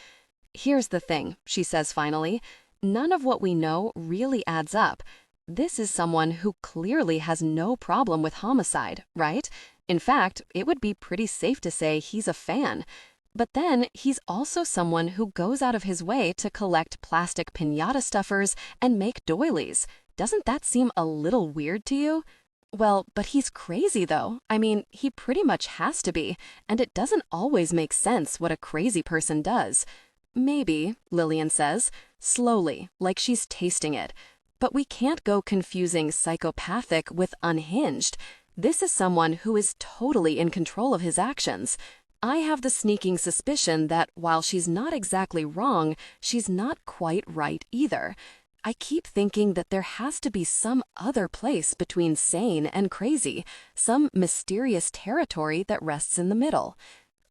"Here's the thing," she says finally. "None of what we know really adds up. This is someone who clearly has no problem with homicide, right? In fact, it would be pretty safe to say he's a fan. But then he's also someone who goes out of his way to collect plastic piñata stuffers and make doilies. Doesn't that seem a little weird to you?" "Well, but he's crazy though. I mean, he pretty much has to be, and it doesn't always make sense what a crazy person does." "Maybe," Lillian says, slowly, like she's tasting it. "But we can't go confusing psychopathic with unhinged. This is someone who is totally in control of his actions. I have the sneaking suspicion that while she's not exactly wrong, she's not quite right either. I keep thinking that there has to be some other place between sane and crazy, some mysterious territory that rests in the middle."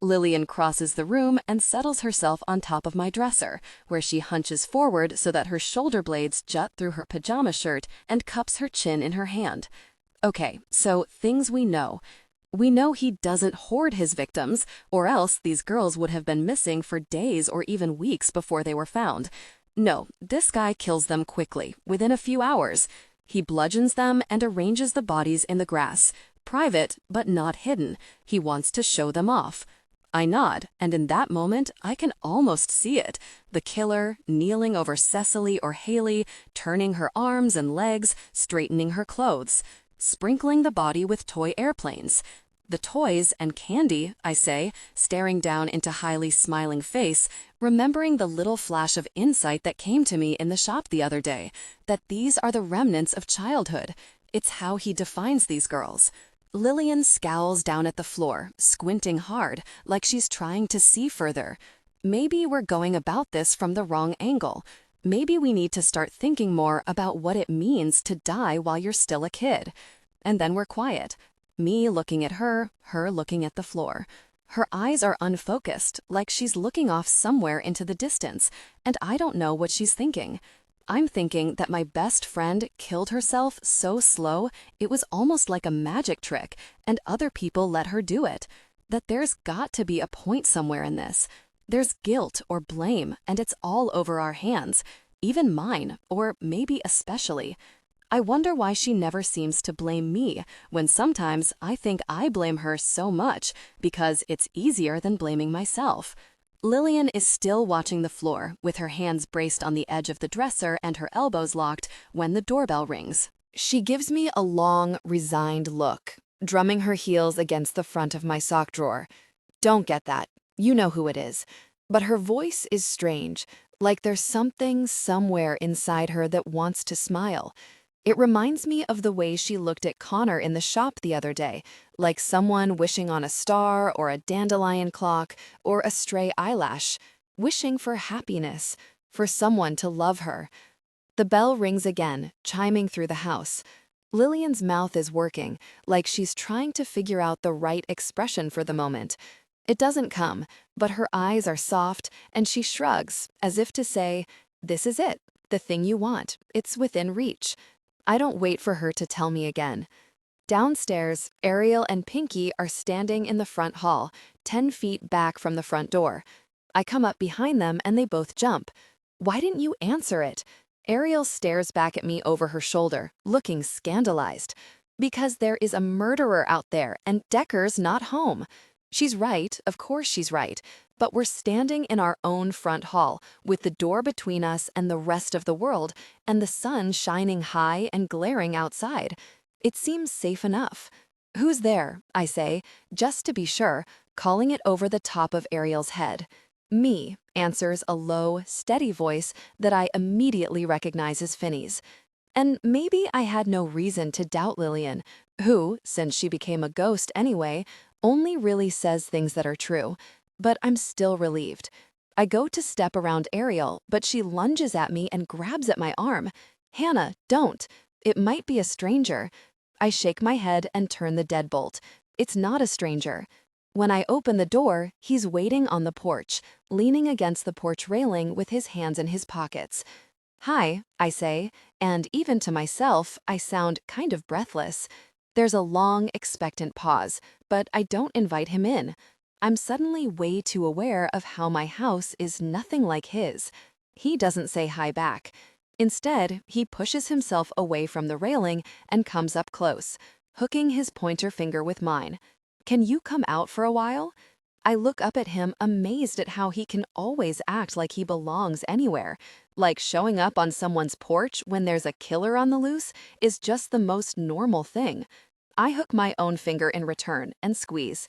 Lillian crosses the room and settles herself on top of my dresser, where she hunches forward so that her shoulder blades jut through her pajama shirt and cups her chin in her hand. "Okay, so things we know. We know he doesn't hoard his victims, or else these girls would have been missing for days or even weeks before they were found. No, this guy kills them quickly, within a few hours. He bludgeons them and arranges the bodies in the grass. Private, but not hidden. He wants to show them off." I nod, and in that moment, I can almost see it. The killer, kneeling over Cecily or Haley, turning her arms and legs, straightening her clothes, sprinkling the body with toy airplanes. "The toys and candy," I say, staring down into Hailey's smiling face, remembering the little flash of insight that came to me in the shop the other day, that these are the remnants of childhood. It's how he defines these girls. Lillian scowls down at the floor, squinting hard, like she's trying to see further. Maybe we're going about this from the wrong angle. Maybe we need to start thinking more about what it means to die while you're still a kid. And then we're quiet. Me looking at her looking at the floor. Her eyes are unfocused, like she's looking off somewhere into the distance, and I don't know what she's thinking. I'm thinking that my best friend killed herself so slow it was almost like a magic trick, and other people let her do it. That there's got to be a point somewhere in this. There's guilt or blame, and it's all over our hands, even mine, or maybe especially. I wonder why she never seems to blame me, when sometimes I think I blame her so much because it's easier than blaming myself. Lillian is still watching the floor, with her hands braced on the edge of the dresser and her elbows locked, when the doorbell rings. She gives me a long, resigned look, drumming her heels against the front of my sock drawer. Don't get that. You know who it is. But her voice is strange, like there's something somewhere inside her that wants to smile. It reminds me of the way she looked at Connor in the shop the other day, like someone wishing on a star or a dandelion clock or a stray eyelash, wishing for happiness, for someone to love her. The bell rings again, chiming through the house. Lillian's mouth is working, like she's trying to figure out the right expression for the moment. It doesn't come, but her eyes are soft, and she shrugs, as if to say, "This is it, the thing you want, it's within reach." I don't wait for her to tell me again. Downstairs, Ariel and Pinky are standing in the front hall, 10 feet back from the front door. I come up behind them and they both jump. "Why didn't you answer it?" Ariel stares back at me over her shoulder, looking scandalized. "Because there is a murderer out there and Decker's not home." She's right, of course she's right, but we're standing in our own front hall, with the door between us and the rest of the world, and the sun shining high and glaring outside. It seems safe enough. Who's there? I say, just to be sure, calling it over the top of Ariel's head. Me, answers a low, steady voice that I immediately recognize as Finny's. And maybe I had no reason to doubt Lillian, who, since she became a ghost anyway, only really says things that are true. But I'm still relieved. I go to step around Ariel, but she lunges at me and grabs at my arm. Hannah, don't. It might be a stranger. I shake my head and turn the deadbolt. It's not a stranger. When I open the door, he's waiting on the porch, leaning against the porch railing with his hands in his pockets. Hi, I say, and even to myself, I sound kind of breathless. There's a long, expectant pause, but I don't invite him in. I'm suddenly way too aware of how my house is nothing like his. He doesn't say hi back. Instead, he pushes himself away from the railing and comes up close, hooking his pointer finger with mine. Can you come out for a while? I look up at him, amazed at how he can always act like he belongs anywhere. Like showing up on someone's porch when there's a killer on the loose is just the most normal thing. I hook my own finger in return and squeeze.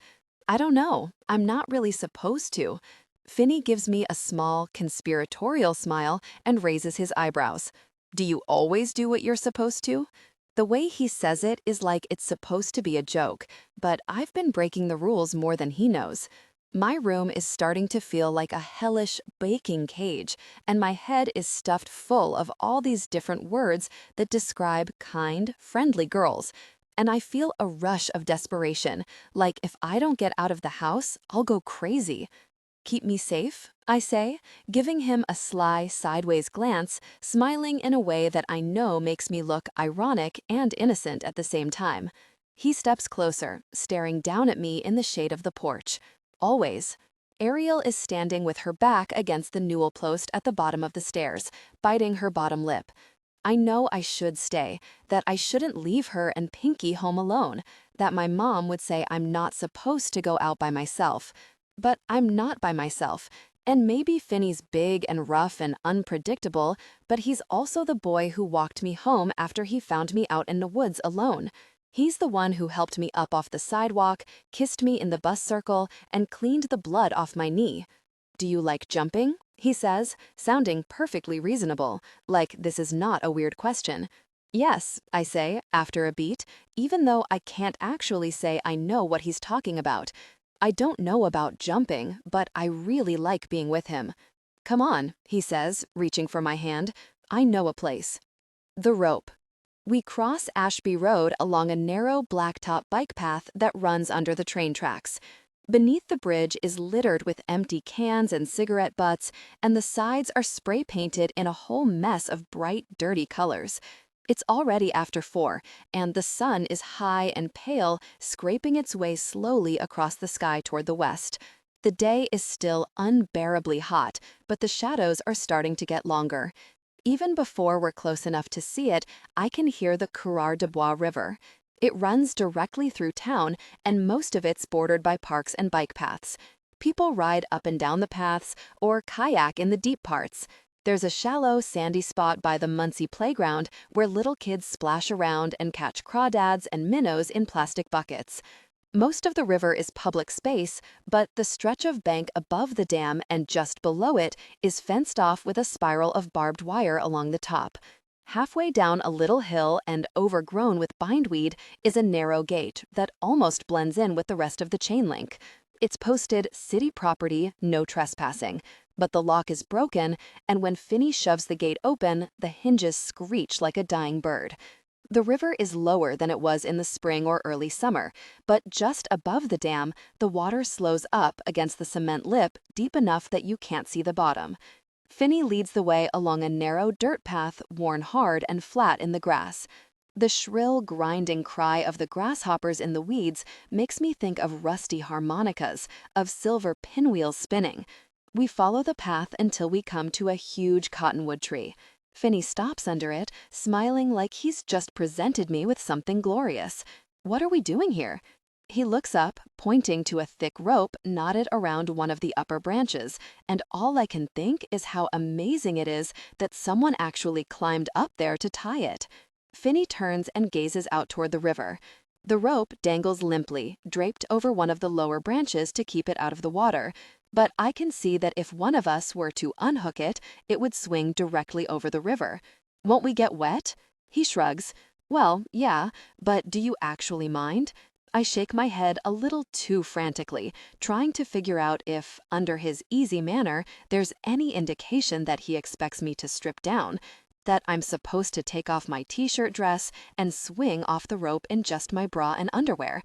I don't know, I'm not really supposed to. Finny gives me a small, conspiratorial smile and raises his eyebrows. Do you always do what you're supposed to? The way he says it is like it's supposed to be a joke, but I've been breaking the rules more than he knows. My room is starting to feel like a hellish baking cage, and my head is stuffed full of all these different words that describe kind, friendly girls. And I feel a rush of desperation, like if I don't get out of the house, I'll go crazy. Keep me safe, I say, giving him a sly, sideways glance, smiling in a way that I know makes me look ironic and innocent at the same time. He steps closer, staring down at me in the shade of the porch. Always. Ariel is standing with her back against the newel post at the bottom of the stairs, biting her bottom lip. I know I should stay, that I shouldn't leave her and Pinky home alone, that my mom would say I'm not supposed to go out by myself. But I'm not by myself, and maybe Finny's big and rough and unpredictable, but he's also the boy who walked me home after he found me out in the woods alone. He's the one who helped me up off the sidewalk, kissed me in the bus circle, and cleaned the blood off my knee. Do you like jumping? He says, sounding perfectly reasonable, like this is not a weird question. Yes, I say, after a beat, even though I can't actually say I know what he's talking about. I don't know about jumping, but I really like being with him. Come on, he says, reaching for my hand. I know a place. The rope. We cross Ashby Road along a narrow blacktop bike path that runs under the train tracks. Beneath the bridge is littered with empty cans and cigarette butts, and the sides are spray painted in a whole mess of bright, dirty colors. It's already after 4, and the sun is high and pale, scraping its way slowly across the sky toward the west. The day is still unbearably hot, but the shadows are starting to get longer. Even before we're close enough to see it, I can hear the Coureur de Bois River. It runs directly through town, and most of it's bordered by parks and bike paths. People ride up and down the paths or kayak in the deep parts. There's a shallow, sandy spot by the Muncie playground where little kids splash around and catch crawdads and minnows in plastic buckets. Most of the river is public space, but the stretch of bank above the dam and just below it is fenced off with a spiral of barbed wire along the top. Halfway down a little hill and overgrown with bindweed is a narrow gate that almost blends in with the rest of the chain link. It's posted city property, no trespassing, but the lock is broken, and when Finny shoves the gate open, the hinges screech like a dying bird. The river is lower than it was in the spring or early summer, but just above the dam, the water slows up against the cement lip deep enough that you can't see the bottom. Finny leads the way along a narrow dirt path worn hard and flat in the grass. The shrill, grinding cry of the grasshoppers in the weeds makes me think of rusty harmonicas, of silver pinwheels spinning. We follow the path until we come to a huge cottonwood tree. Finny stops under it, smiling like he's just presented me with something glorious. What are we doing here? He looks up, pointing to a thick rope knotted around one of the upper branches, and all I can think is how amazing it is that someone actually climbed up there to tie it. Finny turns and gazes out toward the river. The rope dangles limply, draped over one of the lower branches to keep it out of the water, but I can see that if one of us were to unhook it, it would swing directly over the river. Won't we get wet? He shrugs. Well, yeah, but do you actually mind? I shake my head a little too frantically, trying to figure out if, under his easy manner, there's any indication that he expects me to strip down, that I'm supposed to take off my t-shirt dress and swing off the rope in just my bra and underwear.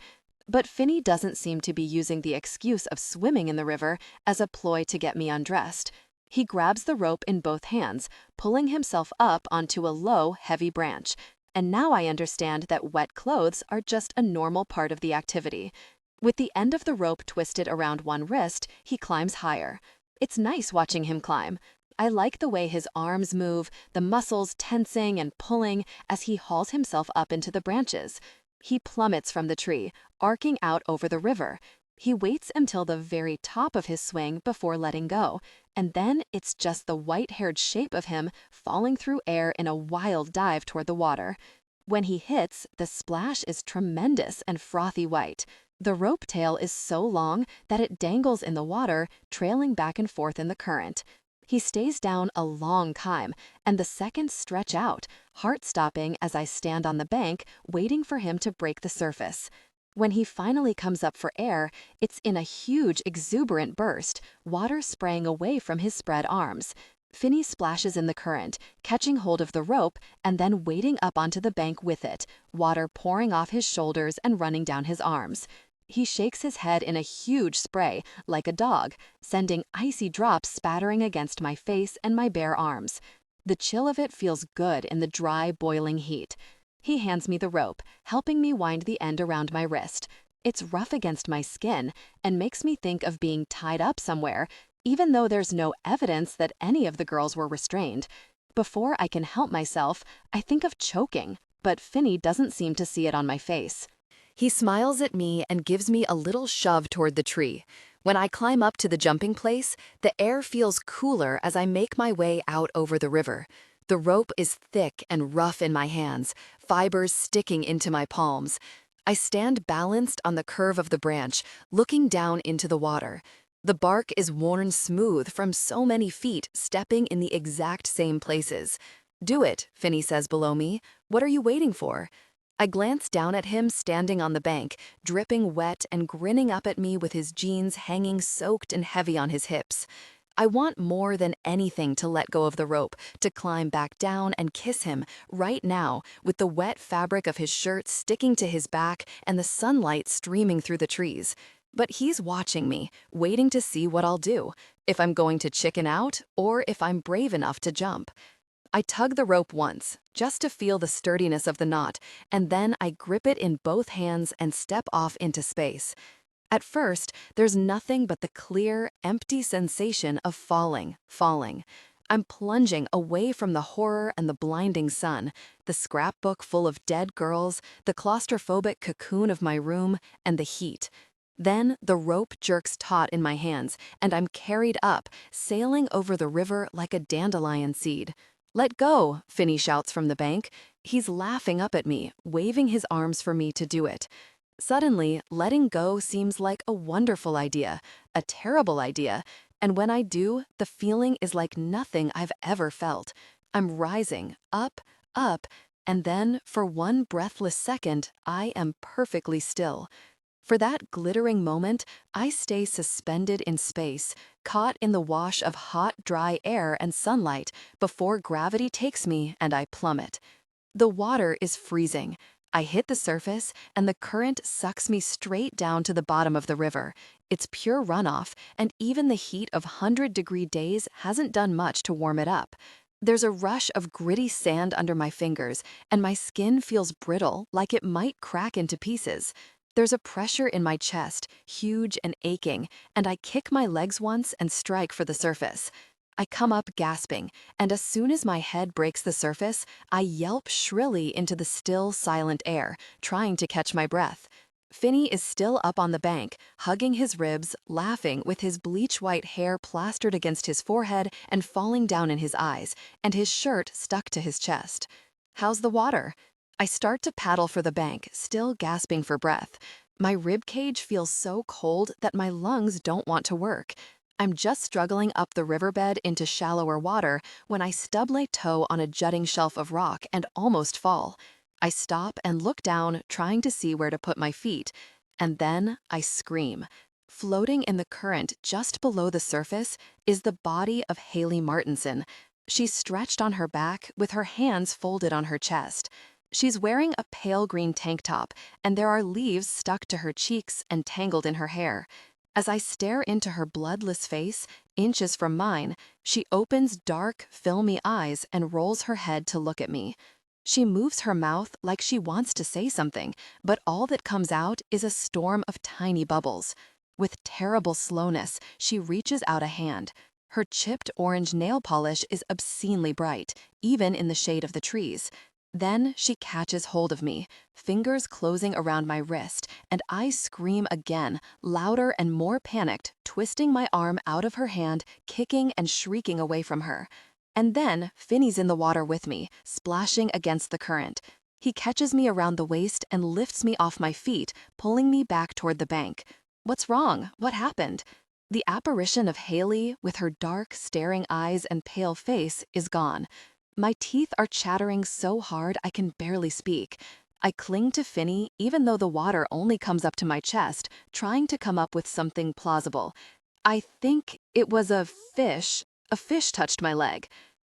But Finny doesn't seem to be using the excuse of swimming in the river as a ploy to get me undressed. He grabs the rope in both hands, pulling himself up onto a low, heavy branch. And now I understand that wet clothes are just a normal part of the activity. With the end of the rope twisted around one wrist, he climbs higher. It's nice watching him climb. I like the way his arms move, the muscles tensing and pulling as he hauls himself up into the branches. He plummets from the tree, arcing out over the river. He waits until the very top of his swing before letting go, and then it's just the white-haired shape of him falling through air in a wild dive toward the water. When he hits, the splash is tremendous and frothy white. The rope tail is so long that it dangles in the water, trailing back and forth in the current. He stays down a long time, and the seconds stretch out, heart-stopping as I stand on the bank, waiting for him to break the surface. When he finally comes up for air, it's in a huge, exuberant burst, water spraying away from his spread arms. Finny splashes in the current, catching hold of the rope and then wading up onto the bank with it, water pouring off his shoulders and running down his arms. He shakes his head in a huge spray, like a dog, sending icy drops spattering against my face and my bare arms. The chill of it feels good in the dry, boiling heat. He hands me the rope, helping me wind the end around my wrist. It's rough against my skin and makes me think of being tied up somewhere, even though there's no evidence that any of the girls were restrained. Before I can help myself, I think of choking, but Finny doesn't seem to see it on my face. He smiles at me and gives me a little shove toward the tree. When I climb up to the jumping place, the air feels cooler as I make my way out over the river. The rope is thick and rough in my hands, fibers sticking into my palms. I stand balanced on the curve of the branch, looking down into the water. The bark is worn smooth from so many feet stepping in the exact same places. "Do it," Finny says below me. "What are you waiting for?" I glance down at him standing on the bank, dripping wet and grinning up at me with his jeans hanging soaked and heavy on his hips. I want more than anything to let go of the rope, to climb back down and kiss him right now, with the wet fabric of his shirt sticking to his back and the sunlight streaming through the trees. But he's watching me, waiting to see what I'll do, if I'm going to chicken out or if I'm brave enough to jump. I tug the rope once, just to feel the sturdiness of the knot, and then I grip it in both hands and step off into space. At first, there's nothing but the clear, empty sensation of falling. I'm plunging away from the horror and the blinding sun, the scrapbook full of dead girls, the claustrophobic cocoon of my room, and the heat. Then the rope jerks taut in my hands, and I'm carried up, sailing over the river like a dandelion seed. "Let go," Finny shouts from the bank. He's laughing up at me, waving his arms for me to do it. Suddenly, letting go seems like a wonderful idea, a terrible idea, and when I do, the feeling is like nothing I've ever felt. I'm rising, up, and then, for one breathless second, I am perfectly still. For that glittering moment, I stay suspended in space, caught in the wash of hot, dry air and sunlight, before gravity takes me and I plummet. The water is freezing. I hit the surface, and the current sucks me straight down to the bottom of the river. It's pure runoff, and even the heat of 100-degree days hasn't done much to warm it up. There's a rush of gritty sand under my fingers, and my skin feels brittle, like it might crack into pieces. There's a pressure in my chest, huge and aching, and I kick my legs once and strike for the surface. I come up gasping, and as soon as my head breaks the surface, I yelp shrilly into the still, silent air, trying to catch my breath. Finny is still up on the bank, hugging his ribs, laughing with his bleach-white hair plastered against his forehead and falling down in his eyes, and his shirt stuck to his chest. "How's the water?" I start to paddle for the bank, still gasping for breath. My rib cage feels so cold that my lungs don't want to work. I'm just struggling up the riverbed into shallower water when I stub my toe on a jutting shelf of rock and almost fall. I stop and look down, trying to see where to put my feet, and then I scream. Floating in the current just below the surface is the body of Haley Martinson. She's stretched on her back with her hands folded on her chest. She's wearing a pale green tank top, and there are leaves stuck to her cheeks and tangled in her hair. As I stare into her bloodless face, inches from mine, she opens dark, filmy eyes and rolls her head to look at me. She moves her mouth like she wants to say something, but all that comes out is a storm of tiny bubbles. With terrible slowness, she reaches out a hand. Her chipped orange nail polish is obscenely bright, even in the shade of the trees. Then she catches hold of me, fingers closing around my wrist, and I scream again, louder and more panicked, twisting my arm out of her hand, kicking and shrieking away from her. And then Finny's in the water with me, splashing against the current. He catches me around the waist and lifts me off my feet, pulling me back toward the bank. What's wrong? What happened? The apparition of Haley, with her dark, staring eyes and pale face, is gone. My teeth are chattering so hard I can barely speak. I cling to Finny even though the water only comes up to my chest, trying to come up with something plausible. I think it was a fish. A fish touched my leg.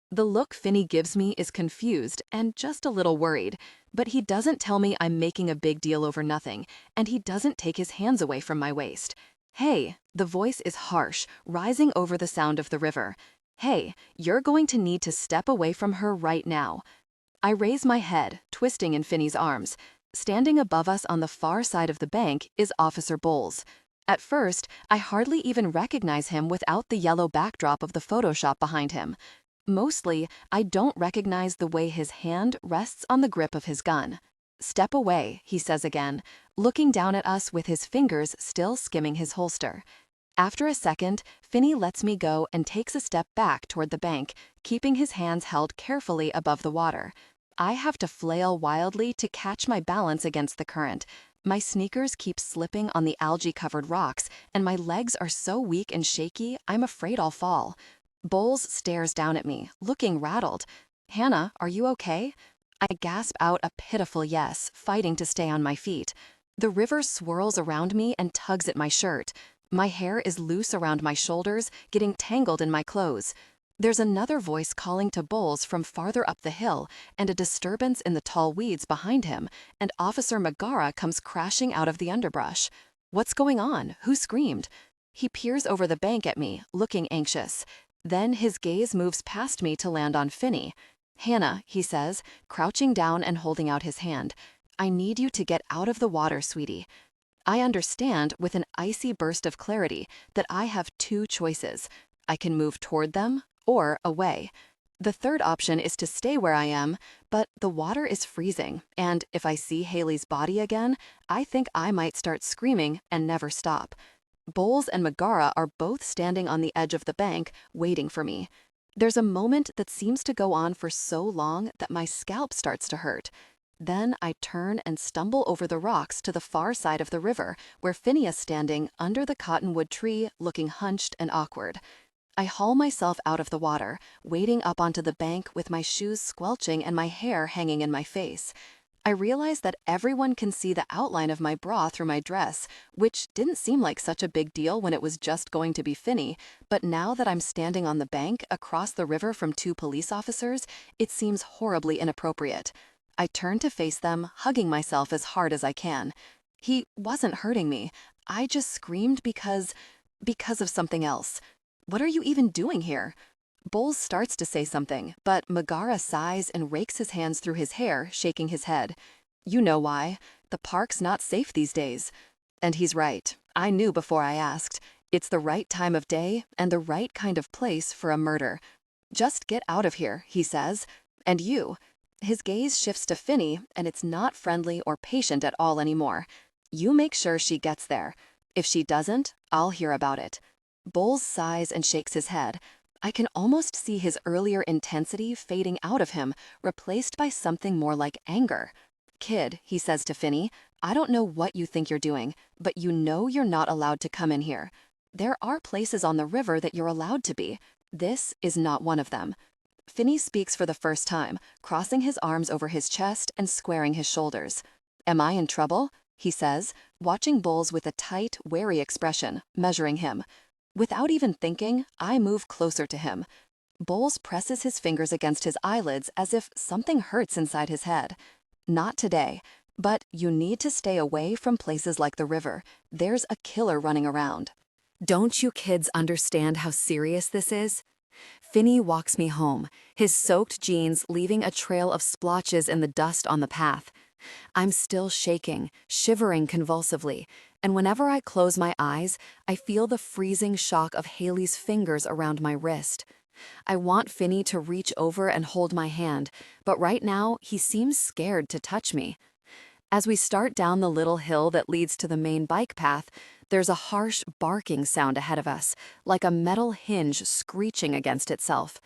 The look Finny gives me is confused and just a little worried, but he doesn't tell me I'm making a big deal over nothing, and he doesn't take his hands away from my waist. Hey, the voice is harsh, rising over the sound of the river. Hey, you're going to need to step away from her right now. I raise my head, twisting in Finny's arms. Standing above us on the far side of the bank is Officer Bowles. At first, I hardly even recognize him without the yellow backdrop of the Photoshop behind him. Mostly, I don't recognize the way his hand rests on the grip of his gun. Step away, he says again, looking down at us with his fingers still skimming his holster. After a second, Finny lets me go and takes a step back toward the bank, keeping his hands held carefully above the water. I have to flail wildly to catch my balance against the current. My sneakers keep slipping on the algae-covered rocks, and my legs are so weak and shaky, I'm afraid I'll fall. Bowles stares down at me, looking rattled. "Hannah, are you okay?" I gasp out a pitiful yes, fighting to stay on my feet. The river swirls around me and tugs at my shirt. My hair is loose around my shoulders, getting tangled in my clothes. There's another voice calling to Bowles from farther up the hill, and a disturbance in the tall weeds behind him, and Officer Megara comes crashing out of the underbrush. What's going on? Who screamed? He peers over the bank at me, looking anxious. Then his gaze moves past me to land on Finny. "Hannah," he says, crouching down and holding out his hand. "I need you to get out of the water, sweetie." I understand, with an icy burst of clarity, that I have two choices. I can move toward them or away. The third option is to stay where I am, but the water is freezing, and if I see Haley's body again, I think I might start screaming and never stop. Bowles and Megara are both standing on the edge of the bank, waiting for me. There's a moment that seems to go on for so long that my scalp starts to hurt. Then I turn and stumble over the rocks to the far side of the river, where Finny is standing under the cottonwood tree, looking hunched and awkward. I haul myself out of the water, wading up onto the bank with my shoes squelching and my hair hanging in my face. I realize that everyone can see the outline of my bra through my dress, which didn't seem like such a big deal when it was just going to be Finny, but now that I'm standing on the bank across the river from two police officers, it seems horribly inappropriate. I turn to face them, hugging myself as hard as I can. He wasn't hurting me. I just screamed because of something else. What are you even doing here? Bowles starts to say something, but Megara sighs and rakes his hands through his hair, shaking his head. "You know why. The park's not safe these days." And he's right. I knew before I asked. It's the right time of day and the right kind of place for a murder. "Just get out of here," he says. "And you." His gaze shifts to Finny, and it's not friendly or patient at all anymore. "You make sure she gets there. If she doesn't, I'll hear about it." Bowles sighs and shakes his head. I can almost see his earlier intensity fading out of him, replaced by something more like anger. kid," he says to Finny. "I don't know what you think you're doing, but you know you're not allowed to come in here. There are places on the river that you're allowed to be. This is not one of them." Finny speaks for the first time, crossing his arms over his chest and squaring his shoulders. "Am I in trouble?" he says, watching Bowles with a tight, wary expression, measuring him. Without even thinking, I move closer to him. Bowles presses his fingers against his eyelids as if something hurts inside his head. "Not today, but you need to stay away from places like the river. There's a killer running around." Don't you kids understand how serious this is? Finny walks me home, his soaked jeans leaving a trail of splotches in the dust on the path. I'm still shaking, shivering convulsively, and whenever I close my eyes, I feel the freezing shock of Haley's fingers around my wrist. I want Finny to reach over and hold my hand, but right now he seems scared to touch me. As we start down the little hill that leads to the main bike path, there's a harsh barking sound ahead of us, like a metal hinge screeching against itself.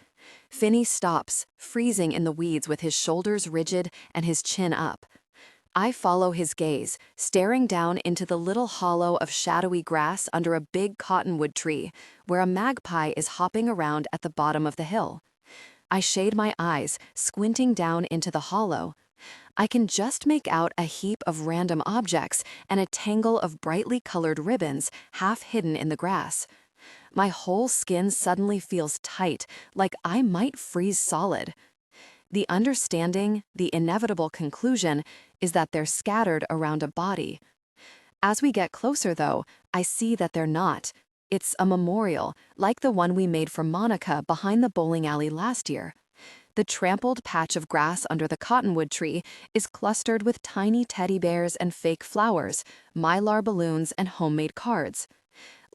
Finny stops, freezing in the weeds with his shoulders rigid and his chin up. I follow his gaze, staring down into the little hollow of shadowy grass under a big cottonwood tree, where a magpie is hopping around at the bottom of the hill. I shade my eyes, squinting down into the hollow. I can just make out a heap of random objects and a tangle of brightly colored ribbons half hidden in the grass. My whole skin suddenly feels tight, like I might freeze solid. The understanding, the inevitable conclusion, is that they're scattered around a body. As we get closer, though, I see that they're not. It's a memorial, like the one we made for Monica behind the bowling alley last year. The trampled patch of grass under the cottonwood tree is clustered with tiny teddy bears and fake flowers, mylar balloons, and homemade cards.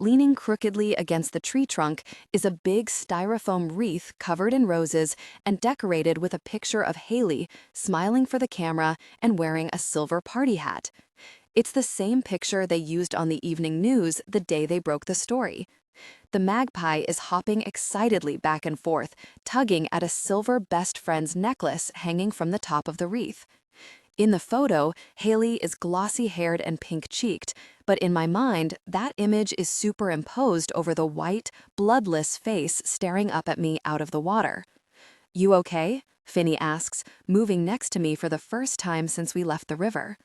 Leaning crookedly against the tree trunk is a big styrofoam wreath covered in roses and decorated with a picture of Haley smiling for the camera and wearing a silver party hat. It's the same picture they used on the evening news the day they broke the story. The magpie is hopping excitedly back and forth, tugging at a silver best friend's necklace hanging from the top of the wreath. In the photo, Haley is glossy-haired and pink-cheeked, but in my mind, that image is superimposed over the white, bloodless face staring up at me out of the water. "You okay?" Finny asks, moving next to me for the first time since we left the river.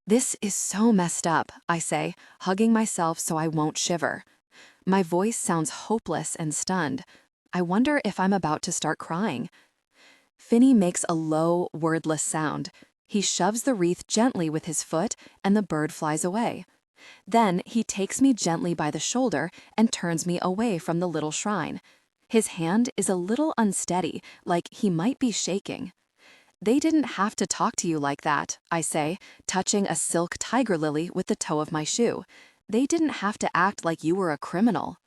"This is so messed up," I say, hugging myself so I won't shiver. My voice sounds hopeless and stunned. I wonder if I'm about to start crying. Finny makes a low, wordless sound. He shoves the wreath gently with his foot, and the bird flies away. Then he takes me gently by the shoulder and turns me away from the little shrine. His hand is a little unsteady, like he might be shaking. "They didn't have to talk to you like that," I say, touching a silk tiger lily with the toe of my shoe. "They didn't have to act like you were a criminal."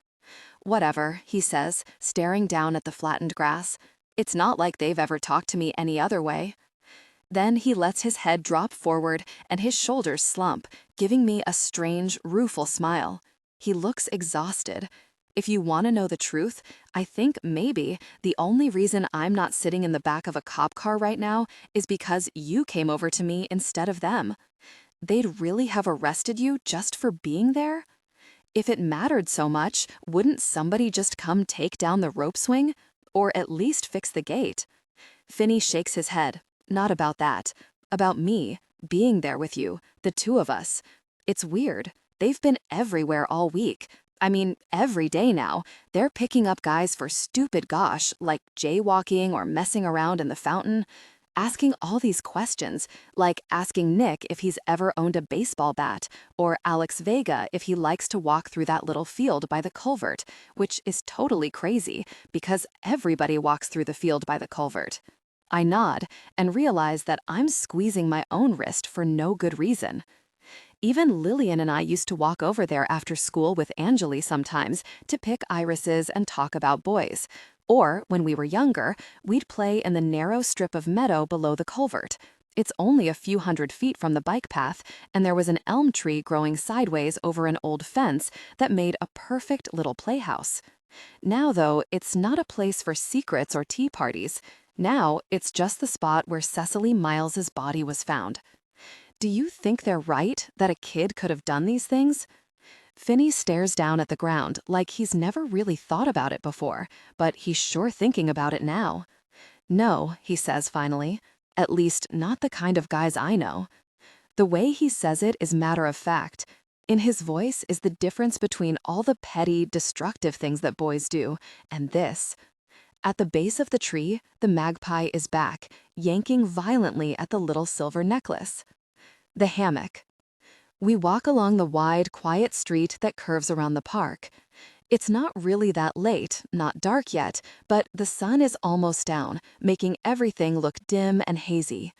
"Whatever," he says, staring down at the flattened grass. "It's not like they've ever talked to me any other way." Then he lets his head drop forward and his shoulders slump, giving me a strange, rueful smile. He looks exhausted. If you want to know the truth, I think maybe the only reason I'm not sitting in the back of a cop car right now is because you came over to me instead of them. They'd really have arrested you just for being there? If it mattered so much, wouldn't somebody just come take down the rope swing? Or at least fix the gate? Finny shakes his head. "Not about that. About me, being there with you, the two of us. It's weird. They've been everywhere all week. I mean, every day now. They're picking up guys for stupid gosh, like jaywalking or messing around in the fountain. Asking all these questions, like asking Nick if he's ever owned a baseball bat, or Alex Vega if he likes to walk through that little field by the culvert, which is totally crazy, because everybody walks through the field by the culvert." I nod and realize that I'm squeezing my own wrist for no good reason. Even Lillian and I used to walk over there after school with Angeli sometimes to pick irises and talk about boys. Or, when we were younger, we'd play in the narrow strip of meadow below the culvert. It's only a few 100 feet from the bike path, and there was an elm tree growing sideways over an old fence that made a perfect little playhouse. Now, though, it's not a place for secrets or tea parties. Now, it's just the spot where Cecily Miles's body was found. Do you think they're right that a kid could have done these things? Finny stares down at the ground like he's never really thought about it before, but he's sure thinking about it now. No, he says finally. At least, not the kind of guys I know. The way he says it is matter of fact. In his voice is the difference between all the petty, destructive things that boys do and this. At the base of the tree, the magpie is back, yanking violently at the little silver necklace. The hammock. We walk along the wide, quiet street that curves around the park. It's not really that late, not dark yet, but the sun is almost down, making everything look dim and hazy.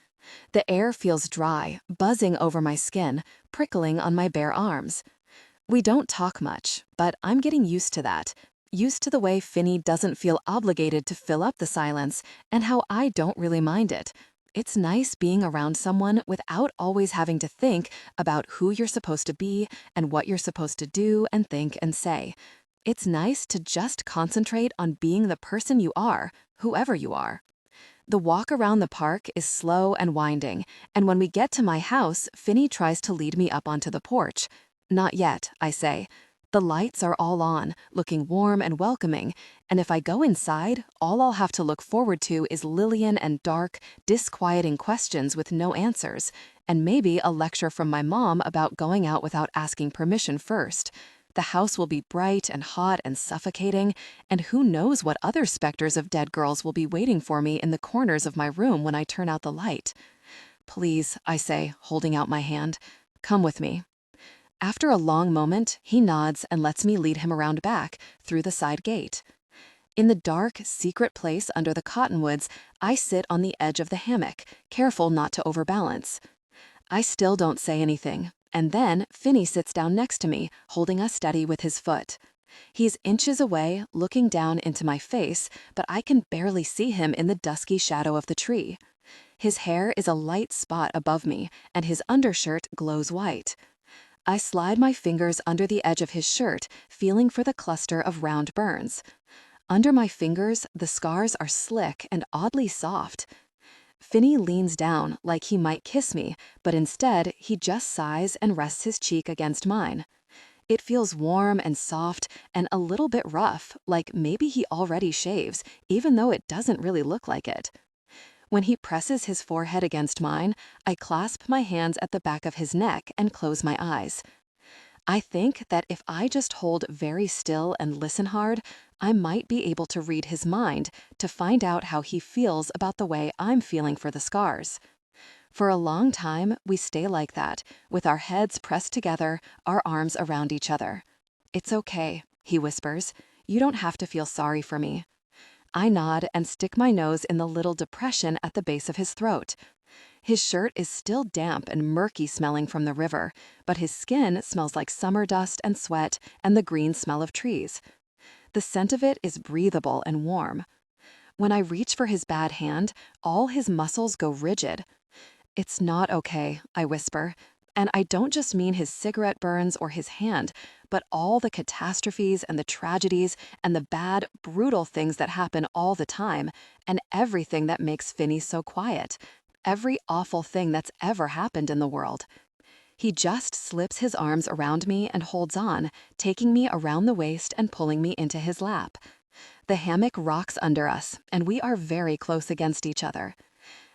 The air feels dry, buzzing over my skin, prickling on my bare arms. We don't talk much, but I'm getting used to that. Used to the way Finny doesn't feel obligated to fill up the silence, and how I don't really mind it. It's nice being around someone without always having to think about who you're supposed to be and what you're supposed to do and think and say. It's nice to just concentrate on being the person you are, whoever you are. The walk around the park is slow and winding, and when we get to my house, Finny tries to lead me up onto the porch. Not yet, I say. The lights are all on, looking warm and welcoming, and if I go inside, all I'll have to look forward to is Lillian and dark, disquieting questions with no answers, and maybe a lecture from my mom about going out without asking permission first. The house will be bright and hot and suffocating, and who knows what other specters of dead girls will be waiting for me in the corners of my room when I turn out the light. Please, I say, holding out my hand, come with me. After a long moment, he nods and lets me lead him around back, through the side gate. In the dark, secret place under the cottonwoods, I sit on the edge of the hammock, careful not to overbalance. I still don't say anything, and then Finny sits down next to me, holding us steady with his foot. He's inches away, looking down into my face, but I can barely see him in the dusky shadow of the tree. His hair is a light spot above me, and his undershirt glows white. I slide my fingers under the edge of his shirt, feeling for the cluster of round burns. Under my fingers, the scars are slick and oddly soft. Finny leans down like he might kiss me, but instead he just sighs and rests his cheek against mine. It feels warm and soft and a little bit rough, like maybe he already shaves, even though it doesn't really look like it. When he presses his forehead against mine, I clasp my hands at the back of his neck and close my eyes. I think that if I just hold very still and listen hard, I might be able to read his mind to find out how he feels about the way I'm feeling for the scars. For a long time, we stay like that, with our heads pressed together, our arms around each other. "It's okay," he whispers. "You don't have to feel sorry for me." I nod and stick my nose in the little depression at the base of his throat. His shirt is still damp and murky smelling from the river, but his skin smells like summer dust and sweat and the green smell of trees. The scent of it is breathable and warm. When I reach for his bad hand, all his muscles go rigid. "It's not okay," I whisper. And I don't just mean his cigarette burns or his hand, but all the catastrophes and the tragedies and the bad, brutal things that happen all the time, and everything that makes Finny so quiet. Every awful thing that's ever happened in the world. He just slips his arms around me and holds on, taking me around the waist and pulling me into his lap. The hammock rocks under us, and we are very close against each other.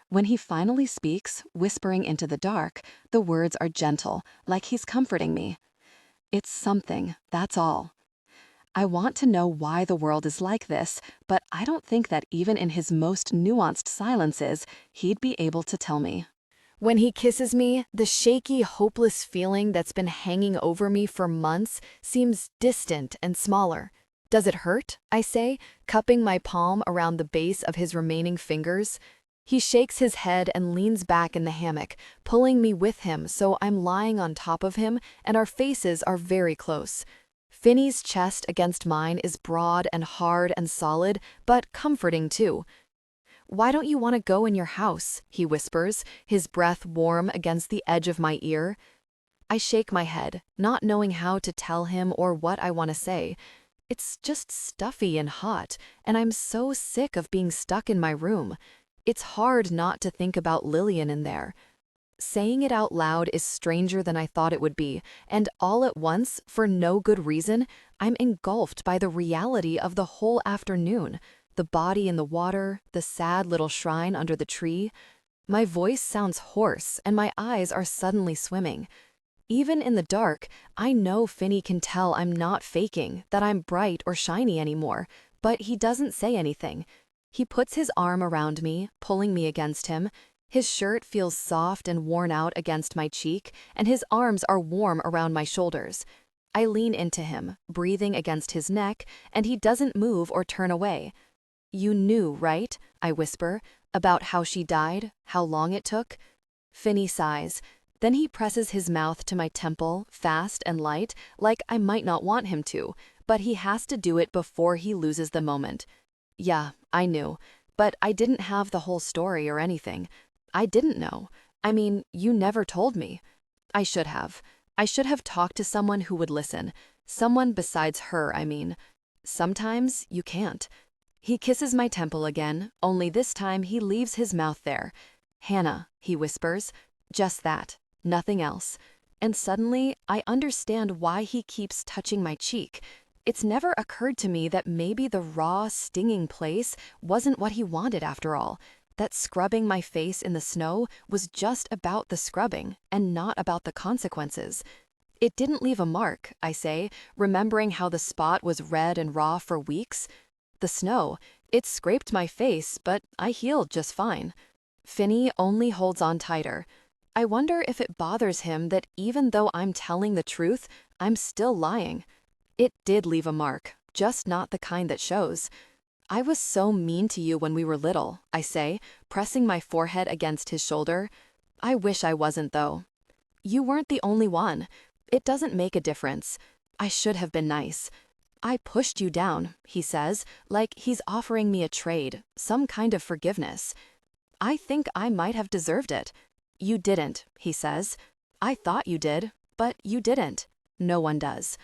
When he finally speaks, whispering into the dark, the words are gentle, like he's comforting me. "It's something, that's all." I want to know why the world is like this, but I don't think that even in his most nuanced silences, he'd be able to tell me. When he kisses me, the shaky, hopeless feeling that's been hanging over me for months seems distant and smaller. "Does it hurt?" I say, cupping my palm around the base of his remaining fingers. He shakes his head and leans back in the hammock, pulling me with him so I'm lying on top of him and our faces are very close. Finny's chest against mine is broad and hard and solid, but comforting too. "Why don't you want to go in your house?" he whispers, his breath warm against the edge of my ear. I shake my head, not knowing how to tell him or what I want to say. It's just stuffy and hot, and I'm so sick of being stuck in my room. It's hard not to think about Lillian in there. Saying it out loud is stranger than I thought it would be, and all at once, for no good reason, I'm engulfed by the reality of the whole afternoon, the body in the water, the sad little shrine under the tree. My voice sounds hoarse, and my eyes are suddenly swimming. Even in the dark, I know Finny can tell I'm not faking, that I'm bright or shiny anymore, but he doesn't say anything. He puts his arm around me, pulling me against him. His shirt feels soft and worn out against my cheek, and his arms are warm around my shoulders. I lean into him, breathing against his neck, and he doesn't move or turn away. "You knew, right?" I whisper, "about how she died, how long it took?" Finny sighs. Then he presses his mouth to my temple, fast and light, like I might not want him to, but he has to do it before he loses the moment. "Yeah, I knew, but I didn't have the whole story or anything. I didn't know. I mean, you never told me." "I should have. I should have talked to someone who would listen. Someone besides her, I mean. Sometimes you can't." He kisses my temple again, only this time he leaves his mouth there. "Hannah," he whispers. Just that. Nothing else. And suddenly, I understand why he keeps touching my cheek. It's never occurred to me that maybe the raw, stinging place wasn't what he wanted after all. That scrubbing my face in the snow was just about the scrubbing and not about the consequences. "It didn't leave a mark," I say, remembering how the spot was red and raw for weeks. "The snow, it scraped my face, but I healed just fine." Finny only holds on tighter. I wonder if it bothers him that even though I'm telling the truth, I'm still lying. "It did leave a mark, just not the kind that shows." "I was so mean to you when we were little," I say, pressing my forehead against his shoulder. "I wish I wasn't, though." "You weren't the only one. It doesn't make a difference. I should have been nice." "I pushed you down," he says, like he's offering me a trade, some kind of forgiveness. "I think I might have deserved it." "You didn't," he says. "I thought you did, but you didn't. No one does."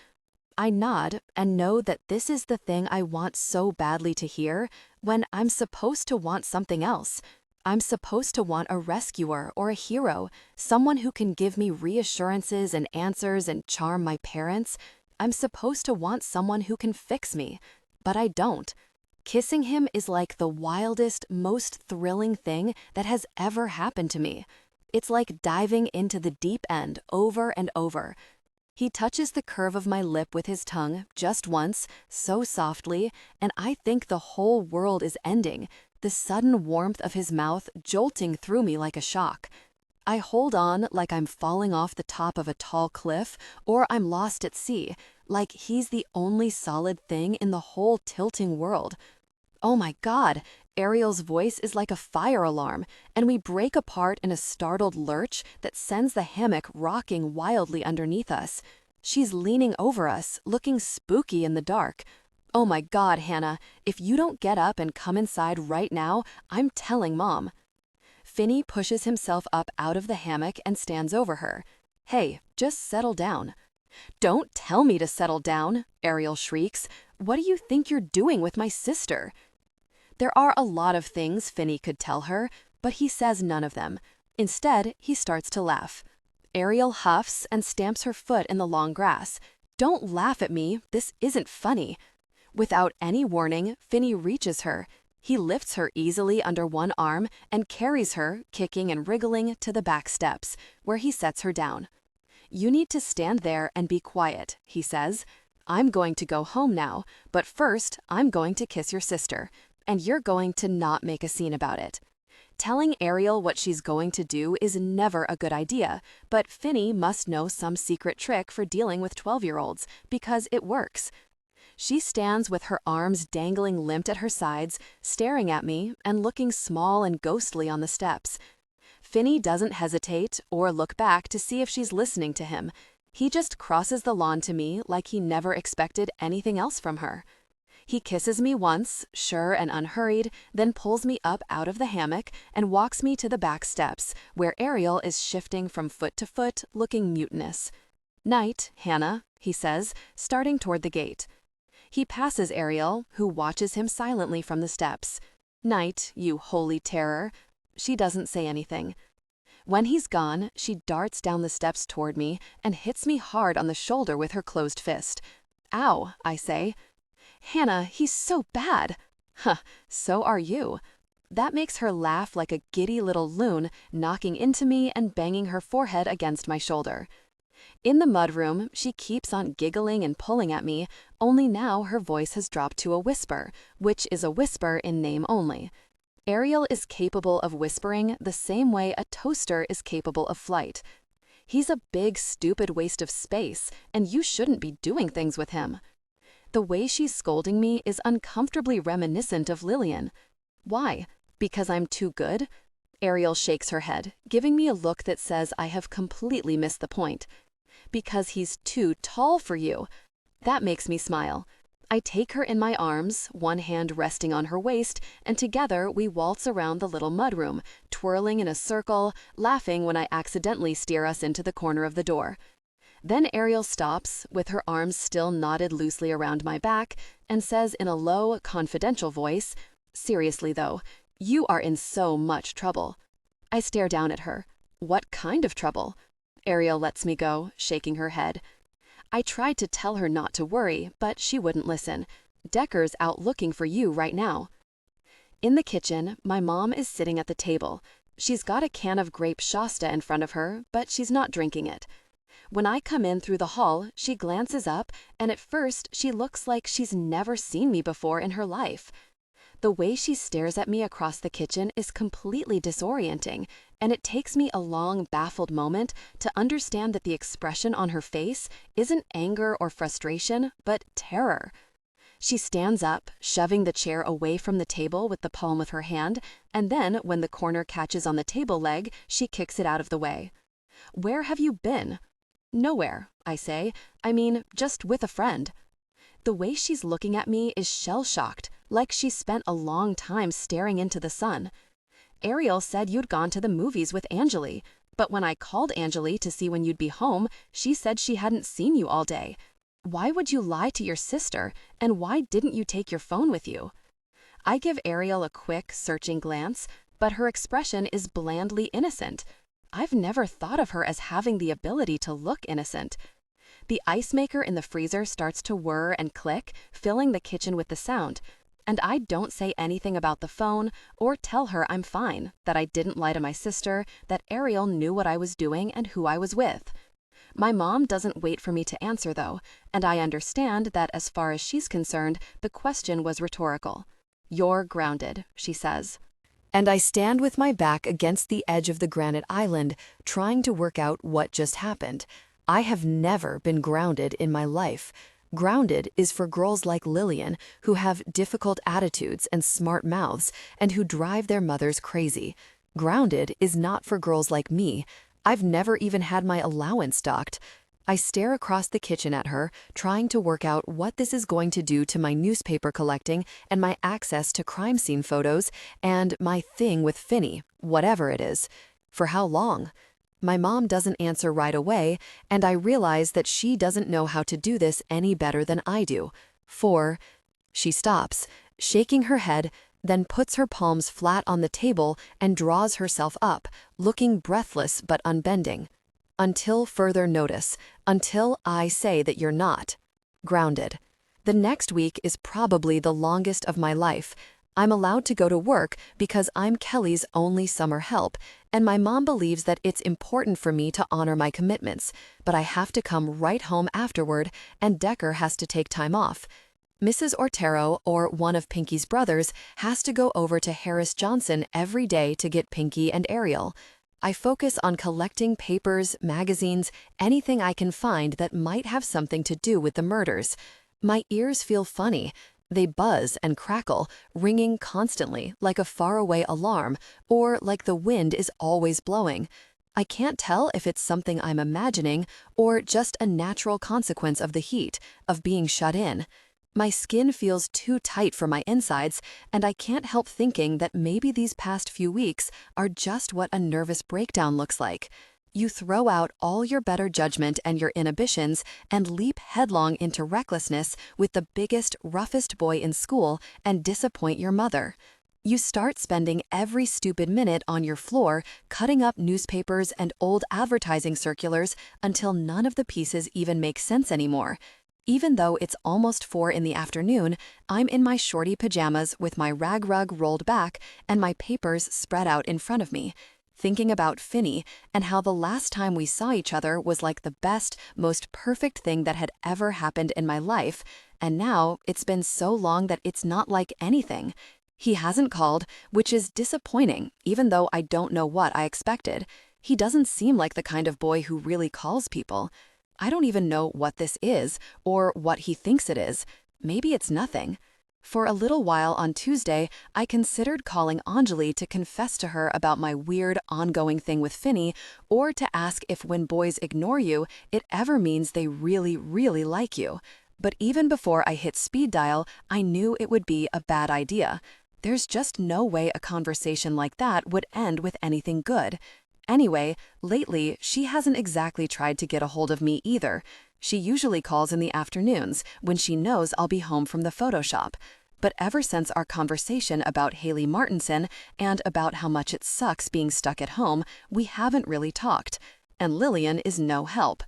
I nod and know that this is the thing I want so badly to hear, when I'm supposed to want something else. I'm supposed to want a rescuer or a hero, someone who can give me reassurances and answers and charm my parents. I'm supposed to want someone who can fix me, but I don't. Kissing him is like the wildest, most thrilling thing that has ever happened to me. It's like diving into the deep end over and over. He touches the curve of my lip with his tongue just once, so softly, and I think the whole world is ending, the sudden warmth of his mouth jolting through me like a shock. I hold on like I'm falling off the top of a tall cliff, or I'm lost at sea, like he's the only solid thing in the whole tilting world. "Oh my God!" Ariel's voice is like a fire alarm, and we break apart in a startled lurch that sends the hammock rocking wildly underneath us. She's leaning over us, looking spooky in the dark. "Oh my God, Hannah, if you don't get up and come inside right now, I'm telling Mom." Finny pushes himself up out of the hammock and stands over her. "Hey, just settle down." "Don't tell me to settle down," Ariel shrieks. "What do you think you're doing with my sister?" There are a lot of things Finny could tell her, but he says none of them. Instead, he starts to laugh. Ariel huffs and stamps her foot in the long grass. "Don't laugh at me, this isn't funny." Without any warning, Finny reaches her. He lifts her easily under one arm and carries her, kicking and wriggling, to the back steps, where he sets her down. "You need to stand there and be quiet," he says. "I'm going to go home now, but first I'm going to kiss your sister. And you're going to not make a scene about it." Telling Ariel what she's going to do is never a good idea, but Finny must know some secret trick for dealing with 12-year-olds, because it works. She stands with her arms dangling limp at her sides, staring at me and looking small and ghostly on the steps. Finny doesn't hesitate or look back to see if she's listening to him. He just crosses the lawn to me like he never expected anything else from her. He kisses me once, sure and unhurried, then pulls me up out of the hammock and walks me to the back steps, where Ariel is shifting from foot to foot, looking mutinous. "Night, Hannah," he says, starting toward the gate. He passes Ariel, who watches him silently from the steps. "Night, you holy terror." She doesn't say anything. When he's gone, she darts down the steps toward me and hits me hard on the shoulder with her closed fist. "Ow," I say. "Hannah, he's so bad." "Huh, so are you." That makes her laugh like a giddy little loon, knocking into me and banging her forehead against my shoulder. In the mudroom, she keeps on giggling and pulling at me, only now her voice has dropped to a whisper, which is a whisper in name only. Ariel is capable of whispering the same way a toaster is capable of flight. He's a big, stupid waste of space, and you shouldn't be doing things with him. The way she's scolding me is uncomfortably reminiscent of Lillian. Why? Because I'm too good? Ariel shakes her head, giving me a look that says I have completely missed the point. Because he's too tall for you. That makes me smile. I take her in my arms, one hand resting on her waist, and together we waltz around the little mudroom, twirling in a circle, laughing when I accidentally steer us into the corner of the door. Then Ariel stops, with her arms still knotted loosely around my back, and says in a low, confidential voice, "Seriously though, you are in so much trouble." I stare down at her. What kind of trouble? Ariel lets me go, shaking her head. I tried to tell her not to worry, but she wouldn't listen. "Decker's out looking for you right now." In the kitchen, my mom is sitting at the table. She's got a can of grape Shasta in front of her, but she's not drinking it. When I come in through the hall, she glances up, and at first she looks like she's never seen me before in her life. The way she stares at me across the kitchen is completely disorienting, and it takes me a long, baffled moment to understand that the expression on her face isn't anger or frustration, but terror. She stands up, shoving the chair away from the table with the palm of her hand, and then, when the corner catches on the table leg, she kicks it out of the way. "Where have you been?" "Nowhere," I say. "I mean, just with a friend." The way she's looking at me is shell-shocked, like she spent a long time staring into the sun. "Ariel said you'd gone to the movies with Angeli, but when I called Angeli to see when you'd be home, she said she hadn't seen you all day. Why would you lie to your sister, and why didn't you take your phone with you?" I give Ariel a quick, searching glance, but her expression is blandly innocent. I've never thought of her as having the ability to look innocent. The ice maker in the freezer starts to whir and click, filling the kitchen with the sound. And I don't say anything about the phone or tell her I'm fine, that I didn't lie to my sister, that Ariel knew what I was doing and who I was with. My mom doesn't wait for me to answer, though, and I understand that as far as she's concerned, the question was rhetorical. "You're grounded," she says. And I stand with my back against the edge of the granite island, trying to work out what just happened. I have never been grounded in my life. Grounded is for girls like Lillian, who have difficult attitudes and smart mouths, and who drive their mothers crazy. Grounded is not for girls like me. I've never even had my allowance docked. I stare across the kitchen at her, trying to work out what this is going to do to my newspaper collecting and my access to crime scene photos and my thing with Finny, whatever it is. For how long? My mom doesn't answer right away, and I realize that she doesn't know how to do this any better than I do. She stops, shaking her head, then puts her palms flat on the table and draws herself up, looking breathless but unbending. "Until further notice, until I say that you're not grounded." The next week is probably the longest of my life. I'm allowed to go to work because I'm Kelly's only summer help, and my mom believes that it's important for me to honor my commitments, but I have to come right home afterward, and Decker has to take time off. Mrs. Ortero, or one of Pinky's brothers, has to go over to Harris Johnson every day to get Pinky and Ariel. I focus on collecting papers, magazines, anything I can find that might have something to do with the murders. My ears feel funny. They buzz and crackle, ringing constantly like a faraway alarm, or like the wind is always blowing. I can't tell if it's something I'm imagining or just a natural consequence of the heat, of being shut in. My skin feels too tight for my insides, and I can't help thinking that maybe these past few weeks are just what a nervous breakdown looks like. You throw out all your better judgment and your inhibitions and leap headlong into recklessness with the biggest, roughest boy in school and disappoint your mother. You start spending every stupid minute on your floor cutting up newspapers and old advertising circulars until none of the pieces even make sense anymore. Even though it's almost 4 in the afternoon, I'm in my shorty pajamas with my rag rug rolled back and my papers spread out in front of me, thinking about Finny and how the last time we saw each other was like the best, most perfect thing that had ever happened in my life, and now it's been so long that it's not like anything. He hasn't called, which is disappointing, even though I don't know what I expected. He doesn't seem like the kind of boy who really calls people. I don't even know what this is, or what he thinks it is. Maybe it's nothing. For a little while on Tuesday, I considered calling Anjali to confess to her about my weird, ongoing thing with Finny, or to ask if when boys ignore you, it ever means they really, really like you. But even before I hit speed dial, I knew it would be a bad idea. There's just no way a conversation like that would end with anything good. Anyway, lately, she hasn't exactly tried to get a hold of me either. She usually calls in the afternoons when she knows I'll be home from the photo shop. But ever since our conversation about Haley Martinson and about how much it sucks being stuck at home, we haven't really talked. And Lillian is no help.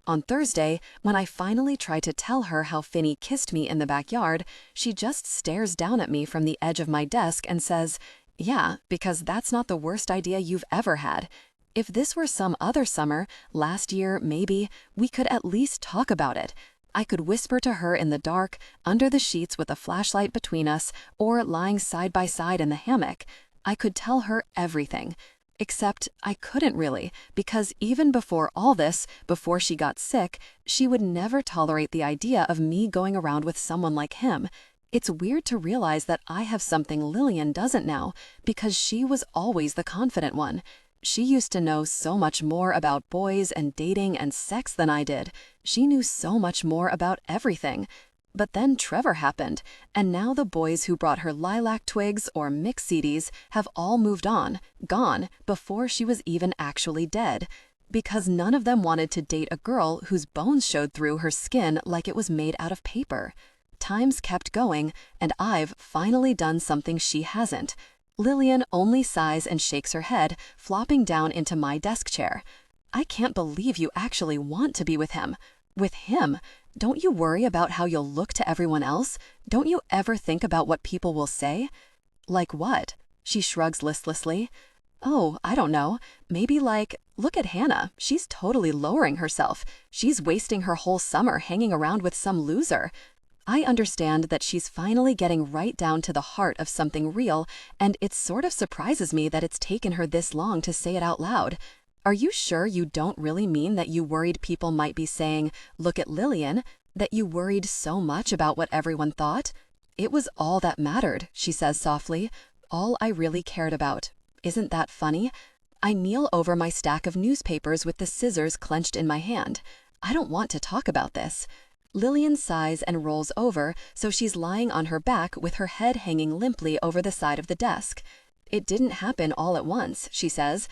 On Thursday, when I finally try to tell her how Finny kissed me in the backyard, she just stares down at me from the edge of my desk and says, "Yeah, because that's not the worst idea you've ever had. If this were some other summer, last year maybe, we could at least talk about it. I could whisper to her in the dark, under the sheets with a flashlight between us, or lying side by side in the hammock. I could tell her everything. Except I couldn't really, because even before all this, before she got sick, she would never tolerate the idea of me going around with someone like him. It's weird to realize that I have something Lillian doesn't now, because she was always the confident one. She used to know so much more about boys and dating and sex than I did. She knew so much more about everything. But then Trevor happened, and now the boys who brought her lilac twigs or mix CDs have all moved on, gone, before she was even actually dead. Because none of them wanted to date a girl whose bones showed through her skin like it was made out of paper. Time's kept going, and I've finally done something she hasn't. Lillian only sighs and shakes her head, flopping down into my desk chair. "I can't believe you actually want to be with him. With him? Don't you worry about how you'll look to everyone else? Don't you ever think about what people will say?" "Like what?" She shrugs listlessly. "Oh, I don't know. Maybe like, look at Hannah. She's totally lowering herself. She's wasting her whole summer hanging around with some loser." I understand that she's finally getting right down to the heart of something real, and it sort of surprises me that it's taken her this long to say it out loud. "Are you sure you don't really mean that you worried people might be saying, 'Look at Lillian'? That you worried so much about what everyone thought?" "It was all that mattered," she says softly. "All I really cared about. Isn't that funny?" I kneel over my stack of newspapers with the scissors clenched in my hand. I don't want to talk about this. Lillian sighs and rolls over, so she's lying on her back with her head hanging limply over the side of the desk. "It didn't happen all at once," she says.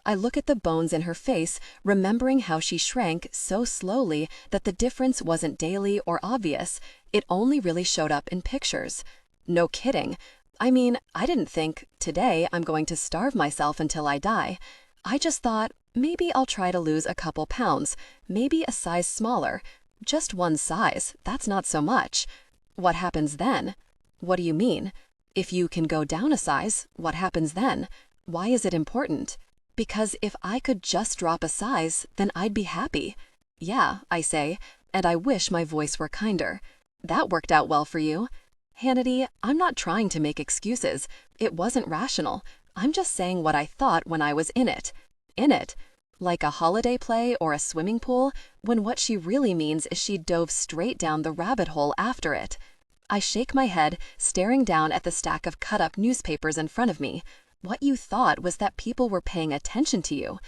I look at the bones in her face, remembering how she shrank so slowly that the difference wasn't daily or obvious. It only really showed up in pictures. No kidding. I mean, I didn't think, today I'm going to starve myself until I die. I just thought, maybe I'll try to lose a couple pounds, maybe a size smaller. Just one size, that's not so much. What happens then? What do you mean? If you can go down a size, what happens then? Why is it important? Because if I could just drop a size, then I'd be happy. Yeah, I say, and I wish my voice were kinder. That worked out well for you. Hannity, I'm not trying to make excuses. It wasn't rational. I'm just saying what I thought when I was in it. In it. Like a holiday play or a swimming pool, when what she really means is she dove straight down the rabbit hole after it. I shake my head, staring down at the stack of cut-up newspapers in front of me. What you thought was that people were paying attention to you.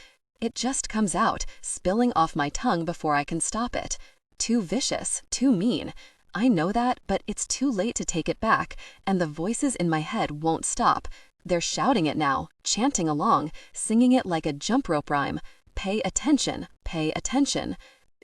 It just comes out, spilling off my tongue before I can stop it. Too vicious, too mean. I know that, but it's too late to take it back, and the voices in my head won't stop. They're shouting it now, chanting along, singing it like a jump rope rhyme. pay attention, pay attention.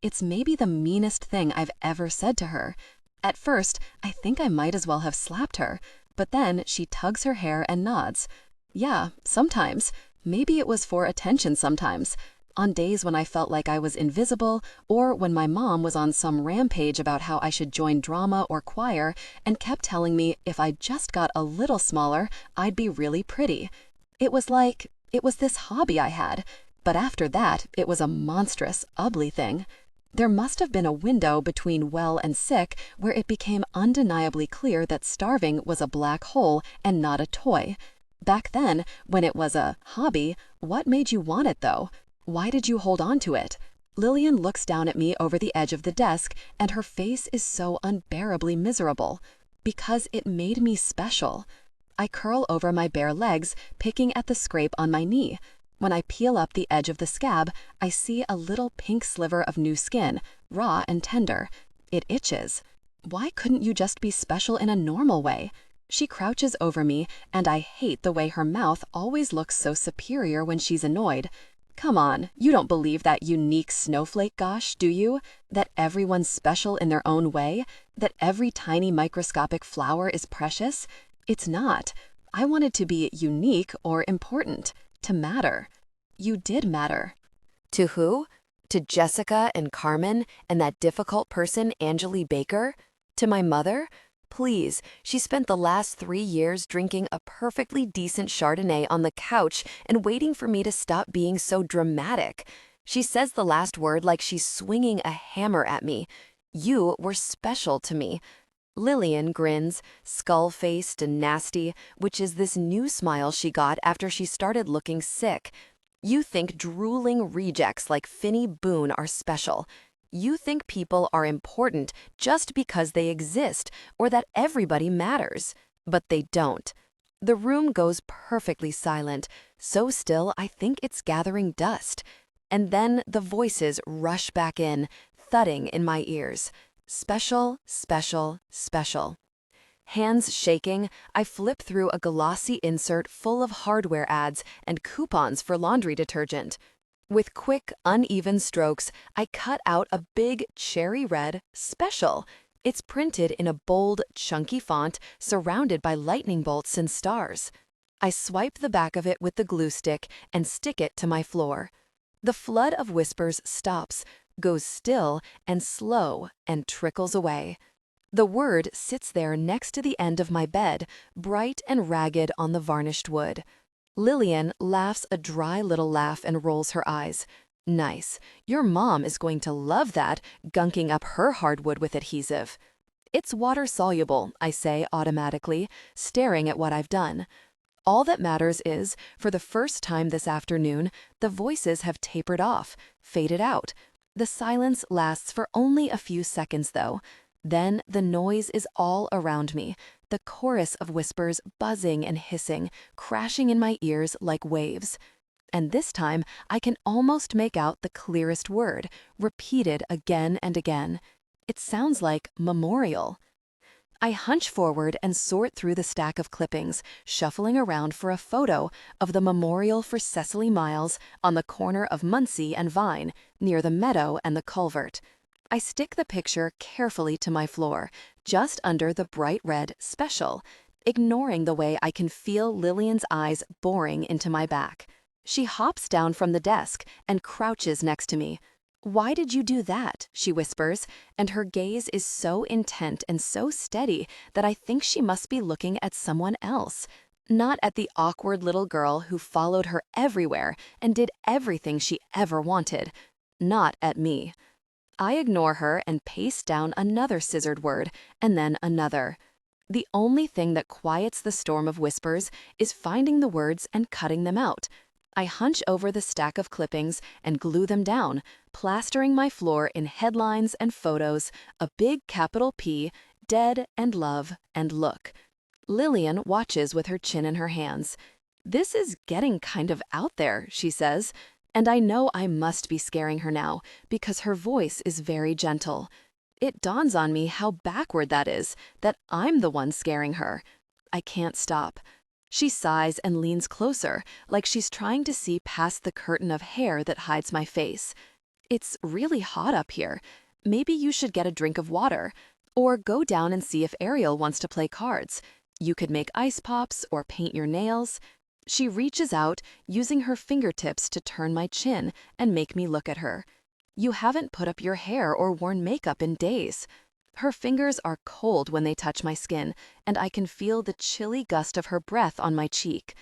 It's maybe the meanest thing I've ever said to her. At first, I think I might as well have slapped her, but then she tugs her hair and nods. Yeah, sometimes. Maybe it was for attention sometimes. On days when I felt like I was invisible, or when my mom was on some rampage about how I should join drama or choir and kept telling me if I just got a little smaller, I'd be really pretty. It was this hobby I had, but after that, it was a monstrous, ugly thing. There must have been a window between well and sick where it became undeniably clear that starving was a black hole and not a toy. Back then, when it was a hobby, what made you want it though? Why did you hold on to it? Lillian looks down at me over the edge of the desk, and her face is so unbearably miserable. Because it made me special. I curl over my bare legs, picking at the scrape on my knee. When I peel up the edge of the scab, I see a little pink sliver of new skin, raw and tender. It itches. Why couldn't you just be special in a normal way? She crouches over me, and I hate the way her mouth always looks so superior when she's annoyed. Come on, you don't believe that unique snowflake gosh, do you? That everyone's special in their own way? That every tiny microscopic flower is precious? It's not. I wanted to be unique or important, to matter. You did matter. To who? To Jessica and Carmen and that difficult person, Angelique Baker? To my mother? Please, she spent the last 3 years drinking a perfectly decent Chardonnay on the couch and waiting for me to stop being so dramatic. She says the last word like she's swinging a hammer at me. You were special to me. Lillian grins, skull-faced and nasty, which is this new smile she got after she started looking sick. You think drooling rejects like Finny Boone are special. You think people are important just because they exist or that everybody matters. But they don't. The room goes perfectly silent, so still I think it's gathering dust. And then the voices rush back in, thudding in my ears. Special, special, special. Hands shaking, I flip through a glossy insert full of hardware ads and coupons for laundry detergent. With quick, uneven strokes, I cut out a big cherry red special. It's printed in a bold, chunky font surrounded by lightning bolts and stars. I swipe the back of it with the glue stick and stick it to my floor. The flood of whispers stops, goes still and slow, and trickles away. The word sits there next to the end of my bed, bright and ragged on the varnished wood. Lillian laughs a dry little laugh and rolls her eyes. Nice. Your mom is going to love that, gunking up her hardwood with adhesive. It's water-soluble, I say automatically, staring at what I've done. All that matters is, for the first time this afternoon, the voices have tapered off, faded out. The silence lasts for only a few seconds, though. Then the noise is all around me, the chorus of whispers buzzing and hissing, crashing in my ears like waves. And this time, I can almost make out the clearest word, repeated again and again. It sounds like memorial. I hunch forward and sort through the stack of clippings, shuffling around for a photo of the memorial for Cecily Miles on the corner of Muncie and Vine, near the meadow and the culvert. I stick the picture carefully to my floor, just under the bright red special, ignoring the way I can feel Lillian's eyes boring into my back. She hops down from the desk and crouches next to me. "Why did you do that?" she whispers, and her gaze is so intent and so steady that I think she must be looking at someone else, not at the awkward little girl who followed her everywhere and did everything she ever wanted, not at me. I ignore her and paste down another scissored word, and then another. The only thing that quiets the storm of whispers is finding the words and cutting them out. I hunch over the stack of clippings and glue them down, plastering my floor in headlines and photos, a big capital P, dead and love and look. Lillian watches with her chin in her hands. "This is getting kind of out there," she says, and I know I must be scaring her now because her voice is very gentle. It dawns on me how backward that is, that I'm the one scaring her. I can't stop. She sighs and leans closer, like she's trying to see past the curtain of hair that hides my face. It's really hot up here. Maybe you should get a drink of water. Or go down and see if Ariel wants to play cards. You could make ice pops or paint your nails. She reaches out, using her fingertips to turn my chin and make me look at her. You haven't put up your hair or worn makeup in days. Her fingers are cold when they touch my skin, and I can feel the chilly gust of her breath on my cheek.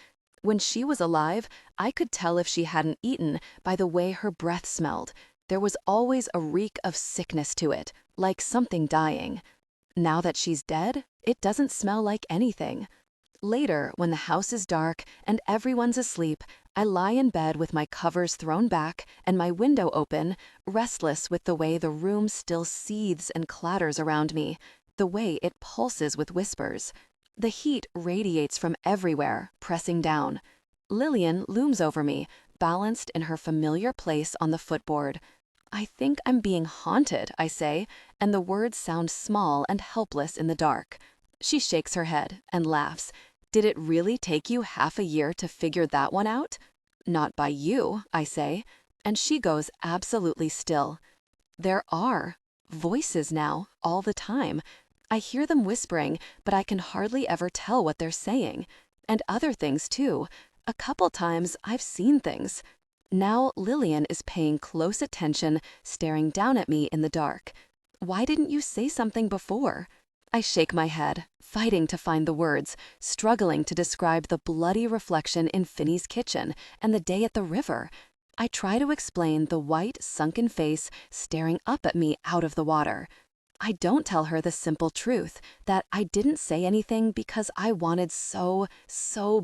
When she was alive, I could tell if she hadn't eaten by the way her breath smelled. There was always a reek of sickness to it, like something dying. Now that she's dead, it doesn't smell like anything. Later, when the house is dark and everyone's asleep, I lie in bed with my covers thrown back and my window open, restless with the way the room still seethes and clatters around me, the way it pulses with whispers. The heat radiates from everywhere, pressing down. Lillian looms over me, balanced in her familiar place on the footboard. I think I'm being haunted, I say, and the words sound small and helpless in the dark. She shakes her head and laughs. Did it really take you half a year to figure that one out? Not by you, I say, and she goes absolutely still. There are voices now, all the time. I hear them whispering, but I can hardly ever tell what they're saying. And other things too. A couple times I've seen things. Now Lillian is paying close attention, staring down at me in the dark. Why didn't you say something before? I shake my head, fighting to find the words, struggling to describe the bloody reflection in Finny's kitchen and the day at the river. I try to explain the white, sunken face staring up at me out of the water. I don't tell her the simple truth, that I didn't say anything because I wanted so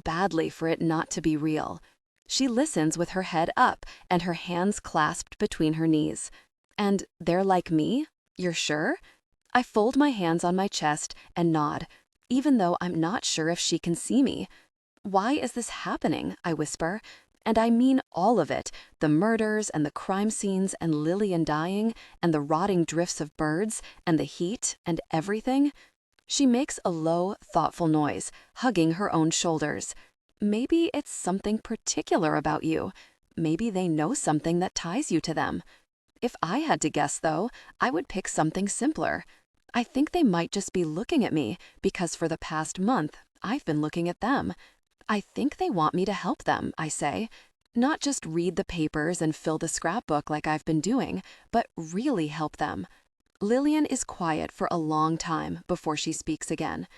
badly for it not to be real. She listens with her head up and her hands clasped between her knees. And they're like me? You're sure? I fold my hands on my chest and nod, even though I'm not sure if she can see me. Why is this happening? I whisper. And I mean all of it, the murders and the crime scenes and Lillian dying and the rotting drifts of birds and the heat and everything. She makes a low, thoughtful noise, hugging her own shoulders. Maybe it's something particular about you. Maybe they know something that ties you to them. If I had to guess, though, I would pick something simpler. I think they might just be looking at me because for the past month, I've been looking at them. I think they want me to help them, I say. Not just read the papers and fill the scrapbook like I've been doing, but really help them. Lillian is quiet for a long time before she speaks again.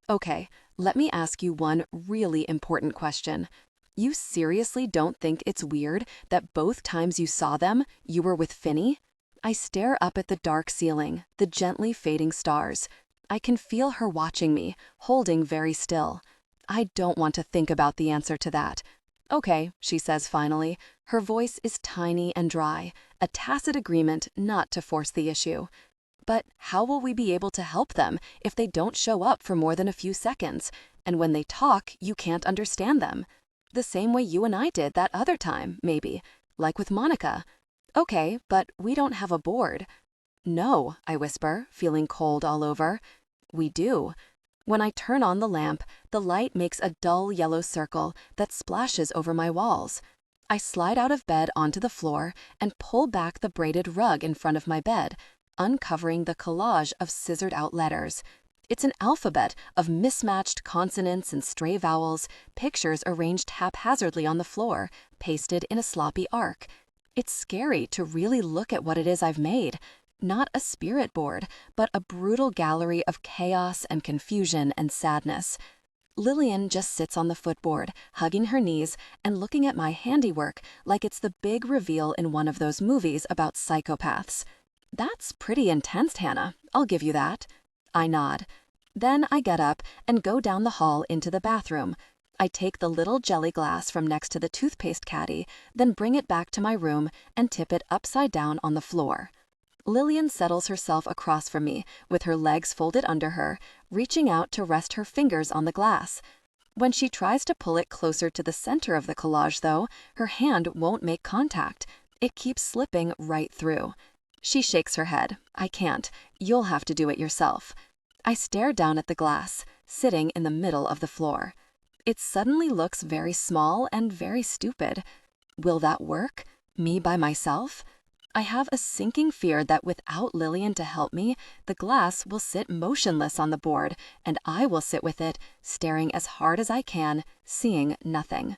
Okay, let me ask you one really important question. You seriously don't think it's weird that both times you saw them, you were with Finny? I stare up at the dark ceiling, the gently fading stars. I can feel her watching me, holding very still. I don't want to think about the answer to that. Okay, she says finally. Her voice is tiny and dry, a tacit agreement not to force the issue. But how will we be able to help them if they don't show up for more than a few seconds, and when they talk, you can't understand them? The same way you and I did that other time, maybe, like with Monica. Okay, but we don't have a board. No, I whisper, feeling cold all over. We do. When I turn on the lamp, the light makes a dull yellow circle that splashes over my walls. I slide out of bed onto the floor and pull back the braided rug in front of my bed, uncovering the collage of scissored-out letters. It's an alphabet of mismatched consonants and stray vowels, pictures arranged haphazardly on the floor, pasted in a sloppy arc. It's scary to really look at what it is I've made. Not a spirit board, but a brutal gallery of chaos and confusion and sadness. Lillian just sits on the footboard, hugging her knees and looking at my handiwork like it's the big reveal in one of those movies about psychopaths. That's pretty intense, Hannah. I'll give you that. I nod. Then I get up and go down the hall into the bathroom. I take the little jelly glass from next to the toothpaste caddy, then bring it back to my room and tip it upside down on the floor. Lillian settles herself across from me, with her legs folded under her, reaching out to rest her fingers on the glass. When she tries to pull it closer to the center of the collage, though, her hand won't make contact. It keeps slipping right through. She shakes her head. I can't. You'll have to do it yourself. I stare down at the glass, sitting in the middle of the floor. It suddenly looks very small and very stupid. Will that work? Me by myself? I have a sinking fear that without Lillian to help me, the glass will sit motionless on the board, and I will sit with it, staring as hard as I can, seeing nothing.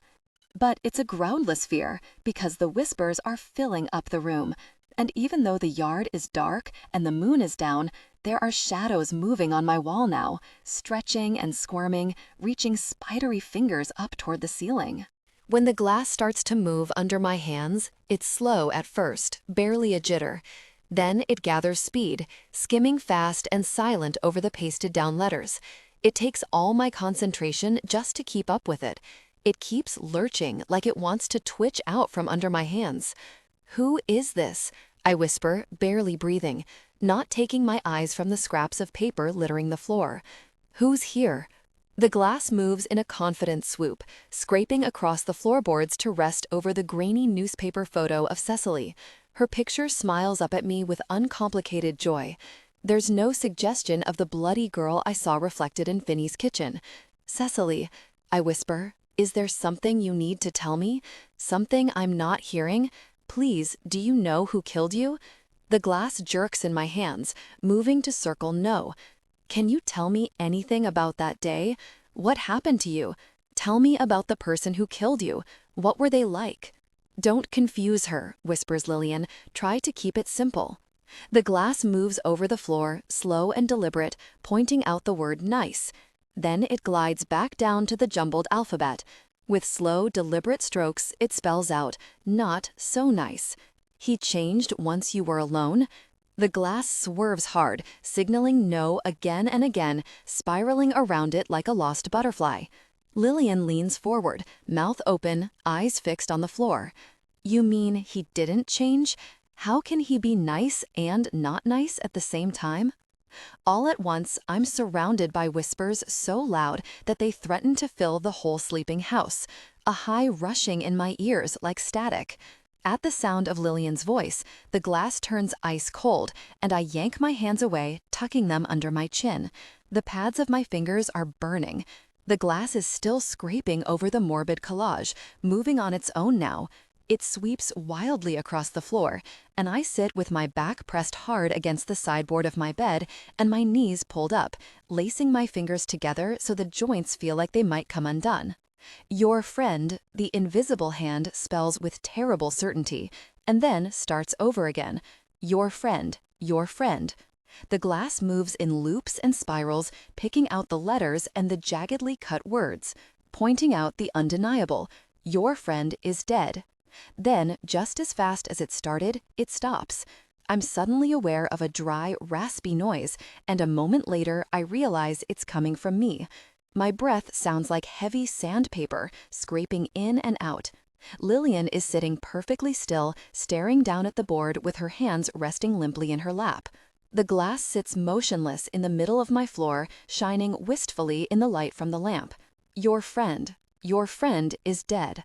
But it's a groundless fear, because the whispers are filling up the room, and even though the yard is dark and the moon is down, there are shadows moving on my wall now, stretching and squirming, reaching spidery fingers up toward the ceiling. When the glass starts to move under my hands, it's slow at first, barely a jitter. Then it gathers speed, skimming fast and silent over the pasted-down letters. It takes all my concentration just to keep up with it. It keeps lurching like it wants to twitch out from under my hands. "Who is this?" I whisper, barely breathing, not taking my eyes from the scraps of paper littering the floor. "Who's here?" The glass moves in a confident swoop, scraping across the floorboards to rest over the grainy newspaper photo of Cecily. Her picture smiles up at me with uncomplicated joy. There's no suggestion of the bloody girl I saw reflected in Finny's kitchen. "Cecily," I whisper, "is there something you need to tell me? Something I'm not hearing? Please, do you know who killed you?" The glass jerks in my hands, moving to circle no. "Can you tell me anything about that day? What happened to you? Tell me about the person who killed you. What were they like?" "Don't confuse her," whispers Lillian. "Try to keep it simple." The glass moves over the floor, slow and deliberate, pointing out the word nice. Then it glides back down to the jumbled alphabet. With slow, deliberate strokes, it spells out, "Not so nice." "He changed once you were alone?" The glass swerves hard, signaling no again and again, spiraling around it like a lost butterfly. Lillian leans forward, mouth open, eyes fixed on the floor. "You mean he didn't change? How can he be nice and not nice at the same time?" All at once, I'm surrounded by whispers so loud that they threaten to fill the whole sleeping house, a high rushing in my ears like static. At the sound of Lillian's voice, the glass turns ice cold, and I yank my hands away, tucking them under my chin. The pads of my fingers are burning. The glass is still scraping over the morbid collage, moving on its own now. It sweeps wildly across the floor, and I sit with my back pressed hard against the sideboard of my bed and my knees pulled up, lacing my fingers together so the joints feel like they might come undone. "Your friend," the invisible hand spells with terrible certainty, and then starts over again. "Your friend, your friend." The glass moves in loops and spirals, picking out the letters and the jaggedly cut words, pointing out the undeniable. Your friend is dead. Then, just as fast as it started, it stops. I'm suddenly aware of a dry, raspy noise, and a moment later I realize it's coming from me. My breath sounds like heavy sandpaper, scraping in and out. Lillian is sitting perfectly still, staring down at the board with her hands resting limply in her lap. The glass sits motionless in the middle of my floor, shining wistfully in the light from the lamp. Your friend is dead.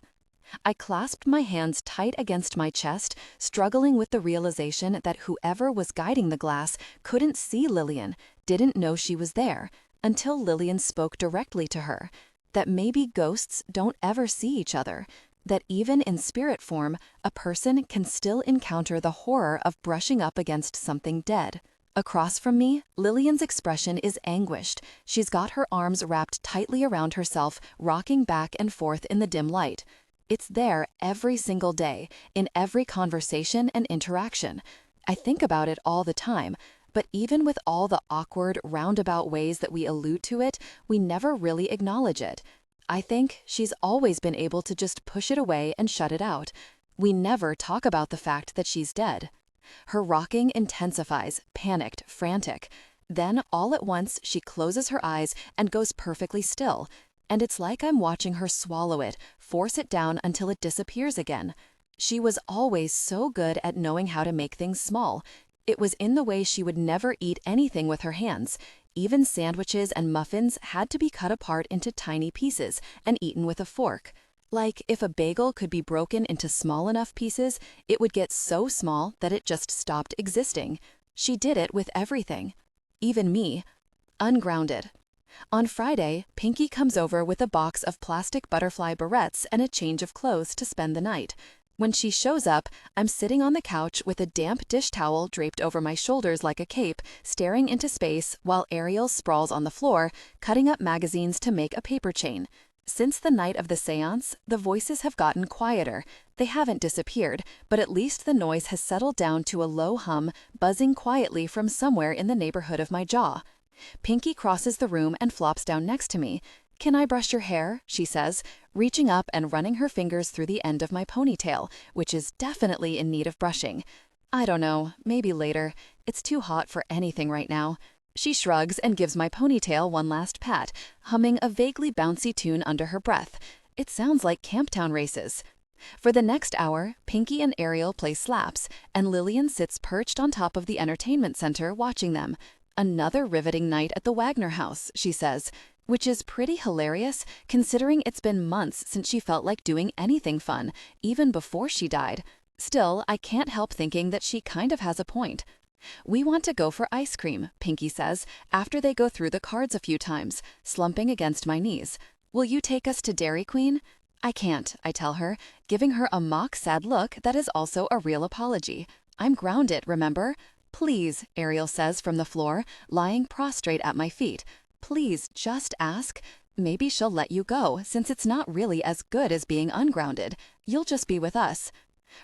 I clasped my hands tight against my chest, struggling with the realization that whoever was guiding the glass couldn't see Lillian, didn't know she was there, until Lillian spoke directly to her. That maybe ghosts don't ever see each other. That even in spirit form, a person can still encounter the horror of brushing up against something dead. Across from me, Lillian's expression is anguished. She's got her arms wrapped tightly around herself, rocking back and forth in the dim light. It's there every single day, in every conversation and interaction. I think about it all the time, but even with all the awkward, roundabout ways that we allude to it, we never really acknowledge it. I think she's always been able to just push it away and shut it out. We never talk about the fact that she's dead. Her rocking intensifies, panicked, frantic. Then, all at once, she closes her eyes and goes perfectly still. And it's like I'm watching her swallow it, force it down until it disappears again. She was always so good at knowing how to make things small. It was in the way she would never eat anything with her hands. Even sandwiches and muffins had to be cut apart into tiny pieces and eaten with a fork. Like, if a bagel could be broken into small enough pieces, it would get so small that it just stopped existing. She did it with everything. Even me. Ungrounded. On Friday, Pinky comes over with a box of plastic butterfly barrettes and a change of clothes to spend the night. When she shows up, I'm sitting on the couch with a damp dish towel draped over my shoulders like a cape, staring into space while Ariel sprawls on the floor, cutting up magazines to make a paper chain. Since the night of the séance, the voices have gotten quieter. They haven't disappeared, but at least the noise has settled down to a low hum, buzzing quietly from somewhere in the neighborhood of my jaw. Pinky crosses the room and flops down next to me. "Can I brush your hair?" she says, reaching up and running her fingers through the end of my ponytail, which is definitely in need of brushing. "I don't know, maybe later. It's too hot for anything right now." She shrugs and gives my ponytail one last pat, humming a vaguely bouncy tune under her breath. It sounds like Camptown races. For the next hour, Pinky and Ariel play slaps, and Lillian sits perched on top of the entertainment center watching them. "Another riveting night at the Wagnor house," she says, which is pretty hilarious considering it's been months since she felt like doing anything fun, even before she died. Still, I can't help thinking that she kind of has a point. "We want to go for ice cream," Pinky says, after they go through the cards a few times, slumping against my knees. "Will you take us to Dairy Queen?" "I can't," I tell her, giving her a mock sad look that is also a real apology. "I'm grounded, remember?" "Please," Ariel says from the floor, lying prostrate at my feet. "Please, just ask. Maybe she'll let you go, since it's not really as good as being ungrounded. You'll just be with us."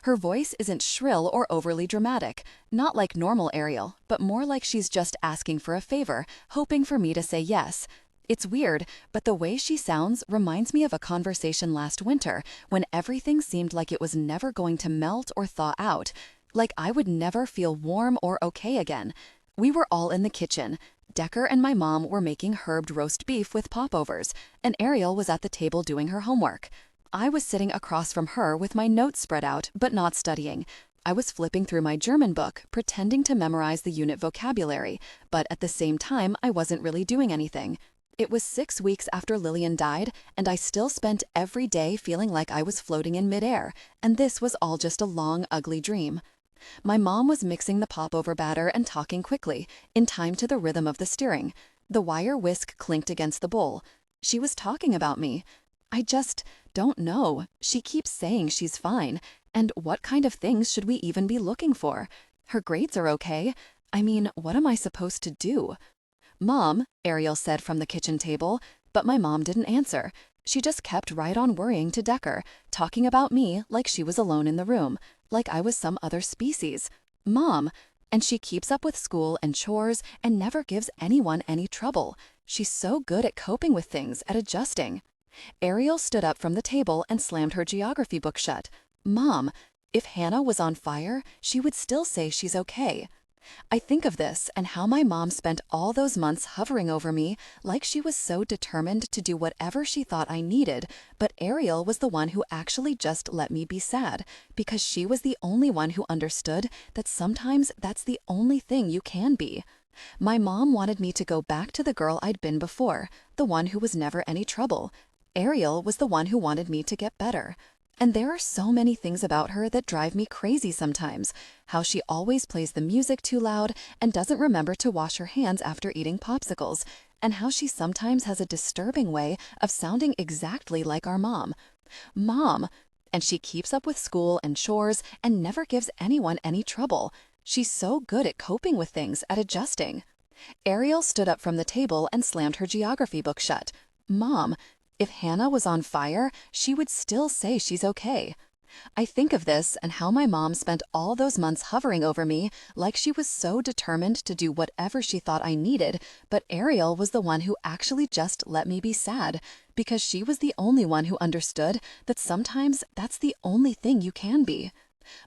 Her voice isn't shrill or overly dramatic, not like normal Ariel, but more like she's just asking for a favor, hoping for me to say yes. It's weird, but the way she sounds reminds me of a conversation last winter when everything seemed like it was never going to melt or thaw out, like I would never feel warm or okay again. We were all in the kitchen. Decker and my mom were making herbed roast beef with popovers, and Ariel was at the table doing her homework. I was sitting across from her with my notes spread out, but not studying. I was flipping through my German book, pretending to memorize the unit vocabulary, but at the same time, I wasn't really doing anything. It was 6 weeks after Lillian died, and I still spent every day feeling like I was floating in midair, and this was all just a long, ugly dream. My mom was mixing the popover batter and talking quickly, in time to the rhythm of the stirring. The wire whisk clinked against the bowl. She was talking about me. I just don't know. She keeps saying she's fine, and what kind of things should we even be looking for? Her grades are okay. I mean, what am I supposed to do? "Mom," Ariel said from the kitchen table, but my mom didn't answer. She just kept right on worrying to Decker, talking about me like she was alone in the room, like I was some other species. "Mom," and she keeps up with school and chores and never gives anyone any trouble. She's so good at coping with things, at adjusting. Ariel stood up from the table and slammed her geography book shut. "Mom, if Hannah was on fire, she would still say she's okay." I think of this and how my mom spent all those months hovering over me like she was so determined to do whatever she thought I needed, but Ariel was the one who actually just let me be sad, because she was the only one who understood that sometimes that's the only thing you can be. My mom wanted me to go back to the girl I'd been before, the one who was never any trouble. Ariel was the one who wanted me to get better. And there are so many things about her that drive me crazy sometimes. How she always plays the music too loud and doesn't remember to wash her hands after eating popsicles, and how she sometimes has a disturbing way of sounding exactly like our mom. "Mom!" And she keeps up with school and chores and never gives anyone any trouble. She's so good at coping with things, at adjusting. Ariel stood up from the table and slammed her geography book shut. "Mom, if Hannah was on fire, she would still say she's okay." I think of this and how my mom spent all those months hovering over me like she was so determined to do whatever she thought I needed, but Ariel was the one who actually just let me be sad, because she was the only one who understood that sometimes that's the only thing you can be.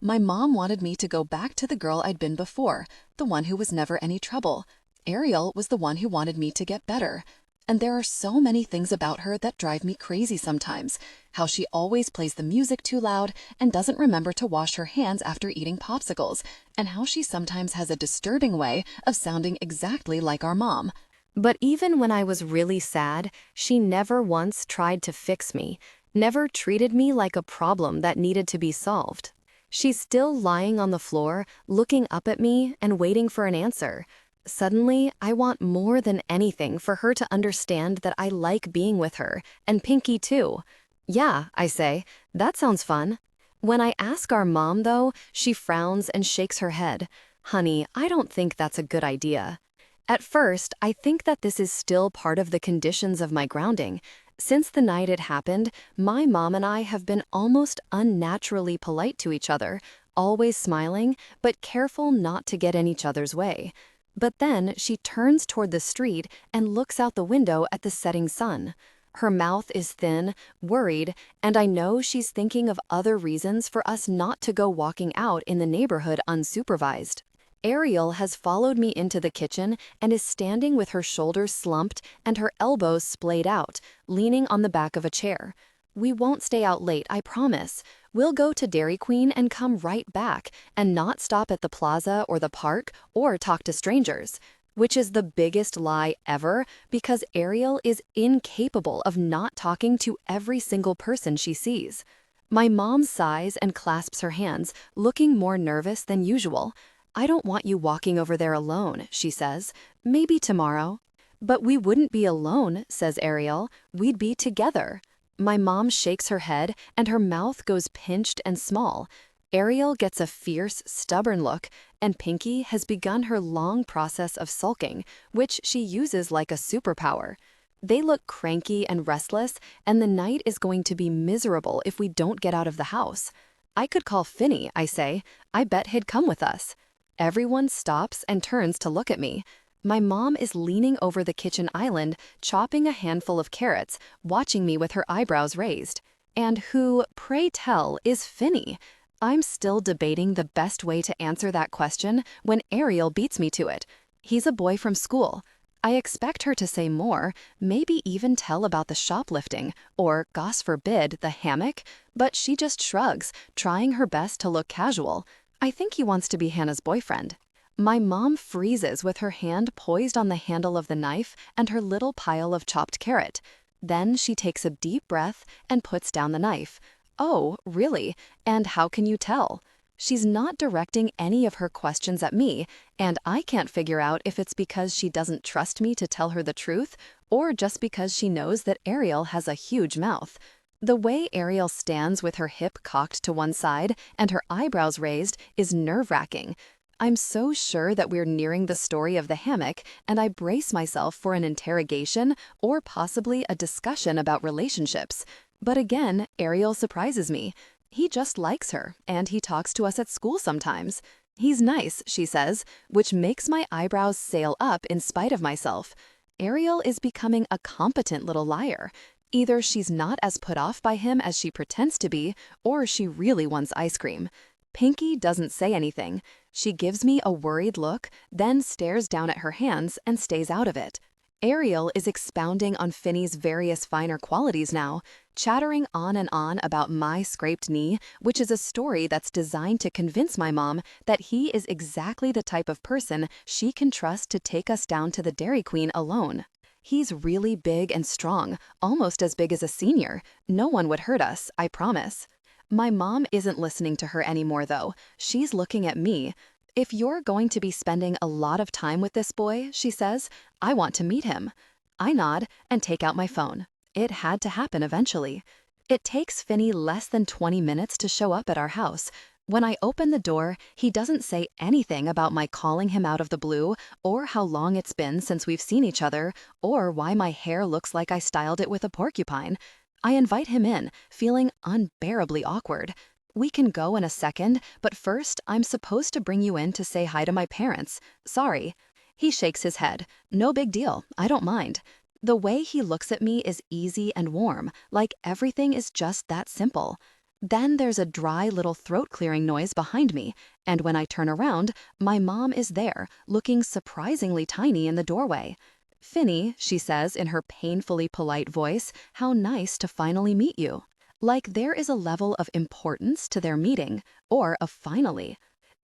My mom wanted me to go back to the girl I'd been before, the one who was never any trouble. Ariel was the one who wanted me to get better. And there are so many things about her that drive me crazy sometimes. How she always plays the music too loud and doesn't remember to wash her hands after eating popsicles, and how she sometimes has a disturbing way of sounding exactly like our mom. But even when I was really sad, she never once tried to fix me, never treated me like a problem that needed to be solved. She's still lying on the floor, looking up at me and waiting for an answer. Suddenly, I want more than anything for her to understand that I like being with her, and Pinky too. Yeah, I say, that sounds fun. When I ask our mom, though, she frowns and shakes her head. Honey, I don't think that's a good idea. At first, I think that this is still part of the conditions of my grounding. Since the night it happened, my mom and I have been almost unnaturally polite to each other, always smiling, but careful not to get in each other's way. But then she turns toward the street and looks out the window at the setting sun. Her mouth is thin, worried, and I know she's thinking of other reasons for us not to go walking out in the neighborhood unsupervised. Ariel has followed me into the kitchen and is standing with her shoulders slumped and her elbows splayed out, leaning on the back of a chair. We won't stay out late, I promise. We'll go to Dairy Queen and come right back, and not stop at the plaza or the park or talk to strangers. Which is the biggest lie ever, because Ariel is incapable of not talking to every single person she sees. My mom sighs and clasps her hands, looking more nervous than usual. I don't want you walking over there alone, she says. Maybe tomorrow. But we wouldn't be alone, says Ariel. We'd be together. My mom shakes her head and her mouth goes pinched and small. Ariel gets a fierce, stubborn look, and Pinky has begun her long process of sulking, which she uses like a superpower. They look cranky and restless, and the night is going to be miserable if we don't get out of the house. I could call Finny, I say. I bet he'd come with us. Everyone stops and turns to look at me. My mom is leaning over the kitchen island, chopping a handful of carrots, watching me with her eyebrows raised. And who, pray tell, is Finny? I'm still debating the best way to answer that question when Ariel beats me to it. He's a boy from school. I expect her to say more, maybe even tell about the shoplifting, or, gosh forbid, the hammock, but she just shrugs, trying her best to look casual. I think he wants to be Hannah's boyfriend. My mom freezes with her hand poised on the handle of the knife and her little pile of chopped carrot. Then she takes a deep breath and puts down the knife. Oh, really? And how can you tell? She's not directing any of her questions at me, and I can't figure out if it's because she doesn't trust me to tell her the truth, or just because she knows that Ariel has a huge mouth. The way Ariel stands with her hip cocked to one side and her eyebrows raised is nerve-wracking. I'm so sure that we're nearing the story of the hammock, and I brace myself for an interrogation or possibly a discussion about relationships. But again, Ariel surprises me. He just likes her, and he talks to us at school sometimes. He's nice, she says, which makes my eyebrows sail up in spite of myself. Ariel is becoming a competent little liar. Either she's not as put off by him as she pretends to be, or she really wants ice cream. Pinky doesn't say anything. She gives me a worried look, then stares down at her hands and stays out of it. Ariel is expounding on Finny's various finer qualities now, chattering on and on about my scraped knee, which is a story that's designed to convince my mom that he is exactly the type of person she can trust to take us down to the Dairy Queen alone. He's really big and strong, almost as big as a senior. No one would hurt us, I promise. My mom isn't listening to her anymore, though. She's looking at me. If you're going to be spending a lot of time with this boy, she says, I want to meet him. I nod and take out my phone. It had to happen eventually. It takes Finny less than 20 minutes to show up at our house. When I open the door, he doesn't say anything about my calling him out of the blue, or how long it's been since we've seen each other, or why my hair looks like I styled it with a porcupine. I invite him in, feeling unbearably awkward. We can go in a second, but first I'm supposed to bring you in to say hi to my parents. Sorry. He shakes his head. No big deal. I don't mind. The way he looks at me is easy and warm, like everything is just that simple. Then there's a dry little throat-clearing noise behind me, and when I turn around, my mom is there, looking surprisingly tiny in the doorway. Finny, she says in her painfully polite voice, how nice to finally meet you. Like there is a level of importance to their meeting, or a finally.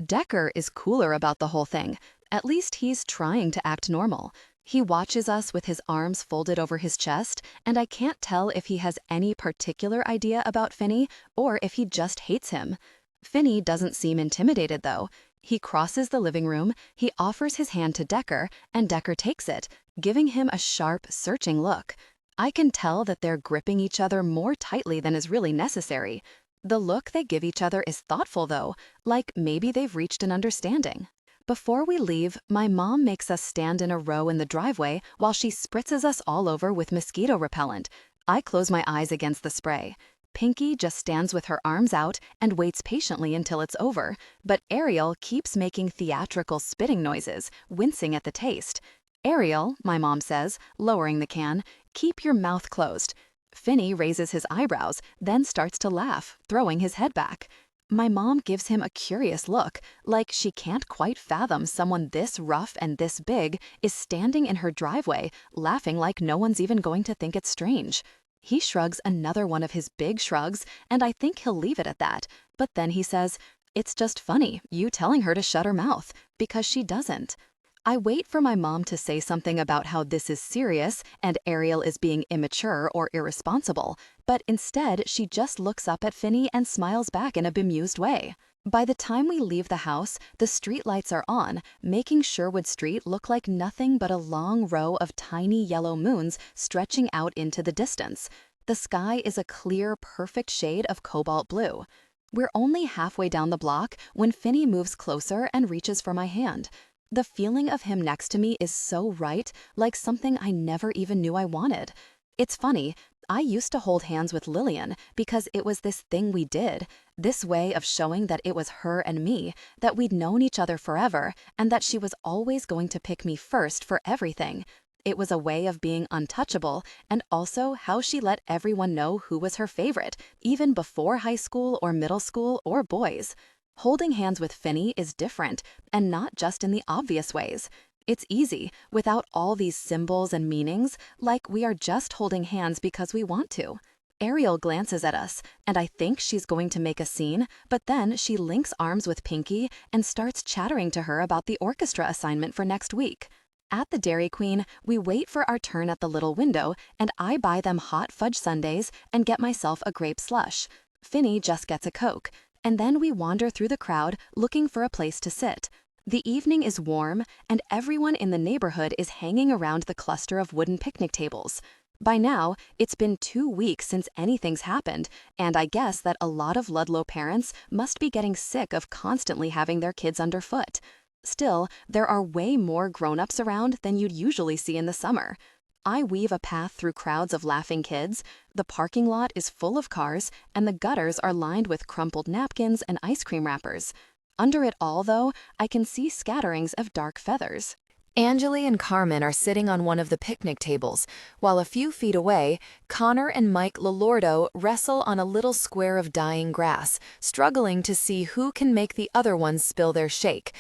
Decker is cooler about the whole thing. At least he's trying to act normal. He watches us with his arms folded over his chest, and I can't tell if he has any particular idea about Finny or if he just hates him. Finny doesn't seem intimidated, though. He crosses the living room, he offers his hand to Decker, and Decker takes it, giving him a sharp, searching look. I can tell that they're gripping each other more tightly than is really necessary. The look they give each other is thoughtful, though, like maybe they've reached an understanding. Before we leave, my mom makes us stand in a row in the driveway while she spritzes us all over with mosquito repellent. I close my eyes against the spray. Pinky just stands with her arms out and waits patiently until it's over, but Ariel keeps making theatrical spitting noises, wincing at the taste. Ariel, my mom says, lowering the can, keep your mouth closed. Finny raises his eyebrows, then starts to laugh, throwing his head back. My mom gives him a curious look, like she can't quite fathom someone this rough and this big is standing in her driveway, laughing like no one's even going to think it's strange. He shrugs another one of his big shrugs, and I think he'll leave it at that. But then he says, "It's just funny, you telling her to shut her mouth," because she doesn't. I wait for my mom to say something about how this is serious and Ariel is being immature or irresponsible, but instead she just looks up at Finny and smiles back in a bemused way. By the time we leave the house, the streetlights are on, making Sherwood Street look like nothing but a long row of tiny yellow moons stretching out into the distance. The sky is a clear, perfect shade of cobalt blue. We're only halfway down the block when Finny moves closer and reaches for my hand. The feeling of him next to me is so right, like something I never even knew I wanted. It's funny, I used to hold hands with Lillian because it was this thing we did, this way of showing that it was her and me, that we'd known each other forever, and that she was always going to pick me first for everything. It was a way of being untouchable, and also how she let everyone know who was her favorite, even before high school or middle school or boys. Holding hands with Finny is different, and not just in the obvious ways. It's easy, without all these symbols and meanings, like we are just holding hands because we want to. Ariel glances at us, and I think she's going to make a scene, but then she links arms with Pinky and starts chattering to her about the orchestra assignment for next week. At the Dairy Queen, we wait for our turn at the little window, and I buy them hot fudge sundaes and get myself a grape slush. Finny just gets a Coke. And then we wander through the crowd looking for a place to sit. The evening is warm, and everyone in the neighborhood is hanging around the cluster of wooden picnic tables. By now, it's been 2 weeks since anything's happened, and I guess that a lot of Ludlow parents must be getting sick of constantly having their kids underfoot. Still, there are way more grown-ups around than you'd usually see in the summer. I weave a path through crowds of laughing kids. The parking lot is full of cars, and the gutters are lined with crumpled napkins and ice cream wrappers. Under it all, though, I can see scatterings of dark feathers. Angeli and Carmen are sitting on one of the picnic tables, while a few feet away, Connor and Mike Lilordo wrestle on a little square of dying grass, struggling to see who can make the other ones spill their shake.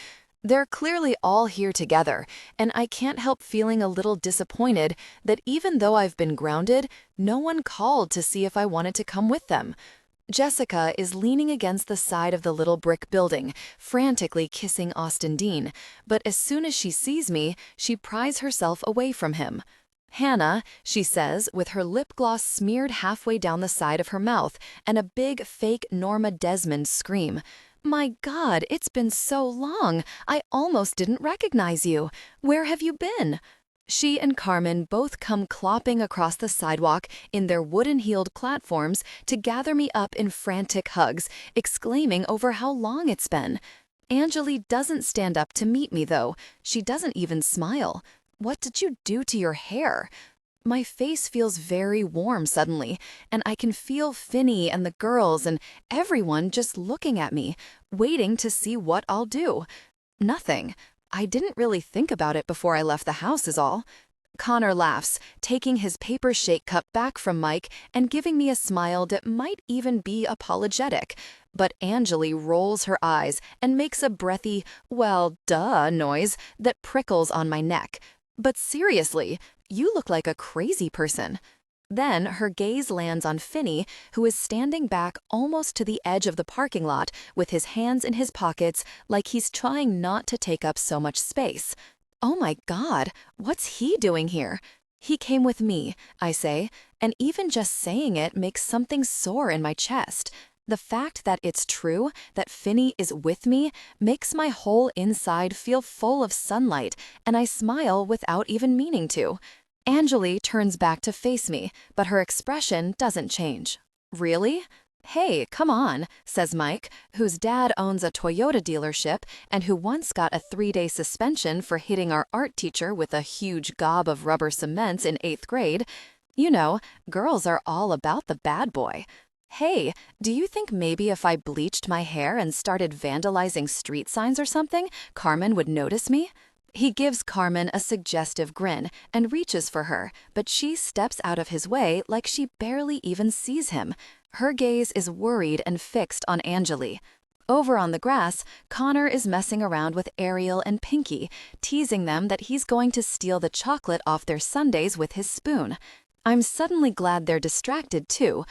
They're clearly all here together, and I can't help feeling a little disappointed that even though I've been grounded, no one called to see if I wanted to come with them. Jessica is leaning against the side of the little brick building, frantically kissing Austin Dean, but as soon as she sees me, she pries herself away from him. "Hannah," she says, with her lip gloss smeared halfway down the side of her mouth and a big fake Norma Desmond scream. "My God, it's been so long. I almost didn't recognize you. Where have you been?" She and Carmen both come clopping across the sidewalk in their wooden-heeled platforms to gather me up in frantic hugs, exclaiming over how long it's been. Angeli doesn't stand up to meet me, though. She doesn't even smile. "What did you do to your hair?" My face feels very warm suddenly, and I can feel Finny and the girls and everyone just looking at me, waiting to see what I'll do. Nothing. I didn't really think about it before I left the house is all. Connor laughs, taking his paper shake cup back from Mike and giving me a smile that might even be apologetic. But Angeli rolls her eyes and makes a breathy, well, duh noise that prickles on my neck. "But seriously, you look like a crazy person." Then her gaze lands on Finny, who is standing back almost to the edge of the parking lot with his hands in his pockets like he's trying not to take up so much space. "Oh my God, what's he doing here?" "He came with me," I say, and even just saying it makes something sore in my chest. The fact that it's true, that Finny is with me, makes my whole inside feel full of sunlight, and I smile without even meaning to. Angeli turns back to face me, but her expression doesn't change. Really? Hey, come on, says Mike, whose dad owns a Toyota dealership and who once got a 3-day suspension for hitting our art teacher with a huge gob of rubber cements in 8th grade. You know, girls are all about the bad boy. Hey, do you think maybe if I bleached my hair and started vandalizing street signs or something, Carmen would notice me? He gives Carmen a suggestive grin and reaches for her, but she steps out of his way like she barely even sees him. Her gaze is worried and fixed on Angeli. Over on the grass, Connor is messing around with Ariel and Pinky, teasing them that he's going to steal the chocolate off their sundaes with his spoon. I'm suddenly glad they're distracted too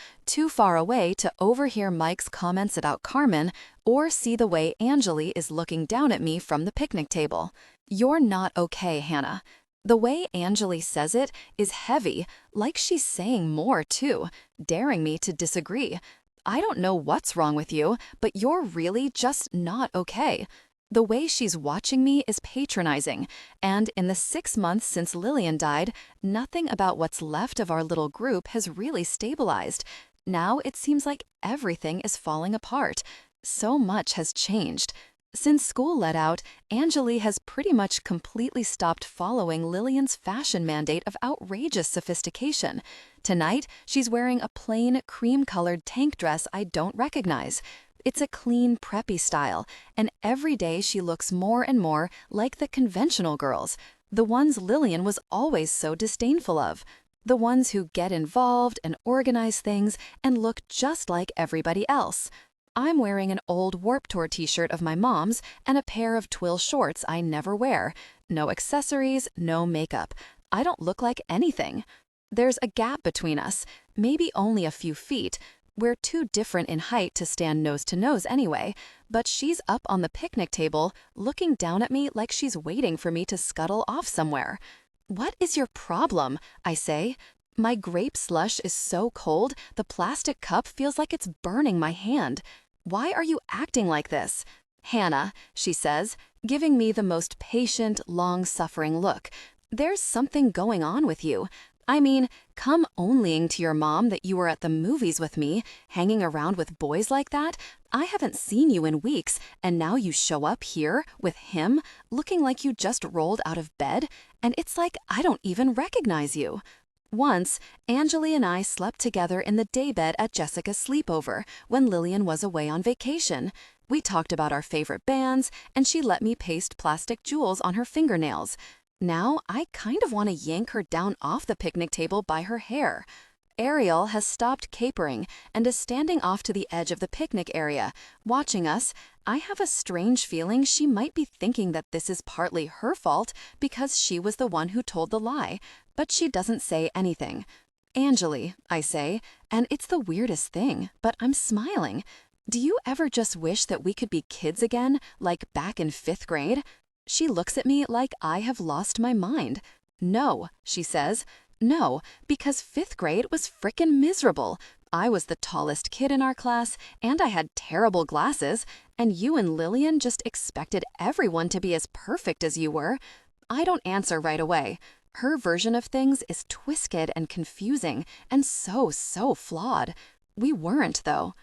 far away to overhear Mike's comments about Carmen or see the way Angeli is looking down at me from the picnic table. You're not okay, Hannah. The way Angeli says it is heavy, like she's saying more too, daring me to disagree. I don't know what's wrong with you, but you're really just not okay. The way she's watching me is patronizing, and in the 6 months since Lillian died, nothing about what's left of our little group has really stabilized. Now it seems like everything is falling apart. So much has changed. Since school let out, Angeli has pretty much completely stopped following Lillian's fashion mandate of outrageous sophistication. Tonight, she's wearing a plain, cream-colored tank dress I don't recognize. It's a clean, preppy style, and every day she looks more and more like the conventional girls, the ones Lillian was always so disdainful of, the ones who get involved and organize things and look just like everybody else. I'm wearing an old Warped Tour t-shirt of my mom's and a pair of twill shorts I never wear. No accessories, no makeup. I don't look like anything. There's a gap between us, maybe only a few feet. We're too different in height to stand nose to nose anyway, but she's up on the picnic table, looking down at me like she's waiting for me to scuttle off somewhere. "What is your problem?" I say. My grape slush is so cold, the plastic cup feels like it's burning my hand. "Why are you acting like this?" "Hannah," she says, giving me the most patient, long-suffering look. "There's something going on with you. I mean, come onlying to your mom that you were at the movies with me, hanging around with boys like that. I haven't seen you in weeks, and now you show up here with him, looking like you just rolled out of bed, and it's like I don't even recognize you." Once, Angeli and I slept together in the daybed at Jessica's sleepover when Lillian was away on vacation. We talked about our favorite bands, and she let me paste plastic jewels on her fingernails. Now, I kind of want to yank her down off the picnic table by her hair. Ariel has stopped capering and is standing off to the edge of the picnic area, watching us. I have a strange feeling she might be thinking that this is partly her fault because she was the one who told the lie, but she doesn't say anything. "Angeli," I say, and it's the weirdest thing, but I'm smiling. "Do you ever just wish that we could be kids again, like back in 5th grade?" She looks at me like I have lost my mind. "No," she says. "No, because 5th grade was frickin' miserable. I was the tallest kid in our class, and I had terrible glasses, and you and Lillian just expected everyone to be as perfect as you were." I don't answer right away. Her version of things is twisted and confusing, and so flawed. We weren't, though.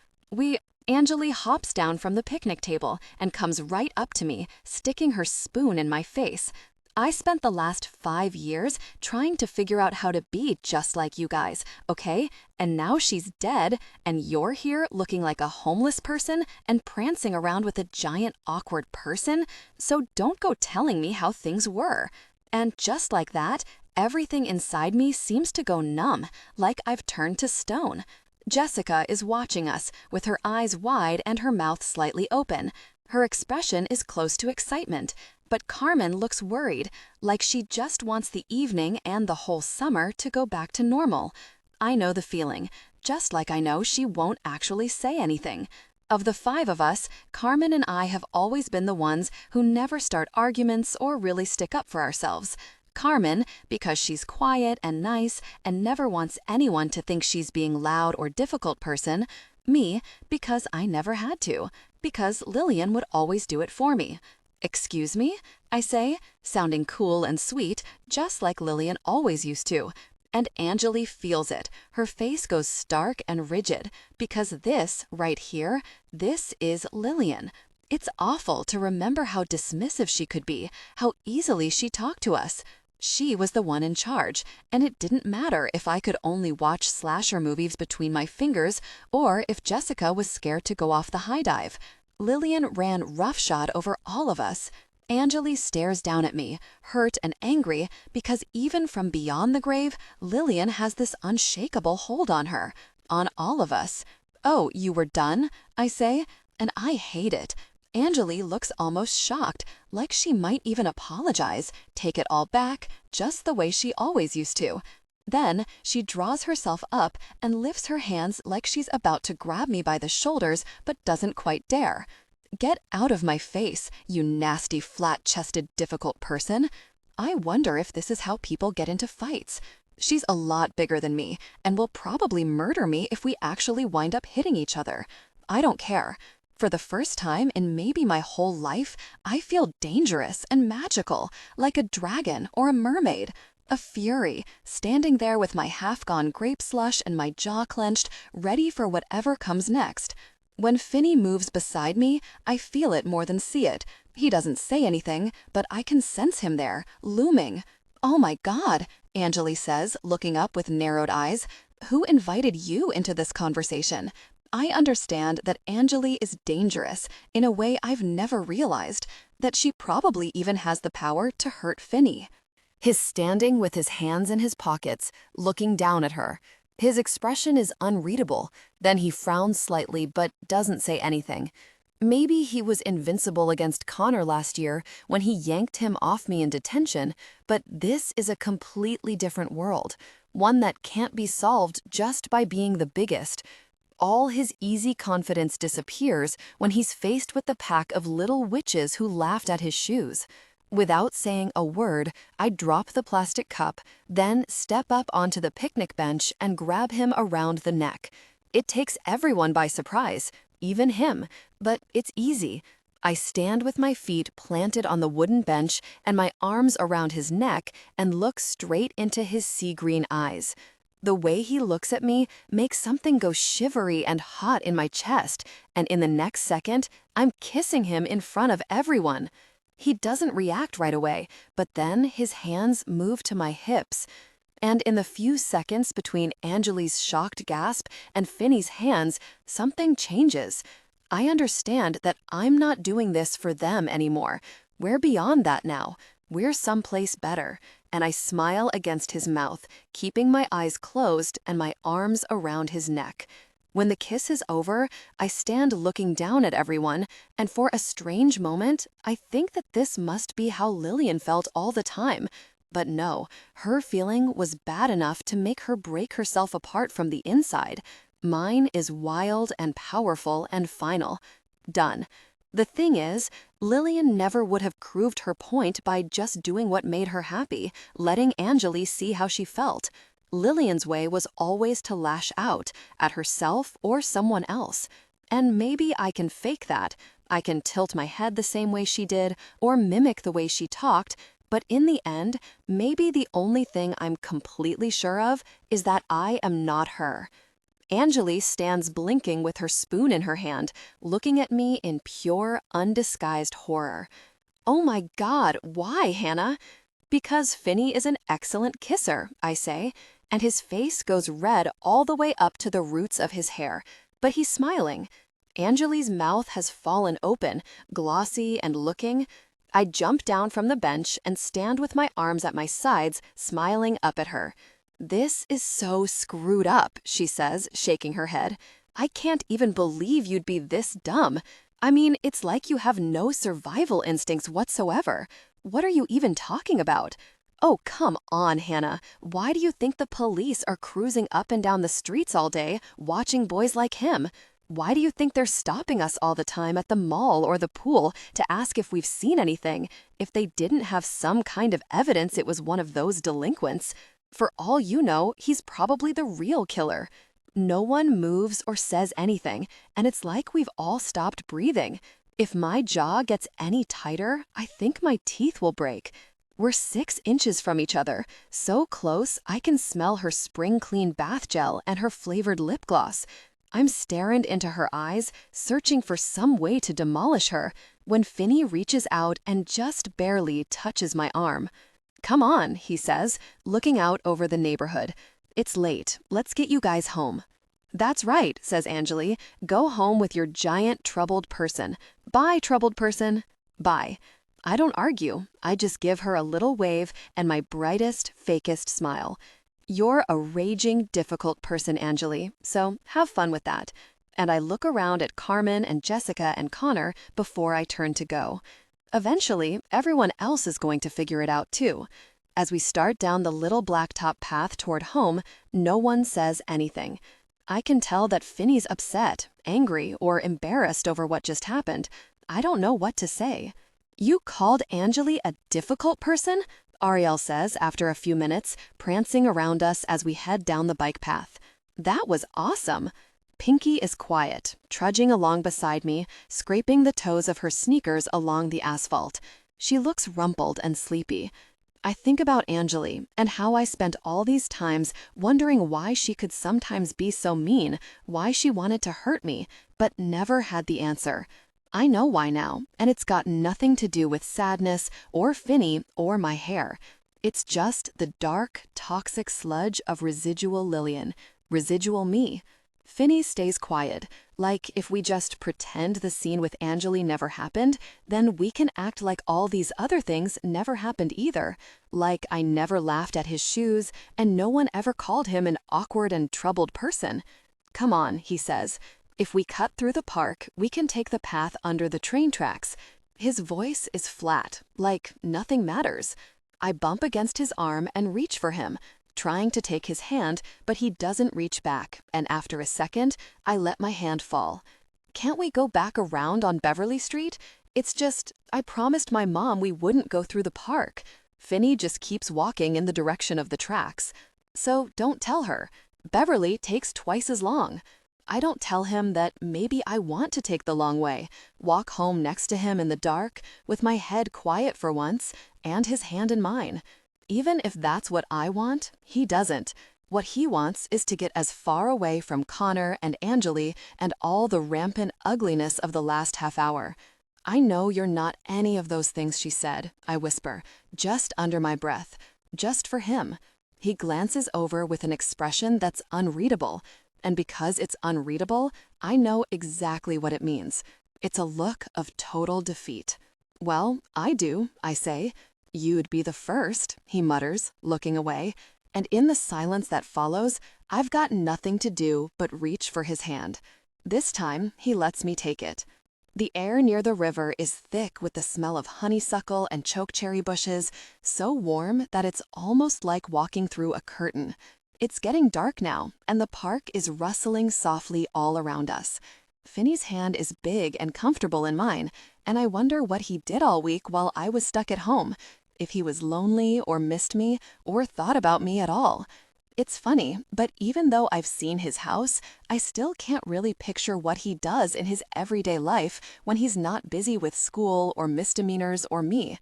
Angeli hops down from the picnic table and comes right up to me, sticking her spoon in my face. I spent the last 5 years trying to figure out how to be just like you guys, okay? And now she's dead, and you're here looking like a homeless person and prancing around with a giant awkward person, so don't go telling me how things were. And just like that, everything inside me seems to go numb, like I've turned to stone. Jessica is watching us, with her eyes wide and her mouth slightly open. Her expression is close to excitement, but Carmen looks worried, like she just wants the evening and the whole summer to go back to normal. I know the feeling, just like I know she won't actually say anything. Of the 5 of us, Carmen and I have always been the ones who never start arguments or really stick up for ourselves. Carmen, because she's quiet and nice and never wants anyone to think she's being loud or difficult person. Me, because I never had to, because Lillian would always do it for me. Excuse me, I say, sounding cool and sweet, just like Lillian always used to. And Anjali feels it. Her face goes stark and rigid, because this, right here, this is Lillian. It's awful to remember how dismissive she could be, how easily she talked to us. She was the one in charge, and it didn't matter if I could only watch slasher movies between my fingers or if Jessica was scared to go off the high dive. Lillian ran roughshod over all of us. Anjali stares down at me, hurt and angry, because even from beyond the grave, Lillian has this unshakable hold on her, on all of us. Oh, you were done? I say, and I hate it. Anjali looks almost shocked, like she might even apologize, take it all back, just the way she always used to. Then she draws herself up and lifts her hands like she's about to grab me by the shoulders but doesn't quite dare. Get out of my face, you nasty, flat-chested, difficult person. I wonder if this is how people get into fights. She's a lot bigger than me and will probably murder me if we actually wind up hitting each other. I don't care. For the first time in maybe my whole life, I feel dangerous and magical, like a dragon or a mermaid. A fury, standing there with my half-gone grape slush and my jaw clenched, ready for whatever comes next. When Finny moves beside me, I feel it more than see it. He doesn't say anything, but I can sense him there, looming. "Oh my God," Anjali says, looking up with narrowed eyes. "Who invited you into this conversation?" I understand that Anjali is dangerous in a way I've never realized, that she probably even has the power to hurt Finny. He's standing with his hands in his pockets, looking down at her. His expression is unreadable. Then he frowns slightly but doesn't say anything. Maybe he was invincible against Connor last year when he yanked him off me in detention, but this is a completely different world, one that can't be solved just by being the biggest. All his easy confidence disappears when he's faced with the pack of little witches who laughed at his shoes. Without saying a word, I drop the plastic cup, then step up onto the picnic bench and grab him around the neck. It takes everyone by surprise, even him, but it's easy. I stand with my feet planted on the wooden bench and my arms around his neck and look straight into his sea-green eyes. The way he looks at me makes something go shivery and hot in my chest, and in the next second, I'm kissing him in front of everyone. He doesn't react right away, but then his hands move to my hips. And in the few seconds between Anjali's shocked gasp and Finny's hands, something changes. I understand that I'm not doing this for them anymore. We're beyond that now. We're someplace better. And I smile against his mouth, keeping my eyes closed and my arms around his neck. When the kiss is over, I stand looking down at everyone, and for a strange moment, I think that this must be how Lillian felt all the time. But no, her feeling was bad enough to make her break herself apart from the inside. Mine is wild and powerful and final. Done. The thing is, Lillian never would have proved her point by just doing what made her happy, letting Anjali see how she felt. Lillian's way was always to lash out at herself or someone else. And maybe I can fake that. I can tilt my head the same way she did or mimic the way she talked, but in the end, maybe the only thing I'm completely sure of is that I am not her. Anjali stands blinking with her spoon in her hand, looking at me in pure, undisguised horror. "Oh my God, why, Hannah?" "Because Finny is an excellent kisser," I say, and his face goes red all the way up to the roots of his hair, but he's smiling. Anjali's mouth has fallen open, glossy and looking. I jump down from the bench and stand with my arms at my sides, smiling up at her. "This is so screwed up," she says, shaking her head. "I can't even believe you'd be this dumb. I mean, it's like you have no survival instincts whatsoever. What are you even talking about? Oh, come on, Hannah. Why do you think the police are cruising up and down the streets all day, watching boys like him? Why do you think they're stopping us all the time at the mall or the pool to ask if we've seen anything, if they didn't have some kind of evidence it was one of those delinquents? For all you know, he's probably the real killer. No one moves or says anything, and it's like we've all stopped breathing. If my jaw gets any tighter, I think my teeth will break. We're 6 inches from each other, so close I can smell her spring clean bath gel and her flavored lip gloss. I'm staring into her eyes, searching for some way to demolish her, when Finny reaches out and just barely touches my arm. "Come on," he says, looking out over the neighborhood. "It's late. Let's get you guys home." "That's right," says Anjali. "Go home with your giant troubled person. Bye, troubled person." Bye. I don't argue. I just give her a little wave and my brightest, fakest smile. "You're a raging, difficult person, Anjali, so have fun with that." And I look around at Carmen and Jessica and Connor before I turn to go. Eventually, everyone else is going to figure it out too. As we start down the little blacktop path toward home, no one says anything. I can tell that Finny's upset, angry, or embarrassed over what just happened. I don't know what to say. "You called Anjali a difficult person?" Ariel says after a few minutes, prancing around us as we head down the bike path. "That was awesome." Pinky is quiet, trudging along beside me, scraping the toes of her sneakers along the asphalt. She looks rumpled and sleepy. I think about Anjali and how I spent all these times wondering why she could sometimes be so mean, why she wanted to hurt me, but never had the answer. I know why now, and it's got nothing to do with sadness or Finny or my hair. It's just the dark, toxic sludge of residual Lillian, residual me. Finny stays quiet, like if we just pretend the scene with Anjali never happened, then we can act like all these other things never happened either. Like I never laughed at his shoes, and no one ever called him an awkward and troubled person. "Come on," he says. "If we cut through the park, we can take the path under the train tracks." His voice is flat, like nothing matters. I bump against his arm and reach for him, trying to take his hand, but he doesn't reach back, and after a second, I let my hand fall. "Can't we go back around on Beverly Street? It's just, I promised my mom we wouldn't go through the park." Finny just keeps walking in the direction of the tracks. "So don't tell her. Beverly takes twice as long." I don't tell him that maybe I want to take the long way, walk home next to him in the dark, with my head quiet for once, and his hand in mine. Even if that's what I want, he doesn't. What he wants is to get as far away from Connor and Anjali and all the rampant ugliness of the last half hour. "I know you're not any of those things," she said, I whisper, just under my breath, just for him. He glances over with an expression that's unreadable. And because it's unreadable, I know exactly what it means. It's a look of total defeat. "Well, I do," I say. "You'd be the first," he mutters, looking away. And in the silence that follows, I've got nothing to do but reach for his hand. This time, he lets me take it. The air near the river is thick with the smell of honeysuckle and chokecherry bushes, so warm that it's almost like walking through a curtain. It's getting dark now, and the park is rustling softly all around us. Finny's hand is big and comfortable in mine, and I wonder what he did all week while I was stuck at home, if he was lonely or missed me or thought about me at all. It's funny, but even though I've seen his house, I still can't really picture what he does in his everyday life when he's not busy with school or misdemeanors or me.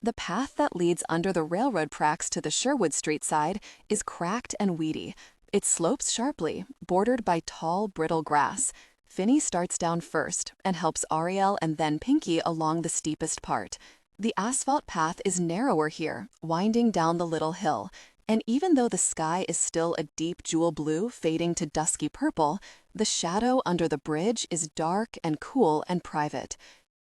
The path that leads under the railroad tracks to the Sherwood Street side is cracked and weedy. It slopes sharply, bordered by tall, brittle grass. Finny starts down first and helps Ariel and then Pinky along the steepest part. The asphalt path is narrower here, winding down the little hill. And even though the sky is still a deep jewel blue fading to dusky purple, the shadow under the bridge is dark and cool and private.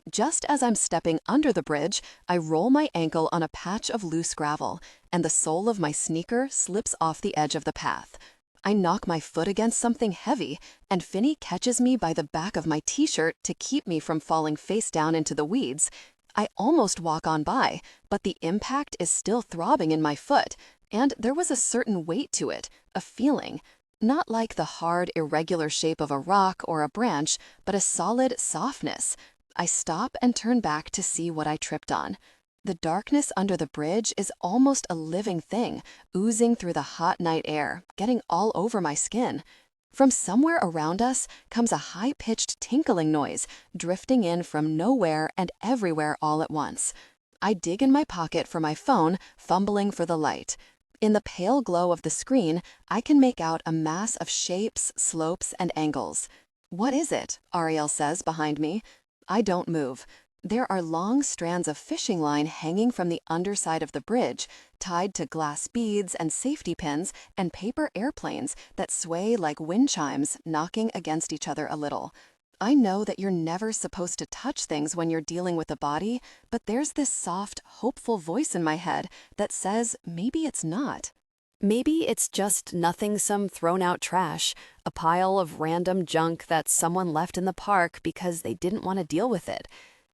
Just as I'm stepping under the bridge, I roll my ankle on a patch of loose gravel, and the sole of my sneaker slips off the edge of the path. I knock my foot against something heavy, and Finny catches me by the back of my t-shirt to keep me from falling face down into the weeds. I almost walk on by, but the impact is still throbbing in my foot, and there was a certain weight to it, a feeling. Not like the hard, irregular shape of a rock or a branch, but a solid softness. I stop and turn back to see what I tripped on. The darkness under the bridge is almost a living thing, oozing through the hot night air, getting all over my skin. From somewhere around us comes a high-pitched tinkling noise, drifting in from nowhere and everywhere all at once. I dig in my pocket for my phone, fumbling for the light. In the pale glow of the screen, I can make out a mass of shapes, slopes, and angles. "What is it?" Ariel says behind me. I don't move. There are long strands of fishing line hanging from the underside of the bridge, tied to glass beads and safety pins and paper airplanes that sway like wind chimes, knocking against each other a little. I know that you're never supposed to touch things when you're dealing with a body, but there's this soft, hopeful voice in my head that says maybe it's not. Maybe it's just nothing, some thrown-out trash, a pile of random junk that someone left in the park because they didn't want to deal with it.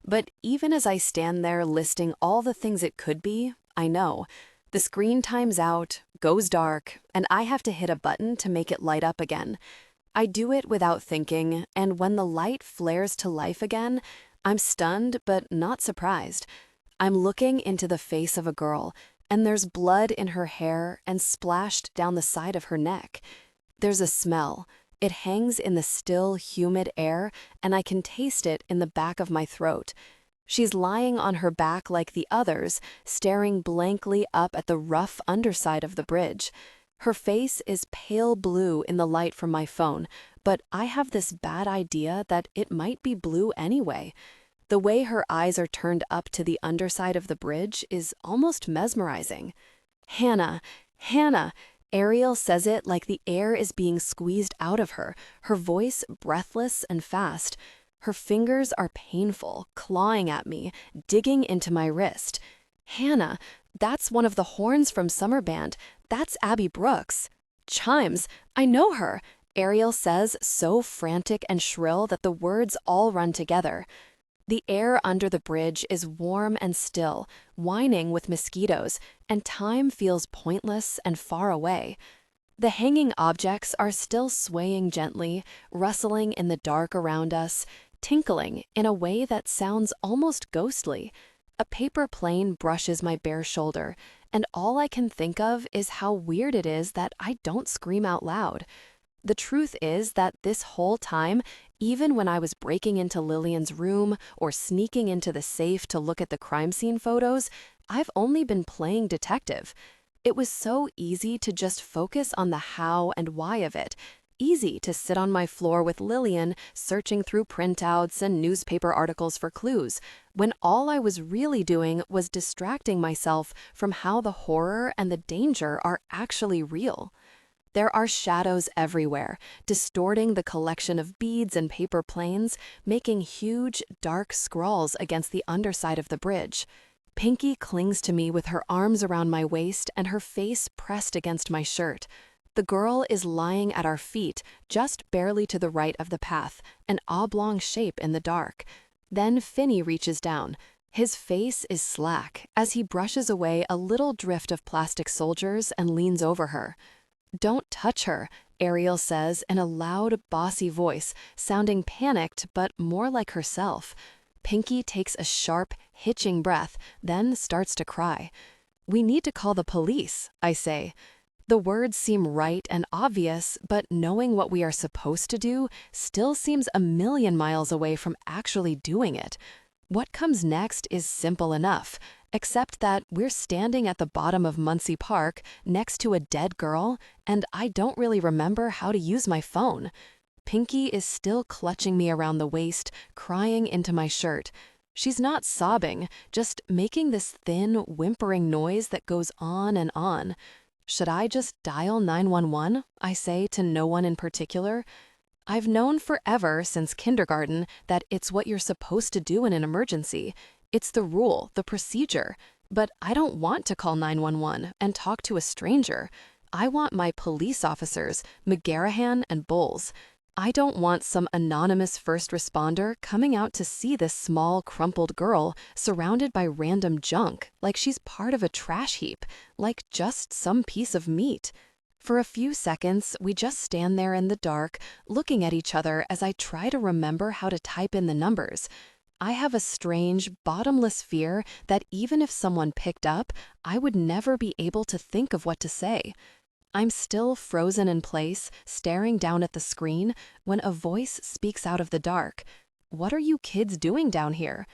But even as I stand there listing all the things it could be, I know. The screen times out, goes dark, and I have to hit a button to make it light up again. I do it without thinking, and when the light flares to life again, I'm stunned but not surprised. I'm looking into the face of a girl, and there's blood in her hair and splashed down the side of her neck. There's a smell. It hangs in the still, humid air, and I can taste it in the back of my throat. She's lying on her back like the others, staring blankly up at the rough underside of the bridge. Her face is pale blue in the light from my phone, but I have this bad idea that it might be blue anyway. The way her eyes are turned up to the underside of the bridge is almost mesmerizing. "Hannah, Hannah!" Ariel says it like the air is being squeezed out of her, her voice breathless and fast. Her fingers are painful, clawing at me, digging into my wrist. "Hannah, that's one of the horns from Summer Band. That's Abby Brooks." "Chimes, I know her," Ariel says, so frantic and shrill that the words all run together. The air under the bridge is warm and still, whining with mosquitoes, and time feels pointless and far away. The hanging objects are still swaying gently, rustling in the dark around us, tinkling in a way that sounds almost ghostly. A paper plane brushes my bare shoulder, and all I can think of is how weird it is that I don't scream out loud. The truth is that this whole time, even when I was breaking into Lillian's room or sneaking into the safe to look at the crime scene photos, I've only been playing detective. It was so easy to just focus on the how and why of it. Easy to sit on my floor with Lillian, searching through printouts and newspaper articles for clues, when all I was really doing was distracting myself from how the horror and the danger are actually real. There are shadows everywhere, distorting the collection of beads and paper planes, making huge, dark scrawls against the underside of the bridge. Pinky clings to me with her arms around my waist and her face pressed against my shirt. The girl is lying at our feet, just barely to the right of the path, an oblong shape in the dark. Then Finny reaches down. His face is slack as he brushes away a little drift of plastic soldiers and leans over her. "Don't touch her," Ariel says in a loud, bossy voice, sounding panicked but more like herself. Pinky takes a sharp, hitching breath, then starts to cry. "We need to call the police," I say. The words seem right and obvious, but knowing what we are supposed to do still seems a million miles away from actually doing it. What comes next is simple enough, except that we're standing at the bottom of Muncie Park next to a dead girl, and I don't really remember how to use my phone. Pinky is still clutching me around the waist, crying into my shirt. She's not sobbing, just making this thin, whimpering noise that goes on and on. "Should I just dial 911?" I say to no one in particular. I've known forever since kindergarten that it's what you're supposed to do in an emergency. It's the rule, the procedure. But I don't want to call 911 and talk to a stranger. I want my police officers, McGarahan and Bowles. I don't want some anonymous first responder coming out to see this small, crumpled girl surrounded by random junk, like she's part of a trash heap, like just some piece of meat. For a few seconds, we just stand there in the dark, looking at each other as I try to remember how to type in the numbers. I have a strange, bottomless fear that even if someone picked up, I would never be able to think of what to say. I'm still frozen in place, staring down at the screen, when a voice speaks out of the dark. "What are you kids doing down here?"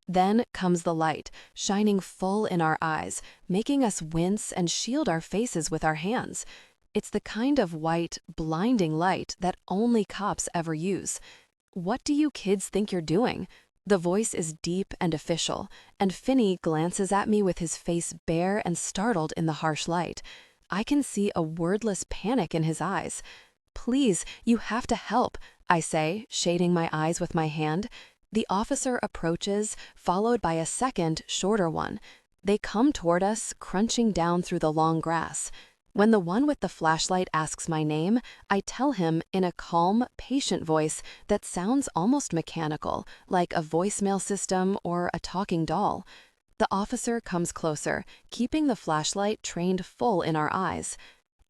Then comes the light, shining full in our eyes, making us wince and shield our faces with our hands. It's the kind of white, blinding light that only cops ever use. "What do you kids think you're doing?" The voice is deep and official, and Finny glances at me with his face bare and startled in the harsh light. I can see a wordless panic in his eyes. "Please, you have to help," I say, shading my eyes with my hand. The officer approaches, followed by a second, shorter one. They come toward us, crunching down through the long grass. When the one with the flashlight asks my name, I tell him in a calm, patient voice that sounds almost mechanical, like a voicemail system or a talking doll. The officer comes closer, keeping the flashlight trained full in our eyes.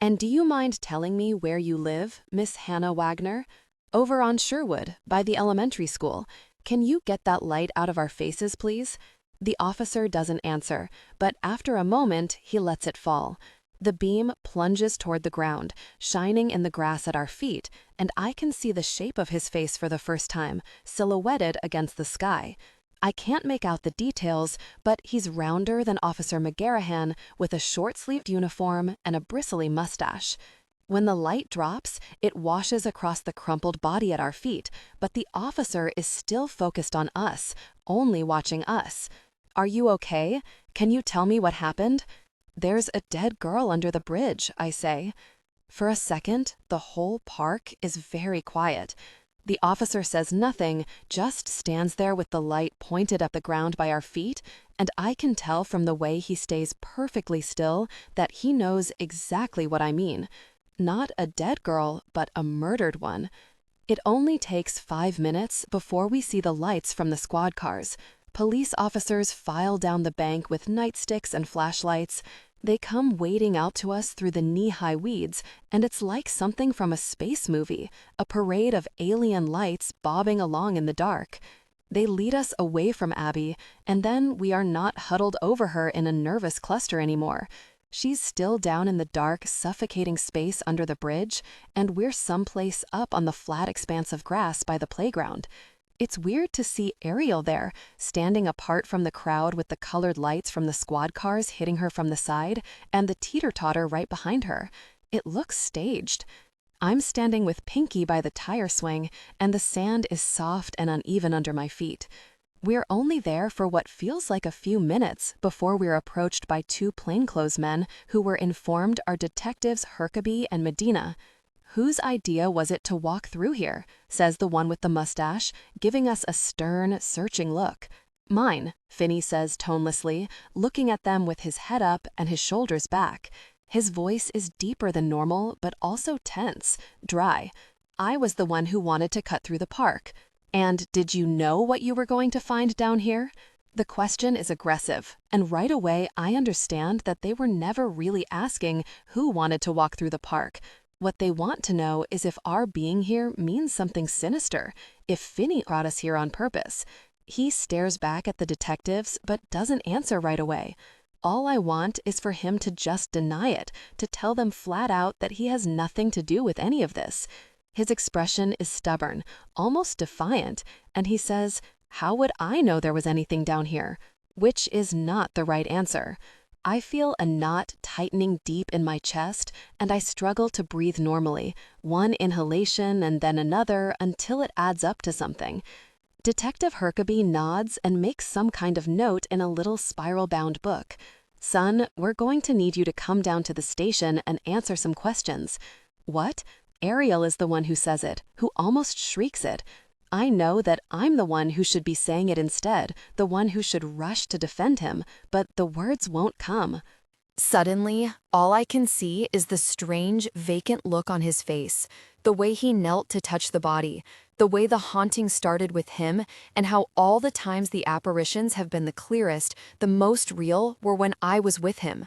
"And do you mind telling me where you live, Miss Hannah Wagnor?" "Over on Sherwood, by the elementary school. Can you get that light out of our faces, please?" The officer doesn't answer, but after a moment, he lets it fall. The beam plunges toward the ground, shining in the grass at our feet, and I can see the shape of his face for the first time, silhouetted against the sky. I can't make out the details, but he's rounder than Officer McGarrahan, with a short-sleeved uniform and a bristly mustache. When the light drops, it washes across the crumpled body at our feet, but the officer is still focused on us, only watching us. "Are you okay? Can you tell me what happened?" "There's a dead girl under the bridge," I say. For a second, the whole park is very quiet. The officer says nothing, just stands there with the light pointed at the ground by our feet, and I can tell from the way he stays perfectly still that he knows exactly what I mean. Not a dead girl, but a murdered one. It only takes 5 minutes before we see the lights from the squad cars. Police officers file down the bank with nightsticks and flashlights. They come wading out to us through the knee-high weeds, and it's like something from a space movie, a parade of alien lights bobbing along in the dark. They lead us away from Abby, and then we are not huddled over her in a nervous cluster anymore. She's still down in the dark, suffocating space under the bridge, and we're someplace up on the flat expanse of grass by the playground. It's weird to see Ariel there, standing apart from the crowd with the colored lights from the squad cars hitting her from the side, and the teeter-totter right behind her. It looks staged. I'm standing with Pinky by the tire swing, and the sand is soft and uneven under my feet. We're only there for what feels like a few minutes before we're approached by 2 plainclothes men who were informed are detectives Herkeby and Medina. "Whose idea was it to walk through here?" says the one with the mustache, giving us a stern, searching look. "Mine," Finny says tonelessly, looking at them with his head up and his shoulders back. His voice is deeper than normal, but also tense, dry. "I was the one who wanted to cut through the park." "And did you know what you were going to find down here?" The question is aggressive, and right away I understand that they were never really asking who wanted to walk through the park. What they want to know is if our being here means something sinister, if Finny brought us here on purpose. He stares back at the detectives, but doesn't answer right away. All I want is for him to just deny it, to tell them flat out that he has nothing to do with any of this. His expression is stubborn, almost defiant, and he says, "How would I know there was anything down here?" Which is not the right answer. I feel a knot tightening deep in my chest, and I struggle to breathe normally, one inhalation and then another until it adds up to something. Detective Herkeby nods and makes some kind of note in a little spiral-bound book. "Son, we're going to need you to come down to the station and answer some questions." "What?" Ariel is the one who says it, who almost shrieks it. I know that I'm the one who should be saying it instead, the one who should rush to defend him, but the words won't come. Suddenly, all I can see is the strange, vacant look on his face, the way he knelt to touch the body, the way the haunting started with him, and how all the times the apparitions have been the clearest, the most real, were when I was with him.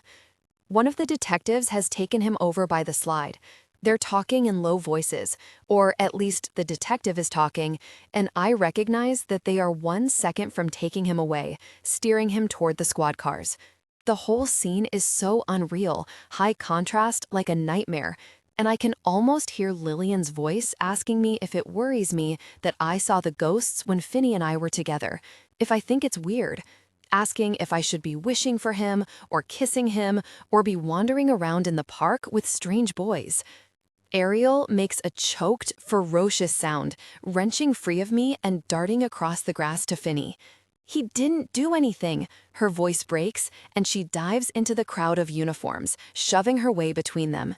One of the detectives has taken him over by the slide. They're talking in low voices, or at least the detective is talking, and I recognize that they are 1 second from taking him away, steering him toward the squad cars. The whole scene is so unreal, high contrast, like a nightmare, and I can almost hear Lillian's voice asking me if it worries me that I saw the ghosts when Finny and I were together, if I think it's weird, asking if I should be wishing for him, or kissing him, or be wandering around in the park with strange boys. Ariel makes a choked, ferocious sound, wrenching free of me and darting across the grass to Finny. He didn't do anything. Her voice breaks, and she dives into the crowd of uniforms, shoving her way between them.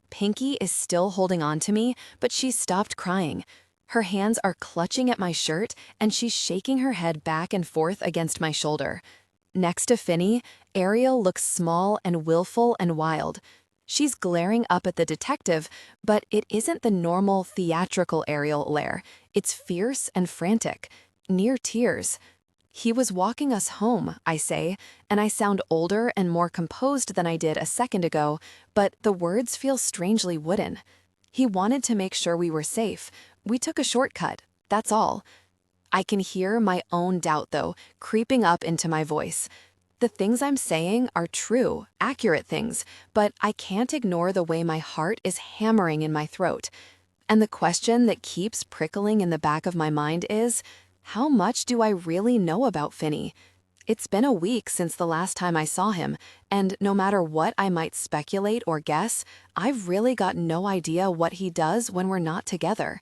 Pinky is still holding on to me, but she's stopped crying. Her hands are clutching at my shirt, and she's shaking her head back and forth against my shoulder. Next to Finny, Ariel looks small and willful and wild. She's glaring up at the detective, but it isn't the normal theatrical Ariel glare. It's fierce and frantic, near tears. He was walking us home, I say, and I sound older and more composed than I did a second ago, but the words feel strangely wooden. He wanted to make sure we were safe. We took a shortcut, that's all. I can hear my own doubt, though, creeping up into my voice. The things I'm saying are true, accurate things, but I can't ignore the way my heart is hammering in my throat. And the question that keeps prickling in the back of my mind is, how much do I really know about Finny? It's been a week since the last time I saw him, and no matter what I might speculate or guess, I've really got no idea what he does when we're not together.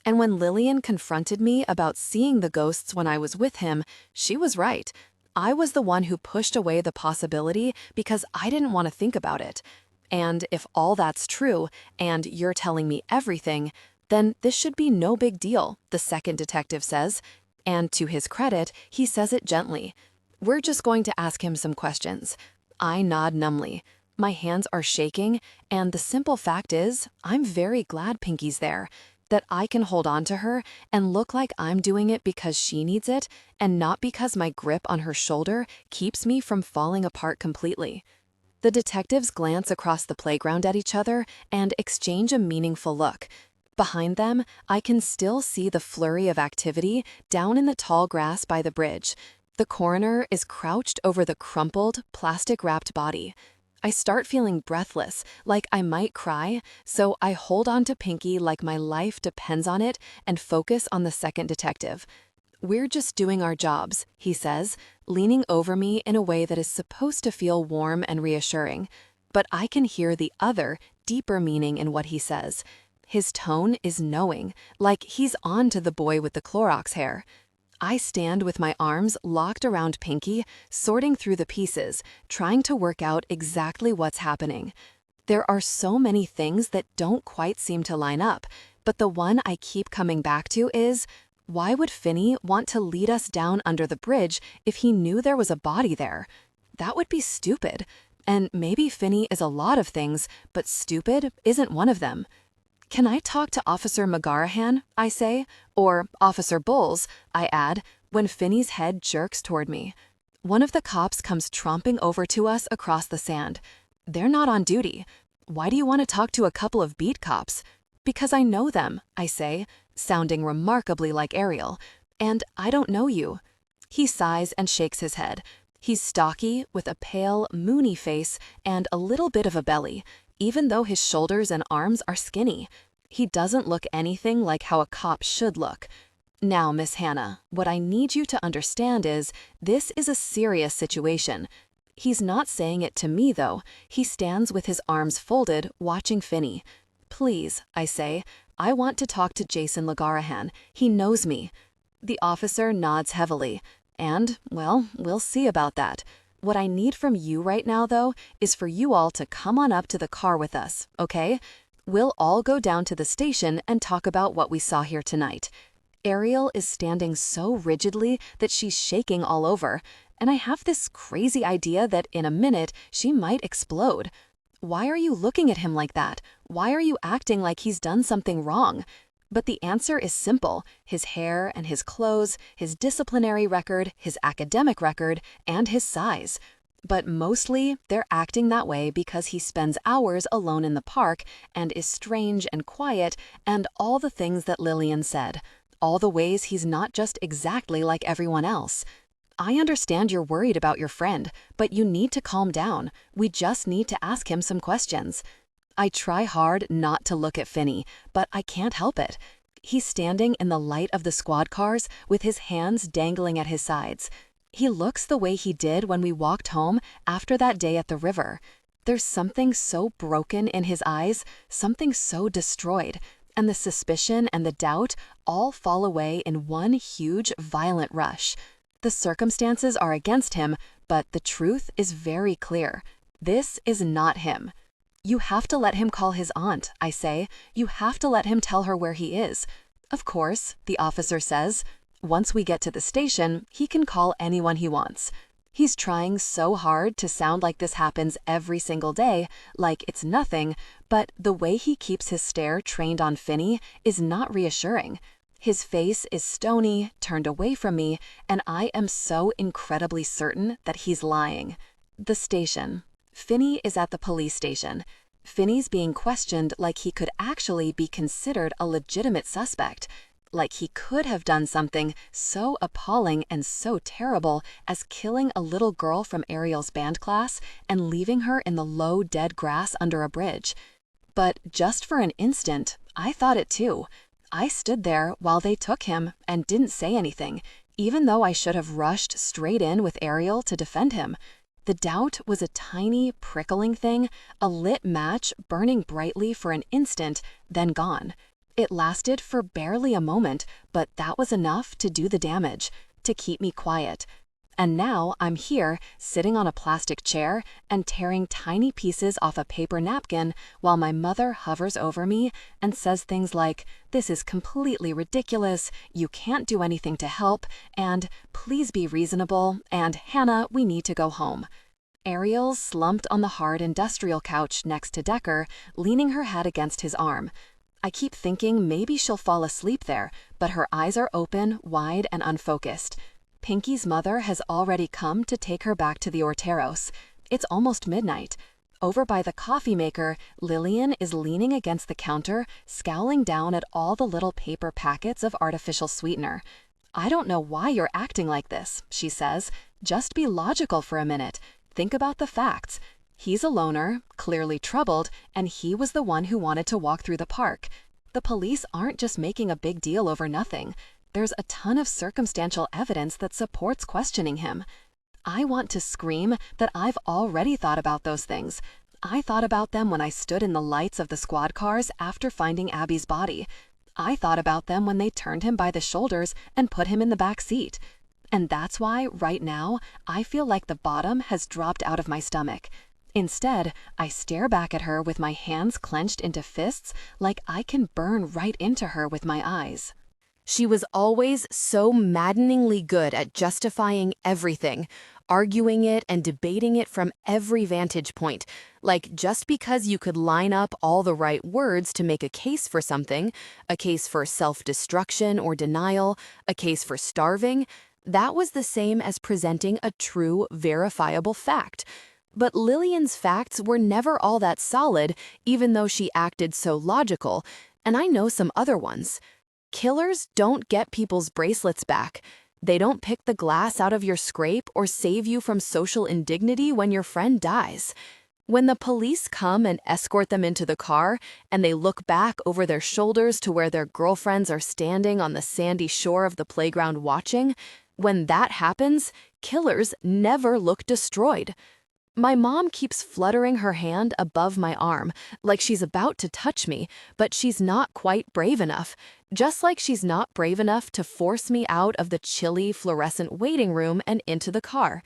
And when Lillian confronted me about seeing the ghosts when I was with him, she was right. I was the one who pushed away the possibility because I didn't want to think about it. And if all that's true, and you're telling me everything, then this should be no big deal, the second detective says. And to his credit, he says it gently. We're just going to ask him some questions. I nod numbly. My hands are shaking, and the simple fact is, I'm very glad Pinky's there, that I can hold on to her and look like I'm doing it because she needs it, and not because my grip on her shoulder keeps me from falling apart completely. The detectives glance across the playground at each other and exchange a meaningful look. Behind them, I can still see the flurry of activity down in the tall grass by the bridge. The coroner is crouched over the crumpled, plastic-wrapped body. I start feeling breathless, like I might cry, so I hold on to Pinky like my life depends on it and focus on the second detective. We're just doing our jobs, he says, leaning over me in a way that is supposed to feel warm and reassuring. But I can hear the other, deeper meaning in what he says. His tone is knowing, like he's on to the boy with the Clorox hair. I stand with my arms locked around Pinky, sorting through the pieces, trying to work out exactly what's happening. There are so many things that don't quite seem to line up, but the one I keep coming back to is, why would Finny want to lead us down under the bridge if he knew there was a body there? That would be stupid. And maybe Finny is a lot of things, but stupid isn't one of them. Can I talk to Officer McGarahan, I say, or Officer Bowles, I add, when Finny's head jerks toward me. One of the cops comes tromping over to us across the sand. They're not on duty. Why do you want to talk to a couple of beat cops? Because I know them, I say, sounding remarkably like Ariel, and I don't know you. He sighs and shakes his head. He's stocky, with a pale, moony face and a little bit of a belly, even though his shoulders and arms are skinny. He doesn't look anything like how a cop should look. Now, Miss Hannah, what I need you to understand is, this is a serious situation. He's not saying it to me, though. He stands with his arms folded, watching Finny. Please, I say, I want to talk to Jason Legarahan. He knows me. The officer nods heavily. And, well, we'll see about that. What I need from you right now, though, is for you all to come on up to the car with us, okay? We'll all go down to the station and talk about what we saw here tonight. Ariel is standing so rigidly that she's shaking all over, and I have this crazy idea that in a minute she might explode. Why are you looking at him like that? Why are you acting like he's done something wrong? But the answer is simple: his hair and his clothes, his disciplinary record, his academic record, and his size. But mostly, they're acting that way because he spends hours alone in the park and is strange and quiet and all the things that Lillian said, all the ways he's not just exactly like everyone else. I understand you're worried about your friend, but you need to calm down. We just need to ask him some questions." I try hard not to look at Finny, but I can't help it. He's standing in the light of the squad cars with his hands dangling at his sides. He looks the way he did when we walked home after that day at the river. There's something so broken in his eyes, something so destroyed, and the suspicion and the doubt all fall away in one huge, violent rush. The circumstances are against him, but the truth is very clear. This is not him. "You have to let him call his aunt," I say. "You have to let him tell her where he is." "Of course," the officer says. "Once we get to the station, he can call anyone he wants." He's trying so hard to sound like this happens every single day, like it's nothing, but the way he keeps his stare trained on Finny is not reassuring. His face is stony, turned away from me, and I am so incredibly certain that he's lying. The station. Finny is at the police station. Finny's being questioned like he could actually be considered a legitimate suspect, like he could have done something so appalling and so terrible as killing a little girl from Ariel's band class and leaving her in the low, dead grass under a bridge. But just for an instant, I thought it too. I stood there while they took him and didn't say anything, even though I should have rushed straight in with Ariel to defend him. The doubt was a tiny, prickling thing, a lit match burning brightly for an instant, then gone. It lasted for barely a moment, but that was enough to do the damage, to keep me quiet. And now I'm here, sitting on a plastic chair and tearing tiny pieces off a paper napkin while my mother hovers over me and says things like, "This is completely ridiculous, you can't do anything to help," and "Please be reasonable," and "Hannah, we need to go home." Ariel's slumped on the hard industrial couch next to Decker, leaning her head against his arm. I keep thinking maybe she'll fall asleep there, but her eyes are open, wide, and unfocused. Pinky's mother has already come to take her back to the Orteros. It's almost midnight. Over by the coffee maker, Lillian is leaning against the counter, scowling down at all the little paper packets of artificial sweetener. "I don't know why you're acting like this," she says. "Just be logical for a minute. Think about the facts. He's a loner, clearly troubled, and he was the one who wanted to walk through the park. The police aren't just making a big deal over nothing. There's a ton of circumstantial evidence that supports questioning him." I want to scream that I've already thought about those things. I thought about them when I stood in the lights of the squad cars after finding Abby's body. I thought about them when they turned him by the shoulders and put him in the back seat. And that's why, right now, I feel like the bottom has dropped out of my stomach. Instead, I stare back at her with my hands clenched into fists like I can burn right into her with my eyes. She was always so maddeningly good at justifying everything, arguing it and debating it from every vantage point. Like, just because you could line up all the right words to make a case for something, a case for self-destruction or denial, a case for starving, that was the same as presenting a true, verifiable fact. But Lillian's facts were never all that solid, even though she acted so logical, and I know some other ones. Killers don't get people's bracelets back. They don't pick the glass out of your scrape or save you from social indignity when your friend dies. When the police come and escort them into the car, and they look back over their shoulders to where their girlfriends are standing on the sandy shore of the playground watching, when that happens, killers never look destroyed. My mom keeps fluttering her hand above my arm, like she's about to touch me, but she's not quite brave enough, just like she's not brave enough to force me out of the chilly, fluorescent waiting room and into the car.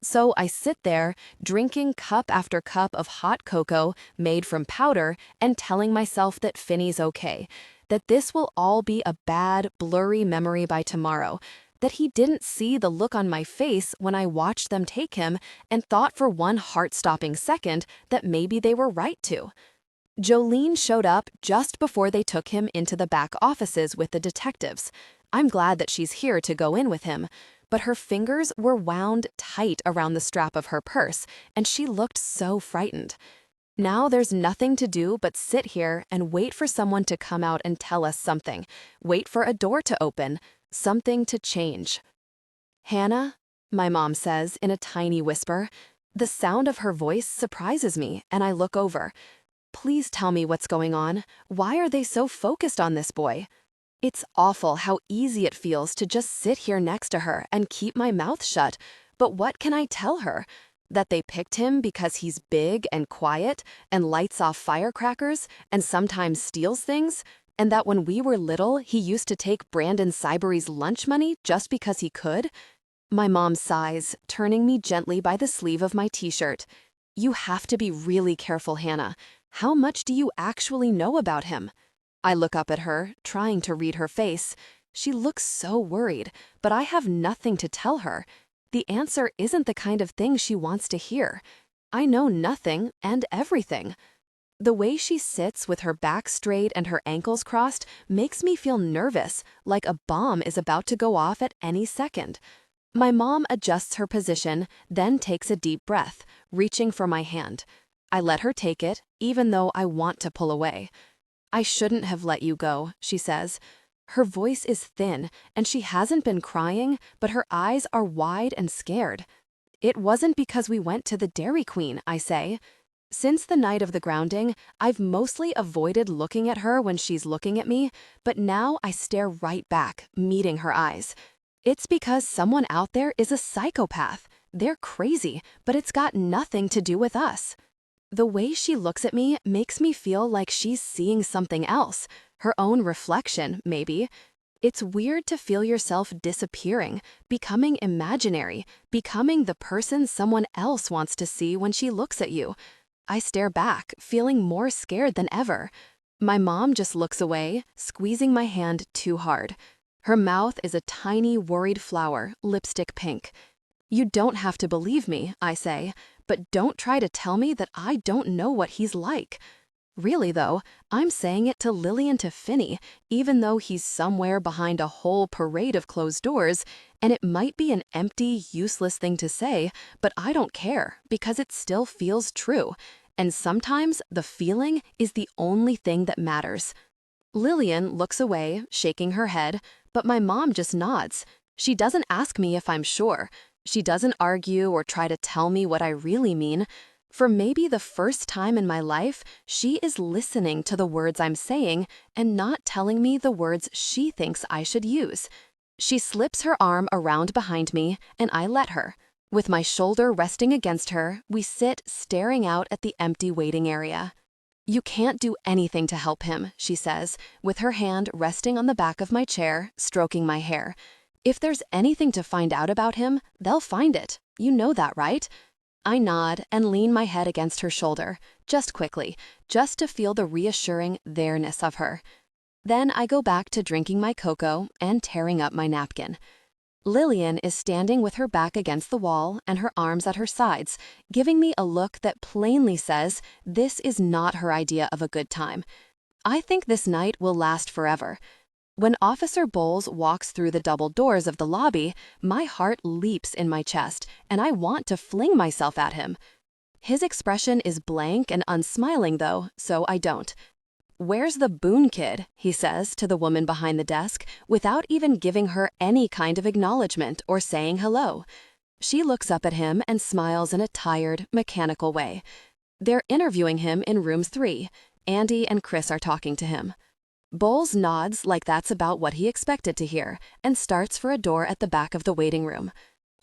So I sit there, drinking cup after cup of hot cocoa made from powder and telling myself that Finny's okay, that this will all be a bad, blurry memory by tomorrow, that he didn't see the look on my face when I watched them take him and thought for one heart-stopping second that maybe they were right to. Jolene showed up just before they took him into the back offices with the detectives. I'm glad that she's here to go in with him, but her fingers were wound tight around the strap of her purse, and she looked so frightened. Now there's nothing to do but sit here and wait for someone to come out and tell us something, wait for a door to open, something to change. "Hannah?" my mom says in a tiny whisper. The sound of her voice surprises me, and I look over. Please tell me what's going on. Why are they so focused on this boy? It's awful how easy it feels to just sit here next to her and keep my mouth shut. But what can I tell her? That they picked him because he's big and quiet and lights off firecrackers and sometimes steals things? And that when we were little, he used to take Brandon Cybery's lunch money just because he could? My mom sighs, turning me gently by the sleeve of my t-shirt. You have to be really careful, Hannah. How much do you actually know about him? I look up at her, trying to read her face. She looks so worried, but I have nothing to tell her. The answer isn't the kind of thing she wants to hear. I know nothing and everything. The way she sits with her back straight and her ankles crossed makes me feel nervous, like a bomb is about to go off at any second. My mom adjusts her position, then takes a deep breath, reaching for my hand. I let her take it, even though I want to pull away. I shouldn't have let you go, she says. Her voice is thin, and she hasn't been crying, but her eyes are wide and scared. It wasn't because we went to the Dairy Queen, I say. Since the night of the grounding, I've mostly avoided looking at her when she's looking at me, but now I stare right back, meeting her eyes. It's because someone out there is a psychopath. They're crazy, but it's got nothing to do with us. The way she looks at me makes me feel like she's seeing something else, her own reflection, maybe. It's weird to feel yourself disappearing, becoming imaginary, becoming the person someone else wants to see when she looks at you. I stare back, feeling more scared than ever. My mom just looks away, squeezing my hand too hard. Her mouth is a tiny, worried flower, lipstick pink. You don't have to believe me, I say, but don't try to tell me that I don't know what he's like. Really, though, I'm saying it to Lillian, to Finny, even though he's somewhere behind a whole parade of closed doors, and it might be an empty, useless thing to say, but I don't care, because it still feels true, and sometimes the feeling is the only thing that matters. Lillian looks away, shaking her head, but my mom just nods. She doesn't ask me if I'm sure. She doesn't argue or try to tell me what I really mean. For maybe the first time in my life, she is listening to the words I'm saying and not telling me the words she thinks I should use. She slips her arm around behind me, and I let her. With my shoulder resting against her, we sit staring out at the empty waiting area. You can't do anything to help him, she says, with her hand resting on the back of my chair, stroking my hair. If there's anything to find out about him, they'll find it. You know that, right? I nod and lean my head against her shoulder, just quickly, just to feel the reassuring there-ness of her. Then I go back to drinking my cocoa and tearing up my napkin. Lillian is standing with her back against the wall and her arms at her sides, giving me a look that plainly says this is not her idea of a good time. I think this night will last forever. When Officer Bowles walks through the double doors of the lobby, my heart leaps in my chest, and I want to fling myself at him. His expression is blank and unsmiling, though, so I don't. "Where's the Boone kid?" he says to the woman behind the desk, without even giving her any kind of acknowledgement or saying hello. She looks up at him and smiles in a tired, mechanical way. They're interviewing him in room 3. Andy and Chris are talking to him. Bowles nods like that's about what he expected to hear and starts for a door at the back of the waiting room.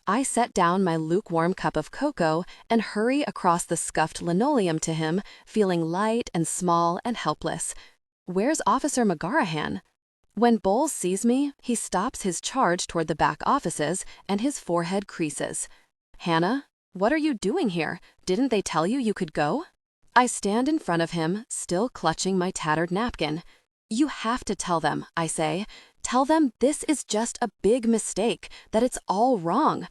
I set down my lukewarm cup of cocoa and hurry across the scuffed linoleum to him, feeling light and small and helpless. Where's Officer McGarahan? When Bowles sees me, he stops his charge toward the back offices and his forehead creases. "Hannah, what are you doing here? Didn't they tell you you could go?" I stand in front of him, still clutching my tattered napkin. "You have to tell them," I say. "Tell them this is just a big mistake, that it's all wrong."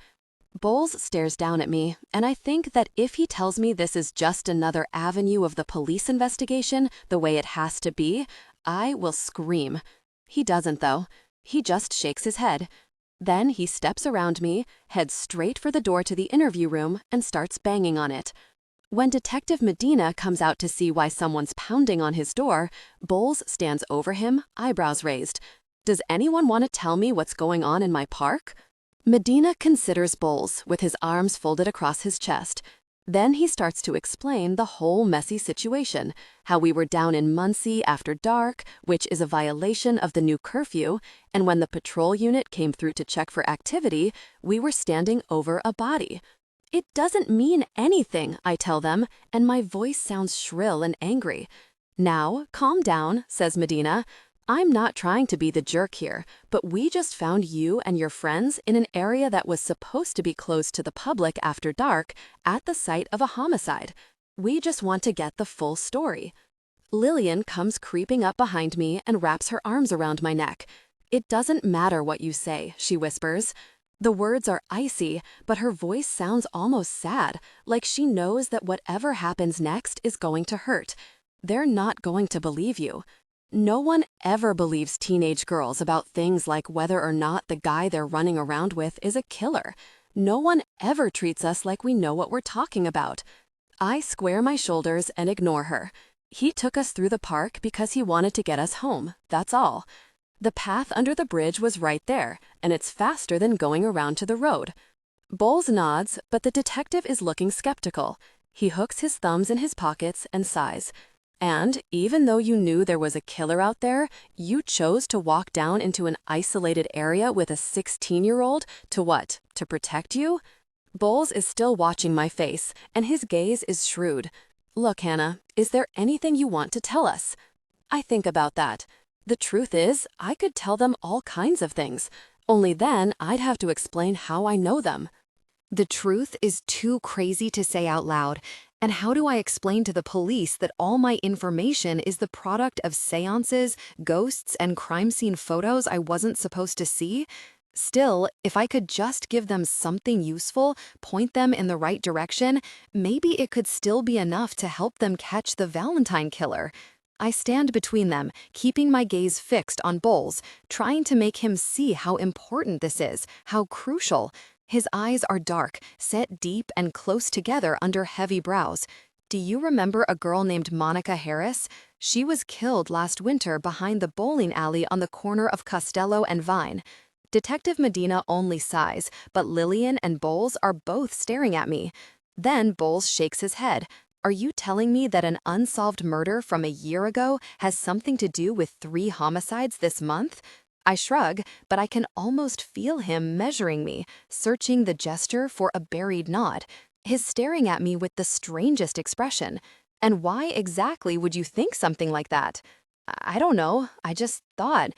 Bowles stares down at me, and I think that if he tells me this is just another avenue of the police investigation, the way it has to be, I will scream. He doesn't, though. He just shakes his head. Then he steps around me, heads straight for the door to the interview room, and starts banging on it. When Detective Medina comes out to see why someone's pounding on his door, Bowles stands over him, eyebrows raised. "Does anyone want to tell me what's going on in my park?" Medina considers Bowles with his arms folded across his chest. Then he starts to explain the whole messy situation, how we were down in Muncie after dark, which is a violation of the new curfew, and when the patrol unit came through to check for activity, we were standing over a body. It doesn't mean anything, I tell them, and my voice sounds shrill and angry. Now, calm down, says Medina. I'm not trying to be the jerk here, but we just found you and your friends in an area that was supposed to be closed to the public after dark at the site of a homicide. We just want to get the full story. Lillian comes creeping up behind me and wraps her arms around my neck. It doesn't matter what you say, she whispers. The words are icy, but her voice sounds almost sad, like she knows that whatever happens next is going to hurt. They're not going to believe you. No one ever believes teenage girls about things like whether or not the guy they're running around with is a killer. No one ever treats us like we know what we're talking about. I square my shoulders and ignore her. He took us through the park because he wanted to get us home, that's all. The path under the bridge was right there, and it's faster than going around to the road. Bowles nods, but the detective is looking skeptical. He hooks his thumbs in his pockets and sighs. And even though you knew there was a killer out there, you chose to walk down into an isolated area with a 16-year-old to what? To protect you? Bowles is still watching my face, and his gaze is shrewd. Look, Hannah, is there anything you want to tell us? I think about that. The truth is, I could tell them all kinds of things. Only then I'd have to explain how I know them. The truth is too crazy to say out loud. And how do I explain to the police that all my information is the product of seances, ghosts, and crime scene photos I wasn't supposed to see? Still, if I could just give them something useful, point them in the right direction, maybe it could still be enough to help them catch the Valentine killer. I stand between them, keeping my gaze fixed on Bowles, trying to make him see how important this is, how crucial. His eyes are dark, set deep and close together under heavy brows. Do you remember a girl named Monica Harris? She was killed last winter behind the bowling alley on the corner of Costello and Vine. Detective Medina only sighs, but Lillian and Bowles are both staring at me. Then Bowles shakes his head. Are you telling me that an unsolved murder from a year ago has something to do with 3 homicides this month? I shrug, but I can almost feel him measuring me, searching the gesture for a buried nod. He's staring at me with the strangest expression. And why exactly would you think something like that? I don't know, I just thought.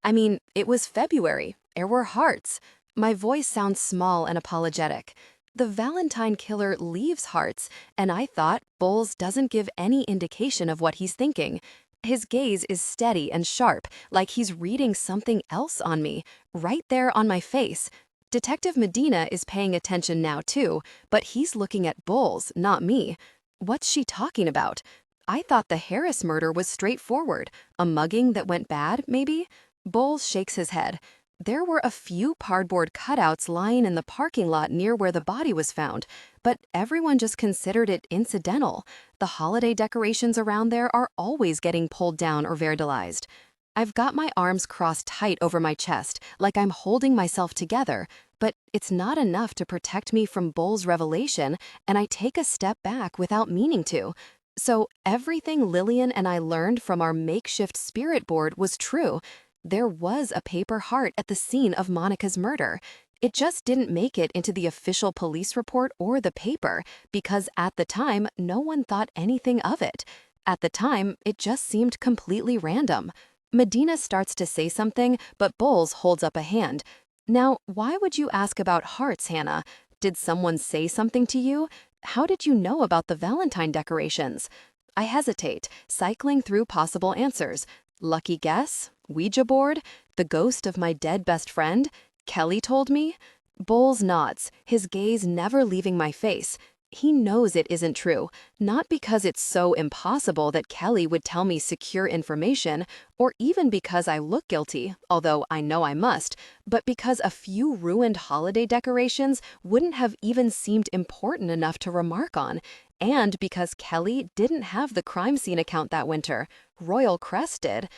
I mean, it was February. There were hearts. My voice sounds small and apologetic. The Valentine killer leaves hearts, and I thought Bowles doesn't give any indication of what he's thinking. His gaze is steady and sharp, like he's reading something else on me, right there on my face. Detective Medina is paying attention now too, but he's looking at Bowles, not me. What's she talking about? I thought the Harris murder was straightforward. A mugging that went bad, maybe? Bowles shakes his head. There were a few cardboard cutouts lying in the parking lot near where the body was found, but everyone just considered it incidental. The holiday decorations around there are always getting pulled down or vandalized. I've got my arms crossed tight over my chest, like I'm holding myself together, but it's not enough to protect me from Bowles' revelation, and I take a step back without meaning to. So everything Lillian and I learned from our makeshift spirit board was true. There was a paper heart at the scene of Monica's murder. It just didn't make it into the official police report or the paper, because at the time, no one thought anything of it. At the time, it just seemed completely random. Medina starts to say something, but Bowles holds up a hand. Now, why would you ask about hearts, Hannah? Did someone say something to you? How did you know about the Valentine decorations? I hesitate, cycling through possible answers. Lucky guess? Ouija board? The ghost of my dead best friend? Kelly told me? Bowles nods, his gaze never leaving my face. He knows it isn't true, not because it's so impossible that Kelly would tell me secure information, or even because I look guilty, although I know I must, but because a few ruined holiday decorations wouldn't have even seemed important enough to remark on, and because Kelly didn't have the crime scene account that winter. Royal Crest did.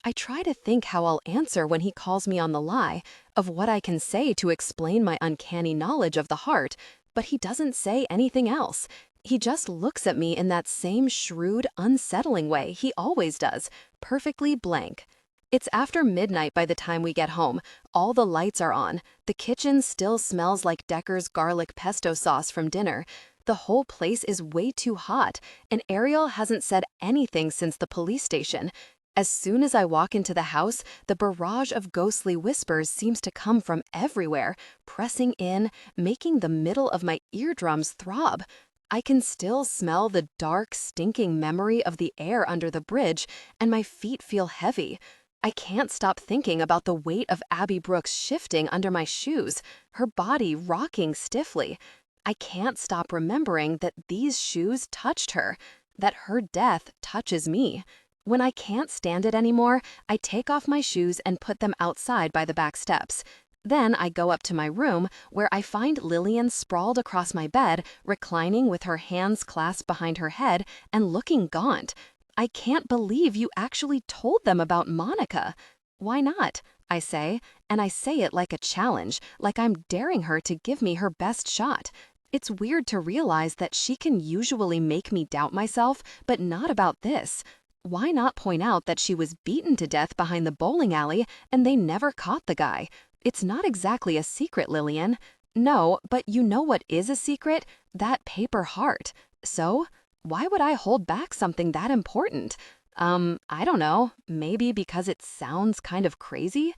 I try to think how I'll answer when he calls me on the lie, of what I can say to explain my uncanny knowledge of the heart, but he doesn't say anything else. He just looks at me in that same shrewd, unsettling way he always does, perfectly blank. It's after midnight by the time we get home. All the lights are on. The kitchen still smells like Decker's garlic pesto sauce from dinner. The whole place is way too hot, and Ariel hasn't said anything since the police station. As soon as I walk into the house, the barrage of ghostly whispers seems to come from everywhere, pressing in, making the middle of my eardrums throb. I can still smell the dark, stinking memory of the air under the bridge, and my feet feel heavy. I can't stop thinking about the weight of Abby Brooks shifting under my shoes, her body rocking stiffly. I can't stop remembering that these shoes touched her, that her death touches me. When I can't stand it anymore, I take off my shoes and put them outside by the back steps. Then I go up to my room, where I find Lillian sprawled across my bed, reclining with her hands clasped behind her head and looking gaunt. I can't believe you actually told them about Monica. Why not? I say, and I say it like a challenge, like I'm daring her to give me her best shot. It's weird to realize that she can usually make me doubt myself, but not about this. Why not point out that she was beaten to death behind the bowling alley and they never caught the guy? It's not exactly a secret, Lillian. No, but you know what is a secret? That paper heart. So, why would I hold back something that important? I don't know. Maybe because it sounds kind of crazy?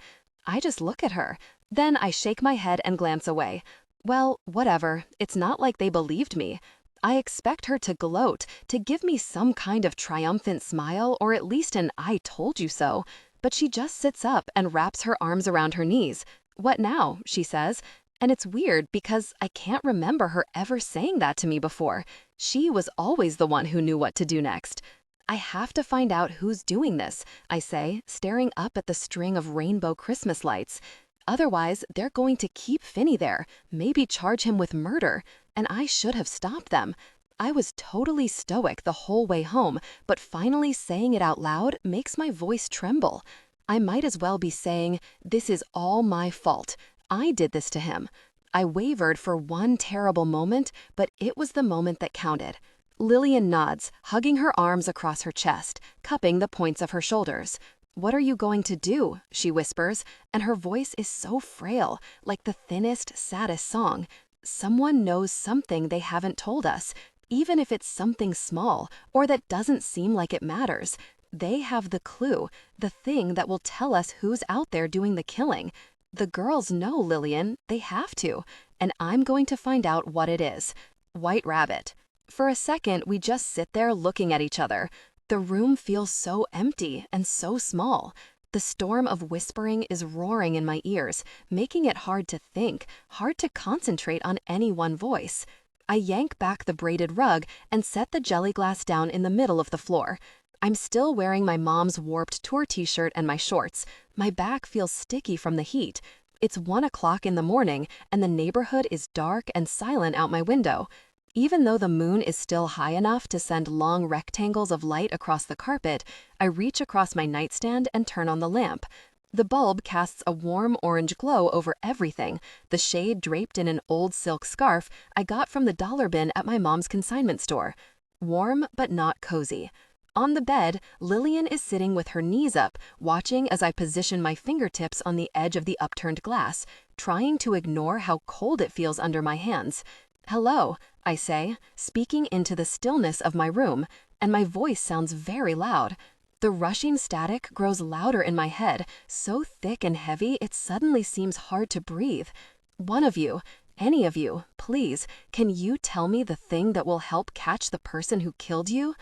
I just look at her. Then I shake my head and glance away. Well, whatever. It's not like they believed me. I expect her to gloat, to give me some kind of triumphant smile or at least an "I told you so." But she just sits up and wraps her arms around her knees. "What now?" she says. And it's weird because I can't remember her ever saying that to me before. She was always the one who knew what to do next. "I have to find out who's doing this," I say, staring up at the string of rainbow Christmas lights. Otherwise, they're going to keep Finny there, maybe charge him with murder, and I should have stopped them. I was totally stoic the whole way home, but finally saying it out loud makes my voice tremble. I might as well be saying, "This is all my fault. I did this to him." I wavered for one terrible moment, but it was the moment that counted. Lillian nods, hugging her arms across her chest, cupping the points of her shoulders. "What are you going to do?" she whispers, and her voice is so frail, like the thinnest, saddest song. Someone knows something they haven't told us, even if it's something small or that doesn't seem like it matters. They have the clue, the thing that will tell us who's out there doing the killing. The girls know, Lillian, they have to, and I'm going to find out what it is. White Rabbit. For a second, we just sit there looking at each other. The room feels so empty and so small. The storm of whispering is roaring in my ears, making it hard to think, hard to concentrate on any one voice. I yank back the braided rug and set the jelly glass down in the middle of the floor. I'm still wearing my mom's warped tour t-shirt and my shorts. My back feels sticky from the heat. It's 1 o'clock in the morning, and the neighborhood is dark and silent out my window. Even though the moon is still high enough to send long rectangles of light across the carpet, I reach across my nightstand and turn on the lamp. The bulb casts a warm orange glow over everything, the shade draped in an old silk scarf I got from the dollar bin at my mom's consignment store. Warm, but not cozy. On the bed, Lillian is sitting with her knees up, watching as I position my fingertips on the edge of the upturned glass, trying to ignore how cold it feels under my hands. "Hello," I say, speaking into the stillness of my room, and my voice sounds very loud. The rushing static grows louder in my head, so thick and heavy it suddenly seems hard to breathe. "One of you, any of you, please, can you tell me the thing that will help catch the person who killed you?"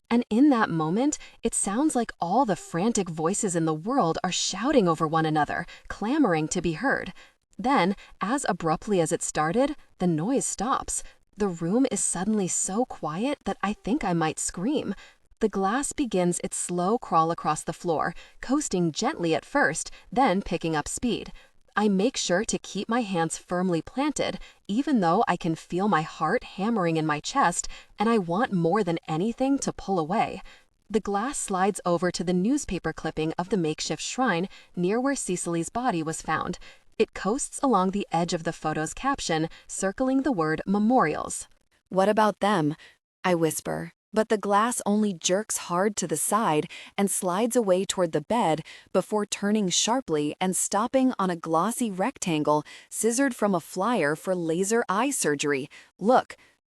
And in that moment, it sounds like all the frantic voices in the world are shouting over one another, clamoring to be heard. Then, as abruptly as it started, the noise stops. The room is suddenly so quiet that I think I might scream. The glass begins its slow crawl across the floor, coasting gently at first, then picking up speed. I make sure to keep my hands firmly planted, even though I can feel my heart hammering in my chest, and I want more than anything to pull away. The glass slides over to the newspaper clipping of the makeshift shrine near where Cecily's body was found. It coasts along the edge of the photo's caption, circling the word memorials. "What about them?" I whisper, but the glass only jerks hard to the side and slides away toward the bed before turning sharply and stopping on a glossy rectangle scissored from a flyer for laser eye surgery. Look,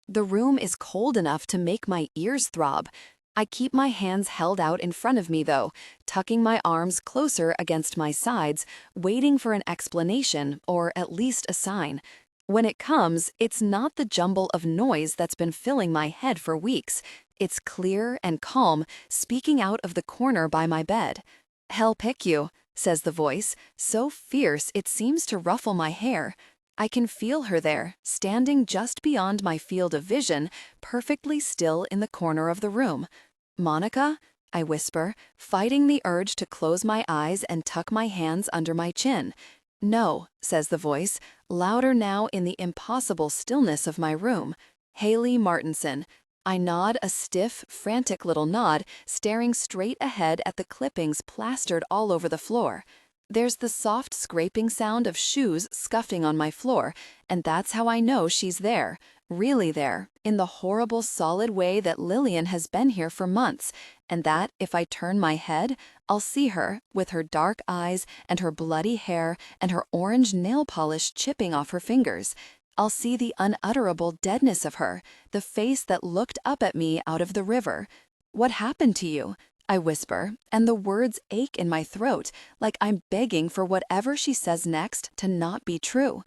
the room is cold enough to make my ears throb. I keep my hands held out in front of me, though, tucking my arms closer against my sides, waiting for an explanation or at least a sign. When it comes, it's not the jumble of noise that's been filling my head for weeks. It's clear and calm, speaking out of the corner by my bed. "Hell pick you," says the voice, so fierce it seems to ruffle my hair. I can feel her there, standing just beyond my field of vision, perfectly still in the corner of the room. "Monica?" I whisper, fighting the urge to close my eyes and tuck my hands under my chin. "No," says the voice, louder now in the impossible stillness of my room. "Haley Martinson." I nod a stiff, frantic little nod, staring straight ahead at the clippings plastered all over the floor. There's the soft scraping sound of shoes scuffing on my floor, and that's how I know she's there, really there, in the horrible solid way that Lillian has been here for months, and that if I turn my head, I'll see her, with her dark eyes and her bloody hair and her orange nail polish chipping off her fingers. I'll see the unutterable deadness of her, the face that looked up at me out of the river. "What happened to you?" I whisper, and the words ache in my throat, like I'm begging for whatever she says next to not be true.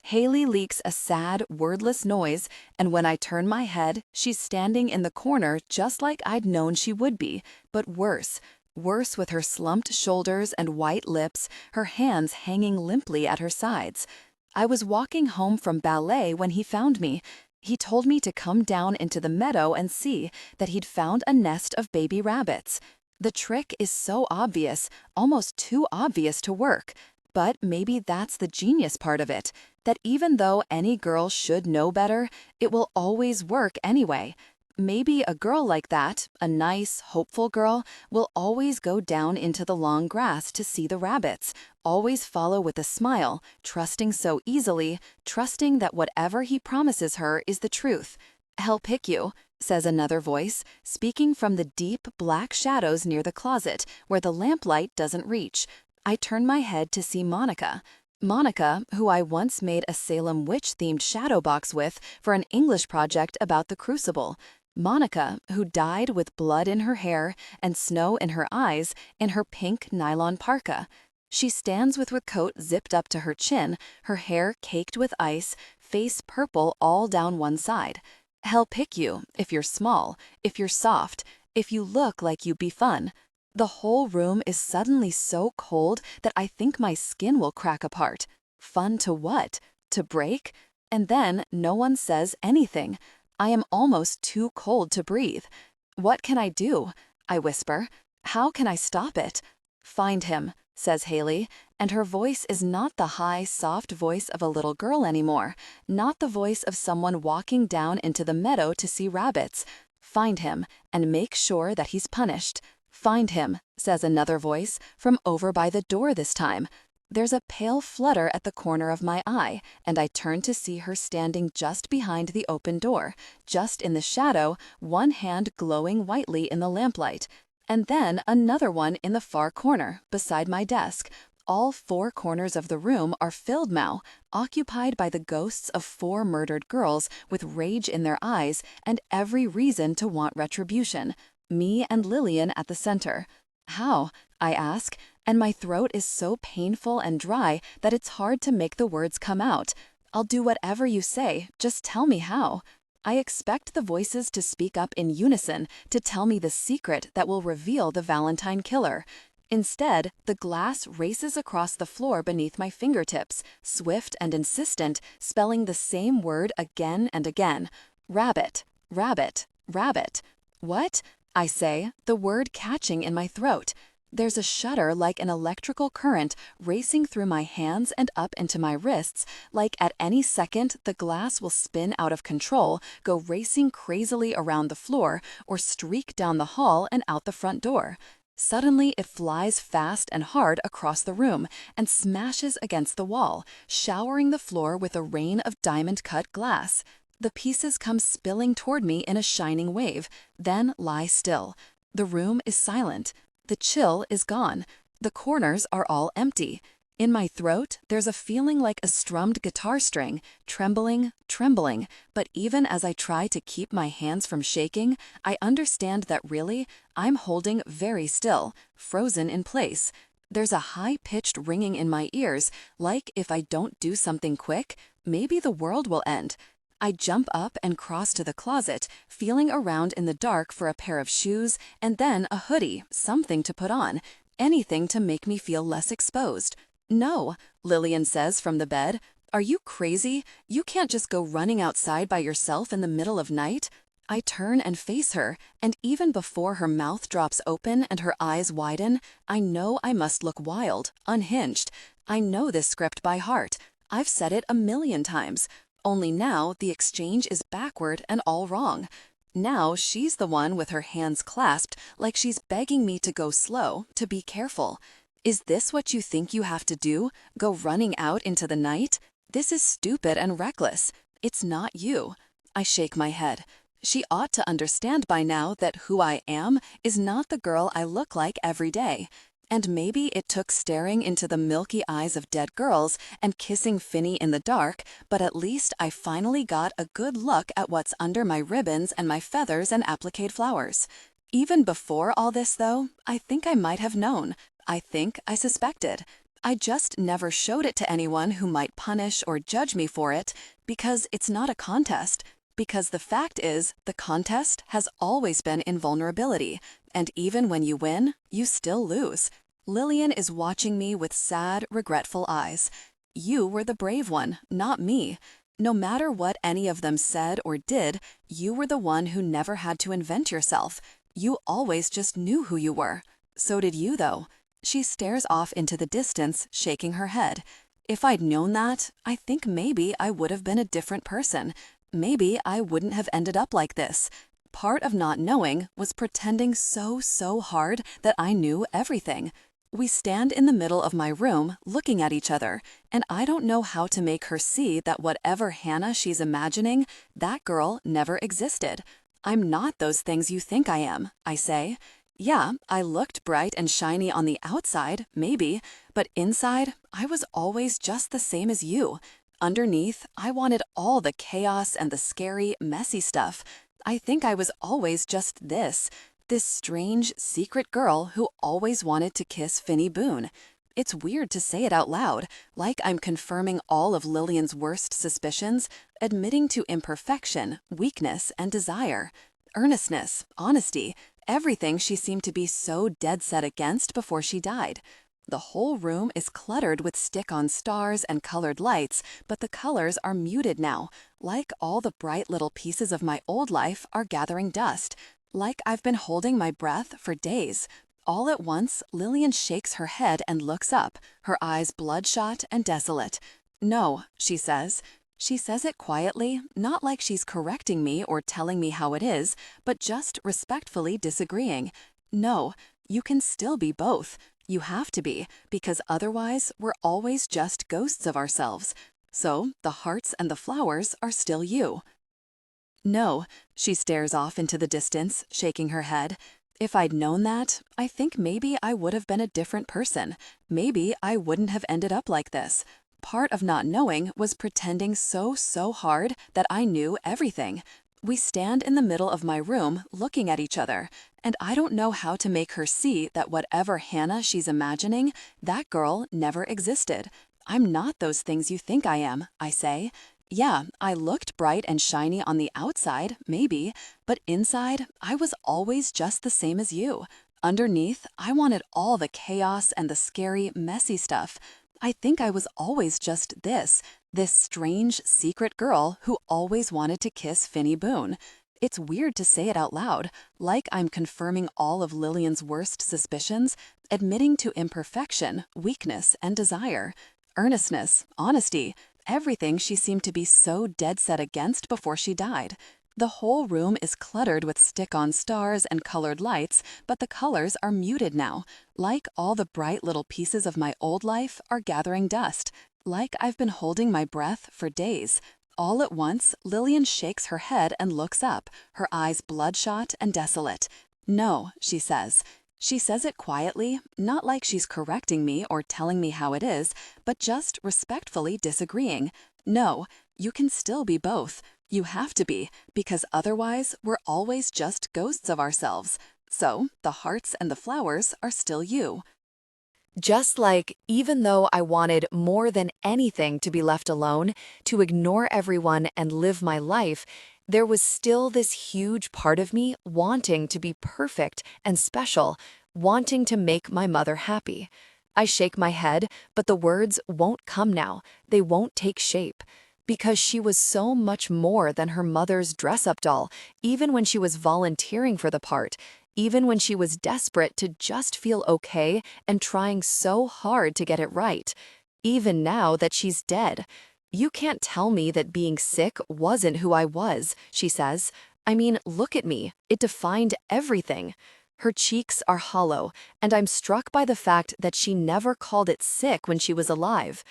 Haley leaks a sad, wordless noise, and when I turn my head, she's standing in the corner just like I'd known she would be, but worse. Worse with her slumped shoulders and white lips, her hands hanging limply at her sides. "I was walking home from ballet when he found me. He told me to come down into the meadow and see that he'd found a nest of baby rabbits. The trick is so obvious, almost too obvious to work. But maybe that's the genius part of it, that even though any girl should know better, it will always work anyway. Maybe a girl like that, a nice, hopeful girl, will always go down into the long grass to see the rabbits, always follow with a smile, trusting so easily, trusting that whatever he promises her is the truth. "Hell pick you," says another voice, speaking from the deep, black shadows near the closet, where the lamplight doesn't reach. I turn my head to see Monica. Monica, who I once made a Salem witch-themed shadow box with for an English project about the Crucible. Monica, who died with blood in her hair and snow in her eyes in her pink nylon parka. She stands with her coat zipped up to her chin, her hair caked with ice, face purple all down one side. "Hell pick you, if you're small, if you're soft, if you look like you'd be fun." The whole room is suddenly so cold that I think my skin will crack apart. Fun to what? To break? And then no one says anything. I am almost too cold to breathe. "What can I do?" I whisper. "How can I stop it?" "Find him," says Haley, and her voice is not the high, soft voice of a little girl anymore, not the voice of someone walking down into the meadow to see rabbits. "Find him, and make sure that he's punished." "Find him," says another voice, from over by the door this time. There's a pale flutter at the corner of my eye, and I turn to see her standing just behind the open door, just in the shadow, one hand glowing whitely in the lamplight, and then another one in the far corner, beside my desk. All four corners of the room are filled now, occupied by the ghosts of 4 murdered girls with rage in their eyes and every reason to want retribution. Me and Lillian at the center. "How?" I ask, and my throat is so painful and dry that it's hard to make the words come out. "I'll do whatever you say, just tell me how." I expect the voices to speak up in unison to tell me the secret that will reveal the Valentine killer. Instead, the glass races across the floor beneath my fingertips, swift and insistent, spelling the same word again and again. "Rabbit, rabbit, rabbit." "What?" I say, the word catching in my throat. There's a shudder like an electrical current racing through my hands and up into my wrists, like at any second the glass will spin out of control, go racing crazily around the floor, or streak down the hall and out the front door. Suddenly, it flies fast and hard across the room and smashes against the wall, showering the floor with a rain of diamond-cut glass. The pieces come spilling toward me in a shining wave, then lie still. The room is silent. The chill is gone. The corners are all empty. In my throat, there's a feeling like a strummed guitar string, trembling, trembling, but even as I try to keep my hands from shaking, I understand that really, I'm holding very still, frozen in place. There's a high-pitched ringing in my ears, like if I don't do something quick, maybe the world will end. I jump up and cross to the closet, feeling around in the dark for a pair of shoes and then a hoodie, something to put on, anything to make me feel less exposed. "No," Lillian says from the bed. "Are you crazy? You can't just go running outside by yourself in the middle of night." I turn and face her, and even before her mouth drops open and her eyes widen, I know I must look wild, unhinged. I know this script by heart. I've said it 1,000,000 times. Only now the exchange is backward and all wrong. Now she's the one with her hands clasped, like she's begging me to go slow, to be careful. Is this what you think you have to do? Go running out into the night? This is stupid and reckless. It's not you. I shake my head. She ought to understand by now that who I am is not the girl I look like every day. And maybe it took staring into the milky eyes of dead girls and kissing Finny in the dark, but at least I finally got a good look at what's under my ribbons and my feathers and appliqued flowers. Even before all this, though, I think I might have known. I think I suspected. I just never showed it to anyone who might punish or judge me for it, because it's not a contest. Because the fact is, the contest has always been in vulnerability, and even when you win, you still lose. Lillian is watching me with sad, regretful eyes. You were the brave one, not me. No matter what any of them said or did, you were the one who never had to invent yourself. You always just knew who you were. So did you, though. She stares off into the distance, shaking her head. If I'd known that, I think maybe I would have been a different person. Maybe I wouldn't have ended up like this. Part of not knowing was pretending so hard that I knew everything. We stand in the middle of my room, looking at each other, and I don't know how to make her see that whatever Hannah she's imagining, that girl never existed. I'm not those things you think I am, I say. Yeah, I looked bright and shiny on the outside, maybe, but inside, I was always just the same as you. Underneath, I wanted all the chaos and the scary, messy stuff. I think I was always just this strange, secret girl who always wanted to kiss Finny Boone. It's weird to say it out loud, like I'm confirming all of Lillian's worst suspicions, admitting to imperfection, weakness, and desire. Earnestness, honesty, everything she seemed to be so dead set against before she died. The whole room is cluttered with stick-on stars and colored lights, but the colors are muted now, like all the bright little pieces of my old life are gathering dust, like I've been holding my breath for days. All at once, Lillian shakes her head and looks up, her eyes bloodshot and desolate. "No," she says. She says it quietly, not like she's correcting me or telling me how it is, but just respectfully disagreeing. "No, you can still be both. You have to be, because otherwise we're always just ghosts of ourselves. So the hearts and the flowers are still you." "No," she stares off into the distance, shaking her head. "If I'd known that, I think maybe I would have been a different person. Maybe I wouldn't have ended up like this. Part of not knowing was pretending so hard that I knew everything." We stand in the middle of my room, looking at each other, and I don't know how to make her see that whatever Hannah she's imagining, that girl never existed. "I'm not those things you think I am," I say. "Yeah, I looked bright and shiny on the outside, maybe, but inside, I was always just the same as you. Underneath, I wanted all the chaos and the scary, messy stuff. I think I was always just this strange, secret girl who always wanted to kiss Finny Boone. It's weird to say it out loud, like I'm confirming all of Lillian's worst suspicions, admitting to imperfection, weakness, and desire, earnestness, honesty, everything she seemed to be so dead set against before she died. The whole room is cluttered with stick-on stars and colored lights, but the colors are muted now, like all the bright little pieces of my old life are gathering dust, like I've been holding my breath for days. All at once, Lillian shakes her head and looks up, her eyes bloodshot and desolate. "No," she says. She says it quietly, not like she's correcting me or telling me how it is, but just respectfully disagreeing. "No, you can still be both. You have to be, because otherwise we're always just ghosts of ourselves. So the hearts and the flowers are still you." Just like, even though I wanted more than anything to be left alone, to ignore everyone and live my life, there was still this huge part of me wanting to be perfect and special, wanting to make my mother happy. I shake my head, but the words won't come now. They won't take shape. Because she was so much more than her mother's dress-up doll, even when she was volunteering for the part, even when she was desperate to just feel okay and trying so hard to get it right. Even now that she's dead. "You can't tell me that being sick wasn't who I was," she says. "I mean, look at me. It defined everything." Her cheeks are hollow, and I'm struck by the fact that she never called it sick when she was alive.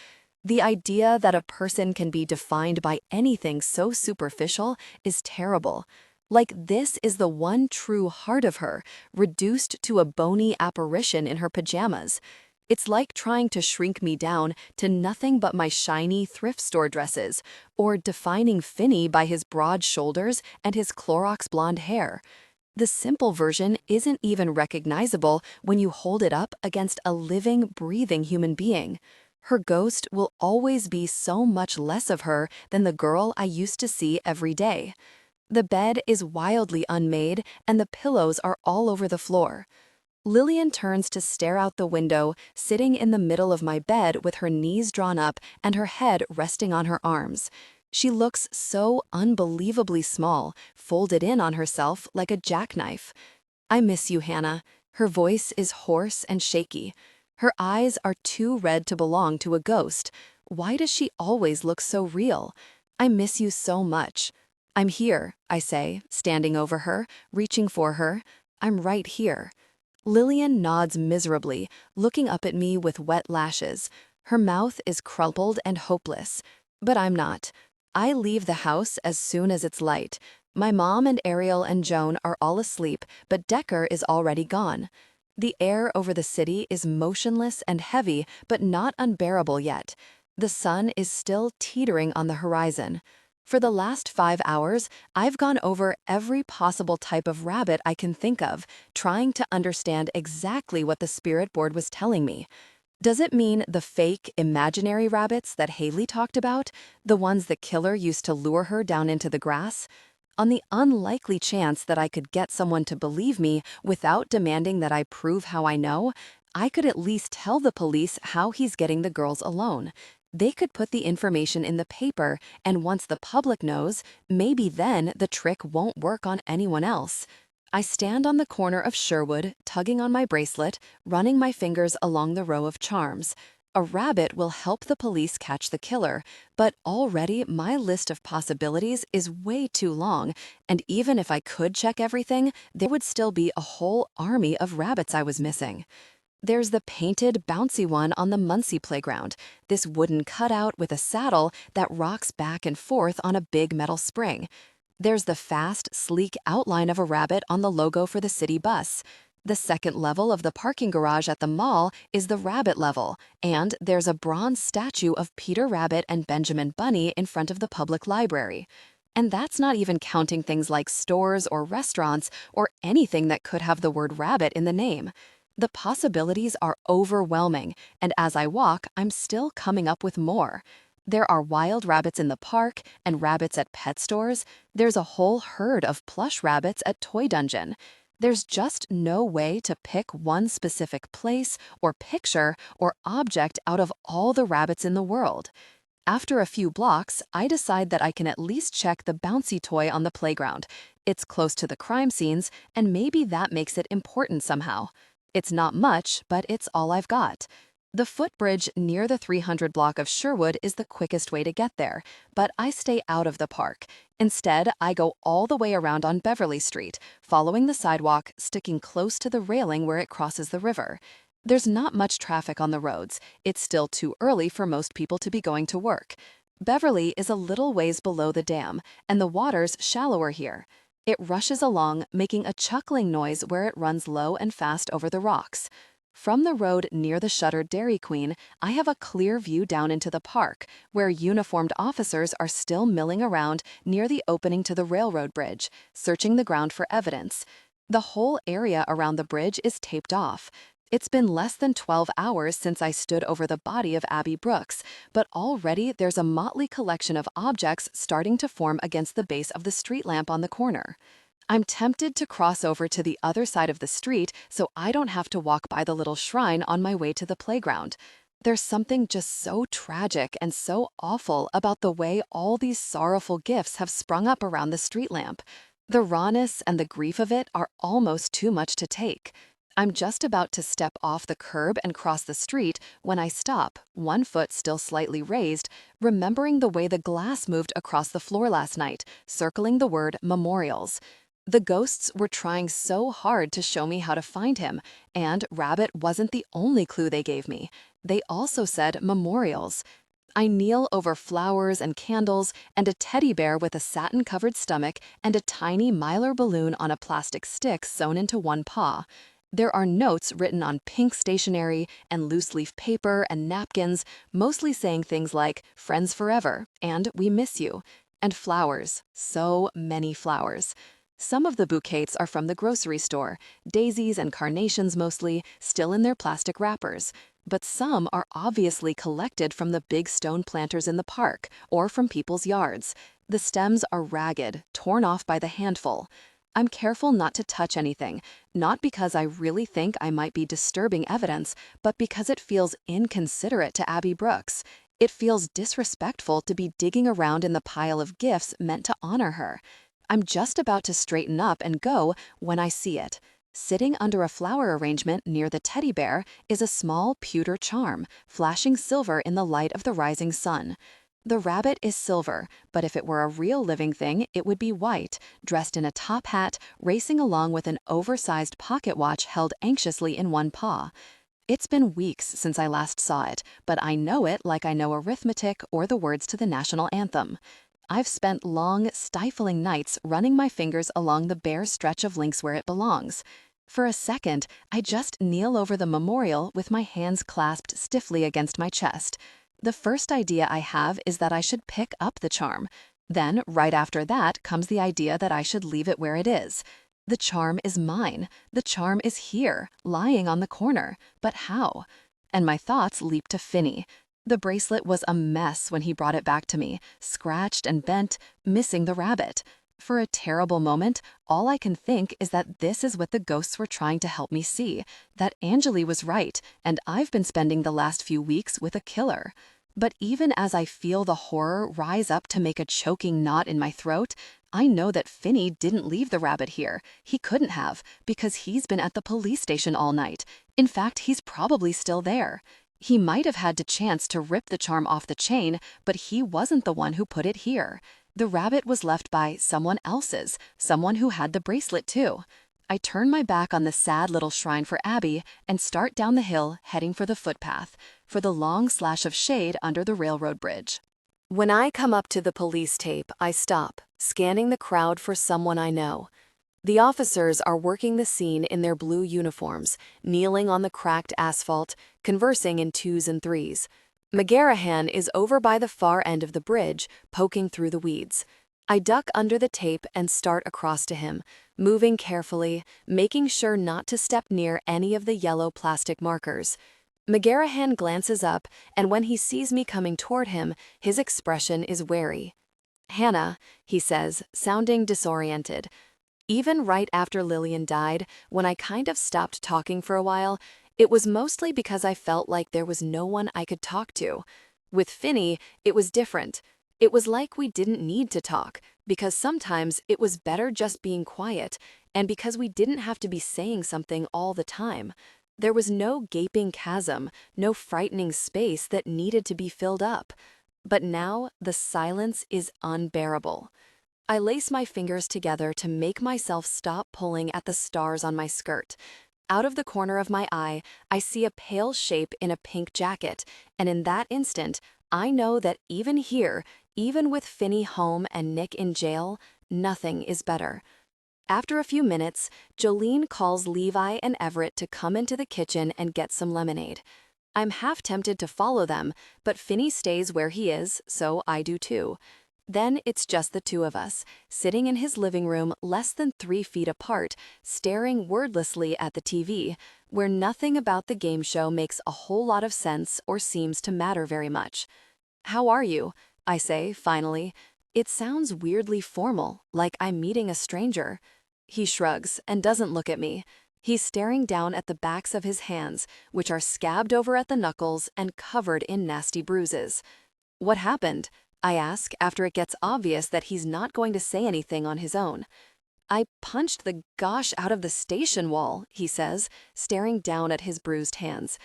The idea that a person can be defined by anything so superficial is terrible. Like this is the one true heart of her, reduced to a bony apparition in her pajamas. It's like trying to shrink me down to nothing but my shiny thrift store dresses, or defining Finny by his broad shoulders and his Clorox blonde hair. The simple version isn't even recognizable when you hold it up against a living, breathing human being. Her ghost will always be so much less of her than the girl I used to see every day. The bed is wildly unmade, and the pillows are all over the floor. Lillian turns to stare out the window, sitting in the middle of my bed with her knees drawn up and her head resting on her arms. She looks so unbelievably small, folded in on herself like a jackknife. "I miss you, Hannah." Her voice is hoarse and shaky. Her eyes are too red to belong to a ghost. Why does she always look so real? "I miss you so much." "I'm here," I say, standing over her, reaching for her. "I'm right here." Lillian nods miserably, looking up at me with wet lashes. Her mouth is crumpled and hopeless. But I'm not. I leave the house as soon as it's light. My mom and Ariel and Joan are all asleep, but Decker is already gone. The air over the city is motionless and heavy, but not unbearable yet. The sun is still teetering on the horizon. For the last 5 hours, I've gone over every possible type of rabbit I can think of, trying to understand exactly what the spirit board was telling me. Does it mean the fake, imaginary rabbits that Haley talked about, the ones the killer used to lure her down into the grass? On the unlikely chance that I could get someone to believe me without demanding that I prove how I know, I could at least tell the police how he's getting the girls alone. They could put the information in the paper, and once the public knows, maybe then the trick won't work on anyone else. I stand on the corner of Sherwood, tugging on my bracelet, running my fingers along the row of charms. A rabbit will help the police catch the killer, but already my list of possibilities is way too long, and even if I could check everything, there would still be a whole army of rabbits I was missing. There's the painted, bouncy one on the Muncie playground, this wooden cutout with a saddle that rocks back and forth on a big metal spring. There's the fast, sleek outline of a rabbit on the logo for the city bus. The second level of the parking garage at the mall is the rabbit level, and there's a bronze statue of Peter Rabbit and Benjamin Bunny in front of the public library. And that's not even counting things like stores or restaurants or anything that could have the word rabbit in the name. The possibilities are overwhelming, and as I walk, I'm still coming up with more. There are wild rabbits in the park and rabbits at pet stores. There's a whole herd of plush rabbits at Toy Dungeon. There's just no way to pick one specific place or picture or object out of all the rabbits in the world. After a few blocks, I decide that I can at least check the bouncy toy on the playground. It's close to the crime scenes, and maybe that makes it important somehow. It's not much, but it's all I've got. The footbridge near the 300 block of Sherwood is the quickest way to get there, but I stay out of the park. Instead, I go all the way around on Beverly Street, following the sidewalk, sticking close to the railing where it crosses the river. There's not much traffic on the roads. It's still too early for most people to be going to work. Beverly is a little ways below the dam, and the water's shallower here. It rushes along, making a chuckling noise where it runs low and fast over the rocks. From the road near the shuttered Dairy Queen, I have a clear view down into the park, where uniformed officers are still milling around near the opening to the railroad bridge, searching the ground for evidence. The whole area around the bridge is taped off. It's been less than 12 hours since I stood over the body of Abby Brooks, but already there's a motley collection of objects starting to form against the base of the street lamp on the corner. I'm tempted to cross over to the other side of the street so I don't have to walk by the little shrine on my way to the playground. There's something just so tragic and so awful about the way all these sorrowful gifts have sprung up around the street lamp. The rawness and the grief of it are almost too much to take. I'm just about to step off the curb and cross the street when I stop, one foot still slightly raised, remembering the way the glass moved across the floor last night, circling the word memorials. The ghosts were trying so hard to show me how to find him, and Rabbit wasn't the only clue they gave me. They also said memorials. I kneel over flowers and candles and a teddy bear with a satin-covered stomach and a tiny mylar balloon on a plastic stick sewn into one paw. There are notes written on pink stationery and loose-leaf paper and napkins, mostly saying things like, "Friends forever," and "We miss you," and flowers, so many flowers. Some of the bouquets are from the grocery store, daisies and carnations mostly, still in their plastic wrappers. But some are obviously collected from the big stone planters in the park or from people's yards. The stems are ragged, torn off by the handful. I'm careful not to touch anything, not because I really think I might be disturbing evidence, but because it feels inconsiderate to Abby Brooks. It feels disrespectful to be digging around in the pile of gifts meant to honor her. I'm just about to straighten up and go when I see it. Sitting under a flower arrangement near the teddy bear is a small pewter charm, flashing silver in the light of the rising sun. The rabbit is silver, but if it were a real living thing, it would be white, dressed in a top hat, racing along with an oversized pocket watch held anxiously in one paw. It's been weeks since I last saw it, but I know it like I know arithmetic or the words to the national anthem. I've spent long, stifling nights running my fingers along the bare stretch of links where it belongs. For a second, I just kneel over the memorial with my hands clasped stiffly against my chest. The first idea I have is that I should pick up the charm. Then, right after that, comes the idea that I should leave it where it is. The charm is mine. The charm is here, lying on the corner. But how? And my thoughts leap to Finny. The bracelet was a mess when he brought it back to me, scratched and bent, missing the rabbit. For a terrible moment, all I can think is that this is what the ghosts were trying to help me see, that Anjali was right, and I've been spending the last few weeks with a killer. But even as I feel the horror rise up to make a choking knot in my throat, I know that Finny didn't leave the rabbit here. He couldn't have, because he's been at the police station all night. In fact, he's probably still there. He might have had the chance to rip the charm off the chain, but he wasn't the one who put it here. The rabbit was left by someone else's, someone who had the bracelet too. I turn my back on the sad little shrine for Abby and start down the hill, heading for the footpath, for the long slash of shade under the railroad bridge. When I come up to the police tape, I stop, scanning the crowd for someone I know. The officers are working the scene in their blue uniforms, kneeling on the cracked asphalt, conversing in twos and threes. McGarrahan is over by the far end of the bridge, poking through the weeds. I duck under the tape and start across to him, moving carefully, making sure not to step near any of the yellow plastic markers. McGarrahan glances up, and when he sees me coming toward him, his expression is wary. "Hannah," he says, sounding disoriented. Even right after Lillian died, when I kind of stopped talking for a while, it was mostly because I felt like there was no one I could talk to. With Finny, it was different. It was like we didn't need to talk, because sometimes it was better just being quiet, and because we didn't have to be saying something all the time. There was no gaping chasm, no frightening space that needed to be filled up. But now the silence is unbearable. I lace my fingers together to make myself stop pulling at the stars on my skirt. Out of the corner of my eye, I see a pale shape in a pink jacket, and in that instant, I know that even here, even with Finny home and Nick in jail, nothing is better. After a few minutes, Jolene calls Levi and Everett to come into the kitchen and get some lemonade. I'm half tempted to follow them, but Finny stays where he is, so I do too. Then it's just the two of us, sitting in his living room less than 3 feet apart, staring wordlessly at the TV, where nothing about the game show makes a whole lot of sense or seems to matter very much. "How are you?" I say, finally. It sounds weirdly formal, like I'm meeting a stranger. He shrugs and doesn't look at me. He's staring down at the backs of his hands, which are scabbed over at the knuckles and covered in nasty bruises. "What happened?" I ask after it gets obvious that he's not going to say anything on his own. "I punched the gosh out of the station wall," he says, staring down at his bruised hands.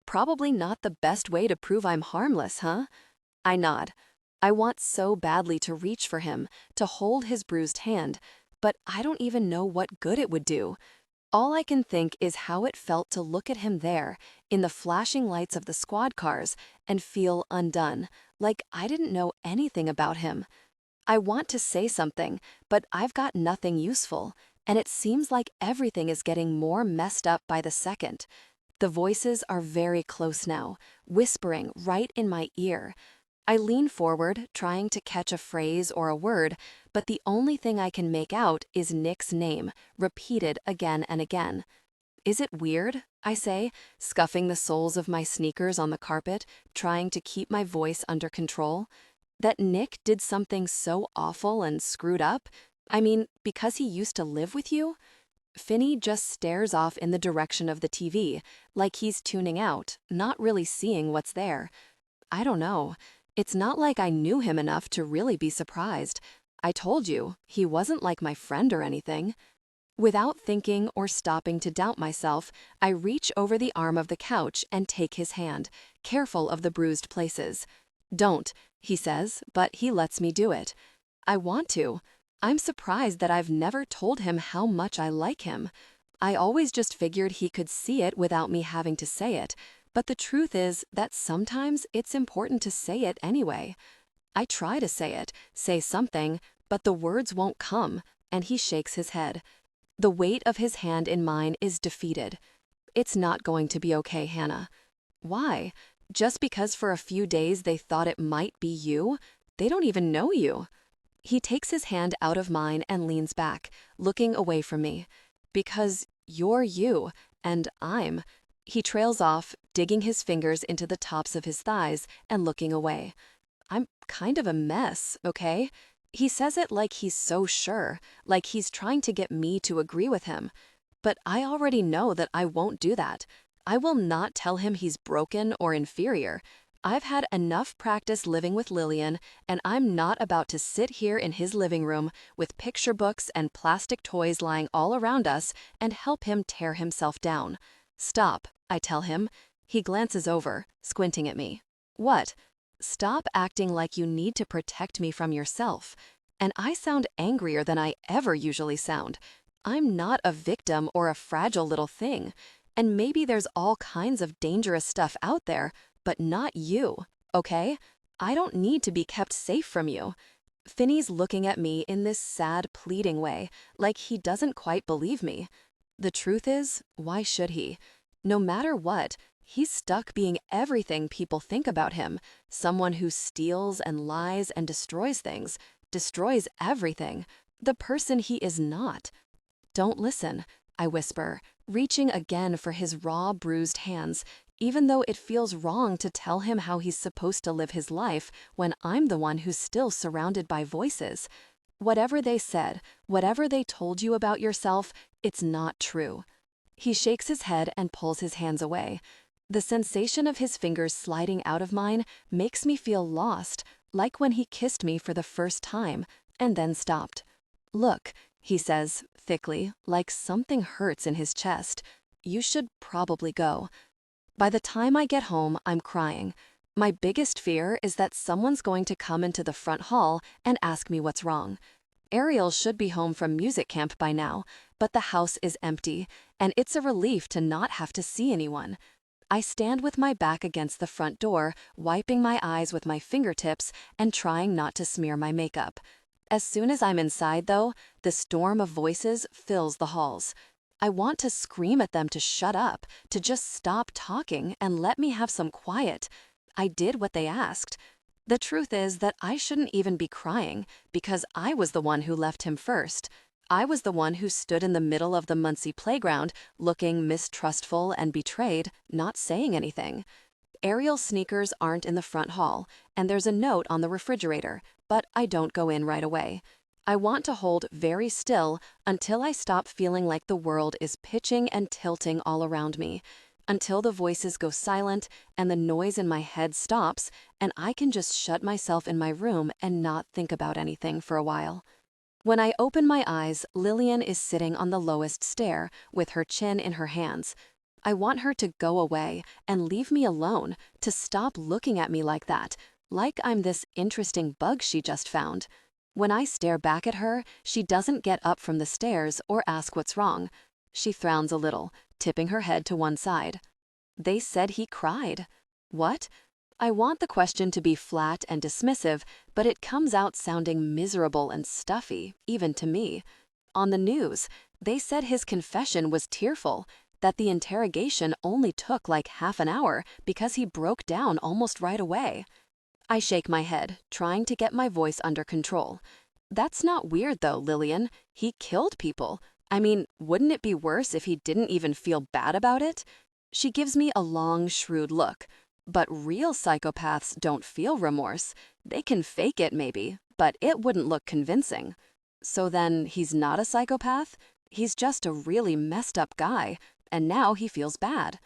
"Probably not the best way to prove I'm harmless, huh?" I nod. I want so badly to reach for him, to hold his bruised hand, but I don't even know what good it would do. All I can think is how it felt to look at him there, in the flashing lights of the squad cars, and feel undone, like I didn't know anything about him. I want to say something, but I've got nothing useful, and it seems like everything is getting more messed up by the second. The voices are very close now, whispering right in my ear. I lean forward, trying to catch a phrase or a word, but the only thing I can make out is Nick's name, repeated again and again. "Is it weird?" I say, scuffing the soles of my sneakers on the carpet, trying to keep my voice under control. That Nick did something so awful and screwed up? I mean, because he used to live with you? Finny just stares off in the direction of the TV, like he's tuning out, not really seeing what's there. I don't know. It's not like I knew him enough to really be surprised. I told you, he wasn't like my friend or anything. Without thinking or stopping to doubt myself, I reach over the arm of the couch and take his hand, careful of the bruised places. "Don't," he says, but he lets me do it. I want to. I'm surprised that I've never told him how much I like him. I always just figured he could see it without me having to say it. But the truth is that sometimes it's important to say it anyway. I try to say something, but the words won't come, and he shakes his head. The weight of his hand in mine is defeated. "It's not going to be okay, Hannah." "Why? Just because for a few days they thought it might be you? They don't even know you." He takes his hand out of mine and leans back, looking away from me. "Because you're you, and I'm..." He trails off, digging his fingers into the tops of his thighs and looking away. "I'm kind of a mess, okay?" He says it like he's so sure, like he's trying to get me to agree with him. But I already know that I won't do that. I will not tell him he's broken or inferior. I've had enough practice living with Lillian, and I'm not about to sit here in his living room with picture books and plastic toys lying all around us and help him tear himself down. "Stop," I tell him. He glances over, squinting at me. "What?" "Stop acting like you need to protect me from yourself." And I sound angrier than I ever usually sound. I'm not a victim or a fragile little thing. And maybe there's all kinds of dangerous stuff out there, but not you, okay? I don't need to be kept safe from you. Finny's looking at me in this sad, pleading way, like he doesn't quite believe me. The truth is, why should he? No matter what, he's stuck being everything people think about him. Someone who steals and lies and destroys things, destroys everything. The person he is not. "Don't listen," I whisper, reaching again for his raw, bruised hands, even though it feels wrong to tell him how he's supposed to live his life when I'm the one who's still surrounded by voices. Whatever they said, whatever they told you about yourself, it's not true. He shakes his head and pulls his hands away. The sensation of his fingers sliding out of mine makes me feel lost, like when he kissed me for the first time, and then stopped. "Look," he says, thickly, like something hurts in his chest. "You should probably go." By the time I get home, I'm crying. My biggest fear is that someone's going to come into the front hall and ask me what's wrong. Ariel should be home from music camp by now, but the house is empty, and it's a relief to not have to see anyone. I stand with my back against the front door, wiping my eyes with my fingertips and trying not to smear my makeup. As soon as I'm inside, though, the storm of voices fills the halls. I want to scream at them to shut up, to just stop talking and let me have some quiet. I did what they asked. The truth is that I shouldn't even be crying, because I was the one who left him first. I was the one who stood in the middle of the Muncie playground, looking mistrustful and betrayed, not saying anything. Ariel's sneakers aren't in the front hall, and there's a note on the refrigerator, but I don't go in right away. I want to hold very still until I stop feeling like the world is pitching and tilting all around me, until the voices go silent and the noise in my head stops, and I can just shut myself in my room and not think about anything for a while. When I open my eyes, Lillian is sitting on the lowest stair with her chin in her hands. I want her to go away and leave me alone, to stop looking at me like that, like I'm this interesting bug she just found. When I stare back at her, she doesn't get up from the stairs or ask what's wrong. She frowns a little, tipping her head to one side. "They said he cried." What? I want the question to be flat and dismissive, but it comes out sounding miserable and stuffy, even to me. On the news, they said his confession was tearful, that the interrogation only took like half an hour because he broke down almost right away. I shake my head, trying to get my voice under control. "That's not weird though, Lillian. He killed people. I mean, wouldn't it be worse if he didn't even feel bad about it?" She gives me a long, shrewd look. But real psychopaths don't feel remorse. They can fake it maybe, but it wouldn't look convincing. So then he's not a psychopath? He's just a really messed up guy, and now he feels bad.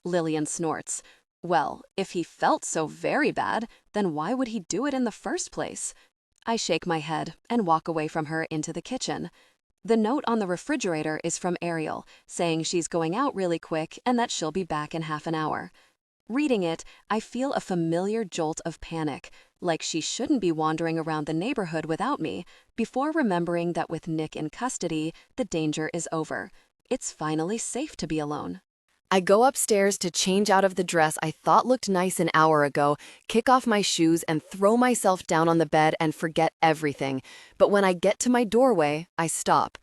Lillian snorts. Well, if he felt so very bad, then why would he do it in the first place? I shake my head and walk away from her into the kitchen. The note on the refrigerator is from Ariel, saying she's going out really quick and that she'll be back in half an hour. Reading it, I feel a familiar jolt of panic, like she shouldn't be wandering around the neighborhood without me, before remembering that with Nick in custody, the danger is over. It's finally safe to be alone. I go upstairs to change out of the dress I thought looked nice an hour ago, kick off my shoes, and throw myself down on the bed and forget everything. But when I get to my doorway, I stop.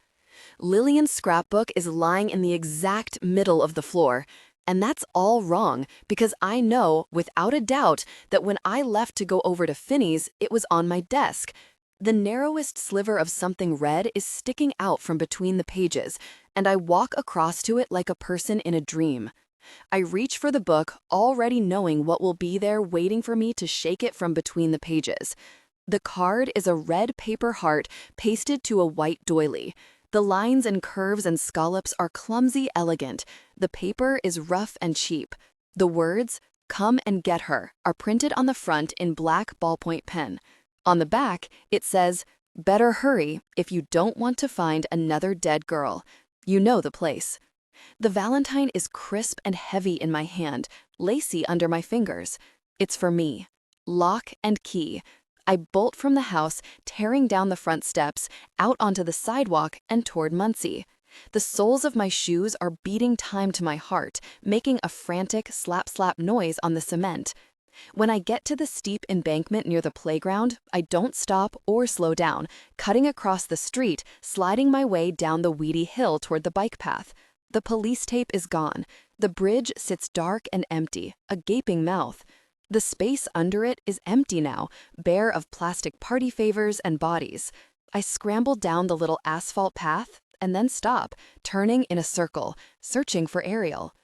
Lillian's scrapbook is lying in the exact middle of the floor. And that's all wrong, because I know, without a doubt, that when I left to go over to Finny's, it was on my desk. The narrowest sliver of something red is sticking out from between the pages, and I walk across to it like a person in a dream. I reach for the book, already knowing what will be there waiting for me to shake it from between the pages. The card is a red paper heart pasted to a white doily. The lines and curves and scallops are clumsy, elegant. The paper is rough and cheap. The words, "Come and get her," are printed on the front in black ballpoint pen. On the back, it says, "Better hurry if you don't want to find another dead girl. You know the place." The Valentine is crisp and heavy in my hand, lacy under my fingers. It's for me. Lock and key. I bolt from the house, tearing down the front steps, out onto the sidewalk, and toward Muncie. The soles of my shoes are beating time to my heart, making a frantic slap-slap noise on the cement. When I get to the steep embankment near the playground, I don't stop or slow down, cutting across the street, sliding my way down the weedy hill toward the bike path. The police tape is gone. The bridge sits dark and empty, a gaping mouth. The space under it is empty now, bare of plastic party favors and bodies. I scramble down the little asphalt path and then stop, turning in a circle, searching for Ariel.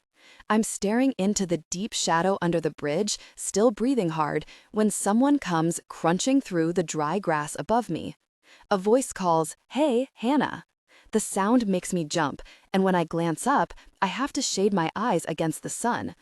I'm staring into the deep shadow under the bridge, still breathing hard, when someone comes crunching through the dry grass above me. A voice calls, "Hey, Hannah." The sound makes me jump, and when I glance up, I have to shade my eyes against the sun.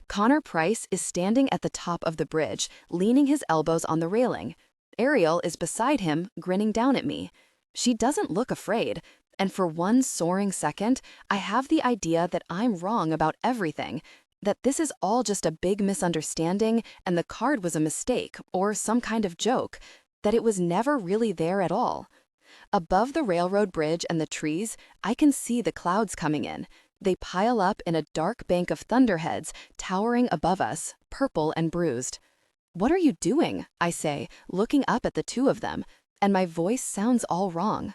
Connor Price is standing at the top of the bridge, leaning his elbows on the railing. Ariel is beside him, grinning down at me. She doesn't look afraid, and for one soaring second, I have the idea that I'm wrong about everything, that this is all just a big misunderstanding and the card was a mistake or some kind of joke, that it was never really there at all. Above the railroad bridge and the trees, I can see the clouds coming in. They pile up in a dark bank of thunderheads, towering above us, purple and bruised. "What are you doing?" I say, looking up at the two of them, and my voice sounds all wrong.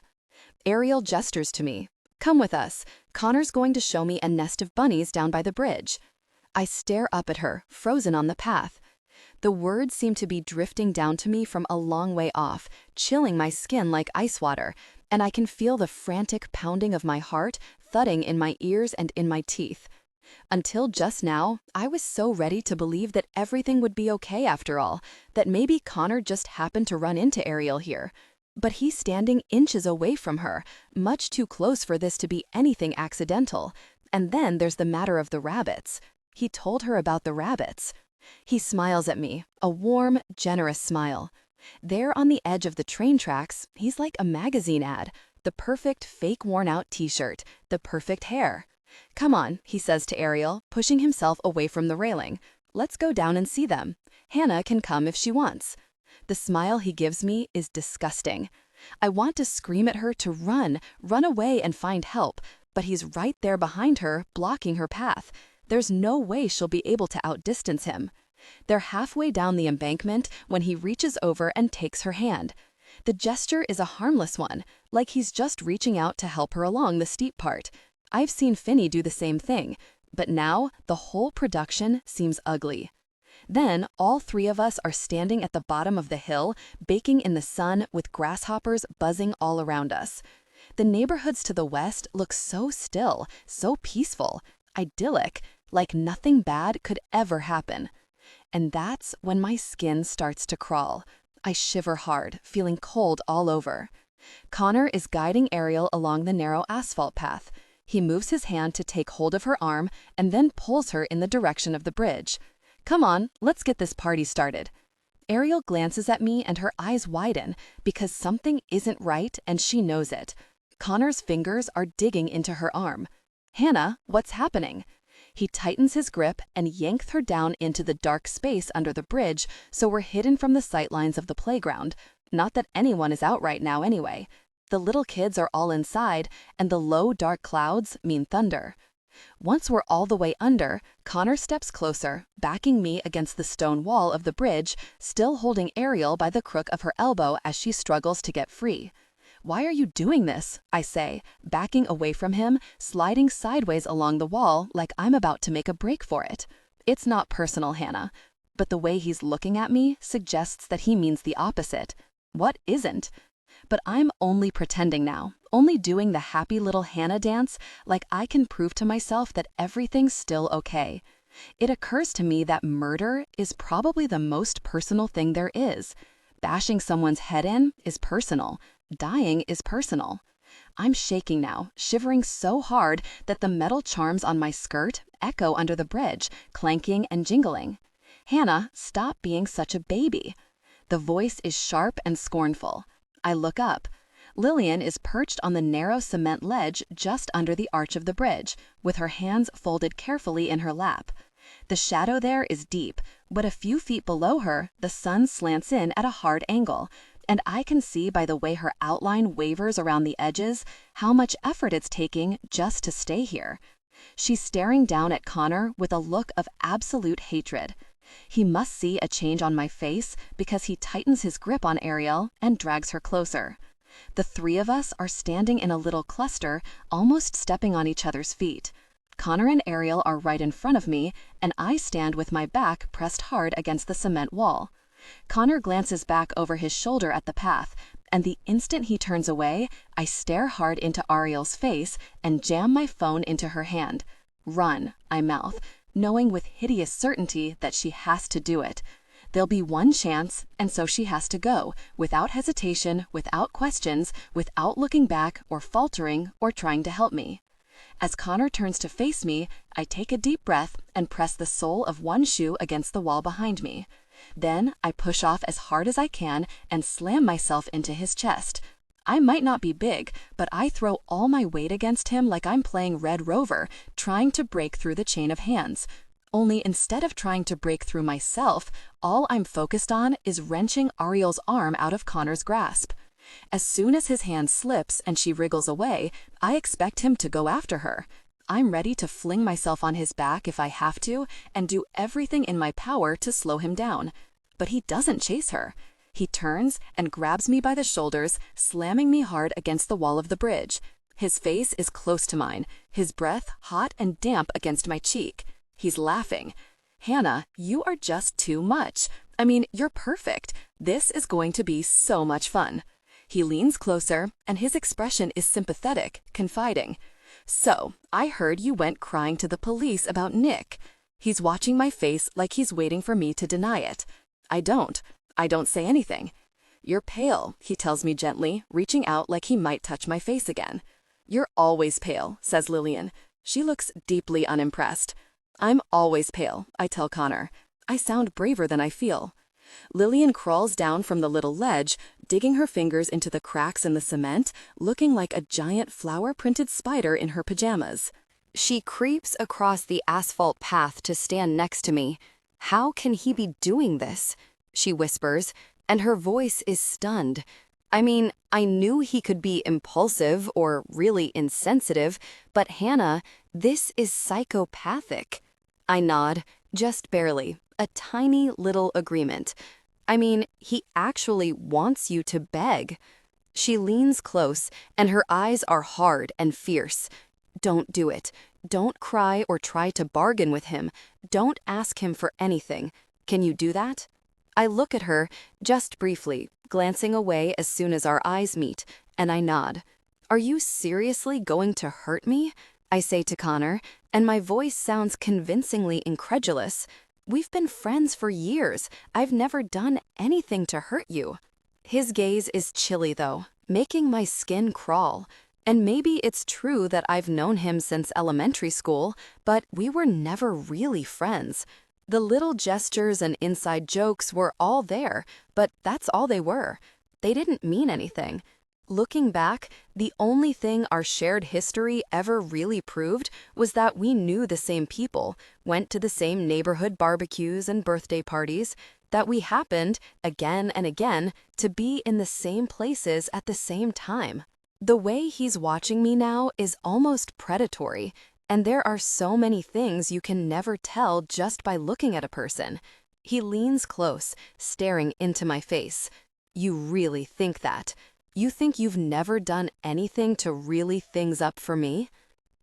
Ariel gestures to me. "Come with us. Connor's going to show me a nest of bunnies down by the bridge." I stare up at her, frozen on the path. The words seem to be drifting down to me from a long way off, chilling my skin like ice water, and I can feel the frantic pounding of my heart thudding in my ears and in my teeth. Until just now, I was so ready to believe that everything would be okay after all, that maybe Connor just happened to run into Ariel here. But he's standing inches away from her, much too close for this to be anything accidental. And then there's the matter of the rabbits. He told her about the rabbits. He smiles at me, a warm, generous smile. There on the edge of the train tracks, he's like a magazine ad, the perfect fake worn-out t-shirt, the perfect hair. "Come on," he says to Ariel, pushing himself away from the railing. "Let's go down and see them. Hannah can come if she wants." The smile he gives me is disgusting. I want to scream at her to run away and find help, but he's right there behind her, blocking her path. There's no way she'll be able to outdistance him. They're halfway down the embankment when he reaches over and takes her hand. The gesture is a harmless one, like he's just reaching out to help her along the steep part. I've seen Finny do the same thing, but now the whole production seems ugly. Then all three of us are standing at the bottom of the hill, baking in the sun with grasshoppers buzzing all around us. The neighborhoods to the west look so still, so peaceful, idyllic, like nothing bad could ever happen. And that's when my skin starts to crawl. I shiver hard, feeling cold all over. Connor is guiding Ariel along the narrow asphalt path. He moves his hand to take hold of her arm and then pulls her in the direction of the bridge. "Come on, let's get this party started." Ariel glances at me and her eyes widen because something isn't right and she knows it. Connor's fingers are digging into her arm. "Hannah, what's happening?" He tightens his grip and yanks her down into the dark space under the bridge so we're hidden from the sightlines of the playground. Not that anyone is out right now anyway. The little kids are all inside, and the low, dark clouds mean thunder. Once we're all the way under, Connor steps closer, backing me against the stone wall of the bridge, still holding Ariel by the crook of her elbow as she struggles to get free. "Why are you doing this?" I say, backing away from him, sliding sideways along the wall like I'm about to make a break for it. It's not personal, Hannah, but the way he's looking at me suggests that he means the opposite. What isn't? But I'm only pretending now, only doing the happy little Hannah dance like I can prove to myself that everything's still okay. It occurs to me that murder is probably the most personal thing there is. Bashing someone's head in is personal. Dying is personal. I'm shaking now, shivering so hard that the metal charms on my skirt echo under the bridge, clanking and jingling. "Hannah, stop being such a baby." The voice is sharp and scornful. I look up. Lillian is perched on the narrow cement ledge just under the arch of the bridge, with her hands folded carefully in her lap. The shadow there is deep, but a few feet below her, the sun slants in at a hard angle, and I can see by the way her outline wavers around the edges how much effort it's taking just to stay here. She's staring down at Connor with a look of absolute hatred. He must see a change on my face because he tightens his grip on Ariel and drags her closer. The three of us are standing in a little cluster, almost stepping on each other's feet. Connor and Ariel are right in front of me, and I stand with my back pressed hard against the cement wall. Connor glances back over his shoulder at the path, and the instant he turns away, I stare hard into Ariel's face and jam my phone into her hand. "Run," I mouth, knowing with hideous certainty that she has to do it. There'll be one chance, and so she has to go, without hesitation, without questions, without looking back or faltering or trying to help me. As Connor turns to face me, I take a deep breath and press the sole of one shoe against the wall behind me. Then I push off as hard as I can and slam myself into his chest. I might not be big, but I throw all my weight against him like I'm playing Red Rover, trying to break through the chain of hands. Only instead of trying to break through myself, all I'm focused on is wrenching Ariel's arm out of Connor's grasp. As soon as his hand slips and she wriggles away, I expect him to go after her. I'm ready to fling myself on his back if I have to and do everything in my power to slow him down. But he doesn't chase her. He turns and grabs me by the shoulders, slamming me hard against the wall of the bridge. His face is close to mine, his breath hot and damp against my cheek. He's laughing. "Hannah, you are just too much. I mean, you're perfect. This is going to be so much fun." He leans closer, and his expression is sympathetic, confiding. "So, I heard you went crying to the police about Nick." He's watching my face like he's waiting for me to deny it. I don't say anything. "You're pale," he tells me gently, reaching out like he might touch my face again. "You're always pale," says Lillian. She looks deeply unimpressed. "I'm always pale," I tell Connor. I sound braver than I feel. Lillian crawls down from the little ledge, digging her fingers into the cracks in the cement, looking like a giant flower-printed spider in her pajamas. She creeps across the asphalt path to stand next to me. "How can he be doing this?" she whispers, and her voice is stunned. I mean, I knew he could be impulsive or really insensitive, but Hannah, this is psychopathic. I nod, just barely, a tiny little agreement. I mean, he actually wants you to beg. She leans close, and her eyes are hard and fierce. "Don't do it. Don't cry or try to bargain with him. Don't ask him for anything. Can you do that?" I look at her, just briefly, glancing away as soon as our eyes meet, and I nod. "Are you seriously going to hurt me?" I say to Connor, and my voice sounds convincingly incredulous. "We've been friends for years. I've never done anything to hurt you." His gaze is chilly, though, making my skin crawl. And maybe it's true that I've known him since elementary school, but we were never really friends. The little gestures and inside jokes were all there, but that's all they were. They didn't mean anything. Looking back, the only thing our shared history ever really proved was that we knew the same people, went to the same neighborhood barbecues and birthday parties, that we happened, again and again, to be in the same places at the same time. The way he's watching me now is almost predatory, and there are so many things you can never tell just by looking at a person. He leans close, staring into my face. "You really think that? You think you've never done anything to really things up for me?"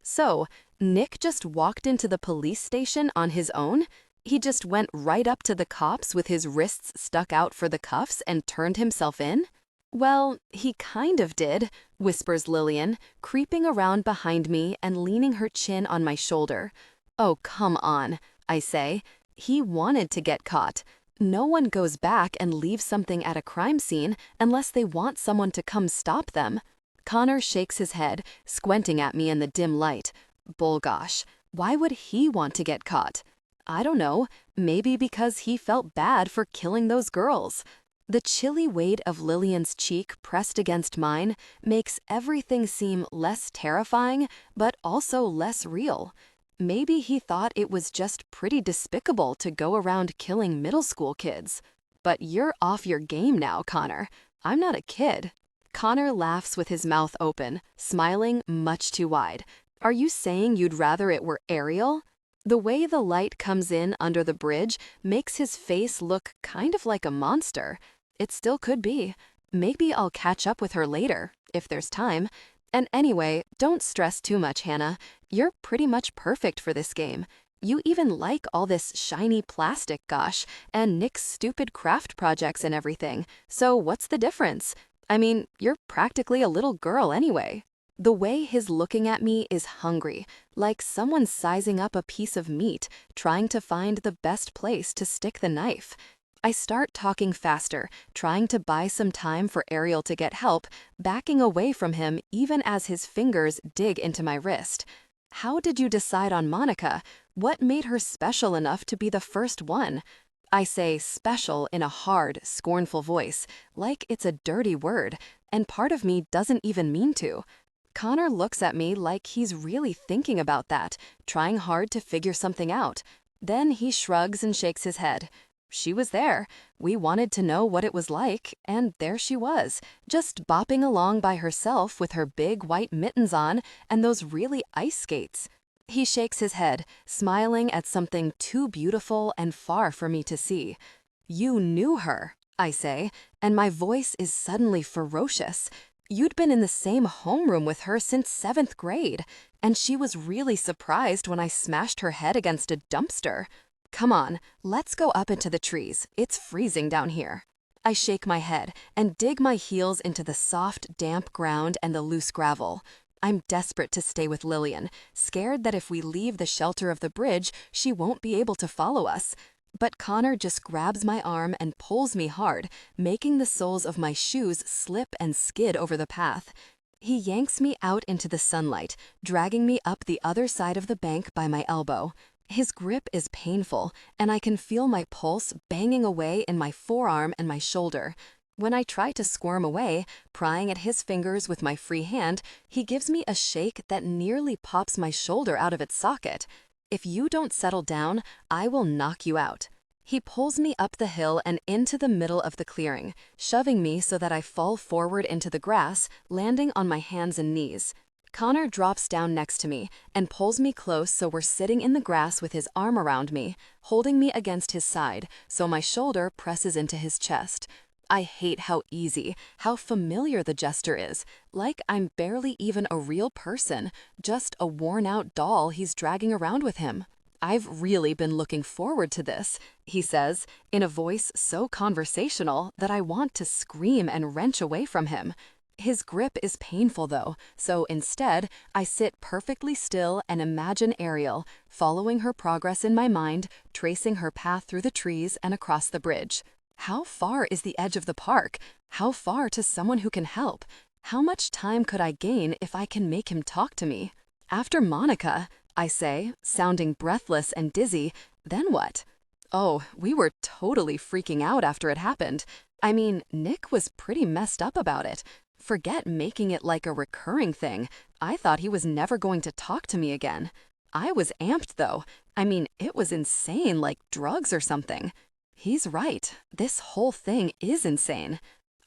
So, Nick just walked into the police station on his own? He just went right up to the cops with his wrists stuck out for the cuffs and turned himself in? "Well, he kind of did," whispers Lillian, creeping around behind me and leaning her chin on my shoulder. "Oh, come on," I say. "He wanted to get caught. No one goes back and leaves something at a crime scene unless they want someone to come stop them." Connor shakes his head, squinting at me in the dim light. Bullgosh, why would he want to get caught? I don't know, maybe because he felt bad for killing those girls. The chilly weight of Lillian's cheek pressed against mine makes everything seem less terrifying, but also less real. Maybe he thought it was just pretty despicable to go around killing middle school kids. But you're off your game now, Connor. I'm not a kid. Connor laughs with his mouth open, smiling much too wide. "Are you saying you'd rather it were Ariel?" The way the light comes in under the bridge makes his face look kind of like a monster. It still could be. Maybe I'll catch up with her later, if there's time. And anyway, don't stress too much, Hannah. You're pretty much perfect for this game. You even like all this shiny plastic, gosh, and Nick's stupid craft projects and everything. So what's the difference? I mean, you're practically a little girl anyway. The way he's looking at me is hungry, like someone sizing up a piece of meat, trying to find the best place to stick the knife. I start talking faster, trying to buy some time for Ariel to get help, backing away from him even as his fingers dig into my wrist. "How did you decide on Monica? What made her special enough to be the first one?" I say special in a hard, scornful voice, like it's a dirty word, and part of me doesn't even mean to. Connor looks at me like he's really thinking about that, trying hard to figure something out. Then he shrugs and shakes his head. She was there. We wanted to know what it was like, and there she was, just bopping along by herself with her big white mittens on and those really ice skates. He shakes his head, smiling at something too beautiful and far for me to see. You knew her, I say, and my voice is suddenly ferocious. You'd been in the same homeroom with her since 7th grade, and she was really surprised when I smashed her head against a dumpster. Come on, let's go up into the trees. It's freezing down here. I shake my head and dig my heels into the soft, damp ground and the loose gravel. I'm desperate to stay with Lillian, scared that if we leave the shelter of the bridge, she won't be able to follow us. But Connor just grabs my arm and pulls me hard, making the soles of my shoes slip and skid over the path. He yanks me out into the sunlight, dragging me up the other side of the bank by my elbow. His grip is painful, and I can feel my pulse banging away in my forearm and my shoulder. When I try to squirm away, prying at his fingers with my free hand, he gives me a shake that nearly pops my shoulder out of its socket. If you don't settle down, I will knock you out. He pulls me up the hill and into the middle of the clearing, shoving me so that I fall forward into the grass, landing on my hands and knees. Connor drops down next to me and pulls me close so we're sitting in the grass with his arm around me, holding me against his side so my shoulder presses into his chest. I hate how easy, how familiar the gesture is, like I'm barely even a real person, just a worn-out doll he's dragging around with him. I've really been looking forward to this, he says, in a voice so conversational that I want to scream and wrench away from him. His grip is painful though, so instead, I sit perfectly still and imagine Ariel, following her progress in my mind, tracing her path through the trees and across the bridge. How far is the edge of the park? How far to someone who can help? How much time could I gain if I can make him talk to me? After Monica, I say, sounding breathless and dizzy, then what? Oh, we were totally freaking out after it happened. I mean, Nick was pretty messed up about it. Forget making it like a recurring thing. I thought he was never going to talk to me again. I was amped though. I mean, it was insane, like drugs or something. He's right. This whole thing is insane.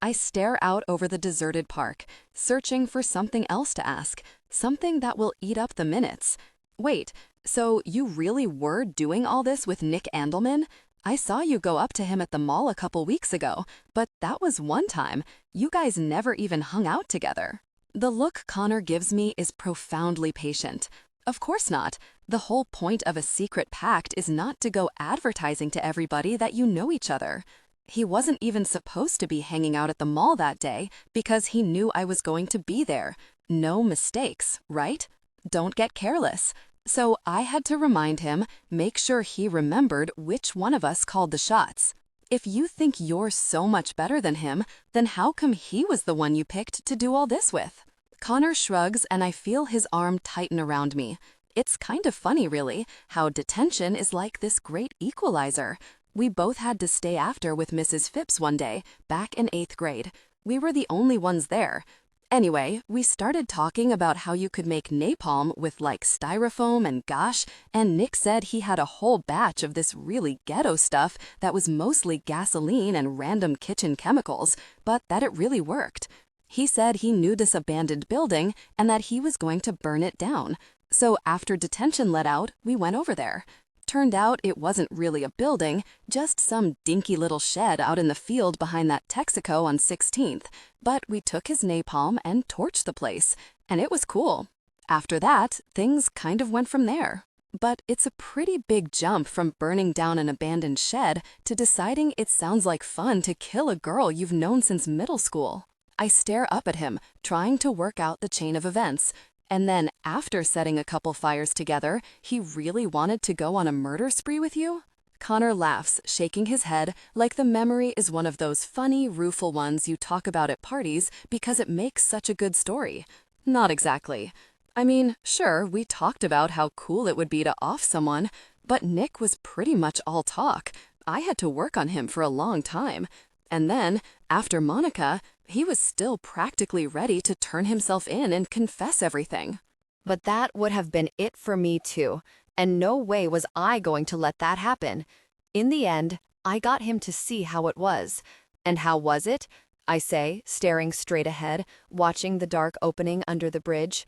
I stare out over the deserted park, searching for something else to ask, something that will eat up the minutes. Wait, so you really were doing all this with Nick Andelman? I saw you go up to him at the mall a couple weeks ago, but that was one time. You guys never even hung out together. The look Connor gives me is profoundly patient. Of course not. The whole point of a secret pact is not to go advertising to everybody that you know each other. He wasn't even supposed to be hanging out at the mall that day because he knew I was going to be there. No mistakes, right? Don't get careless. So I had to remind him, make sure he remembered which one of us called the shots. If you think you're so much better than him, then how come he was the one you picked to do all this with? Connor shrugs and I feel his arm tighten around me. It's kind of funny, really, how detention is like this great equalizer. We both had to stay after with Mrs. Phipps one day, back in 8th grade. We were the only ones there. Anyway, we started talking about how you could make napalm with like styrofoam and gosh, and Nick said he had a whole batch of this really ghetto stuff that was mostly gasoline and random kitchen chemicals, but that it really worked. He said he knew this abandoned building and that he was going to burn it down. So after detention let out, we went over there. Turned out it wasn't really a building, just some dinky little shed out in the field behind that Texaco on 16th. But we took his napalm and torched the place, and it was cool. After that, things kind of went from there. But it's a pretty big jump from burning down an abandoned shed to deciding it sounds like fun to kill a girl you've known since middle school. I stare up at him, trying to work out the chain of events. And then, after setting a couple fires together, he really wanted to go on a murder spree with you? Connor laughs, shaking his head like the memory is one of those funny, rueful ones you talk about at parties because it makes such a good story. Not exactly. I mean, sure, we talked about how cool it would be to off someone, but Nick was pretty much all talk. I had to work on him for a long time. And then, after Monica, he was still practically ready to turn himself in and confess everything. But that would have been it for me too, and no way was I going to let that happen. In the end, I got him to see how it was. And how was it? I say, staring straight ahead, watching the dark opening under the bridge.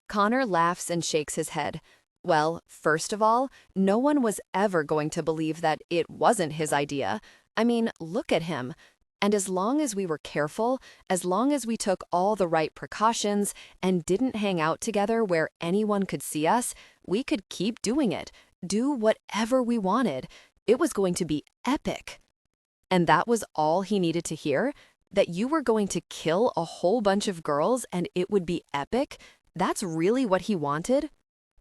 Connor laughs and shakes his head. Well, first of all, no one was ever going to believe that it wasn't his idea. I mean, look at him. And as long as we were careful, as long as we took all the right precautions and didn't hang out together where anyone could see us, we could keep doing it, do whatever we wanted. It was going to be epic. And that was all he needed to hear? That you were going to kill a whole bunch of girls and it would be epic? That's really what he wanted?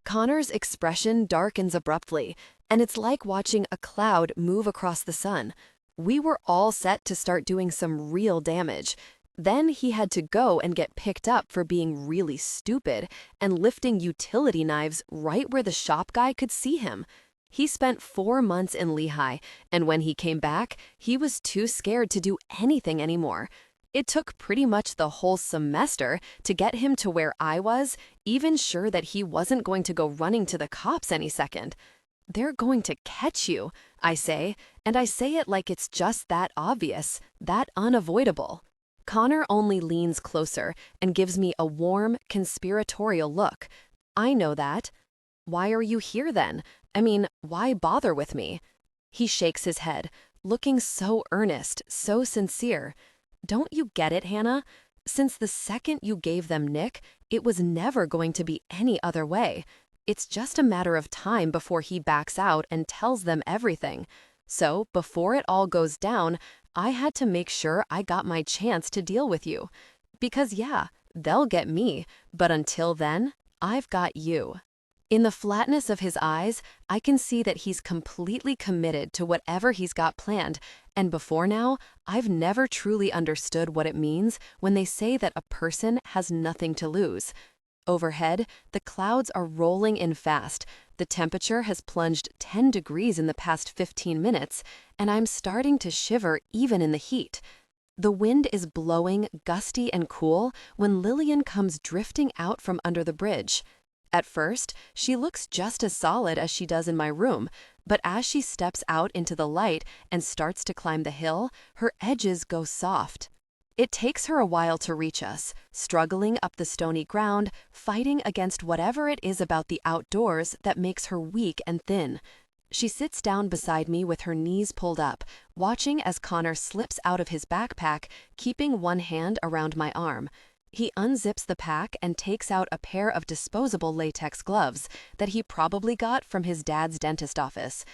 Connor's expression darkens abruptly, and it's like watching a cloud move across the sun. We were all set to start doing some real damage. Then he had to go and get picked up for being really stupid and lifting utility knives right where the shop guy could see him. He spent 4 months in Lehigh, and when he came back, he was too scared to do anything anymore. It took pretty much the whole semester to get him to where I was, even sure that he wasn't going to go running to the cops any second. They're going to catch you, I say, and I say it like it's just that obvious, that unavoidable. Connor only leans closer and gives me a warm, conspiratorial look. I know that. Why are you here then? I mean, why bother with me? He shakes his head, looking so earnest, so sincere. Don't you get it, Hannah? Since the second you gave them Nick, it was never going to be any other way. It's just a matter of time before he backs out and tells them everything. So, before it all goes down, I had to make sure I got my chance to deal with you. Because yeah, they'll get me, but until then, I've got you. In the flatness of his eyes, I can see that he's completely committed to whatever he's got planned, and before now, I've never truly understood what it means when they say that a person has nothing to lose. Overhead, the clouds are rolling in fast. The temperature has plunged 10 degrees in the past 15 minutes, and I'm starting to shiver even in the heat. The wind is blowing gusty and cool when Lillian comes drifting out from under the bridge. At first, she looks just as solid as she does in my room, but as she steps out into the light and starts to climb the hill, her edges go soft. It takes her a while to reach us, struggling up the stony ground, fighting against whatever it is about the outdoors that makes her weak and thin. She sits down beside me with her knees pulled up, watching as Connor slips out of his backpack, keeping one hand around my arm. He unzips the pack and takes out a pair of disposable latex gloves that he probably got from his dad's dentist office.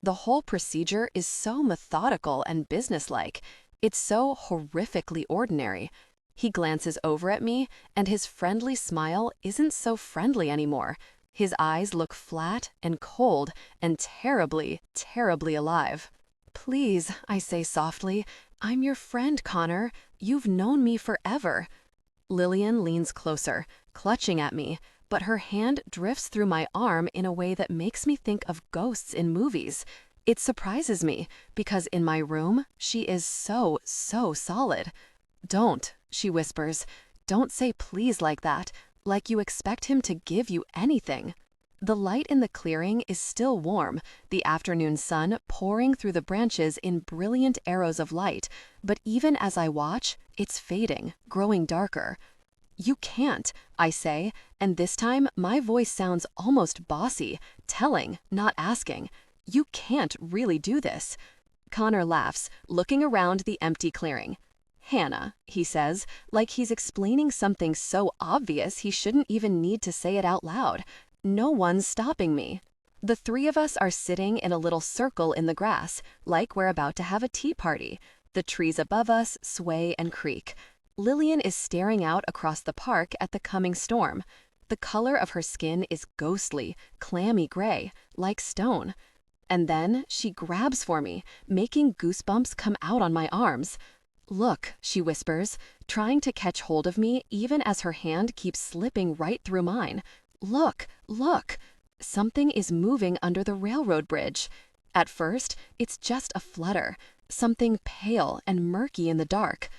The whole procedure is so methodical and businesslike. It's so horrifically ordinary. He glances over at me, and his friendly smile isn't so friendly anymore. His eyes look flat and cold and terribly, terribly alive. "Please," I say softly, "I'm your friend, Connor. You've known me forever." Lillian leans closer, clutching at me, but her hand drifts through my arm in a way that makes me think of ghosts in movies. It surprises me, because in my room, she is so solid. "Don't," she whispers. "Don't say please like that, like you expect him to give you anything." The light in the clearing is still warm, the afternoon sun pouring through the branches in brilliant arrows of light, but even as I watch, it's fading, growing darker. "You can't," I say, and this time my voice sounds almost bossy, telling, not asking. "You can't really do this." Connor laughs, looking around the empty clearing. "Hannah," he says, like he's explaining something so obvious he shouldn't even need to say it out loud. "No one's stopping me." The three of us are sitting in a little circle in the grass, like we're about to have a tea party. The trees above us sway and creak. Lillian is staring out across the park at the coming storm. The color of her skin is ghostly, clammy gray, like stone. And then she grabs for me, making goosebumps come out on my arms. "Look," she whispers, trying to catch hold of me even as her hand keeps slipping right through mine. "Look, look!" Something is moving under the railroad bridge. At first, it's just a flutter, something pale and murky in the dark.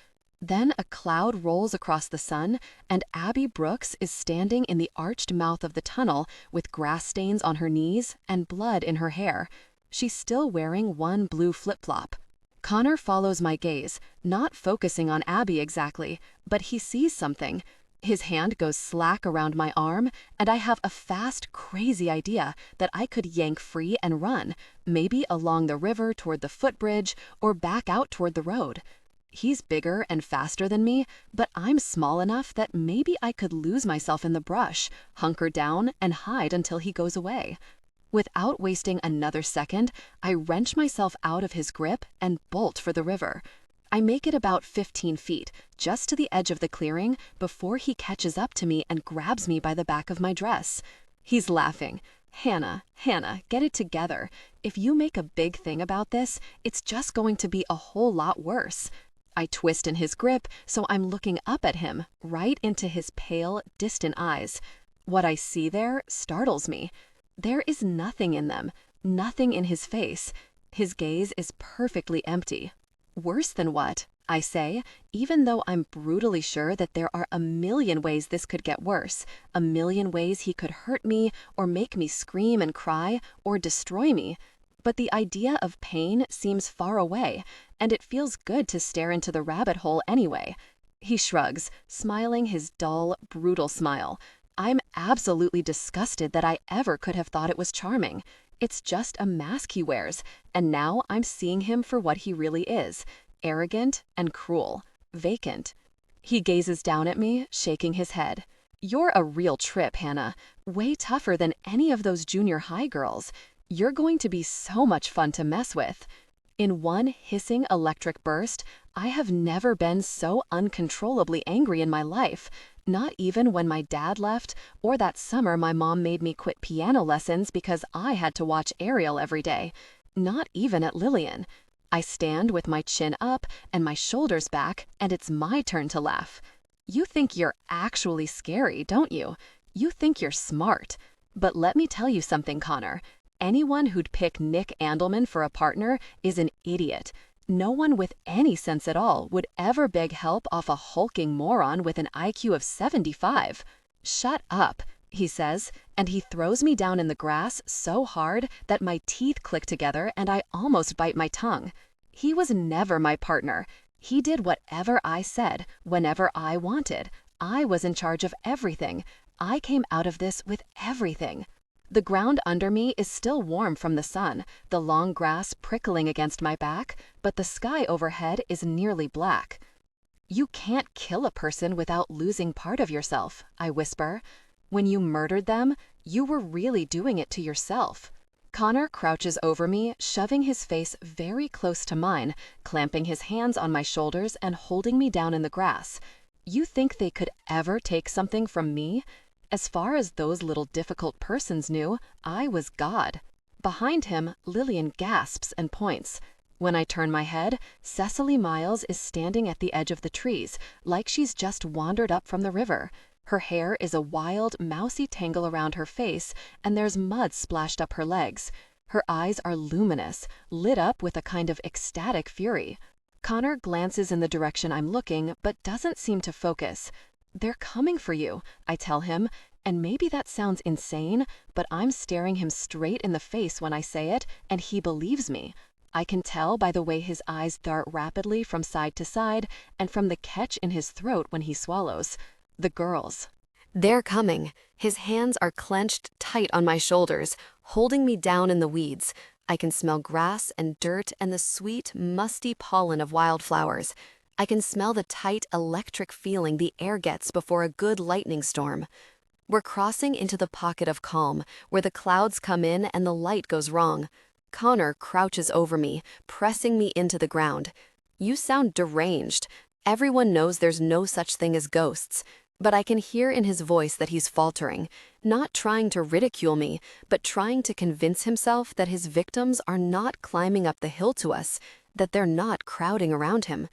Then a cloud rolls across the sun, and Abby Brooks is standing in the arched mouth of the tunnel with grass stains on her knees and blood in her hair. She's still wearing one blue flip-flop. Connor follows my gaze, not focusing on Abby exactly, but he sees something. His hand goes slack around my arm, and I have a fast, crazy idea that I could yank free and run, maybe along the river toward the footbridge or back out toward the road. He's bigger and faster than me, but I'm small enough that maybe I could lose myself in the brush, hunker down, and hide until he goes away. Without wasting another second, I wrench myself out of his grip and bolt for the river. I make it about 15 feet, just to the edge of the clearing, before he catches up to me and grabs me by the back of my dress. He's laughing. Hannah, get it together. If you make a big thing about this, it's just going to be a whole lot worse. I twist in his grip, so I'm looking up at him, right into his pale, distant eyes. What I see there startles me. There is nothing in them, nothing in his face. His gaze is perfectly empty. Worse than what? I say, even though I'm brutally sure that there are a million ways this could get worse, a million ways he could hurt me, or make me scream and cry, or destroy me. But the idea of pain seems far away, and it feels good to stare into the rabbit hole anyway. He shrugs, smiling his dull, brutal smile. I'm absolutely disgusted that I ever could have thought it was charming. It's just a mask he wears, and now I'm seeing him for what he really is, arrogant and cruel, vacant. He gazes down at me, shaking his head. You're a real trip, Hannah. Way tougher than any of those junior high girls. You're going to be so much fun to mess with. In one hissing electric burst, I have never been so uncontrollably angry in my life. Not even when my dad left, or that summer my mom made me quit piano lessons because I had to watch Ariel every day. Not even at Lillian. I stand with my chin up and my shoulders back, and it's my turn to laugh. You think you're actually scary, don't you? You think you're smart. But let me tell you something, Connor. Anyone who'd pick Nick Andelman for a partner is an idiot. No one with any sense at all would ever beg help off a hulking moron with an IQ of 75. Shut up, he says, and he throws me down in the grass so hard that my teeth click together and I almost bite my tongue. He was never my partner. He did whatever I said, whenever I wanted. I was in charge of everything. I came out of this with everything. The ground under me is still warm from the sun, the long grass prickling against my back, but the sky overhead is nearly black. You can't kill a person without losing part of yourself, I whisper. When you murdered them, you were really doing it to yourself. Connor crouches over me, shoving his face very close to mine, clamping his hands on my shoulders and holding me down in the grass. You think they could ever take something from me? As far as those little difficult persons knew, I was God. Behind him, Lillian gasps and points. When I turn my head, Cecily Miles is standing at the edge of the trees, like she's just wandered up from the river. Her hair is a wild, mousy tangle around her face, and there's mud splashed up her legs. Her eyes are luminous, lit up with a kind of ecstatic fury. Connor glances in the direction I'm looking, but doesn't seem to focus. They're coming for you, I tell him, and maybe that sounds insane, but I'm staring him straight in the face when I say it, and he believes me. I can tell by the way his eyes dart rapidly from side to side, and from the catch in his throat when he swallows. The girls. They're coming. His hands are clenched tight on my shoulders, holding me down in the weeds. I can smell grass and dirt and the sweet, musty pollen of wildflowers. I can smell the tight, electric feeling the air gets before a good lightning storm. We're crossing into the pocket of calm, where the clouds come in and the light goes wrong. Connor crouches over me, pressing me into the ground. You sound deranged. Everyone knows there's no such thing as ghosts. But I can hear in his voice that he's faltering, not trying to ridicule me, but trying to convince himself that his victims are not climbing up the hill to us, that they're not crowding around him.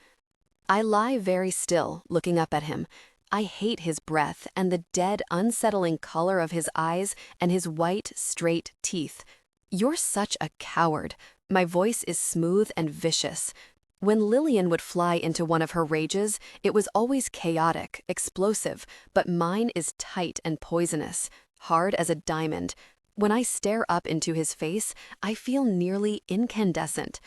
I lie very still, looking up at him. I hate his breath and the dead, unsettling color of his eyes and his white, straight teeth. You're such a coward. My voice is smooth and vicious. When Lillian would fly into one of her rages, it was always chaotic, explosive, but mine is tight and poisonous, hard as a diamond. When I stare up into his face, I feel nearly incandescent.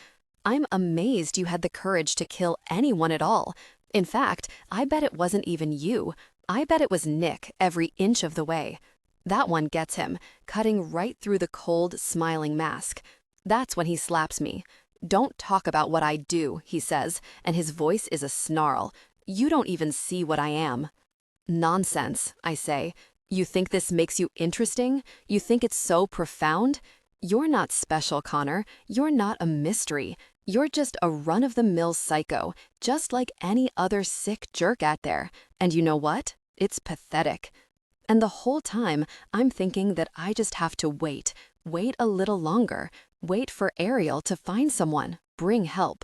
I'm amazed you had the courage to kill anyone at all. In fact, I bet it wasn't even you. I bet it was Nick every inch of the way. That one gets him, cutting right through the cold, smiling mask. That's when he slaps me. "Don't talk about what I do," he says, and his voice is a snarl. "You don't even see what I am." "Nonsense," I say. "You think this makes you interesting? You think it's so profound? You're not special, Connor. You're not a mystery. You're just a run-of-the-mill psycho, just like any other sick jerk out there. And you know what? It's pathetic." And the whole time, I'm thinking that I just have to wait a little longer, wait for Ariel to find someone, bring help.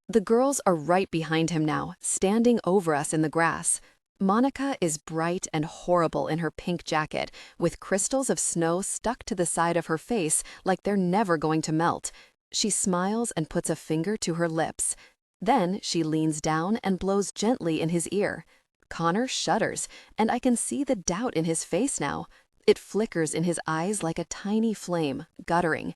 The girls are right behind him now, standing over us in the grass. Monica is bright and horrible in her pink jacket, with crystals of snow stuck to the side of her face like they're never going to melt. She smiles and puts a finger to her lips. Then she leans down and blows gently in his ear. Connor shudders, and I can see the doubt in his face now. It flickers in his eyes like a tiny flame, guttering.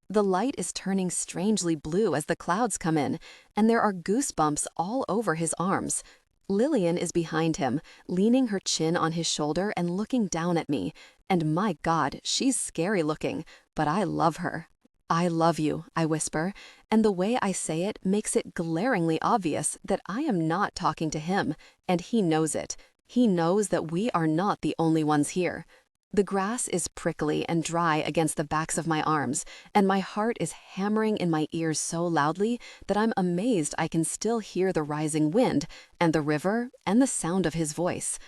The light is turning strangely blue as the clouds come in, and there are goosebumps all over his arms. Lillian is behind him, leaning her chin on his shoulder and looking down at me. And my God, she's scary looking, but I love her. "I love you," I whisper, and the way I say it makes it glaringly obvious that I am not talking to him, and he knows it. He knows that we are not the only ones here. The grass is prickly and dry against the backs of my arms, and my heart is hammering in my ears so loudly that I'm amazed I can still hear the rising wind and the river and the sound of his voice.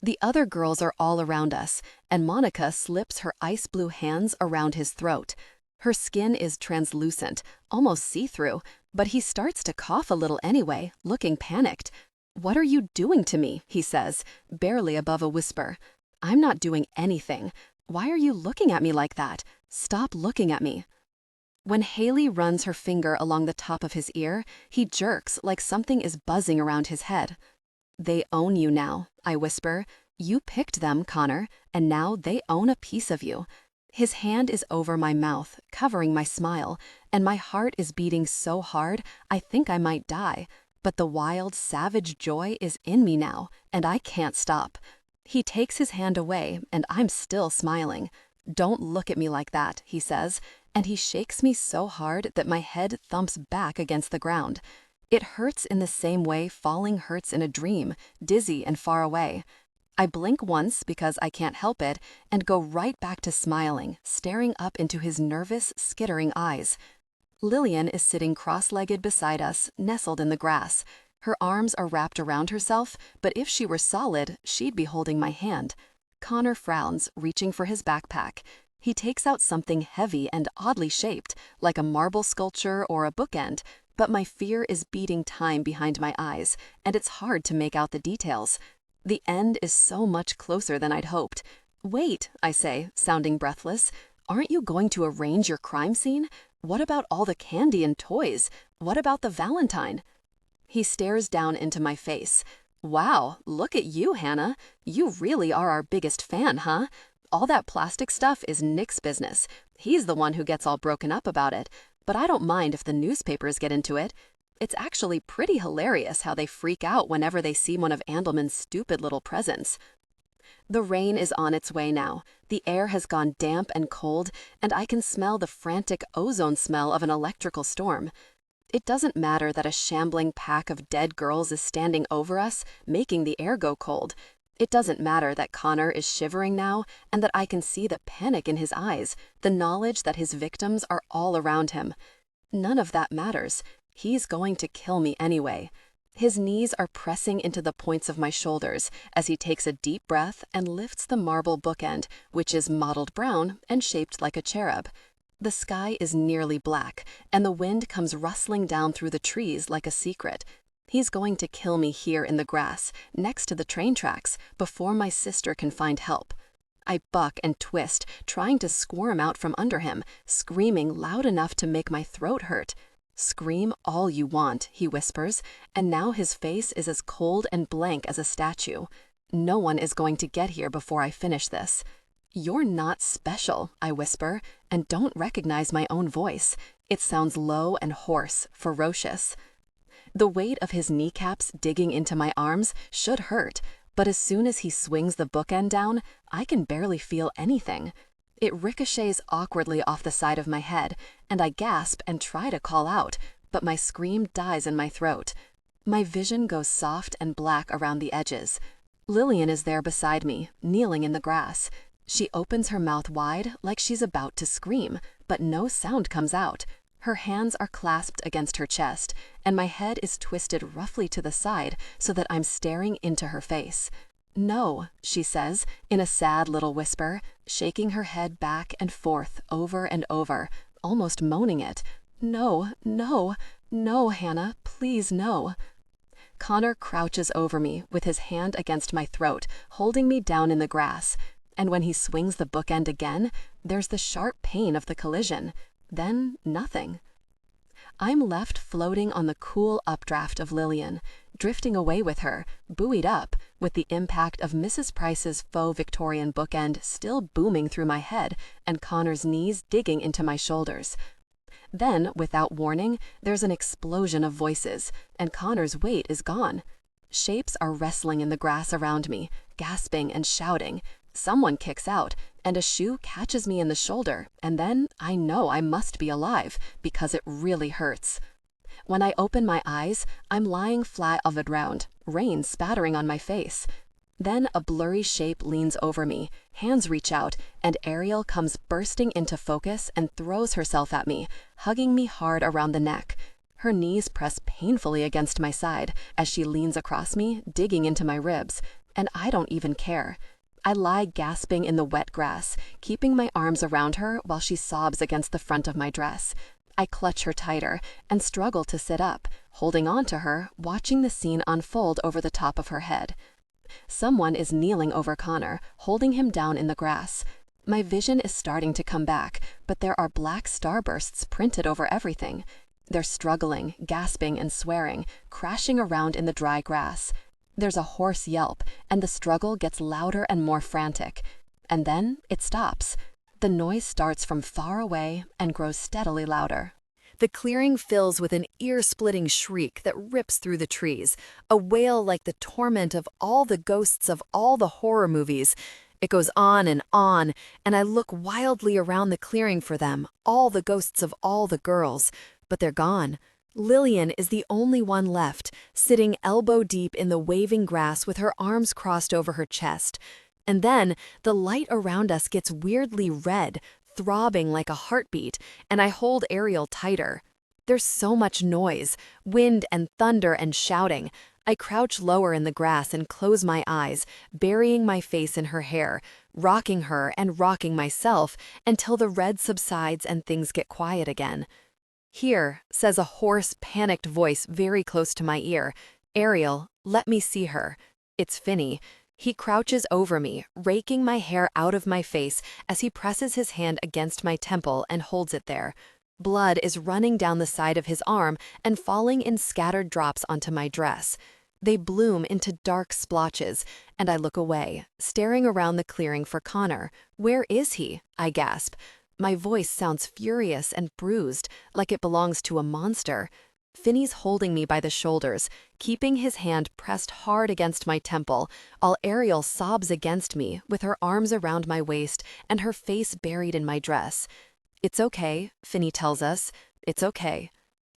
The other girls are all around us, and Monica slips her ice blue hands around his throat. Her skin is translucent, almost see-through, but he starts to cough a little anyway, looking panicked. "What are you doing to me?" he says, barely above a whisper. "I'm not doing anything. Why are you looking at me like that? Stop looking at me." When Haley runs her finger along the top of his ear, he jerks like something is buzzing around his head. "They own you now," I whisper. "You picked them, Connor, and now they own a piece of you." His hand is over my mouth, covering my smile, and my heart is beating so hard I think I might die. But the wild, savage joy is in me now, and I can't stop. He takes his hand away, and I'm still smiling. "Don't look at me like that," he says, and he shakes me so hard that my head thumps back against the ground. It hurts in the same way falling hurts in a dream, dizzy and far away. I blink once because I can't help it, and go right back to smiling, staring up into his nervous, skittering eyes. Lillian is sitting cross-legged beside us, nestled in the grass. Her arms are wrapped around herself, but if she were solid, she'd be holding my hand. Connor frowns, reaching for his backpack. He takes out something heavy and oddly shaped, like a marble sculpture or a bookend, but my fear is beating time behind my eyes, and it's hard to make out the details. The end is so much closer than I'd hoped. "Wait," I say, sounding breathless. "Aren't you going to arrange your crime scene? What about all the candy and toys? What about the Valentine?" He stares down into my face. "Wow, look at you, Hannah. You really are our biggest fan, huh? All that plastic stuff is Nick's business. He's the one who gets all broken up about it. But I don't mind if the newspapers get into it. It's actually pretty hilarious how they freak out whenever they see one of Andelman's stupid little presents." The rain is on its way now. The air has gone damp and cold, and I can smell the frantic ozone smell of an electrical storm. It doesn't matter that a shambling pack of dead girls is standing over us, making the air go cold. It doesn't matter that Connor is shivering now, and that I can see the panic in his eyes, the knowledge that his victims are all around him. None of that matters. He's going to kill me anyway. His knees are pressing into the points of my shoulders as he takes a deep breath and lifts the marble bookend, which is mottled brown and shaped like a cherub. The sky is nearly black, and the wind comes rustling down through the trees like a secret. He's going to kill me here in the grass, next to the train tracks, before my sister can find help. I buck and twist, trying to squirm out from under him, screaming loud enough to make my throat hurt. "Scream all you want," he whispers, and now his face is as cold and blank as a statue. "No one is going to get here before I finish this." "You're not special," I whisper, and don't recognize my own voice. It sounds low and hoarse, ferocious. The weight of his kneecaps digging into my arms should hurt, but as soon as he swings the bookend down, I can barely feel anything. It ricochets awkwardly off the side of my head, and I gasp and try to call out, but my scream dies in my throat. My vision goes soft and black around the edges. Lillian is there beside me, kneeling in the grass. She opens her mouth wide like she's about to scream, but no sound comes out. Her hands are clasped against her chest, and my head is twisted roughly to the side so that I'm staring into her face. "No," she says, in a sad little whisper, shaking her head back and forth over and over, almost moaning it. "No, no, no, Hannah, please no." Connor crouches over me with his hand against my throat, holding me down in the grass. And when he swings the bookend again, there's the sharp pain of the collision. Then nothing. I'm left floating on the cool updraft of Lillian, drifting away with her, buoyed up, with the impact of Mrs. Price's faux Victorian bookend still booming through my head and Connor's knees digging into my shoulders. Then, without warning, there's an explosion of voices, and Connor's weight is gone. Shapes are wrestling in the grass around me, gasping and shouting. Someone kicks out, and a shoe catches me in the shoulder, and then I know I must be alive, because it really hurts. When I open my eyes, I'm lying flat on the ground, rain spattering on my face. Then a blurry shape leans over me, hands reach out, and Ariel comes bursting into focus and throws herself at me, hugging me hard around the neck. Her knees press painfully against my side as she leans across me, digging into my ribs, and I don't even care. I lie gasping in the wet grass, keeping my arms around her while she sobs against the front of my dress. I clutch her tighter and struggle to sit up, holding on to her, watching the scene unfold over the top of her head. Someone is kneeling over Connor, holding him down in the grass. My vision is starting to come back, but there are black starbursts printed over everything. They're struggling, gasping and swearing, crashing around in the dry grass. There's a hoarse yelp, and the struggle gets louder and more frantic. And then it stops. The noise starts from far away and grows steadily louder. The clearing fills with an ear-splitting shriek that rips through the trees, a wail like the torment of all the ghosts of all the horror movies. It goes on, and I look wildly around the clearing for them, all the ghosts of all the girls. But they're gone. Lillian is the only one left, sitting elbow-deep in the waving grass with her arms crossed over her chest. And then the light around us gets weirdly red, throbbing like a heartbeat, and I hold Ariel tighter. There's so much noise, wind and thunder and shouting. I crouch lower in the grass and close my eyes, burying my face in her hair, rocking her and rocking myself until the red subsides and things get quiet again. "Here," says a hoarse, panicked voice very close to my ear. "Ariel, let me see her." It's Finny. He crouches over me, raking my hair out of my face as he presses his hand against my temple and holds it there. Blood is running down the side of his arm and falling in scattered drops onto my dress. They bloom into dark splotches, and I look away, staring around the clearing for Connor. "Where is he?" I gasp. My voice sounds furious and bruised, like it belongs to a monster. Finny's holding me by the shoulders, keeping his hand pressed hard against my temple, while Ariel sobs against me with her arms around my waist and her face buried in my dress. "It's okay," Finny tells us. "It's okay."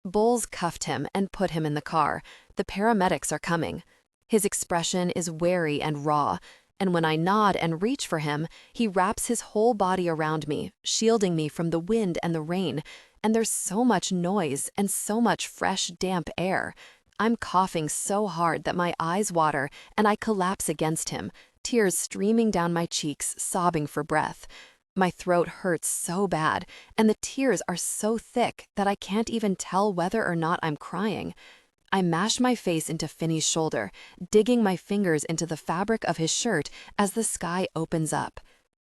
Bowles cuffed him and put him in the car. The paramedics are coming. His expression is wary and raw, and when I nod and reach for him, he wraps his whole body around me, shielding me from the wind and the rain, and there's so much noise and so much fresh, damp air. I'm coughing so hard that my eyes water, and I collapse against him, tears streaming down my cheeks, sobbing for breath. My throat hurts so bad, and the tears are so thick that I can't even tell whether or not I'm crying. I mash my face into Finny's shoulder, digging my fingers into the fabric of his shirt as the sky opens up.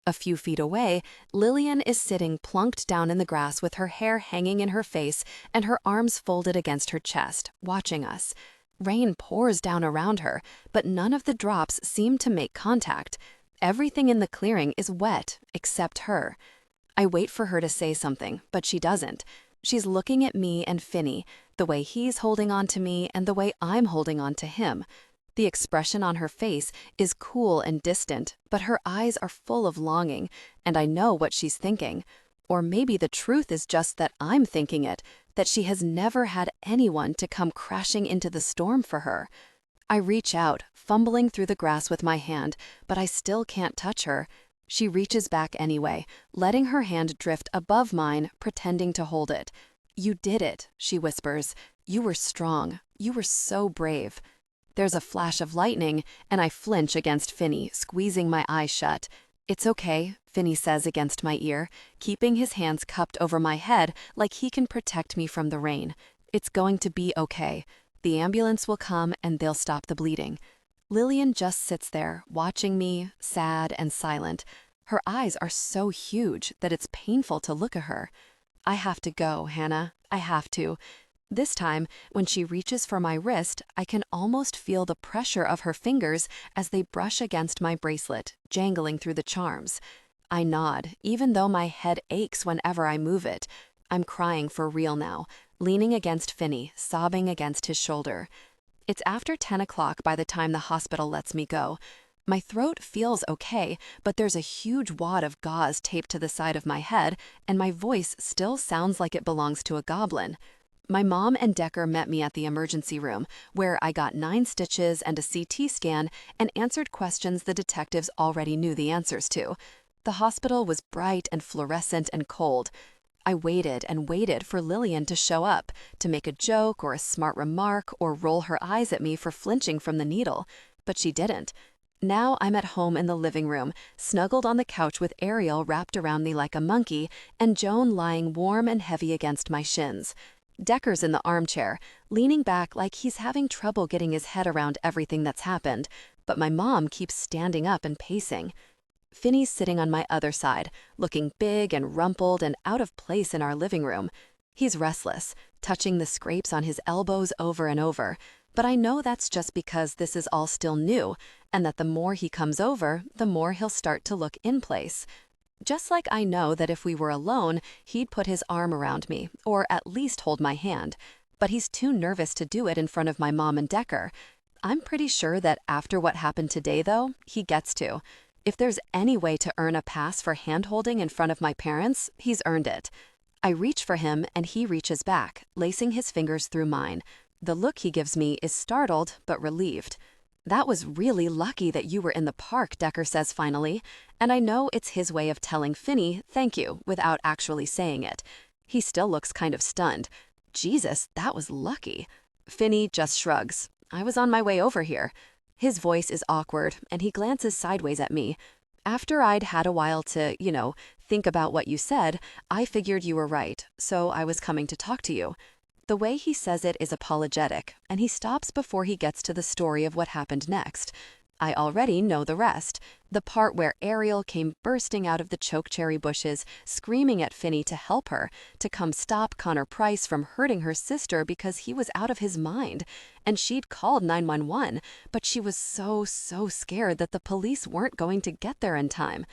A few feet away, Lillian is sitting plunked down in the grass with her hair hanging in her face and her arms folded against her chest, watching us. Rain pours down around her, but none of the drops seem to make contact. Everything in the clearing is wet, except her. I wait for her to say something, but she doesn't. She's looking at me and Finny, the way he's holding on to me and the way I'm holding on to him. The expression on her face is cool and distant, but her eyes are full of longing, and I know what she's thinking. Or maybe the truth is just that I'm thinking it, that she has never had anyone to come crashing into the storm for her. I reach out, fumbling through the grass with my hand, but I still can't touch her. She reaches back anyway, letting her hand drift above mine, pretending to hold it. "You did it," she whispers. "You were strong. You were so brave." There's a flash of lightning, and I flinch against Finny, squeezing my eyes shut. "It's okay," Finny says against my ear, keeping his hands cupped over my head like he can protect me from the rain. "It's going to be okay. The ambulance will come and they'll stop the bleeding." Lillian just sits there, watching me, sad and silent. Her eyes are so huge that it's painful to look at her. "I have to go, Hannah. I have to." This time, when she reaches for my wrist, I can almost feel the pressure of her fingers as they brush against my bracelet, jangling through the charms. I nod, even though my head aches whenever I move it. I'm crying for real now, leaning against Finny, sobbing against his shoulder. It's after 10 o'clock by the time the hospital lets me go. My throat feels okay, but there's a huge wad of gauze taped to the side of my head, and my voice still sounds like it belongs to a goblin. My mom and Decker met me at the emergency room, where I got 9 stitches and a CT scan and answered questions the detectives already knew the answers to. The hospital was bright and fluorescent and cold. I waited and waited for Lillian to show up, to make a joke or a smart remark or roll her eyes at me for flinching from the needle, but she didn't. Now I'm at home in the living room, snuggled on the couch with Ariel wrapped around me like a monkey and Joan lying warm and heavy against my shins. Decker's in the armchair, leaning back like he's having trouble getting his head around everything that's happened, but my mom keeps standing up and pacing. Finny's sitting on my other side, looking big and rumpled and out of place in our living room. He's restless, touching the scrapes on his elbows over and over, but I know that's just because this is all still new, and that the more he comes over, the more he'll start to look in place. Just like I know that if we were alone, he'd put his arm around me, or at least hold my hand. But he's too nervous to do it in front of my mom and Decker. I'm pretty sure that after what happened today, though, he gets to. If there's any way to earn a pass for hand-holding in front of my parents, he's earned it. I reach for him, and he reaches back, lacing his fingers through mine. The look he gives me is startled, but relieved. "That was really lucky that you were in the park," Decker says finally, and I know it's his way of telling Finny thank you without actually saying it. He still looks kind of stunned. "Jesus, that was lucky." Finny just shrugs. "I was on my way over here." His voice is awkward, and he glances sideways at me. "After I'd had a while to, think about what you said, I figured you were right, so I was coming to talk to you." The way he says it is apologetic, and he stops before he gets to the story of what happened next. I already know the rest. The part where Ariel came bursting out of the chokecherry bushes, screaming at Finny to help her, to come stop Connor Price from hurting her sister because he was out of his mind. And she'd called 911, but she was so scared that the police weren't going to get there in time.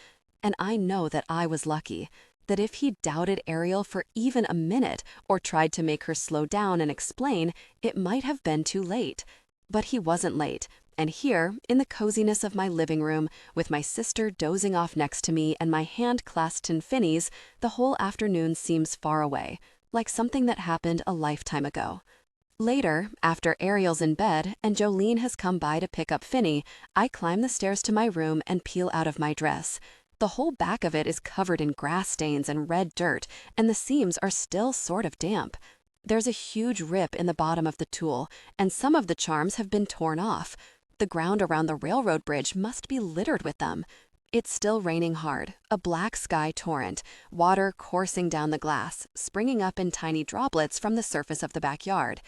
And I know that I was lucky. That if he doubted Ariel for even a minute or tried to make her slow down and explain, it might have been too late. But he wasn't late, and here, in the coziness of my living room, with my sister dozing off next to me and my hand clasped in Finny's, the whole afternoon seems far away, like something that happened a lifetime ago. Later, after Ariel's in bed and Jolene has come by to pick up Finny, I climb the stairs to my room and peel out of my dress. The whole back of it is covered in grass stains and red dirt, and the seams are still sort of damp. There's a huge rip in the bottom of the tulle, and some of the charms have been torn off. The ground around the railroad bridge must be littered with them. It's still raining hard, a black sky torrent, water coursing down the glass, springing up in tiny droplets from the surface of the backyard.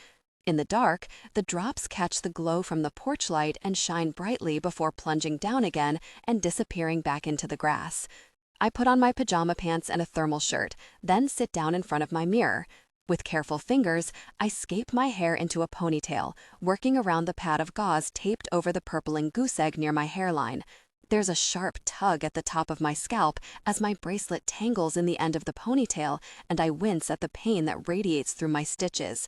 In the dark, the drops catch the glow from the porch light and shine brightly before plunging down again and disappearing back into the grass. I put on my pajama pants and a thermal shirt, then sit down in front of my mirror. With careful fingers, I scape my hair into a ponytail, working around the pad of gauze taped over the purpling goose egg near my hairline. There's a sharp tug at the top of my scalp as my bracelet tangles in the end of the ponytail, and I wince at the pain that radiates through my stitches.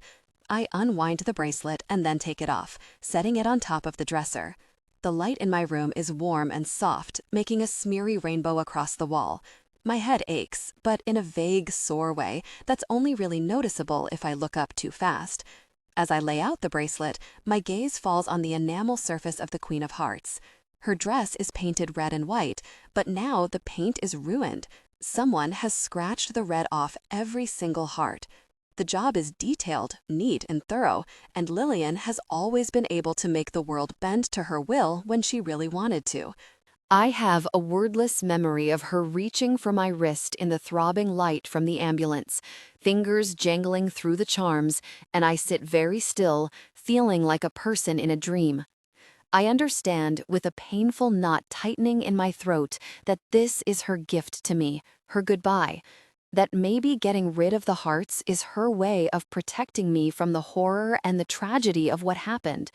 I unwind the bracelet and then take it off, setting it on top of the dresser. The light in my room is warm and soft, making a smeary rainbow across the wall. My head aches, but in a vague, sore way that's only really noticeable if I look up too fast. As I lay out the bracelet, my gaze falls on the enamel surface of the Queen of Hearts. Her dress is painted red and white, but now the paint is ruined. Someone has scratched the red off every single heart. The job is detailed, neat, and thorough, and Lillian has always been able to make the world bend to her will when she really wanted to. I have a wordless memory of her reaching for my wrist in the throbbing light from the ambulance, fingers jangling through the charms, and I sit very still, feeling like a person in a dream. I understand, with a painful knot tightening in my throat, that this is her gift to me, her goodbye. That maybe getting rid of the hearts is her way of protecting me from the horror and the tragedy of what happened.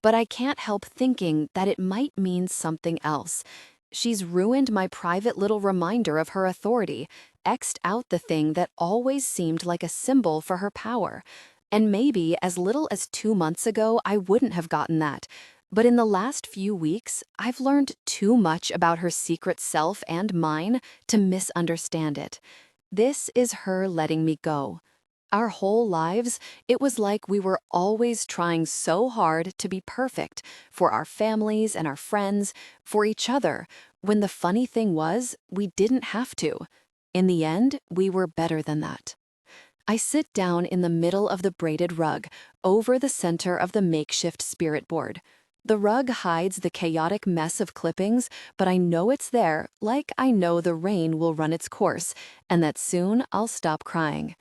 But I can't help thinking that it might mean something else. She's ruined my private little reminder of her authority, X'd out the thing that always seemed like a symbol for her power. And maybe as little as 2 months ago, I wouldn't have gotten that. But in the last few weeks, I've learned too much about her secret self and mine to misunderstand it. This is her letting me go. Our whole lives, it was like we were always trying so hard to be perfect for our families and our friends, for each other, when the funny thing was, we didn't have to. In the end, we were better than that. I sit down in the middle of the braided rug, over the center of the makeshift spirit board. The rug hides the chaotic mess of clippings, but I know it's there, like I know the rain will run its course, and that soon I'll stop crying.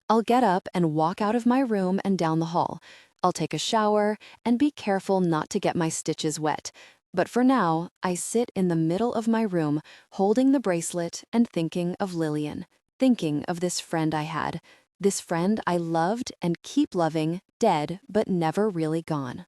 I'll get up and walk out of my room and down the hall. I'll take a shower and be careful not to get my stitches wet. But for now, I sit in the middle of my room, holding the bracelet and thinking of Lillian, thinking of this friend I had, this friend I loved and keep loving, dead but never really gone.